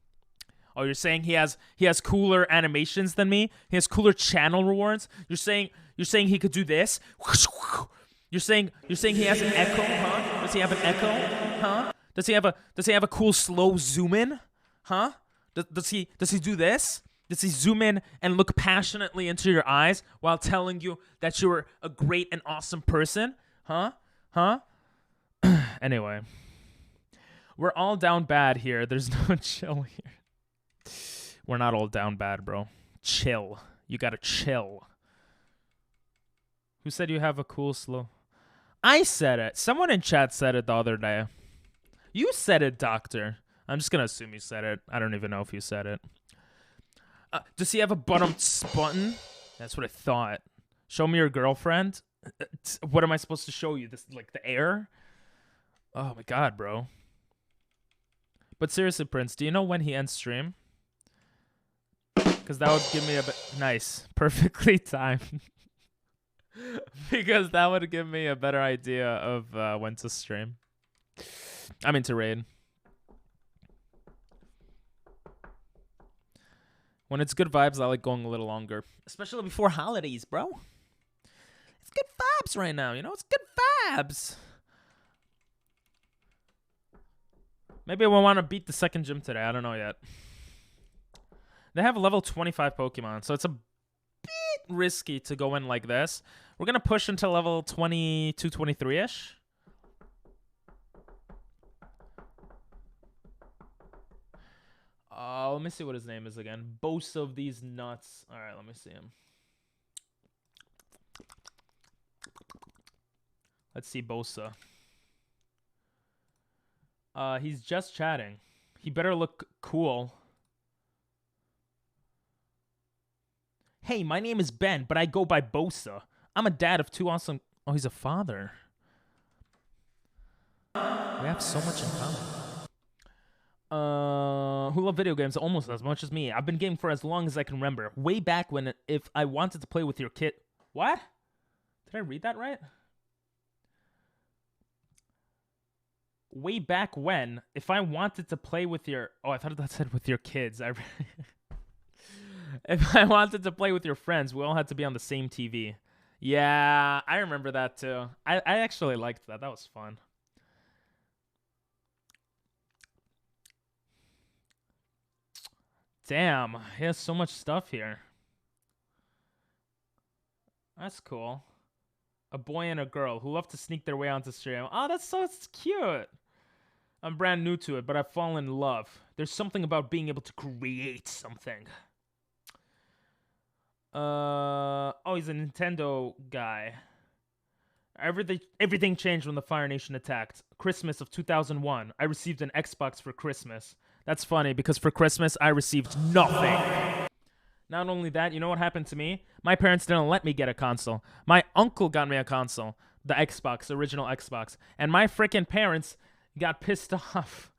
Oh, you're saying he has cooler animations than me? He has cooler channel rewards? You're saying he could do this? You're saying he has an echo, huh? Does he have an echo? Huh? Does he have a cool slow zoom in? Huh? Does he do this? Does he zoom in and look passionately into your eyes while telling you that you're a great and awesome person? Huh? Anyway. We're all down bad here. There's no chill here. We're not all down bad, bro. Chill. You gotta chill. Who said you have a cool slow? I said it. Someone in chat said it the other day. You said it, doctor. I'm just gonna assume you said it. I don't even know if you said it. Does he have a bottom button? That's what I thought. Show me your girlfriend. What am I supposed to show you? This, like, the air? Oh my god, bro. But seriously, Prince, do you know when he ends stream? Because that would give me a bit... Nice. Perfectly timed. Because that would give me a better idea of when to stream. I mean to raid. When it's good vibes, I like going a little longer. Especially before holidays, bro. It's good vibes right now, you know? It's good vibes. Maybe I want to beat the second gym today. I don't know yet. They have level 25 Pokemon, so it's a bit risky to go in like this. We're going to push until level 22, 23-ish. Let me see what his name is again. Boast of these nuts. All right, let me see him. Let's see Bosa. He's just chatting. He better look cool. Hey, my name is Ben, but I go by Bosa. I'm a dad of 2 awesome... Oh, he's a father. We have so much in common. Who love video games almost as much as me. I've been gaming for as long as I can remember. Way back when if I wanted to play with your kid... What? Did I read that right? way back when, if I wanted to play with your... Oh, I thought that said with your kids. If I wanted to play with your friends, we all had to be on the same TV. Yeah, I remember that too. I actually liked that. That was fun. Damn, he has so much stuff here. That's cool. A boy and a girl who love to sneak their way onto stream. Oh, that's cute. I'm brand new to it, but I've fallen in love. There's something about being able to create something. Oh, he's a Nintendo guy. Everything changed when the Fire Nation attacked. Christmas of 2001. I received an Xbox for Christmas. That's funny because for Christmas I received nothing. Not only that, you know what happened to me? My parents didn't let me get a console. My uncle got me a console, the Xbox, the original Xbox, and my freaking parents got pissed off.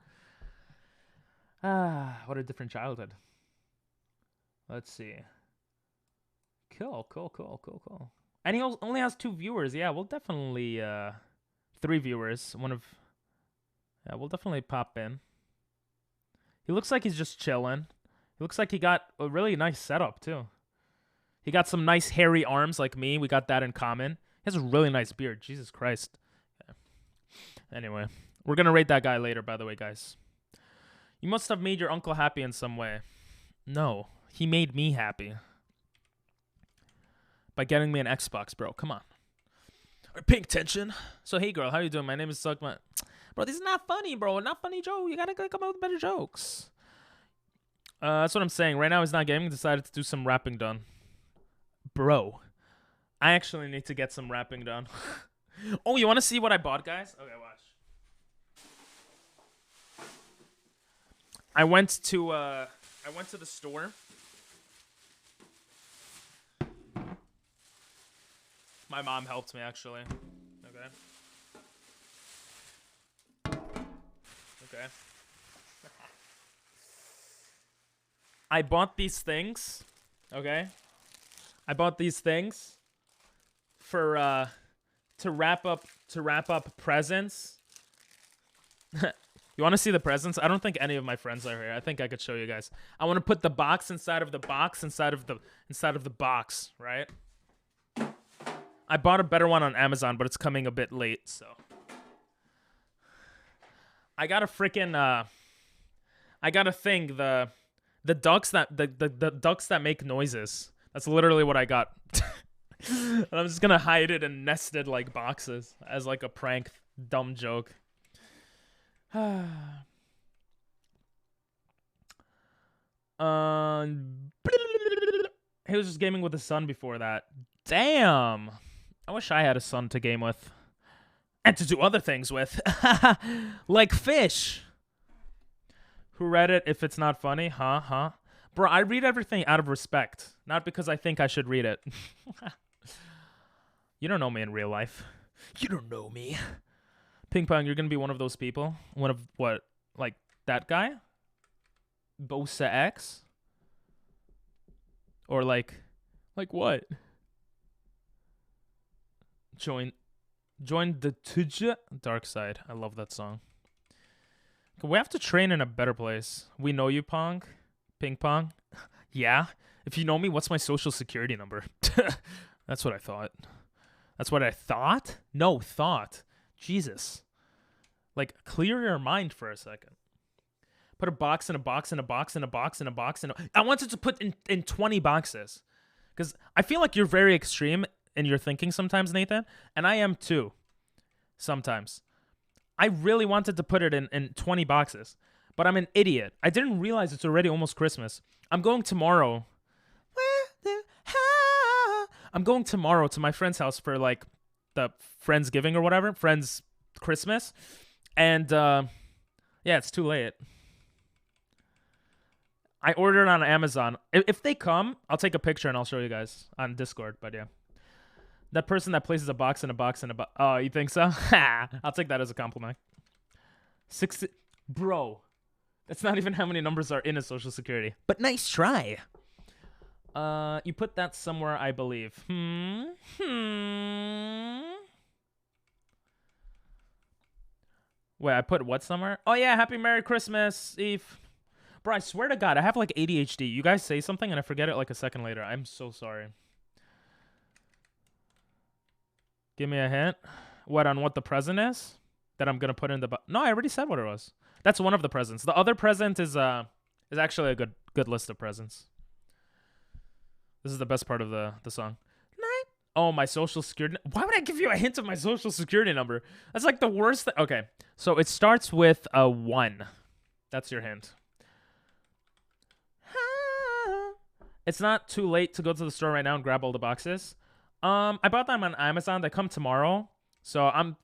Ah, what a different childhood. Let's see. Cool. And he only has 2 viewers. Yeah, we'll definitely 3 viewers. Yeah, we'll definitely pop in. He looks like he's just chilling. He looks like he got a really nice setup too. He got some nice hairy arms like me. We got that in common. He has a really nice beard. Jesus Christ. Yeah. Anyway, we're gonna rate that guy later, by the way, guys. You must have made your uncle happy in some way. No, he made me happy. By getting me an Xbox, bro. Come on. We're paying attention. So, hey, girl, how you doing? My name is Suckman. Bro, this is not funny, bro. Not funny joke. You gotta come up with better jokes. That's what I'm saying. Right now, he's not gaming. Decided to do some rapping done. Bro, I actually need to get some rapping done. Oh, you want to see what I bought, guys? Okay, watch. I went to the store. My mom helped me, actually. Okay. I bought these things. Okay. I bought these things for to wrap up presents. You want to see the presents? I don't think any of my friends are here. I think I could show you guys. I want to put the box inside of the box inside of the box, right? I bought a better one on Amazon, but it's coming a bit late, so. I got a freaking I got a thing, the ducks that make noises. That's literally what I got. And I'm just gonna hide it in nested like boxes as like a prank dumb joke. He was just gaming with his son before that. Damn. I wish I had a son to game with. And to do other things with. Like fish. Who read it if it's not funny? Huh? Bro, I read everything out of respect. Not because I think I should read it. You don't know me in real life. You don't know me. Ping Pong, you're gonna be one of those people? One of what? Like that guy? Bosa X? Or like what? Join the Tuja dark side. I love that song. We have to train in a better place. We know you, Pong. Ping Pong. Yeah. If you know me, what's my social security number? That's what I thought. That's what I thought? No, thought. Jesus. Like, clear your mind for a second. Put a box in a box in a box in a box in a box in a... I wanted to put in 20 boxes. Because I feel like you're very extreme in your thinking sometimes, Nathan. And I am too. Sometimes. I really wanted to put it in 20 boxes. But I'm an idiot. I didn't realize it's already almost Christmas. I'm going tomorrow. I'm going tomorrow to my friend's house for like the Friendsgiving or whatever. Friends Christmas. And yeah, it's too late. I ordered on Amazon. If they come, I'll take a picture and I'll show you guys on Discord. But yeah. That person that places a box in a box in a box. Oh, you think so? I'll take that as a compliment. 60. Bro. That's not even how many numbers are in a social security. But nice try. You put that somewhere, I believe. Wait, I put what somewhere? Oh yeah, happy Merry Christmas Eve. Bro, I swear to God, I have like ADHD. You guys say something and I forget it like a second later. I'm so sorry. Give me a hint. What, on what the present is? That I'm gonna put in the... No, I already said what it was. That's one of the presents. The other present is actually a good list of presents. This is the best part of the song. Night. Oh, my social security... Why would I give you a hint of my social security number? That's like the worst thing. Okay, so it starts with a 1. That's your hint. It's not too late to go to the store right now and grab all the boxes. I bought them on Amazon. They come tomorrow. So I'm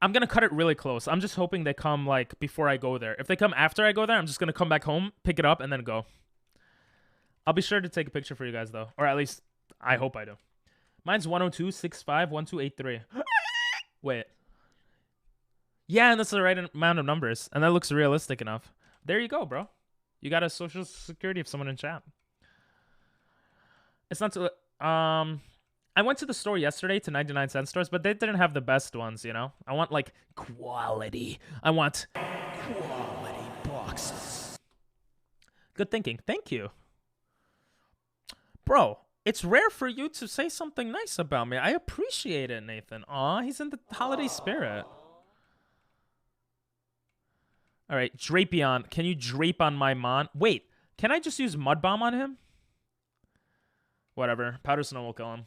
gonna cut it really close. I'm just hoping they come like before I go there. If they come after I go there, I'm just gonna come back home, pick it up, and then go. I'll be sure to take a picture for you guys though. Or at least I hope I do. Mine's 102-65-1283. Wait. Yeah, and that's the right amount of numbers. And that looks realistic enough. There you go, bro. You got a social security of someone in chat. It's not too... I went to the store yesterday to 99-cent stores, but they didn't have the best ones, you know? I want, like, quality. I want quality boxes. Good thinking. Thank you. Bro, it's rare for you to say something nice about me. I appreciate it, Nathan. Aw, he's in the holiday spirit. All right, Drapion. Can you drape on my mon? Wait, can I just use Mud Bomb on him? Whatever. Powder Snow will kill him.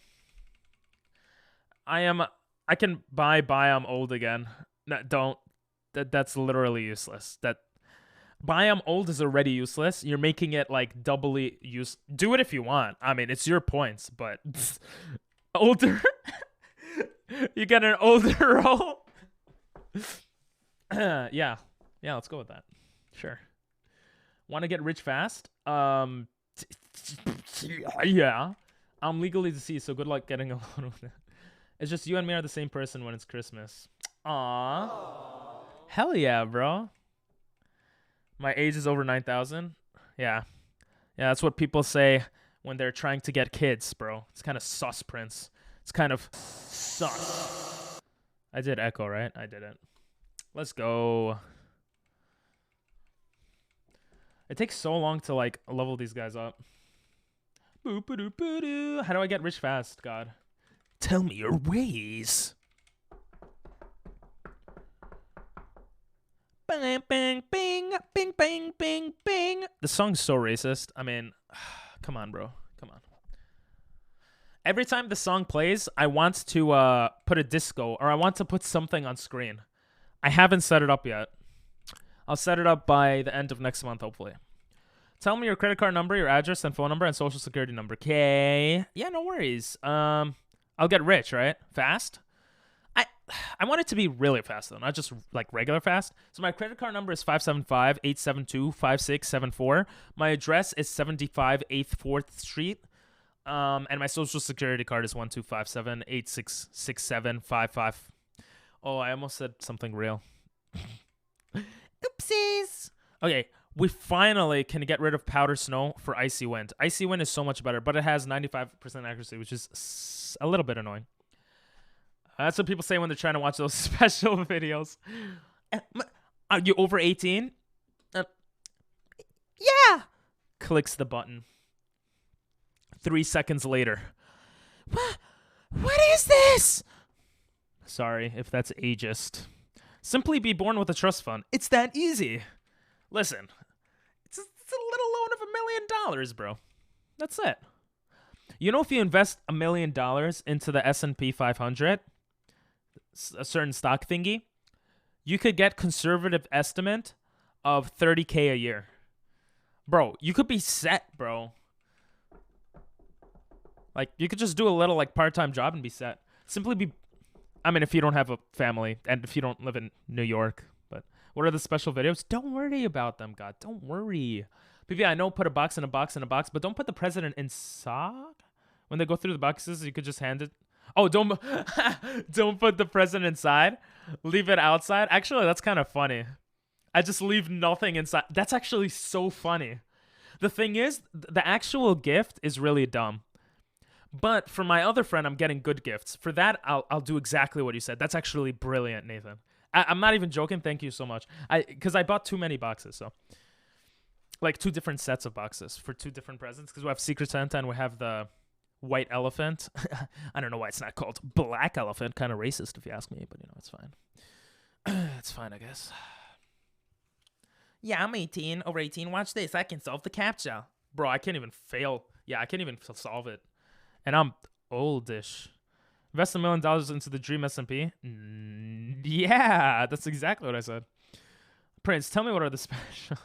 I can buy Biome Old again. No, don't. That's literally useless. Biome Old is already useless. You're making it like doubly use. Do it if you want. I mean, it's your points, but older. You get an older roll. Yeah, let's go with that. Sure. Want to get rich fast? Yeah. I'm legally deceased, so good luck getting alone with it. It's just you and me are the same person when it's Christmas. Aww. Hell yeah, bro. My age is over 9,000. Yeah. Yeah, that's what people say when they're trying to get kids, bro. It's kind of sus, Prince. It's kind of sus. I did echo, right? I didn't. Let's go. It takes so long to, like, level these guys up. Boo-ba-doo-ba-doo. How do I get rich fast, God? Tell me your ways. Bang, bang, bing, bing, bang, bing, bing. The song's so racist. I mean, come on, bro. Come on. Every time the song plays, I want to put a disco, or I want to put something on screen. I haven't set it up yet. I'll set it up by the end of next month, hopefully. Tell me your credit card number, your address and phone number, and social security number. Okay. Yeah, no worries. I'll get rich, right? Fast? I want it to be really fast, though, not just, like, regular fast. So my credit card number is 575-872-5674. My address is 75 8th 4th Street. And my social security card is 1257-866755. Oh, I almost said something real. Oopsies. Okay, we finally can get rid of Powder Snow for Icy Wind. Icy Wind is so much better, but it has 95% accuracy, which is a little bit annoying. That's what people say when they're trying to watch those special videos. Are you over 18? Yeah. Clicks the button. 3 seconds later. What is this? Sorry if that's ageist. Simply be born with a trust fund. It's that easy. Listen, it's a little loan of $1 million, bro. That's it. You know, if you invest $1 million into the S&P 500, a certain stock thingy, you could get conservative estimate of $30K a year. Bro, you could be set, bro. Like, you could just do a little, like, part-time job and be set. Simply be... I mean, if you don't have a family and if you don't live in New York. But what are the special videos? Don't worry about them, God. Don't worry. PV, I know put a box in a box in a box, but don't put the president inside. When they go through the boxes, you could just hand it. Oh, don't put the president inside. Leave it outside. Actually, that's kind of funny. I just leave nothing inside. That's actually so funny. The thing is, the actual gift is really dumb. But for my other friend, I'm getting good gifts. For that, I'll do exactly what you said. That's actually brilliant, Nathan. I'm not even joking. Thank you so much. Because I bought too many boxes, so like 2 different sets of boxes for 2 different presents. Because we have Secret Santa and we have the white elephant. I don't know why it's not called black elephant. Kind of racist if you ask me, but you know it's fine. It's fine, I guess. Yeah, I'm 18. Over 18. Watch this. I can solve the CAPTCHA. Bro, I can't even fail. Yeah, I can't even solve it. And I'm oldish. Invest $1 million into the Dream S&P. Yeah, that's exactly what I said. Prince, tell me what are the special...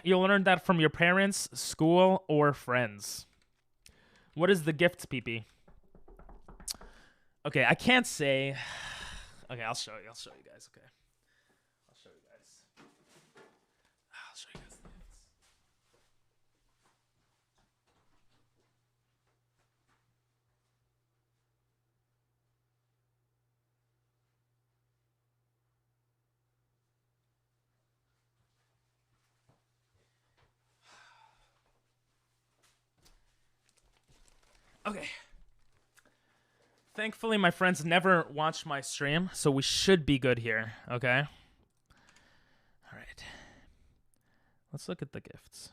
You'll learn that from your parents, school, or friends. What is the gift, PP? Okay, I can't say... Okay, I'll show you. I'll show you guys, okay? I'll show you guys. I'll show you guys the gifts. Okay. Thankfully, my friends never watched my stream, so we should be good here, okay? All right. Let's look at the gifts.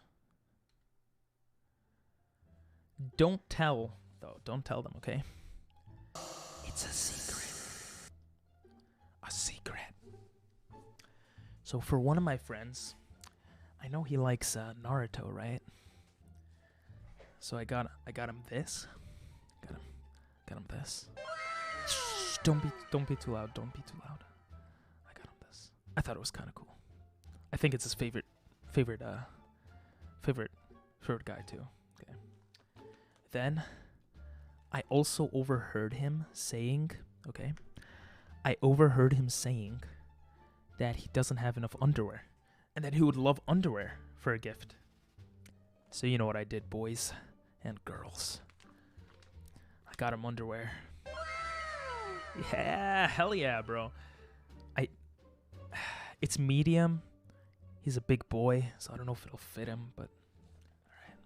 Don't tell, though. Don't tell them, okay? It's a secret. A secret. So for one of my friends, I know he likes Naruto, right? So I got him this. Got him this. Shh, don't be too loud. Don't be too loud. I got him this. I thought it was kind of cool. I think it's his favorite guy too. Okay. Then I also overheard him saying, okay? I overheard him saying that he doesn't have enough underwear and that he would love underwear for a gift. So you know what I did, boys and girls. I got him underwear. Yeah, hell yeah, bro. It's medium. He's a big boy, so I don't know if it'll fit him, but alright.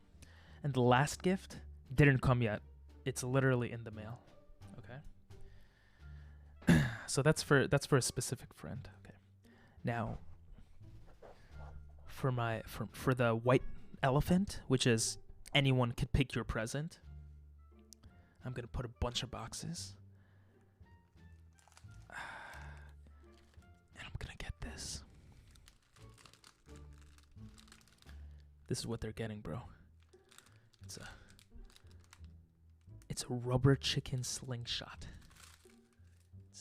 And the last gift didn't come yet. It's literally in the mail. Okay. So that's for a specific friend. Okay. Now for the white elephant, which is anyone could pick your present. I'm gonna put a bunch of boxes. And I'm gonna get this. This is what they're getting, bro. It's a rubber chicken slingshot. It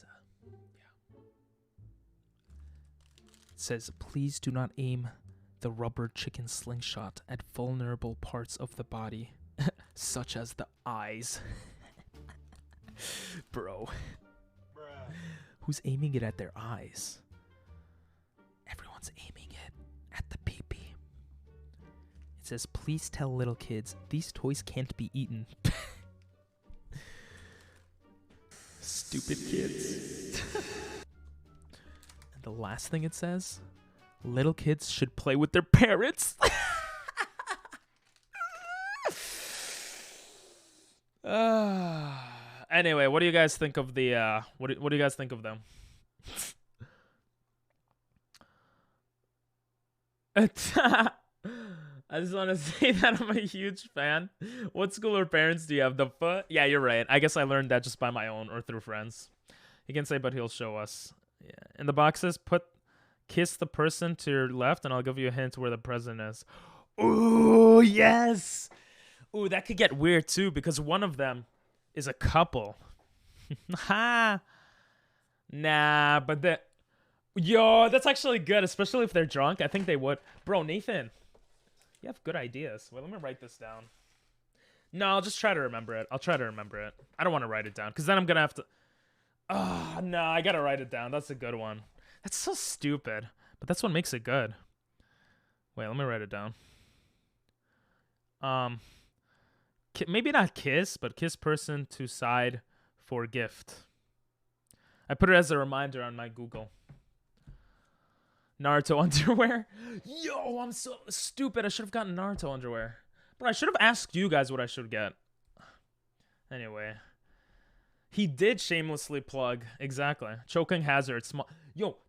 says, please do not aim the rubber chicken slingshot at vulnerable parts of the body, such as the eyes. Bro. Bruh. Who's aiming it at their eyes? Everyone's aiming it at the pee-pee. It says, please tell little kids, these toys can't be eaten. Stupid kids. And the last thing it says, little kids should play with their parents. Anyway, what do you guys think of the what do you guys think of them? I just want to say that I'm a huge fan. What school or parents do you have? The foot? Yeah, you're right. I guess I learned that just by my own or through friends. He can say, but he'll show us. Yeah. In the boxes, kiss the person to your left, and I'll give you a hint where the present is. Ooh, yes. Ooh, that could get weird too because one of them is a couple. Ha. Nah, but yo, that's actually good, especially if they're drunk. I think they would. Bro, Nathan, you have good ideas. Wait, let me write this down. No, I'll just try to remember it. I'll try to remember it. I don't want to write it down because then I'm going to have to... Oh, no, I got to write it down. That's a good one. That's so stupid, but that's what makes it good. Wait, let me write it down. Maybe not kiss, but kiss person to side for gift. I put it as a reminder on my Google. Naruto underwear. Yo, I'm so stupid. I should have gotten Naruto underwear. But I should have asked you guys what I should get. Anyway. He did shamelessly plug. Exactly. Choking hazard.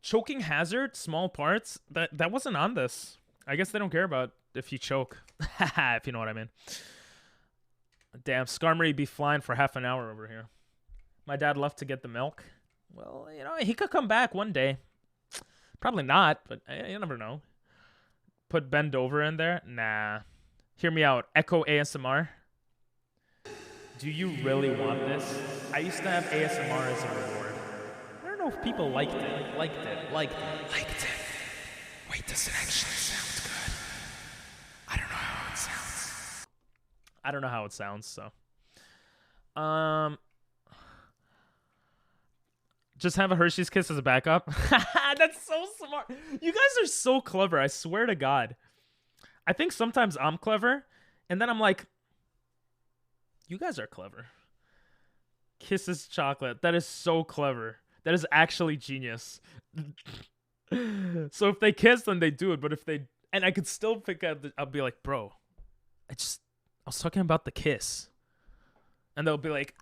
Choking hazard, small parts. That wasn't on this. I guess they don't care about if you choke. If you know what I mean. Damn, Skarmory be flying for half an hour over here. My dad left to get the milk. Well, you know, he could come back one day. Probably not, but you never know. Put Bend Over in there? Nah. Hear me out. Echo ASMR. Do you really want this? I used to have ASMR as a reward. I don't know if people liked it. Liked it. Wait, does it actually sound good? I don't know how it sounds. I don't know how it sounds, so. Just have a Hershey's Kiss as a backup. That's so smart. You guys are so clever. I swear to God. I think sometimes I'm clever, and then I'm like, you guys are clever. Kisses chocolate. That is so clever. That is actually genius. So if they kiss, then they do it. But if they... And I could still pick up... I'll be like, bro, I was talking about the kiss. And they'll be like,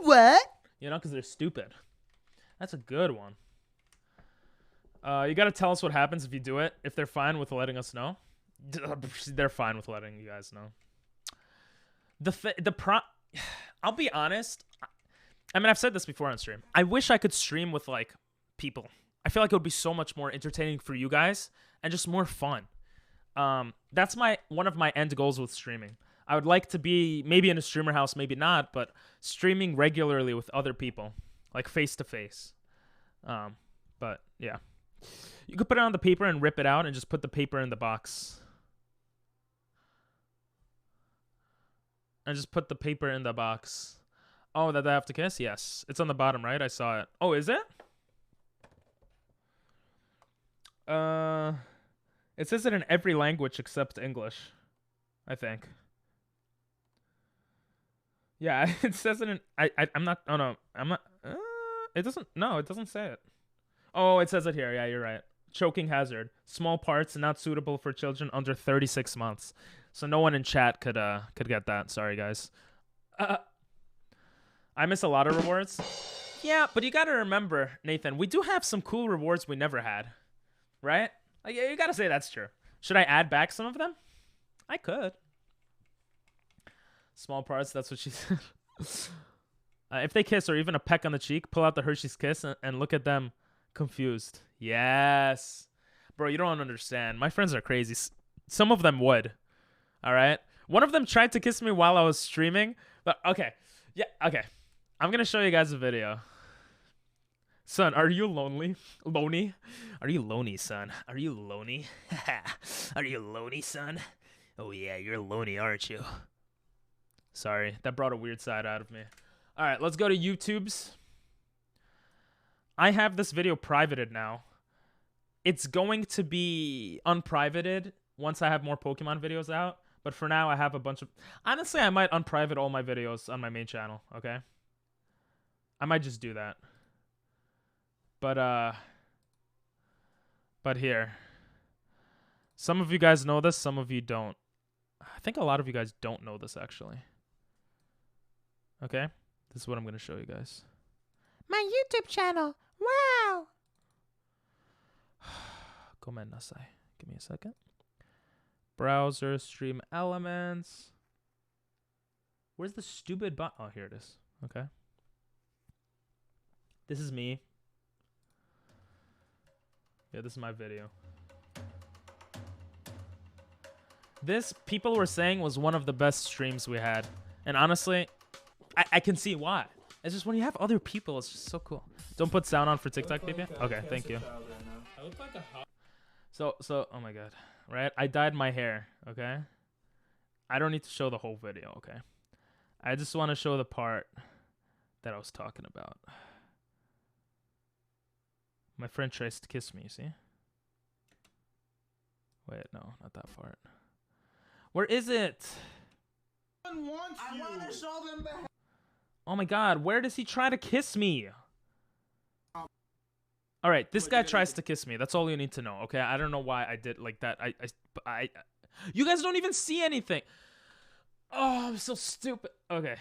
what? You know, because they're stupid. That's a good one. You got to tell us what happens if you do it. If they're fine with letting us know. They're fine with letting you guys know. I'll be honest. I mean, I've said this before on stream. I wish I could stream with, like, people. I feel like it would be so much more entertaining for you guys and just more fun. That's one of my end goals with streaming. I would like to be maybe in a streamer house, maybe not, but streaming regularly with other people, like face to face. But yeah, you could put it on the paper and rip it out and just put the paper in the box. And just put the paper in the box. Oh, that they have to kiss? Yes. It's on the bottom, right? I saw it. Oh, is it? It says it in every language except English, I think. Yeah, it says it in... I'm not... Oh, no. I'm not... it doesn't... No, it doesn't say it. Oh, it says it here. Yeah, you're right. Choking hazard. Small parts not suitable for children under 36 months. So no one in chat could get that. Sorry, guys. I miss a lot of rewards. Yeah, but you gotta remember, Nathan, we do have some cool rewards we never had. Right? Like, you gotta say that's true. Should I add back some of them? I could. Small parts, that's what she said. If they kiss or even a peck on the cheek, pull out the Hershey's Kiss and look at them confused. Yes. Bro, you don't understand. My friends are crazy. Some of them would. All right? One of them tried to kiss me while I was streaming. But, okay. Yeah, okay. I'm going to show you guys a video. Son, are you lonely? Lonely? Are you lonely, son? Are you lonely? Are you lonely, son? Oh, yeah, you're lonely, aren't you? Sorry, that brought a weird side out of me. All right, let's go to YouTube's. I have this video privated now. It's going to be unprivated once I have more Pokemon videos out. But for now, I have a bunch of... Honestly, I might unprivate all my videos on my main channel, okay? I might just do that. But here. Some of you guys know this, some of you don't. I think a lot of you guys don't know this, actually. Okay? This is what I'm going to show you guys. My YouTube channel. Wow. Gomen nasai. Give me a second. Browser, stream elements. Where's the stupid button? Oh, here it is. Okay. This is me. Yeah, this is my video. This, people were saying, was one of the best streams we had. And honestly, I can see why. It's just when you have other people, it's just so cool. Don't put sound on for TikTok, baby. Okay, thank you. I look like a hot... So, oh my god. Right? I dyed my hair, okay? I don't need to show the whole video, okay? I just want to show the part that I was talking about. My friend tries to kiss me, you see? Wait, no, not that part. Where is it? I want to show them the... Oh my god, where does he try to kiss me? Alright, this guy tries to kiss me. That's all you need to know, okay? I don't know why I did like that. I you guys don't even see anything. Oh, I'm so stupid. Okay.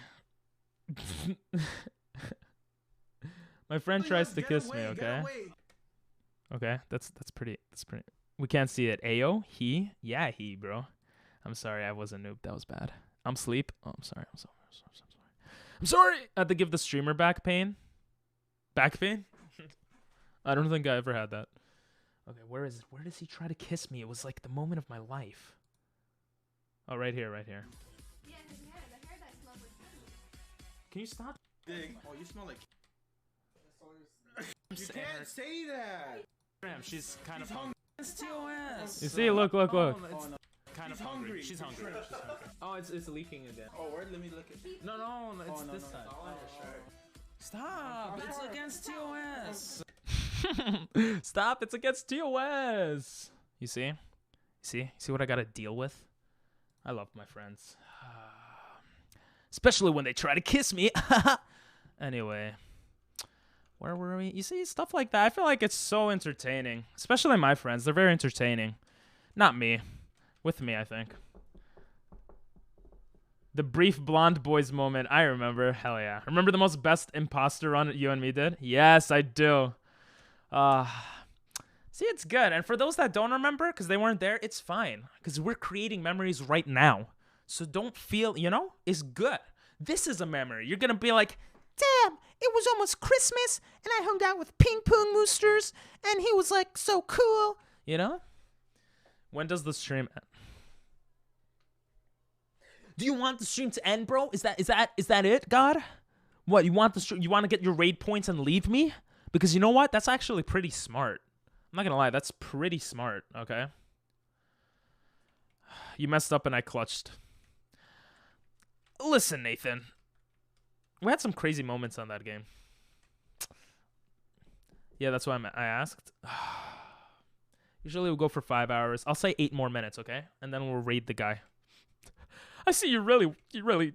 My friend tries to kiss me, okay? Okay, that's pretty. We can't see it. Ayo, he, yeah, he, bro. I'm sorry, I was a noob. That was bad. I'm sleep. Oh, I'm sorry. I'm sorry. I had to give the streamer back pain. Back pain? I don't think I ever had that. Okay, where is it? Where does he try to kiss me? It was like the moment of my life. Oh, right here, right here. Yeah, his hair. The hair that smelled like food. Can you stop? Big. Oh, you smell like. You saying can't her- say that. She's kind of hungry. It's TOS. You see, look. Oh, no, Kind She's of hungry. She's hungry. Oh, it's leaking again. Oh, where? Let me look at it. No, it's no, this no, side. it's all on your shirt. Stop! It's against TOS. Stop! It's against TOS. You see? See what I gotta deal with? I love my friends, especially when they try to kiss me. Anyway, where were we? You see stuff like that. I feel like it's so entertaining, especially my friends. They're very entertaining. Not me. With me, I think. The brief blonde boys moment, I remember. Hell yeah. Remember the most best imposter run you and me did? Yes, I do. See, it's good. And for those that don't remember, because they weren't there, it's fine. Because we're creating memories right now. So don't feel, it's good. This is a memory. You're going to be like, damn, it was almost Christmas, and I hung out with Ping Pong Moosters, and he was, like, so cool. When does the stream end? Do you want the stream to end, bro? Is that it, God? What, you want to get your raid points and leave me? Because you know what? That's actually pretty smart. I'm not gonna lie, that's pretty smart, okay? You messed up and I clutched. Listen, Nathan. We had some crazy moments on that game. Yeah, that's why I asked. Usually we'll go for 5 hours. I'll say 8 more minutes, okay? And then we'll raid the guy. I see you're really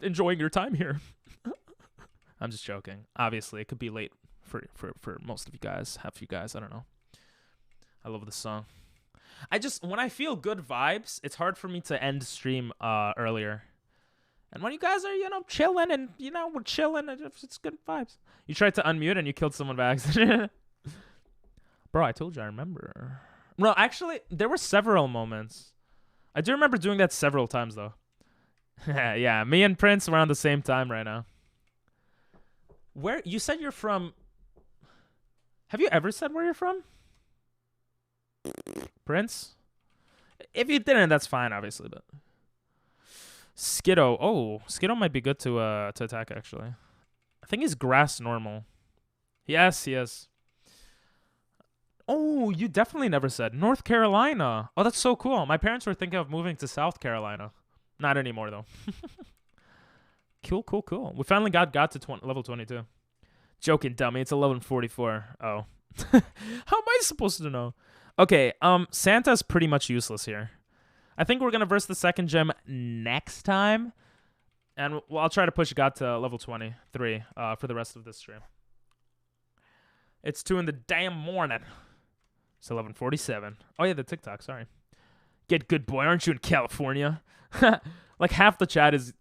enjoying your time here. I'm just joking. Obviously, it could be late for most of you guys, half of you guys. I don't know. I love the song. When I feel good vibes, it's hard for me to end stream earlier. And when you guys are, chilling and, we're chilling, it's good vibes. You tried to unmute and you killed someone by accident. Bro, I told you I remember. No, actually, there were several moments. I do remember doing that several times, though. Yeah, me and Prince were on the same time right now. Where you said you're from? Have you ever said where you're from, Prince? If you didn't, that's fine, obviously. But Skiddo, Skiddo might be good to attack actually. I think he's grass normal. Yes, he is. Oh, you definitely never said North Carolina. Oh, that's so cool. My parents were thinking of moving to South Carolina. Not anymore, though. Cool. We finally got to level 22. Joking, dummy. It's 11:44. Oh. How am I supposed to know? Okay, Santa's pretty much useless here. I think we're going to verse the second gem next time. And I'll try to push God to level 23 for the rest of this stream. It's 2 in the damn morning. It's 11:47. Oh, yeah, the TikTok. Sorry. Get good, boy. Aren't you in California? Like, half the chat is...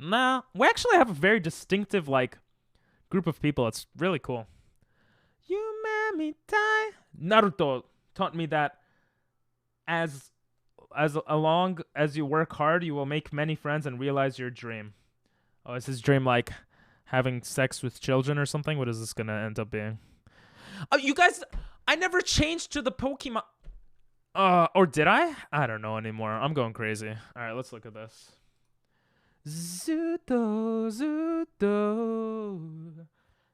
Nah, we actually have a very distinctive, group of people. It's really cool. You made me die. Naruto taught me that as long as you work hard, you will make many friends and realize your dream. Oh, is his dream, having sex with children or something? What is this going to end up being? Oh, you guys... I never changed to the Pokemon... or did I? I don't know anymore. I'm going crazy. All right, let's look at this. Zuto.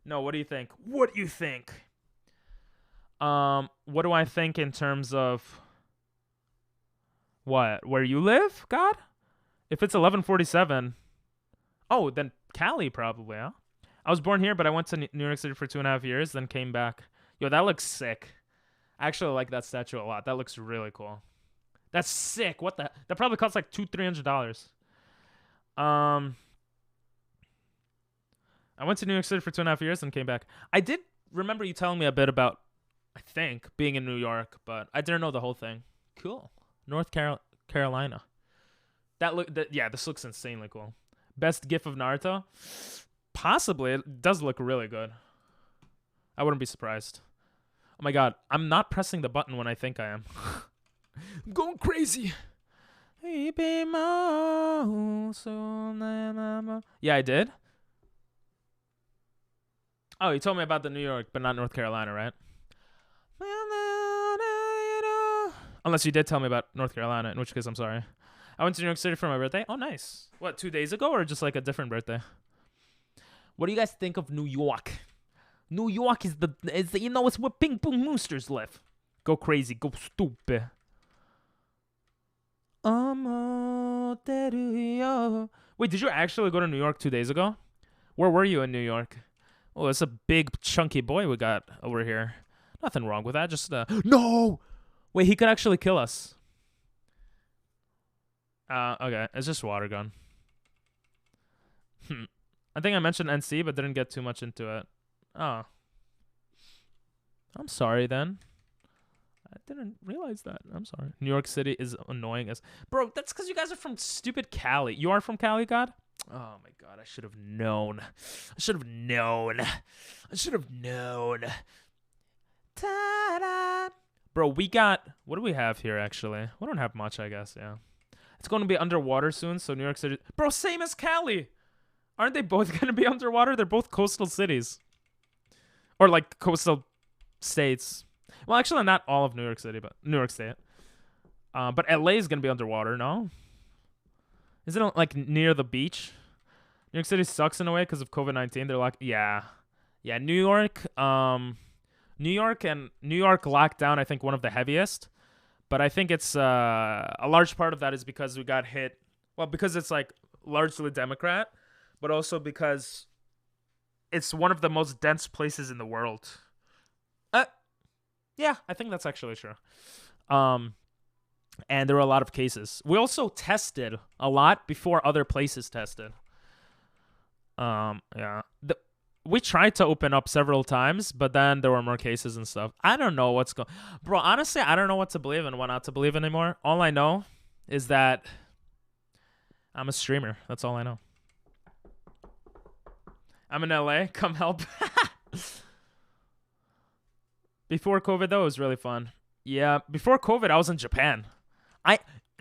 No, what do you think? What do you think? What do I think in terms of what? Where you live, God? If it's 11:47, oh, then Cali probably, huh? I was born here, but I went to New York City for 2.5 years, then came back. Yo, that looks sick. I actually like that statue a lot. That looks really cool. That's sick. What the? That probably costs like $200-$300. I went to New York City for 2.5 years and came back. I did remember you telling me a bit about, I think, being in New York, but I didn't know the whole thing. Cool. North Carolina. Yeah, this looks insanely cool. Best gif of Naruto? Possibly. It does look really good. I wouldn't be surprised. Oh my god, I'm not pressing the button when I think I am. I'm going crazy. Yeah, I did. Oh, you told me about the New York, but not North Carolina, right? Unless you did tell me about North Carolina, in which case I'm sorry. I went to New York City for my birthday. Oh, nice. What, 2 days ago or just like a different birthday? What do you guys think of New York? New York is the you know, it's where Ping Pong Moosters live. Go crazy, go stupid. Wait, did you actually go to New York 2 days ago? Where were you in New York? Oh, it's a big chunky boy we got over here. Nothing wrong with that. Just no. Wait, he could actually kill us. Okay, it's just water gun. I think I mentioned NC, but didn't get too much into it. Oh. I'm sorry then. I didn't realize that. I'm sorry. New York City is annoying as... Bro, that's because you guys are from stupid Cali. You are from Cali, God? Oh my god, I should have known. I should have known. I should have known. Ta-da! Bro, we got... What do we have here, actually? We don't have much, I guess, yeah. It's going to be underwater soon, so New York City... Bro, same as Cali! Aren't they both going to be underwater? They're both coastal cities. Or, like, coastal states. Well, actually, not all of New York City, but New York State. But LA is going to be underwater, no? Is it, like, near the beach? New York City sucks in a way because of COVID-19. They're like, yeah. Yeah, New York locked down, I think, one of the heaviest. But I think it's a large part of that is because we got hit. Well, because it's like largely Democrat, but also because it's one of the most dense places in the world. Yeah, I think that's actually true. And there were a lot of cases. We also tested a lot before other places tested. Yeah. We tried to open up several times, but then there were more cases and stuff. I don't know what's going... Bro, honestly, I don't know what to believe and what not to believe anymore. All I know is that I'm a streamer. That's all I know. I'm in LA. Come help. Before COVID, though, it was really fun. Yeah, before COVID, I was in Japan.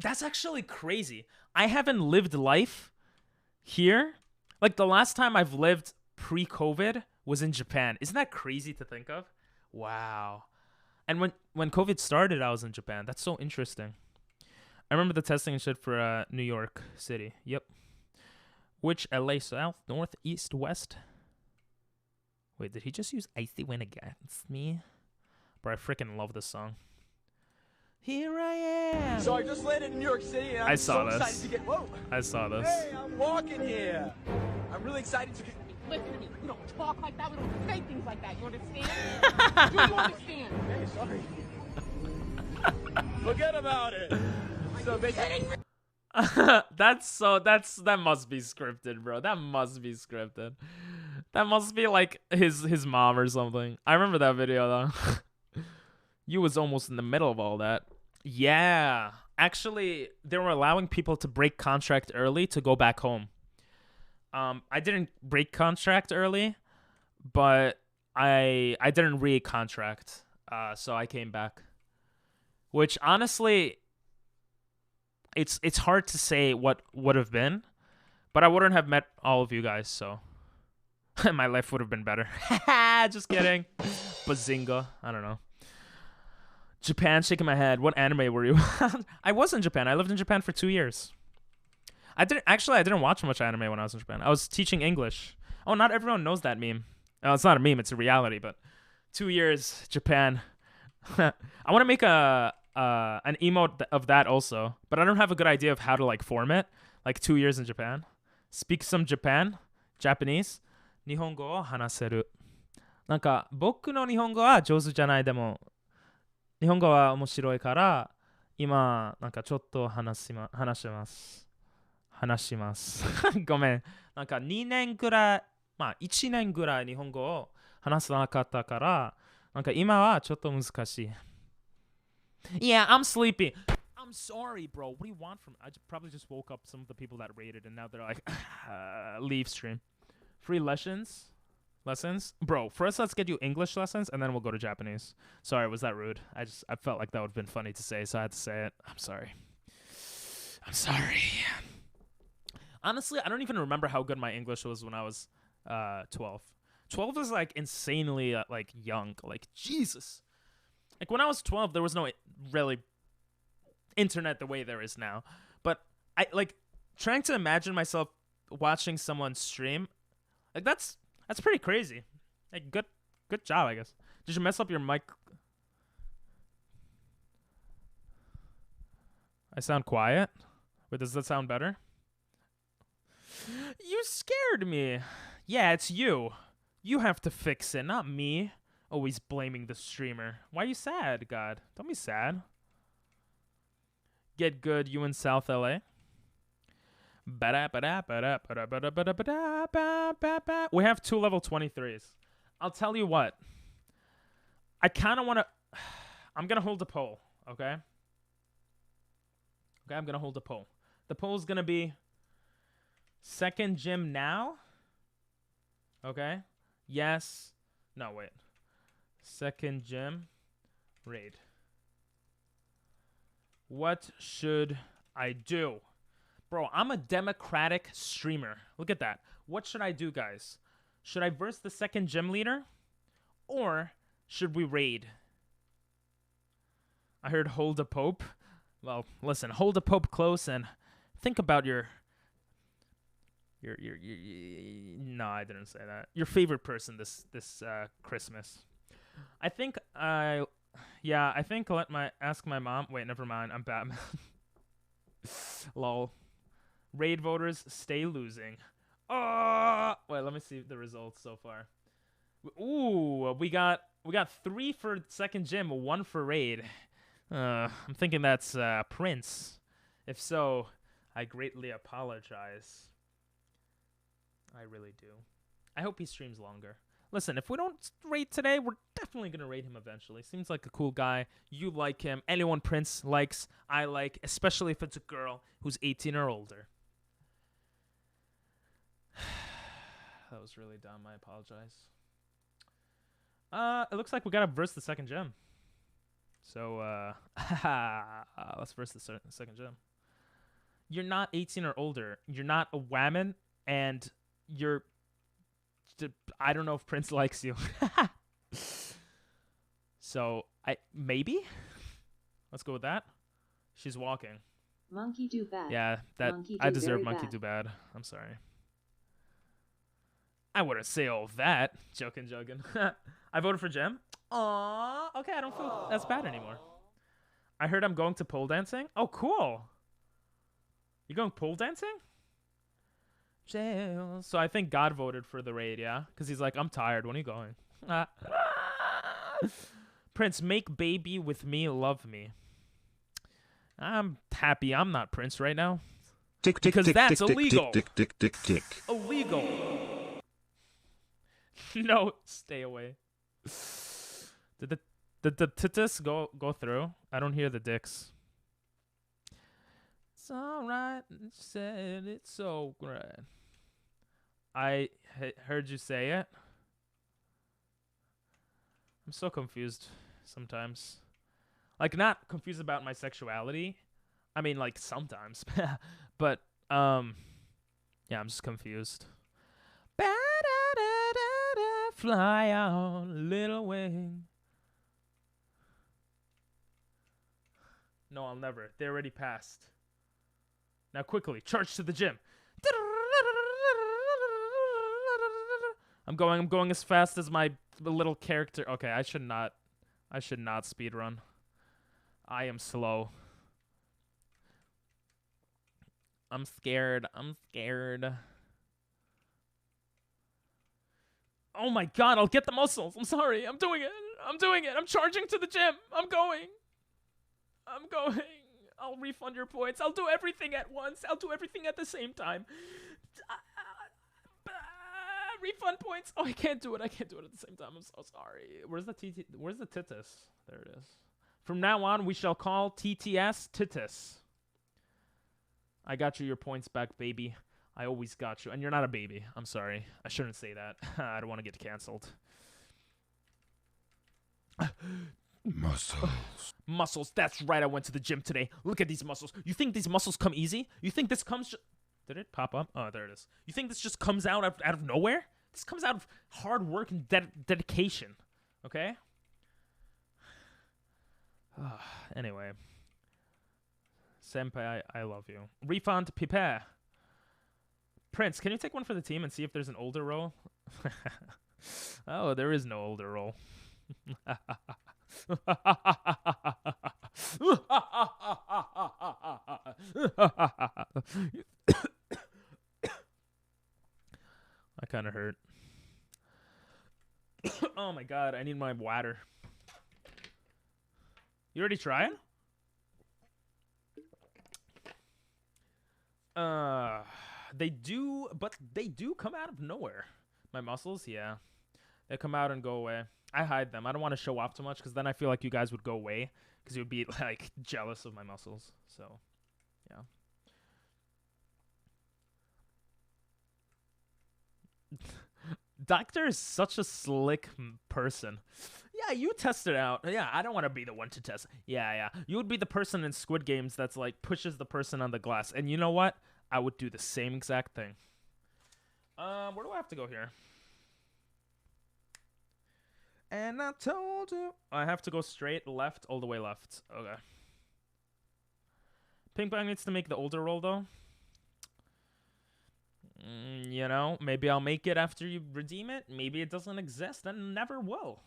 That's actually crazy. I haven't lived life here. Like, the last time I've lived pre-COVID was in Japan. Isn't that crazy to think of? Wow. And when COVID started, I was in Japan. That's so interesting. I remember the testing and shit for New York City. Yep. Which LA South, North, East, West? Wait, did he just use Icy Wind against me? Bro, I freaking love this song. Here I am. So I just landed in New York City and I'm saw so this. excited to get... Whoa. I saw this. Hey, I'm walking here. I'm really excited to get... Listen to me. We don't talk like that. We don't say things like that. You understand? Do you understand? Hey, sorry. Forget about it. So basically... that must be scripted, bro. That must be scripted. That must be like his mom or something. I remember that video though. You was almost in the middle of all that. Yeah. Actually, they were allowing people to break contract early to go back home. I didn't break contract early, but I didn't re-contract. So I came back. Which honestly, it's hard to say what would have been, but I wouldn't have met all of you guys, so my life would have been better. Just kidding. Bazinga. I don't know. Japan, shaking my head. What anime were you? I was in Japan. I lived in Japan for 2 years. I didn't watch much anime when I was in Japan. I was teaching English. Oh, not everyone knows that meme. Oh, it's not a meme, it's a reality, but 2 years, Japan. I want to make an emote of that also, but I don't have a good idea of how to like form it. Like 2 years in Japan. Speak some Japanese. 日本語を話せる。なんか僕の日本語は上手じゃないでも日本語は面白いから今なんかちょっと話しますごめんなんか2年ぐらいまあ1年ぐらい日本語を話さなかったからなんか今はちょっと難しい Yeah, I'm sleepy. I'm sorry, bro. What do you want from me? I probably just woke up some of the people that rated and now they're like leave stream. Free lessons? lessons? Bro, first let's get you English lessons, and then we'll go to Japanese. Sorry, was that rude? I felt like that would have been funny to say, so I had to say it. I'm sorry. I'm sorry. Honestly, I don't even remember how good my English was when I was 12. 12 is like insanely like young. Like Jesus. Like when I was 12, there was no really internet the way there is now. But I like trying to imagine myself watching someone stream. Like that's pretty crazy. Like good job, I guess. Did you mess up your mic? I sound quiet. Wait, does that sound better? You scared me. Yeah, it's you. You have to fix it, not me. Always blaming the streamer. Why are you sad, God? Don't be sad. Get good, you in South LA. We have 2 level 23s. I'll tell you what. I kind of want to... I'm going to hold a poll, okay? Okay, I'm going to hold a poll. The poll is going to be... Second gym now? Okay. Yes. No, wait. Second gym. Raid. What should I do? Bro, I'm a democratic streamer. Look at that. What should I do, guys? Should I verse the second gym leader? Or should we raid? I heard hold a pope. Well, listen, hold a pope close and think about your no, I didn't say that. Your favorite person this Christmas. I think I think ask my mom. Wait, never mind. I'm Batman. Lol. Raid voters stay losing. Oh, wait, let me see the results so far. Ooh, we got 3 for second gym, 1 for raid. I'm thinking that's Prince. If so, I greatly apologize. I really do. I hope he streams longer. Listen, if we don't raid today, we're definitely going to raid him eventually. Seems like a cool guy. You like him. Anyone Prince likes, I like, especially if it's a girl who's 18 or older. That was really dumb. I apologize. It looks like we got to verse the second gym. So, let's verse the second gym. You're not 18 or older. You're not a whammon, and you're... I don't know if Prince likes you. So, maybe? Let's go with that. She's walking. Monkey do bad. Yeah, I deserve monkey do bad. I'm sorry. I wouldn't say all that. Joking. I voted for Jem. Aww. Okay, I don't feel that's bad anymore. I heard I'm going to pole dancing. Oh, cool. You going pole dancing? Jail. So I think God voted for the raid, yeah? Because he's like, I'm tired. When are you going? Prince, make baby with me, love me. I'm happy I'm not Prince right now. Because that's illegal. Illegal. No, stay away. Did the titus go through? I don't hear the dicks. It's alright, said it's so great. I heard you say it. I'm so confused sometimes. Like, not confused about my sexuality. I mean, like, sometimes. But, yeah, I'm just confused. Fly on, little wing. No, I'll never. They already passed. Now quickly, charge to the gym. I'm going as fast as my little character. Okay, I should not speed run. I am slow. I'm scared. Oh my god, I'll get the muscles. I'm sorry. I'm doing it. I'm charging to the gym. I'm going. I'll refund your points. I'll do everything at once. I'll do everything at the same time. Refund points. Oh, I can't do it at the same time. I'm so sorry. Where's the titus? There it is. From now on, we shall call TTS titus. I got you your points back, baby. I always got you. And you're not a baby. I'm sorry. I shouldn't say that. I don't want to get canceled. Muscles. Muscles. That's right. I went to the gym today. Look at these muscles. You think these muscles come easy? You think this comes... Did it pop up? Oh, there it is. You think this just comes out of nowhere? This comes out of hard work and dedication. Okay? Anyway. Senpai, I love you. Refund Pipe. Prince, can you take one for the team and see if there's an older role? Oh, there is no older role. I kind of hurt. Oh my god, I need my water. You already tried? They do, but they do come out of nowhere. My muscles, yeah. They come out and go away. I hide them. I don't want to show off too much because then I feel like you guys would go away because you would be like jealous of my muscles. So, yeah. Doctor is such a slick person. Yeah, you test it out. Yeah, I don't want to be the one to test. Yeah. You would be the person in Squid Games that's like pushes the person on the glass. And you know what? I would do the same exact thing. Where do I have to go here? And I told you. I have to go straight left, all the way left. Okay. Ping Pong needs to make the older roll, though. You know, maybe I'll make it after you redeem it. Maybe it doesn't exist and never will.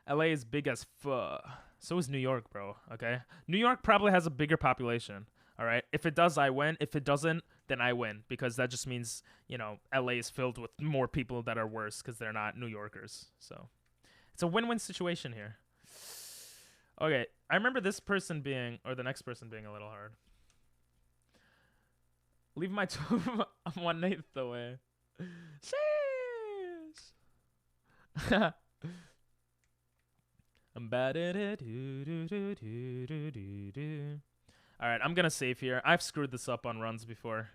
LA is big as fuck. So is New York, bro. Okay? New York probably has a bigger population. All right? If it does, I win. If it doesn't, then I win. Because that just means, you know, LA is filled with more people that are worse because they're not New Yorkers. So it's a win-win situation here. Okay. I remember this person being, or the next person being a little hard. Leave my 1/8 away. Sheesh. I'm bad at it. Alright, I'm gonna save here. I've screwed this up on runs before.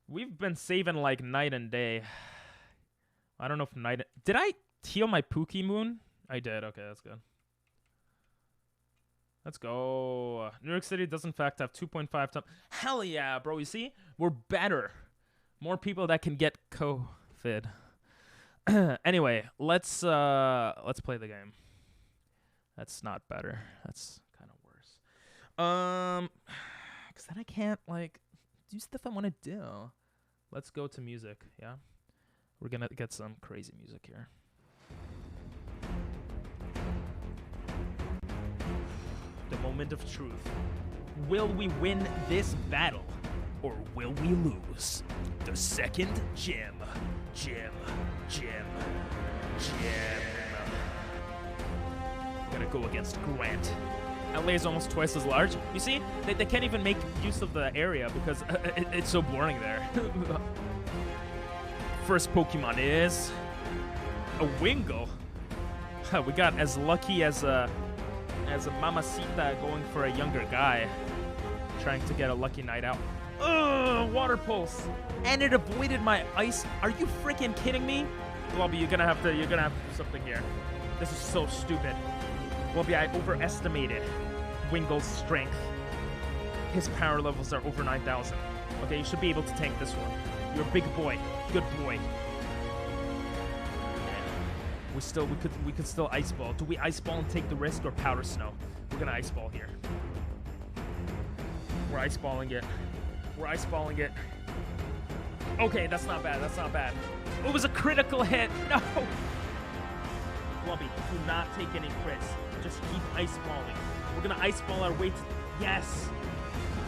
We've been saving like night and day. I don't know if night... Did I heal my Pookie Moon? I did. Okay, that's good. Let's go. New York City does in fact have 2.5 times. Hell yeah, bro. You see? We're better. More people that can get COVID. Anyway, let's play the game. That's not better. That's kind of worse. Cause then I can't like do stuff I want to do. Let's go to music. Yeah, we're gonna get some crazy music here. The moment of truth. Will we win this battle, or will we lose? The second gym. Gonna go against Grant. LA is almost twice as large. You see, they can't even make use of the area because it's so boring there. First Pokemon is a Wingull. We got as lucky as a Mamacita going for a younger guy, trying to get a lucky night out. Ugh, Water Pulse, and it avoided my ice. Are you freaking kidding me? Blobby, you're gonna have to do something here. This is so stupid. Blobby, I overestimated Wingull's strength. His power levels are over 9,000. Okay, you should be able to tank this one. You're a big boy, good boy. We could still ice ball. Do we ice ball and take the risk or powder snow? We're gonna ice ball here. We're ice balling it. We're ice balling it. Okay, that's not bad. That's not bad. It was a critical hit. No. Blubby, do not take any crits. Just keep ice balling. We're gonna ice ball our way to... Yes.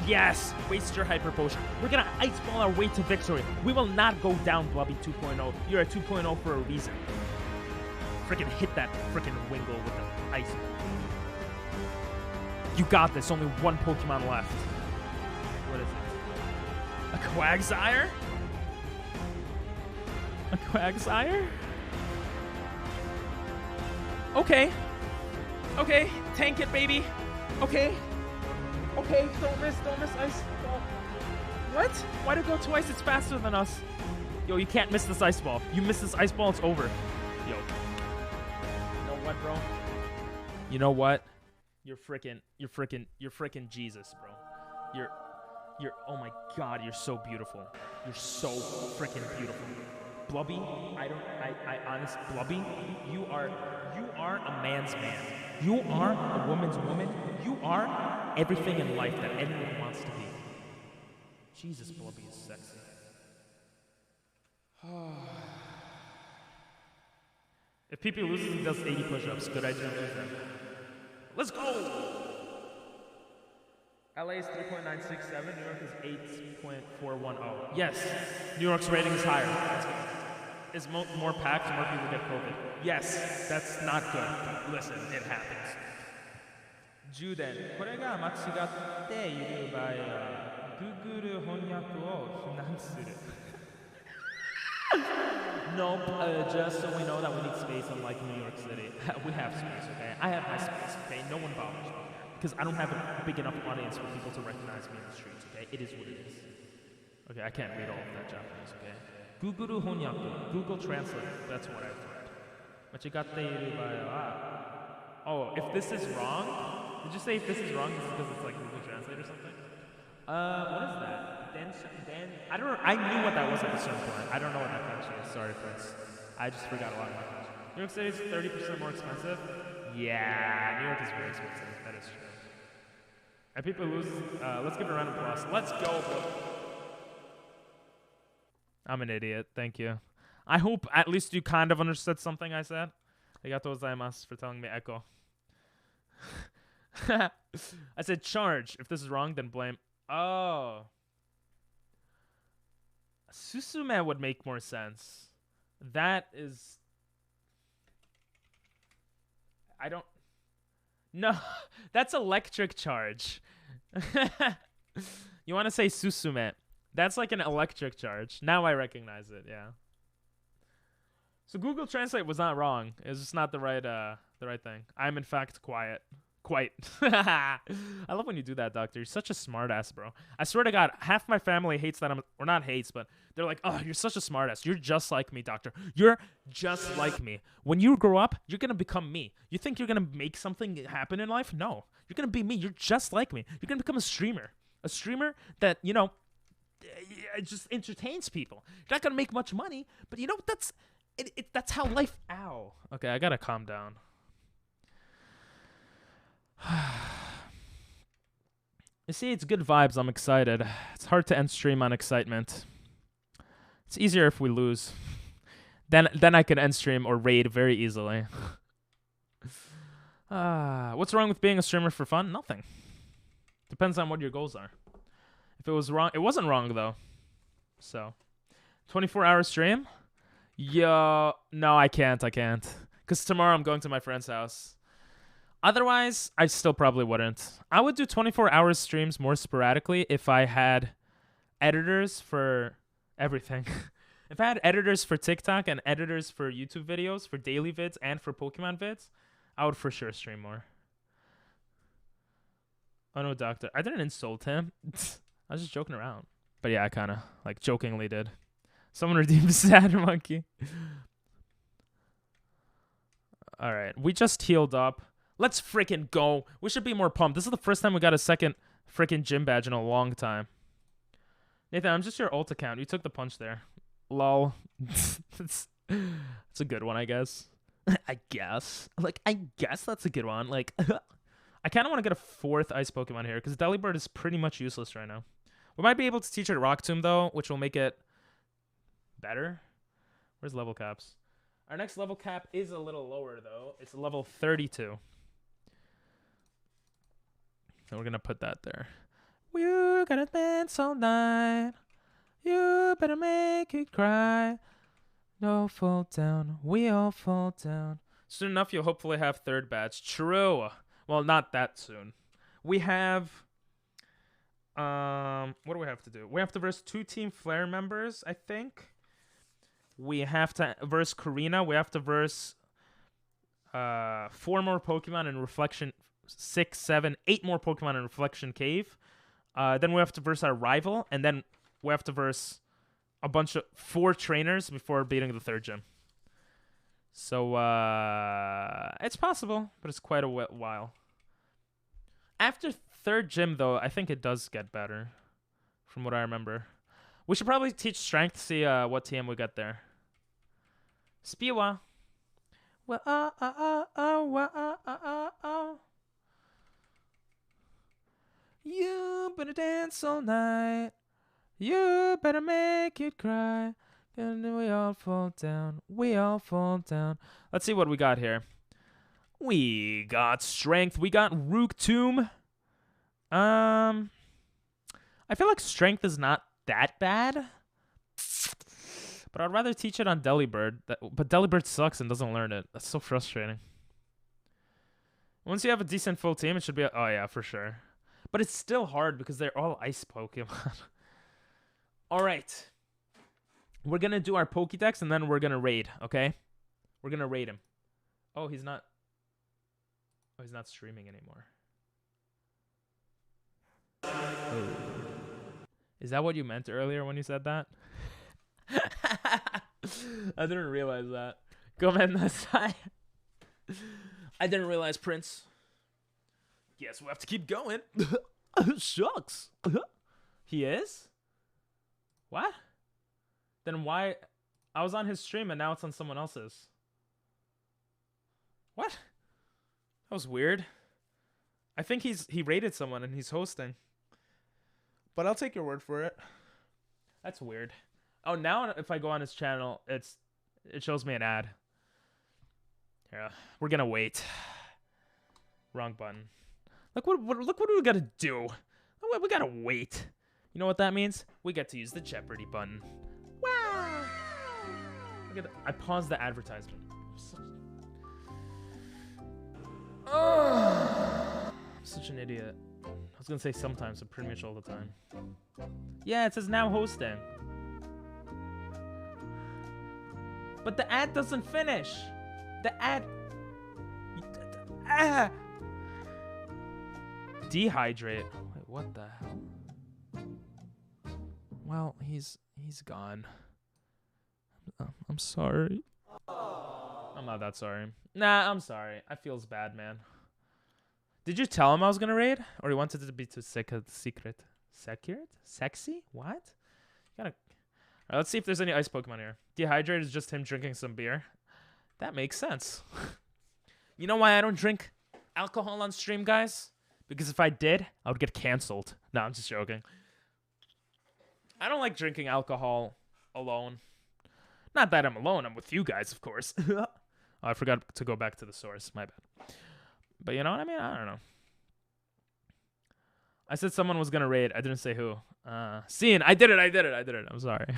Yes. Waste your hyper potion. We're gonna ice ball our way to victory. We will not go down, Blubby 2.0. You're a 2.0 for a reason. Freaking hit that freaking Wingull with the ice. You got this. Only one Pokemon left. What is it? A Quagsire? A Quagsire? Okay. Okay. Tank it, baby. Okay. Okay. Don't miss ice ball. What? Why'd it go twice? It's faster than us. Yo, you can't miss this ice ball. You miss this ice ball, it's over. Yo. You know what, bro? You know what? You're freaking Jesus, bro. You're, oh my God, you're so beautiful. You're so freaking beautiful. Blubby, I honest, Blubby, you are a man's man. You are a woman's woman. You are everything in life that anyone wants to be. Jesus, Blubby is sexy. If PP loses, he does 80 push-ups. Good idea to lose them. Let's go! LA is 3.967. New York is 8.410. Yes, New York's rating is higher. Is more packed, more people get COVID. Yes, that's not good. But listen, it happens. Juden, これが間違っている場合は Google 翻訳を非難する. Nope, just so we know that we need space unlike New York City. We have space, okay? I have my space, okay? No one bothers me. Because I don't have a big enough audience for people to recognize me in the streets, okay? It is what it is. Okay, I can't read all of that Japanese, okay? Google Honyaku, Google Translate, that's what I've read. Machigatte iru oh, if this is wrong? Did you say if this is wrong, this is because it's like Google Translate or something? What is that? I knew what that was at a certain point. I don't know what that country is. Sorry, Prince. I just forgot a lot about country. New York City is 30% more expensive? Yeah, New York is very expensive. That is true. And people lose. Let's give it a round of applause. Let's go, bro. I'm an idiot. Thank you. I hope at least you kind of understood something I said. Arigatou gozaimasu for telling me echo. I said charge. If this is wrong, then blame. Oh. Susume would make more sense. That is... I don't... No, that's electric charge. You want to say Susume. That's like an electric charge. Now I recognize it, yeah. So Google Translate was not wrong. It was just not the right thing. I'm in fact quiet. Quite. I love when you do that, Doctor. You're such a smartass, bro. I swear to God, half my family hates that or not hates, but they're like, oh, you're such a smartass. You're just like me, Doctor. You're just like me. When you grow up, you're going to become me. You think you're going to make something happen in life? No. You're going to be me. You're just like me. You're going to become a streamer. A streamer that, you know, it just entertains people. You're not going to make much money, but you know, that's how life... Ow. Okay, I got to calm down. You see, it's good vibes. I'm excited. It's hard to end stream on excitement. It's easier if we lose. Then I could end stream or raid very easily. What's wrong with being a streamer for fun? Nothing. Depends on what your goals are. If it was wrong, it wasn't wrong though. So, 24-hour stream? Yo, no, I can't. Because tomorrow I'm going to my friend's house. Otherwise, I still probably wouldn't. I would do 24-hour streams more sporadically if I had editors for everything. If I had editors for TikTok and editors for YouTube videos, for daily vids, and for Pokemon vids, I would for sure stream more. Oh no, Doctor. I didn't insult him. I was just joking around. But yeah, I kind of like jokingly did. Someone redeemed Sad Monkey. Alright, we just healed up. Let's freaking go. We should be more pumped. This is the first time we got a second freaking gym badge in a long time. Nathan, I'm just your ult account. You took the punch there. Lol. It's a good one, I guess. I guess that's a good one. Like, I kind of want to get a fourth ice Pokemon here because Delibird is pretty much useless right now. We might be able to teach it Rock Tomb, though, which will make it better. Where's level caps? Our next level cap is a little lower, though. It's level 32. And we're going to put that there. You gotta dance all night. You better make it cry. No, fall down. We all fall down. Soon enough, you'll hopefully have third batch. True. Well, not that soon. We have... what do we have to do? We have to verse 2 Team Flare members, I think. We have to verse Karina. We have to verse 4 more Pokemon in Reflection 6, 7, 8 more Pokemon in Reflection Cave. Then we have to verse our rival, and then we have to verse a bunch of 4 trainers before beating the 3rd gym. So, it's possible, but it's quite a while. After 3rd gym, though, I think it does get better, from what I remember. We should probably teach strength, see what TM we got there. Spiwa. You better dance all night. You better make it cry. And then we all fall down. We all fall down. Let's see what we got here. We got strength. We got Rook Tomb. I feel like strength is not that bad. But I'd rather teach it on Delibird. But Delibird sucks and doesn't learn it. That's so frustrating. Once you have a decent full team, it should be... Oh, yeah, for sure. But it's still hard because they're all ice Pokemon. All right. We're going to do our Pokédex and then we're going to raid, okay? We're going to raid him. Oh, he's not... Oh, he's not streaming anymore. Oh. Is that what you meant earlier when you said that? I didn't realize that. I didn't realize Prince. Guess we'll have to keep going. Shucks. He is? What? Then why? I was on his stream and now it's on someone else's. What? That was weird. I think he rated someone and he's hosting. But I'll take your word for it. That's weird. Oh, now if I go on his channel, it shows me an ad. Yeah, we're gonna wait. Wrong button. Look what we gotta do. We gotta wait. You know what that means? We get to use the Jeopardy button. Wow! I paused the advertisement. I'm such an idiot. I was gonna say sometimes, but pretty much all the time. Yeah, it says now hosting. But the ad doesn't finish. The ad... Dehydrate. Wait, what the hell? Well, he's gone. I'm sorry. I'm not that sorry. Nah, I'm sorry. I feels bad, man. Did you tell him I was gonna raid? Or you wanted it to be too secret? Sexy? What? You gotta... Alright, let's see if there's any ice Pokemon here. Dehydrate is just him drinking some beer. That makes sense. You know why I don't drink alcohol on stream, guys? Because if I did, I would get canceled. No, I'm just joking. I don't like drinking alcohol alone. Not that I'm alone. I'm with you guys, of course. Oh, I forgot to go back to the source. My bad. But you know what I mean? I don't know. I said someone was going to raid. I didn't say who. Cian, I did it. I'm sorry.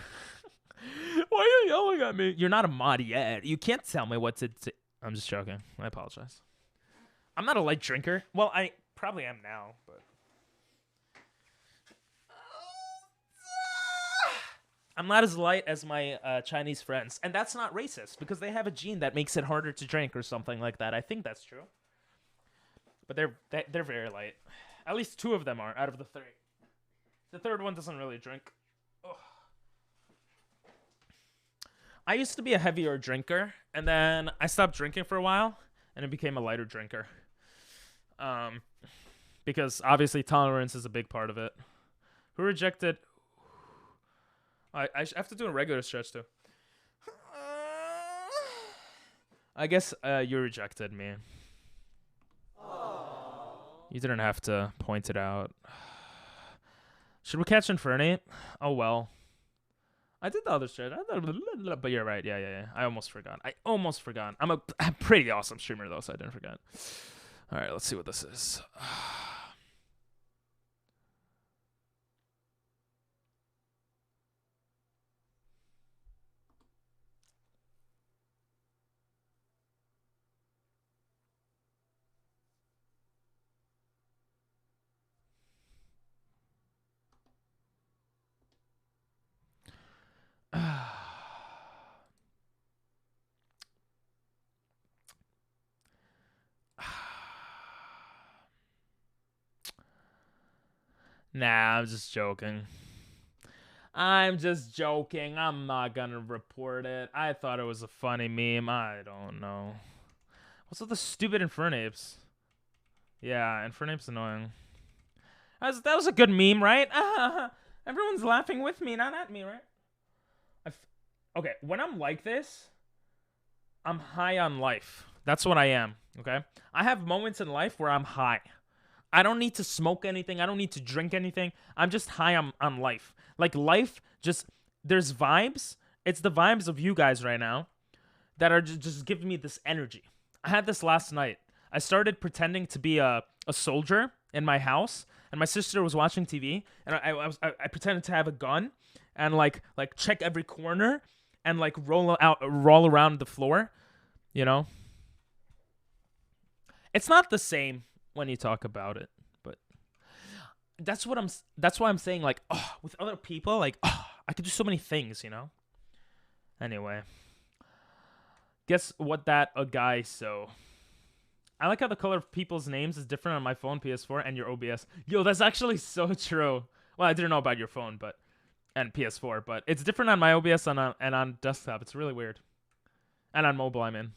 Why are you yelling at me? You're not a mod yet. You can't tell me what to... I'm just joking. I apologize. I'm not a light drinker. Well, I probably am now, but... I'm not as light as my Chinese friends. And that's not racist, because they have a gene that makes it harder to drink or something like that. I think that's true. But they're very light. At least 2 of them are, out of the 3. The 3rd one doesn't really drink. Ugh. I used to be a heavier drinker, and then I stopped drinking for a while, and it became a lighter drinker. Because obviously tolerance is a big part of it. Who rejected... I have to do a regular stretch too. I guess you rejected me. You didn't have to point it out. Should we catch Infernape? Oh well. I did the other stretch. But you're right. Yeah. I almost forgot. I'm a pretty awesome streamer though, so I didn't forget. All right, let's see what this is. Nah, I'm just joking. I'm just joking. I'm not gonna report it. I thought it was a funny meme. I don't know. What's with the stupid Infernapes? Yeah, Infernape's annoying. That was a good meme, right? Everyone's laughing with me, not at me, right? Okay, when I'm like this, I'm high on life. That's what I am, okay? I have moments in life where I'm high. I don't need to smoke anything. I don't need to drink anything. I'm just high on life. Like, life just, there's vibes. It's the vibes of you guys right now that are just giving me this energy. I had this last night. I started pretending to be a soldier in my house, and my sister was watching TV, and I pretended to have a gun and like check every corner and like roll around the floor, you know? It's not the same when you talk about it, but that's why I'm saying, like, oh, with other people, like, oh, I could do so many things, you know? Anyway, guess what that a guy so. I like how the color of people's names is different on my phone, PS4, and your OBS. Yo, that's actually so true. Well, I didn't know about your phone, and PS4, but it's different on my OBS and on desktop. It's really weird. And on mobile, I mean.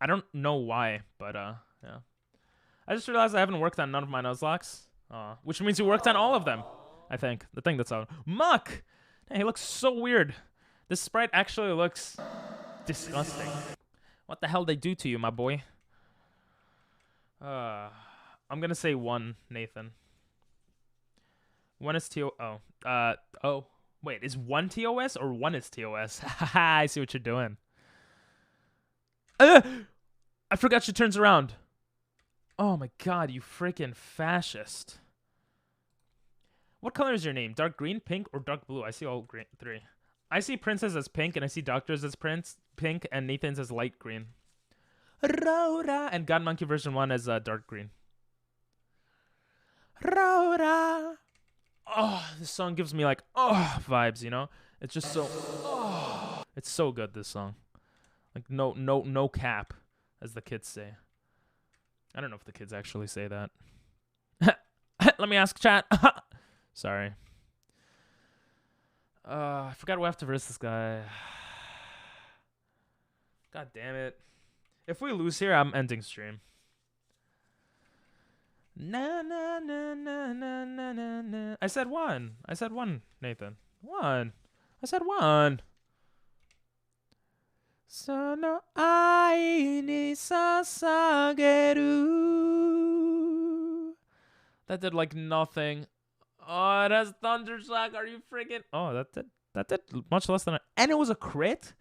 I don't know why, but yeah. I just realized I haven't worked on none of my Nuzlocks, which means you worked on all of them, I think. The thing that's out. Muck! Hey, he looks so weird. This sprite actually looks disgusting. What the hell they do to you, my boy? I'm gonna say 1, Nathan. 1 is oh, wait, is 1 TOS or 1 is TOS? Haha, I see what you're doing. I forgot she turns around. Oh my god, you freaking fascist. What color is your name? Dark green, pink, or dark blue? I see all green, 3. I see Princess as pink, and I see Doctors as pink, and Nathan's as light green. Rora, and God Monkey version 1 as dark green. Rora. Oh, this song gives me like vibes, you know? It's just so it's so good, this song. Like no cap, as the kids say. I don't know if the kids actually say that. Let me ask chat. Sorry. I forgot we have to verse this guy. God damn it. If we lose here, I'm ending stream. Na na na na na na na na. I said 1. I said 1, Nathan. 1. I said 1. Sono ai ni sasageru. That did like nothing. Oh, it has Thundershock. Are you freaking? Oh, that did much less than and it was a crit.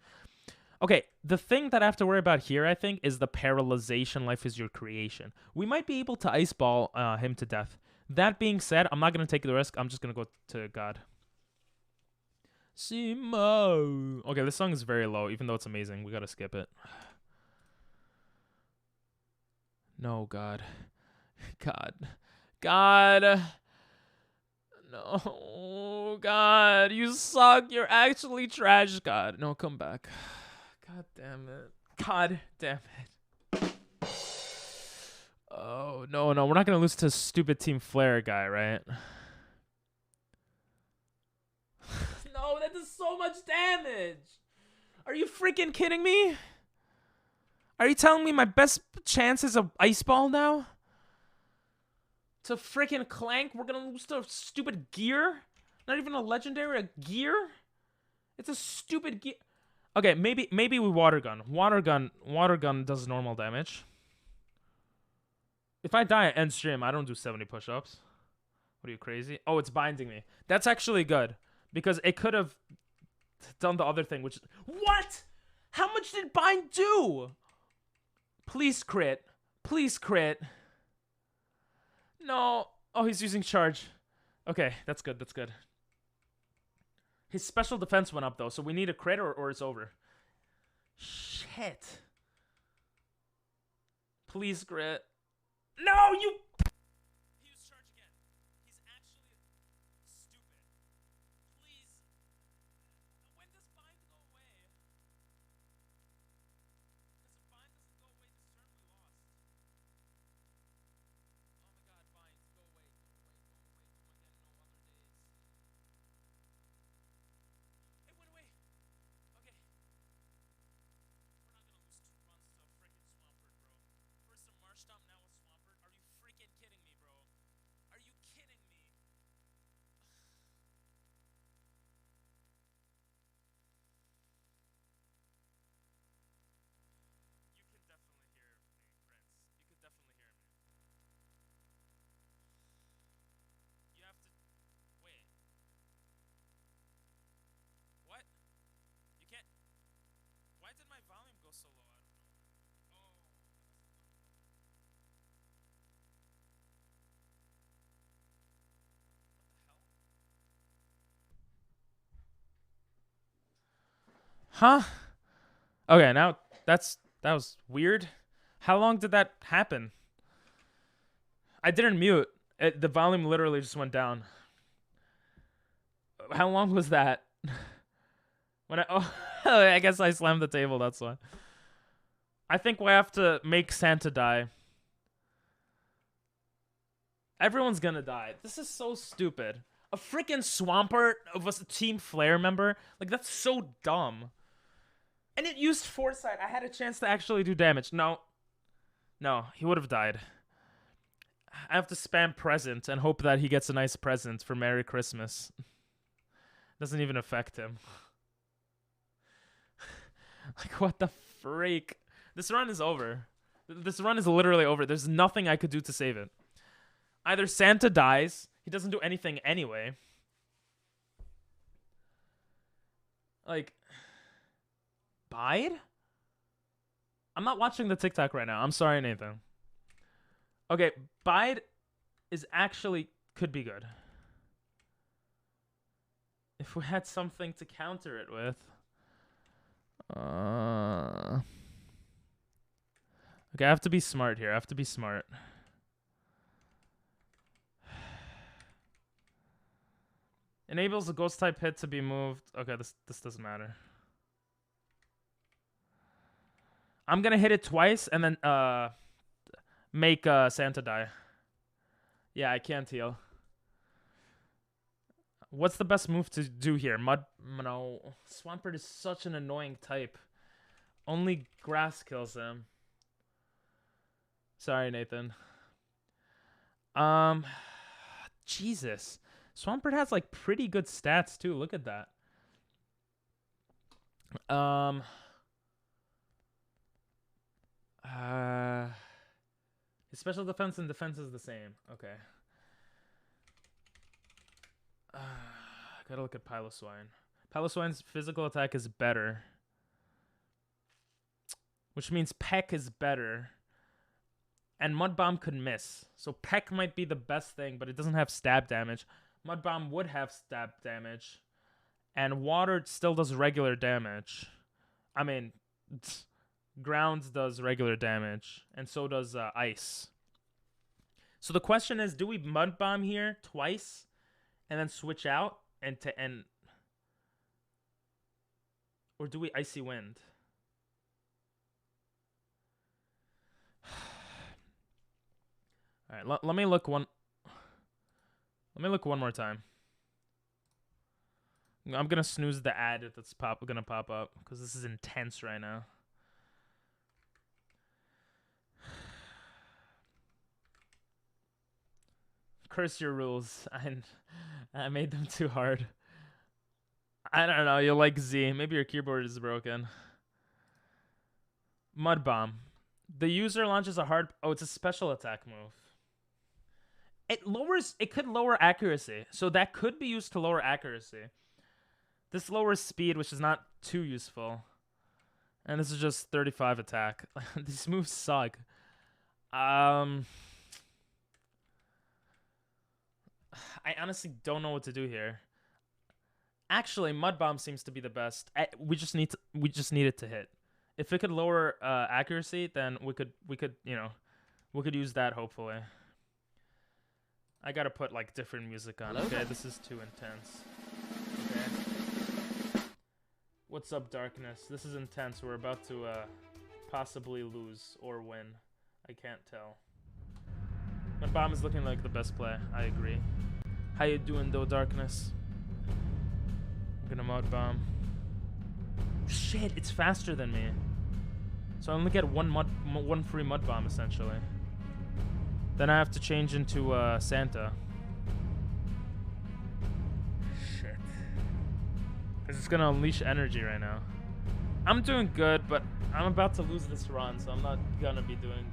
Okay, the thing that I have to worry about here, I think, is the paralyzation. Life is your creation. We might be able to ice ball him to death. That being said, I'm not going to take the risk. I'm just going to go to God. Simo. Okay, this song is very low, even though it's amazing. We got to skip it. No, God. God. No, God. You suck. You're actually trash, God. No, come back. God damn it. God damn it. Oh, no. We're not going to lose to stupid Team Flare guy, right? No, that does so much damage. Are you freaking kidding me? Are you telling me my best chances of Ice Ball now? To freaking Clank, we're going to lose to a stupid gear? Not even a legendary, a gear? It's a stupid gear. Okay, maybe we water gun. Water gun does normal damage. If I die at end stream, I don't do 70 push-ups. What are you, crazy? Oh, it's binding me. That's actually good. Because it could have done the other thing, which... What? How much did bind do? Please crit. Please crit. No. Oh, he's using charge. Okay, that's good. That's good. His special defense went up, though, so we need a crit or it's over. Shit. Please, crit. No, you... He used charge again. He's actually stupid. Please. When does bind go away? Because if bind doesn't go away this turn, we lost. Oh my god, bind. Go away. Go away. Go away. Come again. No other days. so low. I don't know. Oh. Huh? Okay, now that was weird. How long did that happen? I didn't mute. The volume literally just went down. How long was that? When I guess I slammed the table, that's why. I think we have to make Santa die. Everyone's gonna die. This is so stupid. A freaking Swampert was a Team Flare member? Like, that's so dumb. And it used Foresight. I had a chance to actually do damage. No. No, he would have died. I have to spam present and hope that he gets a nice present for Merry Christmas. Doesn't even affect him. Like, what the freak? This run is over. This run is literally over. There's nothing I could do to save it. Either Santa dies. He doesn't do anything anyway. Like, Bide? I'm not watching the TikTok right now. I'm sorry, Nathan. Okay, Bide is actually could be good. If we had something to counter it with. Okay, I have to be smart here. I have to be smart. Enables a ghost type hit to be moved. Okay, this doesn't matter. I'm gonna hit it twice and then make Santa die. Yeah, I can't heal. What's the best move to do here? No. Swampert is such an annoying type. Only grass kills him. Sorry, Nathan. Jesus. Swampert has like pretty good stats too. Look at that. His special defense and defense is the same. Okay. Gotta look at Piloswine. Piloswine's physical attack is better. Which means Peck is better. And Mud Bomb could miss. So Peck might be the best thing, but it doesn't have stab damage. Mud Bomb would have stab damage. And Water still does regular damage. I mean, Ground does regular damage. And so does Ice. So the question is, do we Mud Bomb here twice? And then switch out? Or do we Icy Wind? All right, let me look one. Let me look one more time. I'm gonna snooze the ad that's gonna pop up because this is intense right now. Curse your rules. I made them too hard. I don't know. You like Z. Maybe your keyboard is broken. Mud Bomb. The user launches a hard... Oh, it's a special attack move. It could lower accuracy. So that could be used to lower accuracy. This lowers speed, which is not too useful. And this is just 35 attack. These moves suck. I honestly don't know what to do here. Actually, Mud Bomb seems to be the best. We just need it to hit. If it could lower accuracy, then we could use that hopefully. I gotta put like different music on. Okay, this is too intense. Okay. What's up, Darkness? This is intense. We're about to possibly lose or win. I can't tell. Mud Bomb is looking like the best play. I agree. How you doing though, Darkness? I'm gonna Mud Bomb. Shit, it's faster than me. So I only get one free Mud Bomb essentially. Then I have to change into Santa. Shit. Because it's gonna unleash energy right now. I'm doing good, but I'm about to lose this run, so I'm not gonna be doing...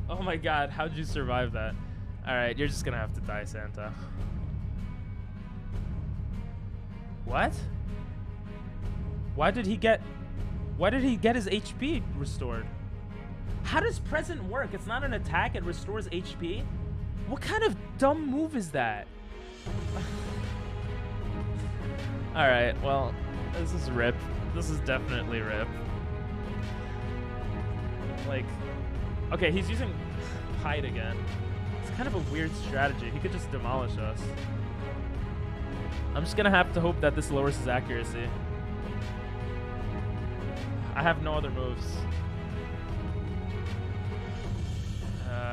Oh my god, how'd you survive that? Alright, you're just gonna have to die, Santa. What? Why did he get... Why did he get his HP restored? How does present work? It's not an attack, it restores HP? What kind of dumb move is that? Alright, well, this is RIP. This is definitely RIP. Like, okay, he's using hide again. It's kind of a weird strategy. He could just demolish us. I'm just gonna have to hope that this lowers his accuracy. I have no other moves.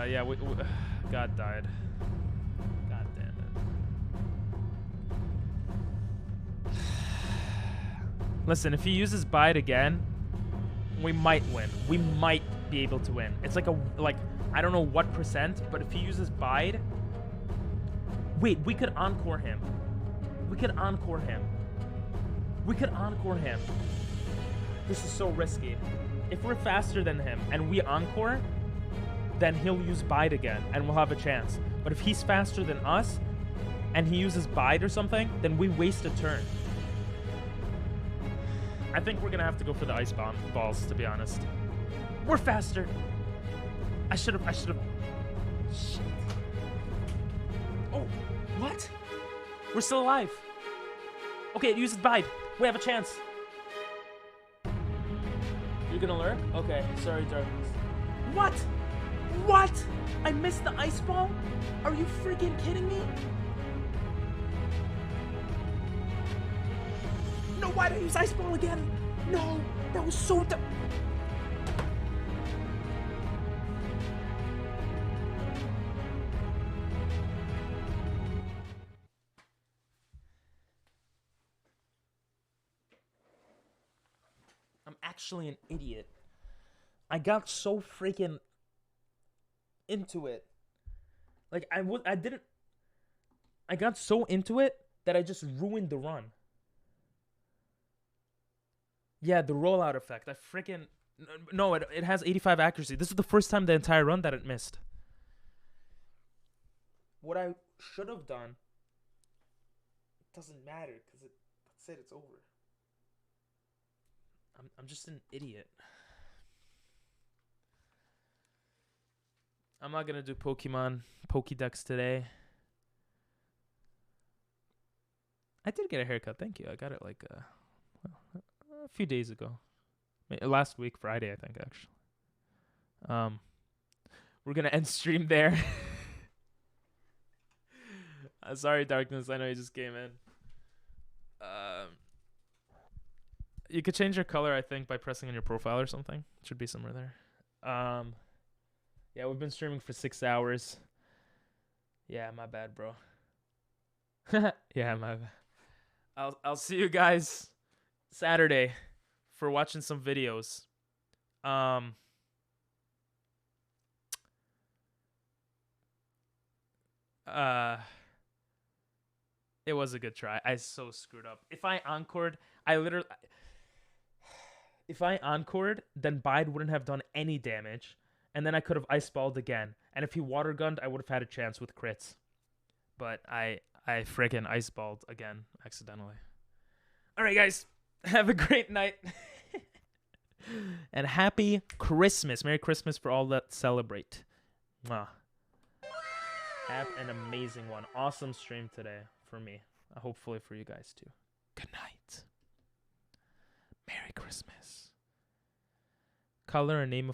Yeah, God died. God damn it. Listen, if he uses Bide again, we might win. We might be able to win. It's like I don't know what percent, but if he uses Bide, wait, we could encore him. We could encore him. We could encore him. This is so risky. If we're faster than him and we encore, then he'll use Bide again and we'll have a chance. But if he's faster than us and he uses Bide or something, then we waste a turn. I think we're gonna have to go for the ice bomb balls, to be honest. We're faster. I should have. Shit. Oh, what? We're still alive. Okay, it uses Bide. We have a chance. You're gonna lurk? Okay, sorry, darkness. What? What? I missed the ice ball? Are you freaking kidding me? No, why did I use ice ball again? No, that was so dumb. I'm actually an idiot. I got so freaking into it. Like, I got so into it that I just ruined the run. Yeah, the rollout effect. I freaking... No, it has 85 accuracy. This is the first time the entire run that it missed. What I should have done doesn't matter, because that's it, it's over. I'm just an idiot. I'm not gonna do Pokemon Pokédex today. I did get a haircut, thank you. I got it like a few days ago. Last week, Friday, I think, actually. We're gonna end stream there. Sorry, Darkness, I know you just came in. You could change your color, I think, by pressing on your profile or something. Should be somewhere there. Yeah, we've been streaming for 6 hours. Yeah, my bad, bro. Yeah, my bad. I'll see you guys Saturday for watching some videos. It was a good try. I so screwed up. If I encored, if I encored, then Bide wouldn't have done any damage. And then I could have ice balled again. And if he water gunned, I would have had a chance with crits. But I freaking ice balled again accidentally. All right, guys. Have a great night. And happy Christmas. Merry Christmas for all that celebrate. Mwah. Have an amazing one. Awesome stream today for me. Hopefully for you guys too. Good night. Merry Christmas. Color and name of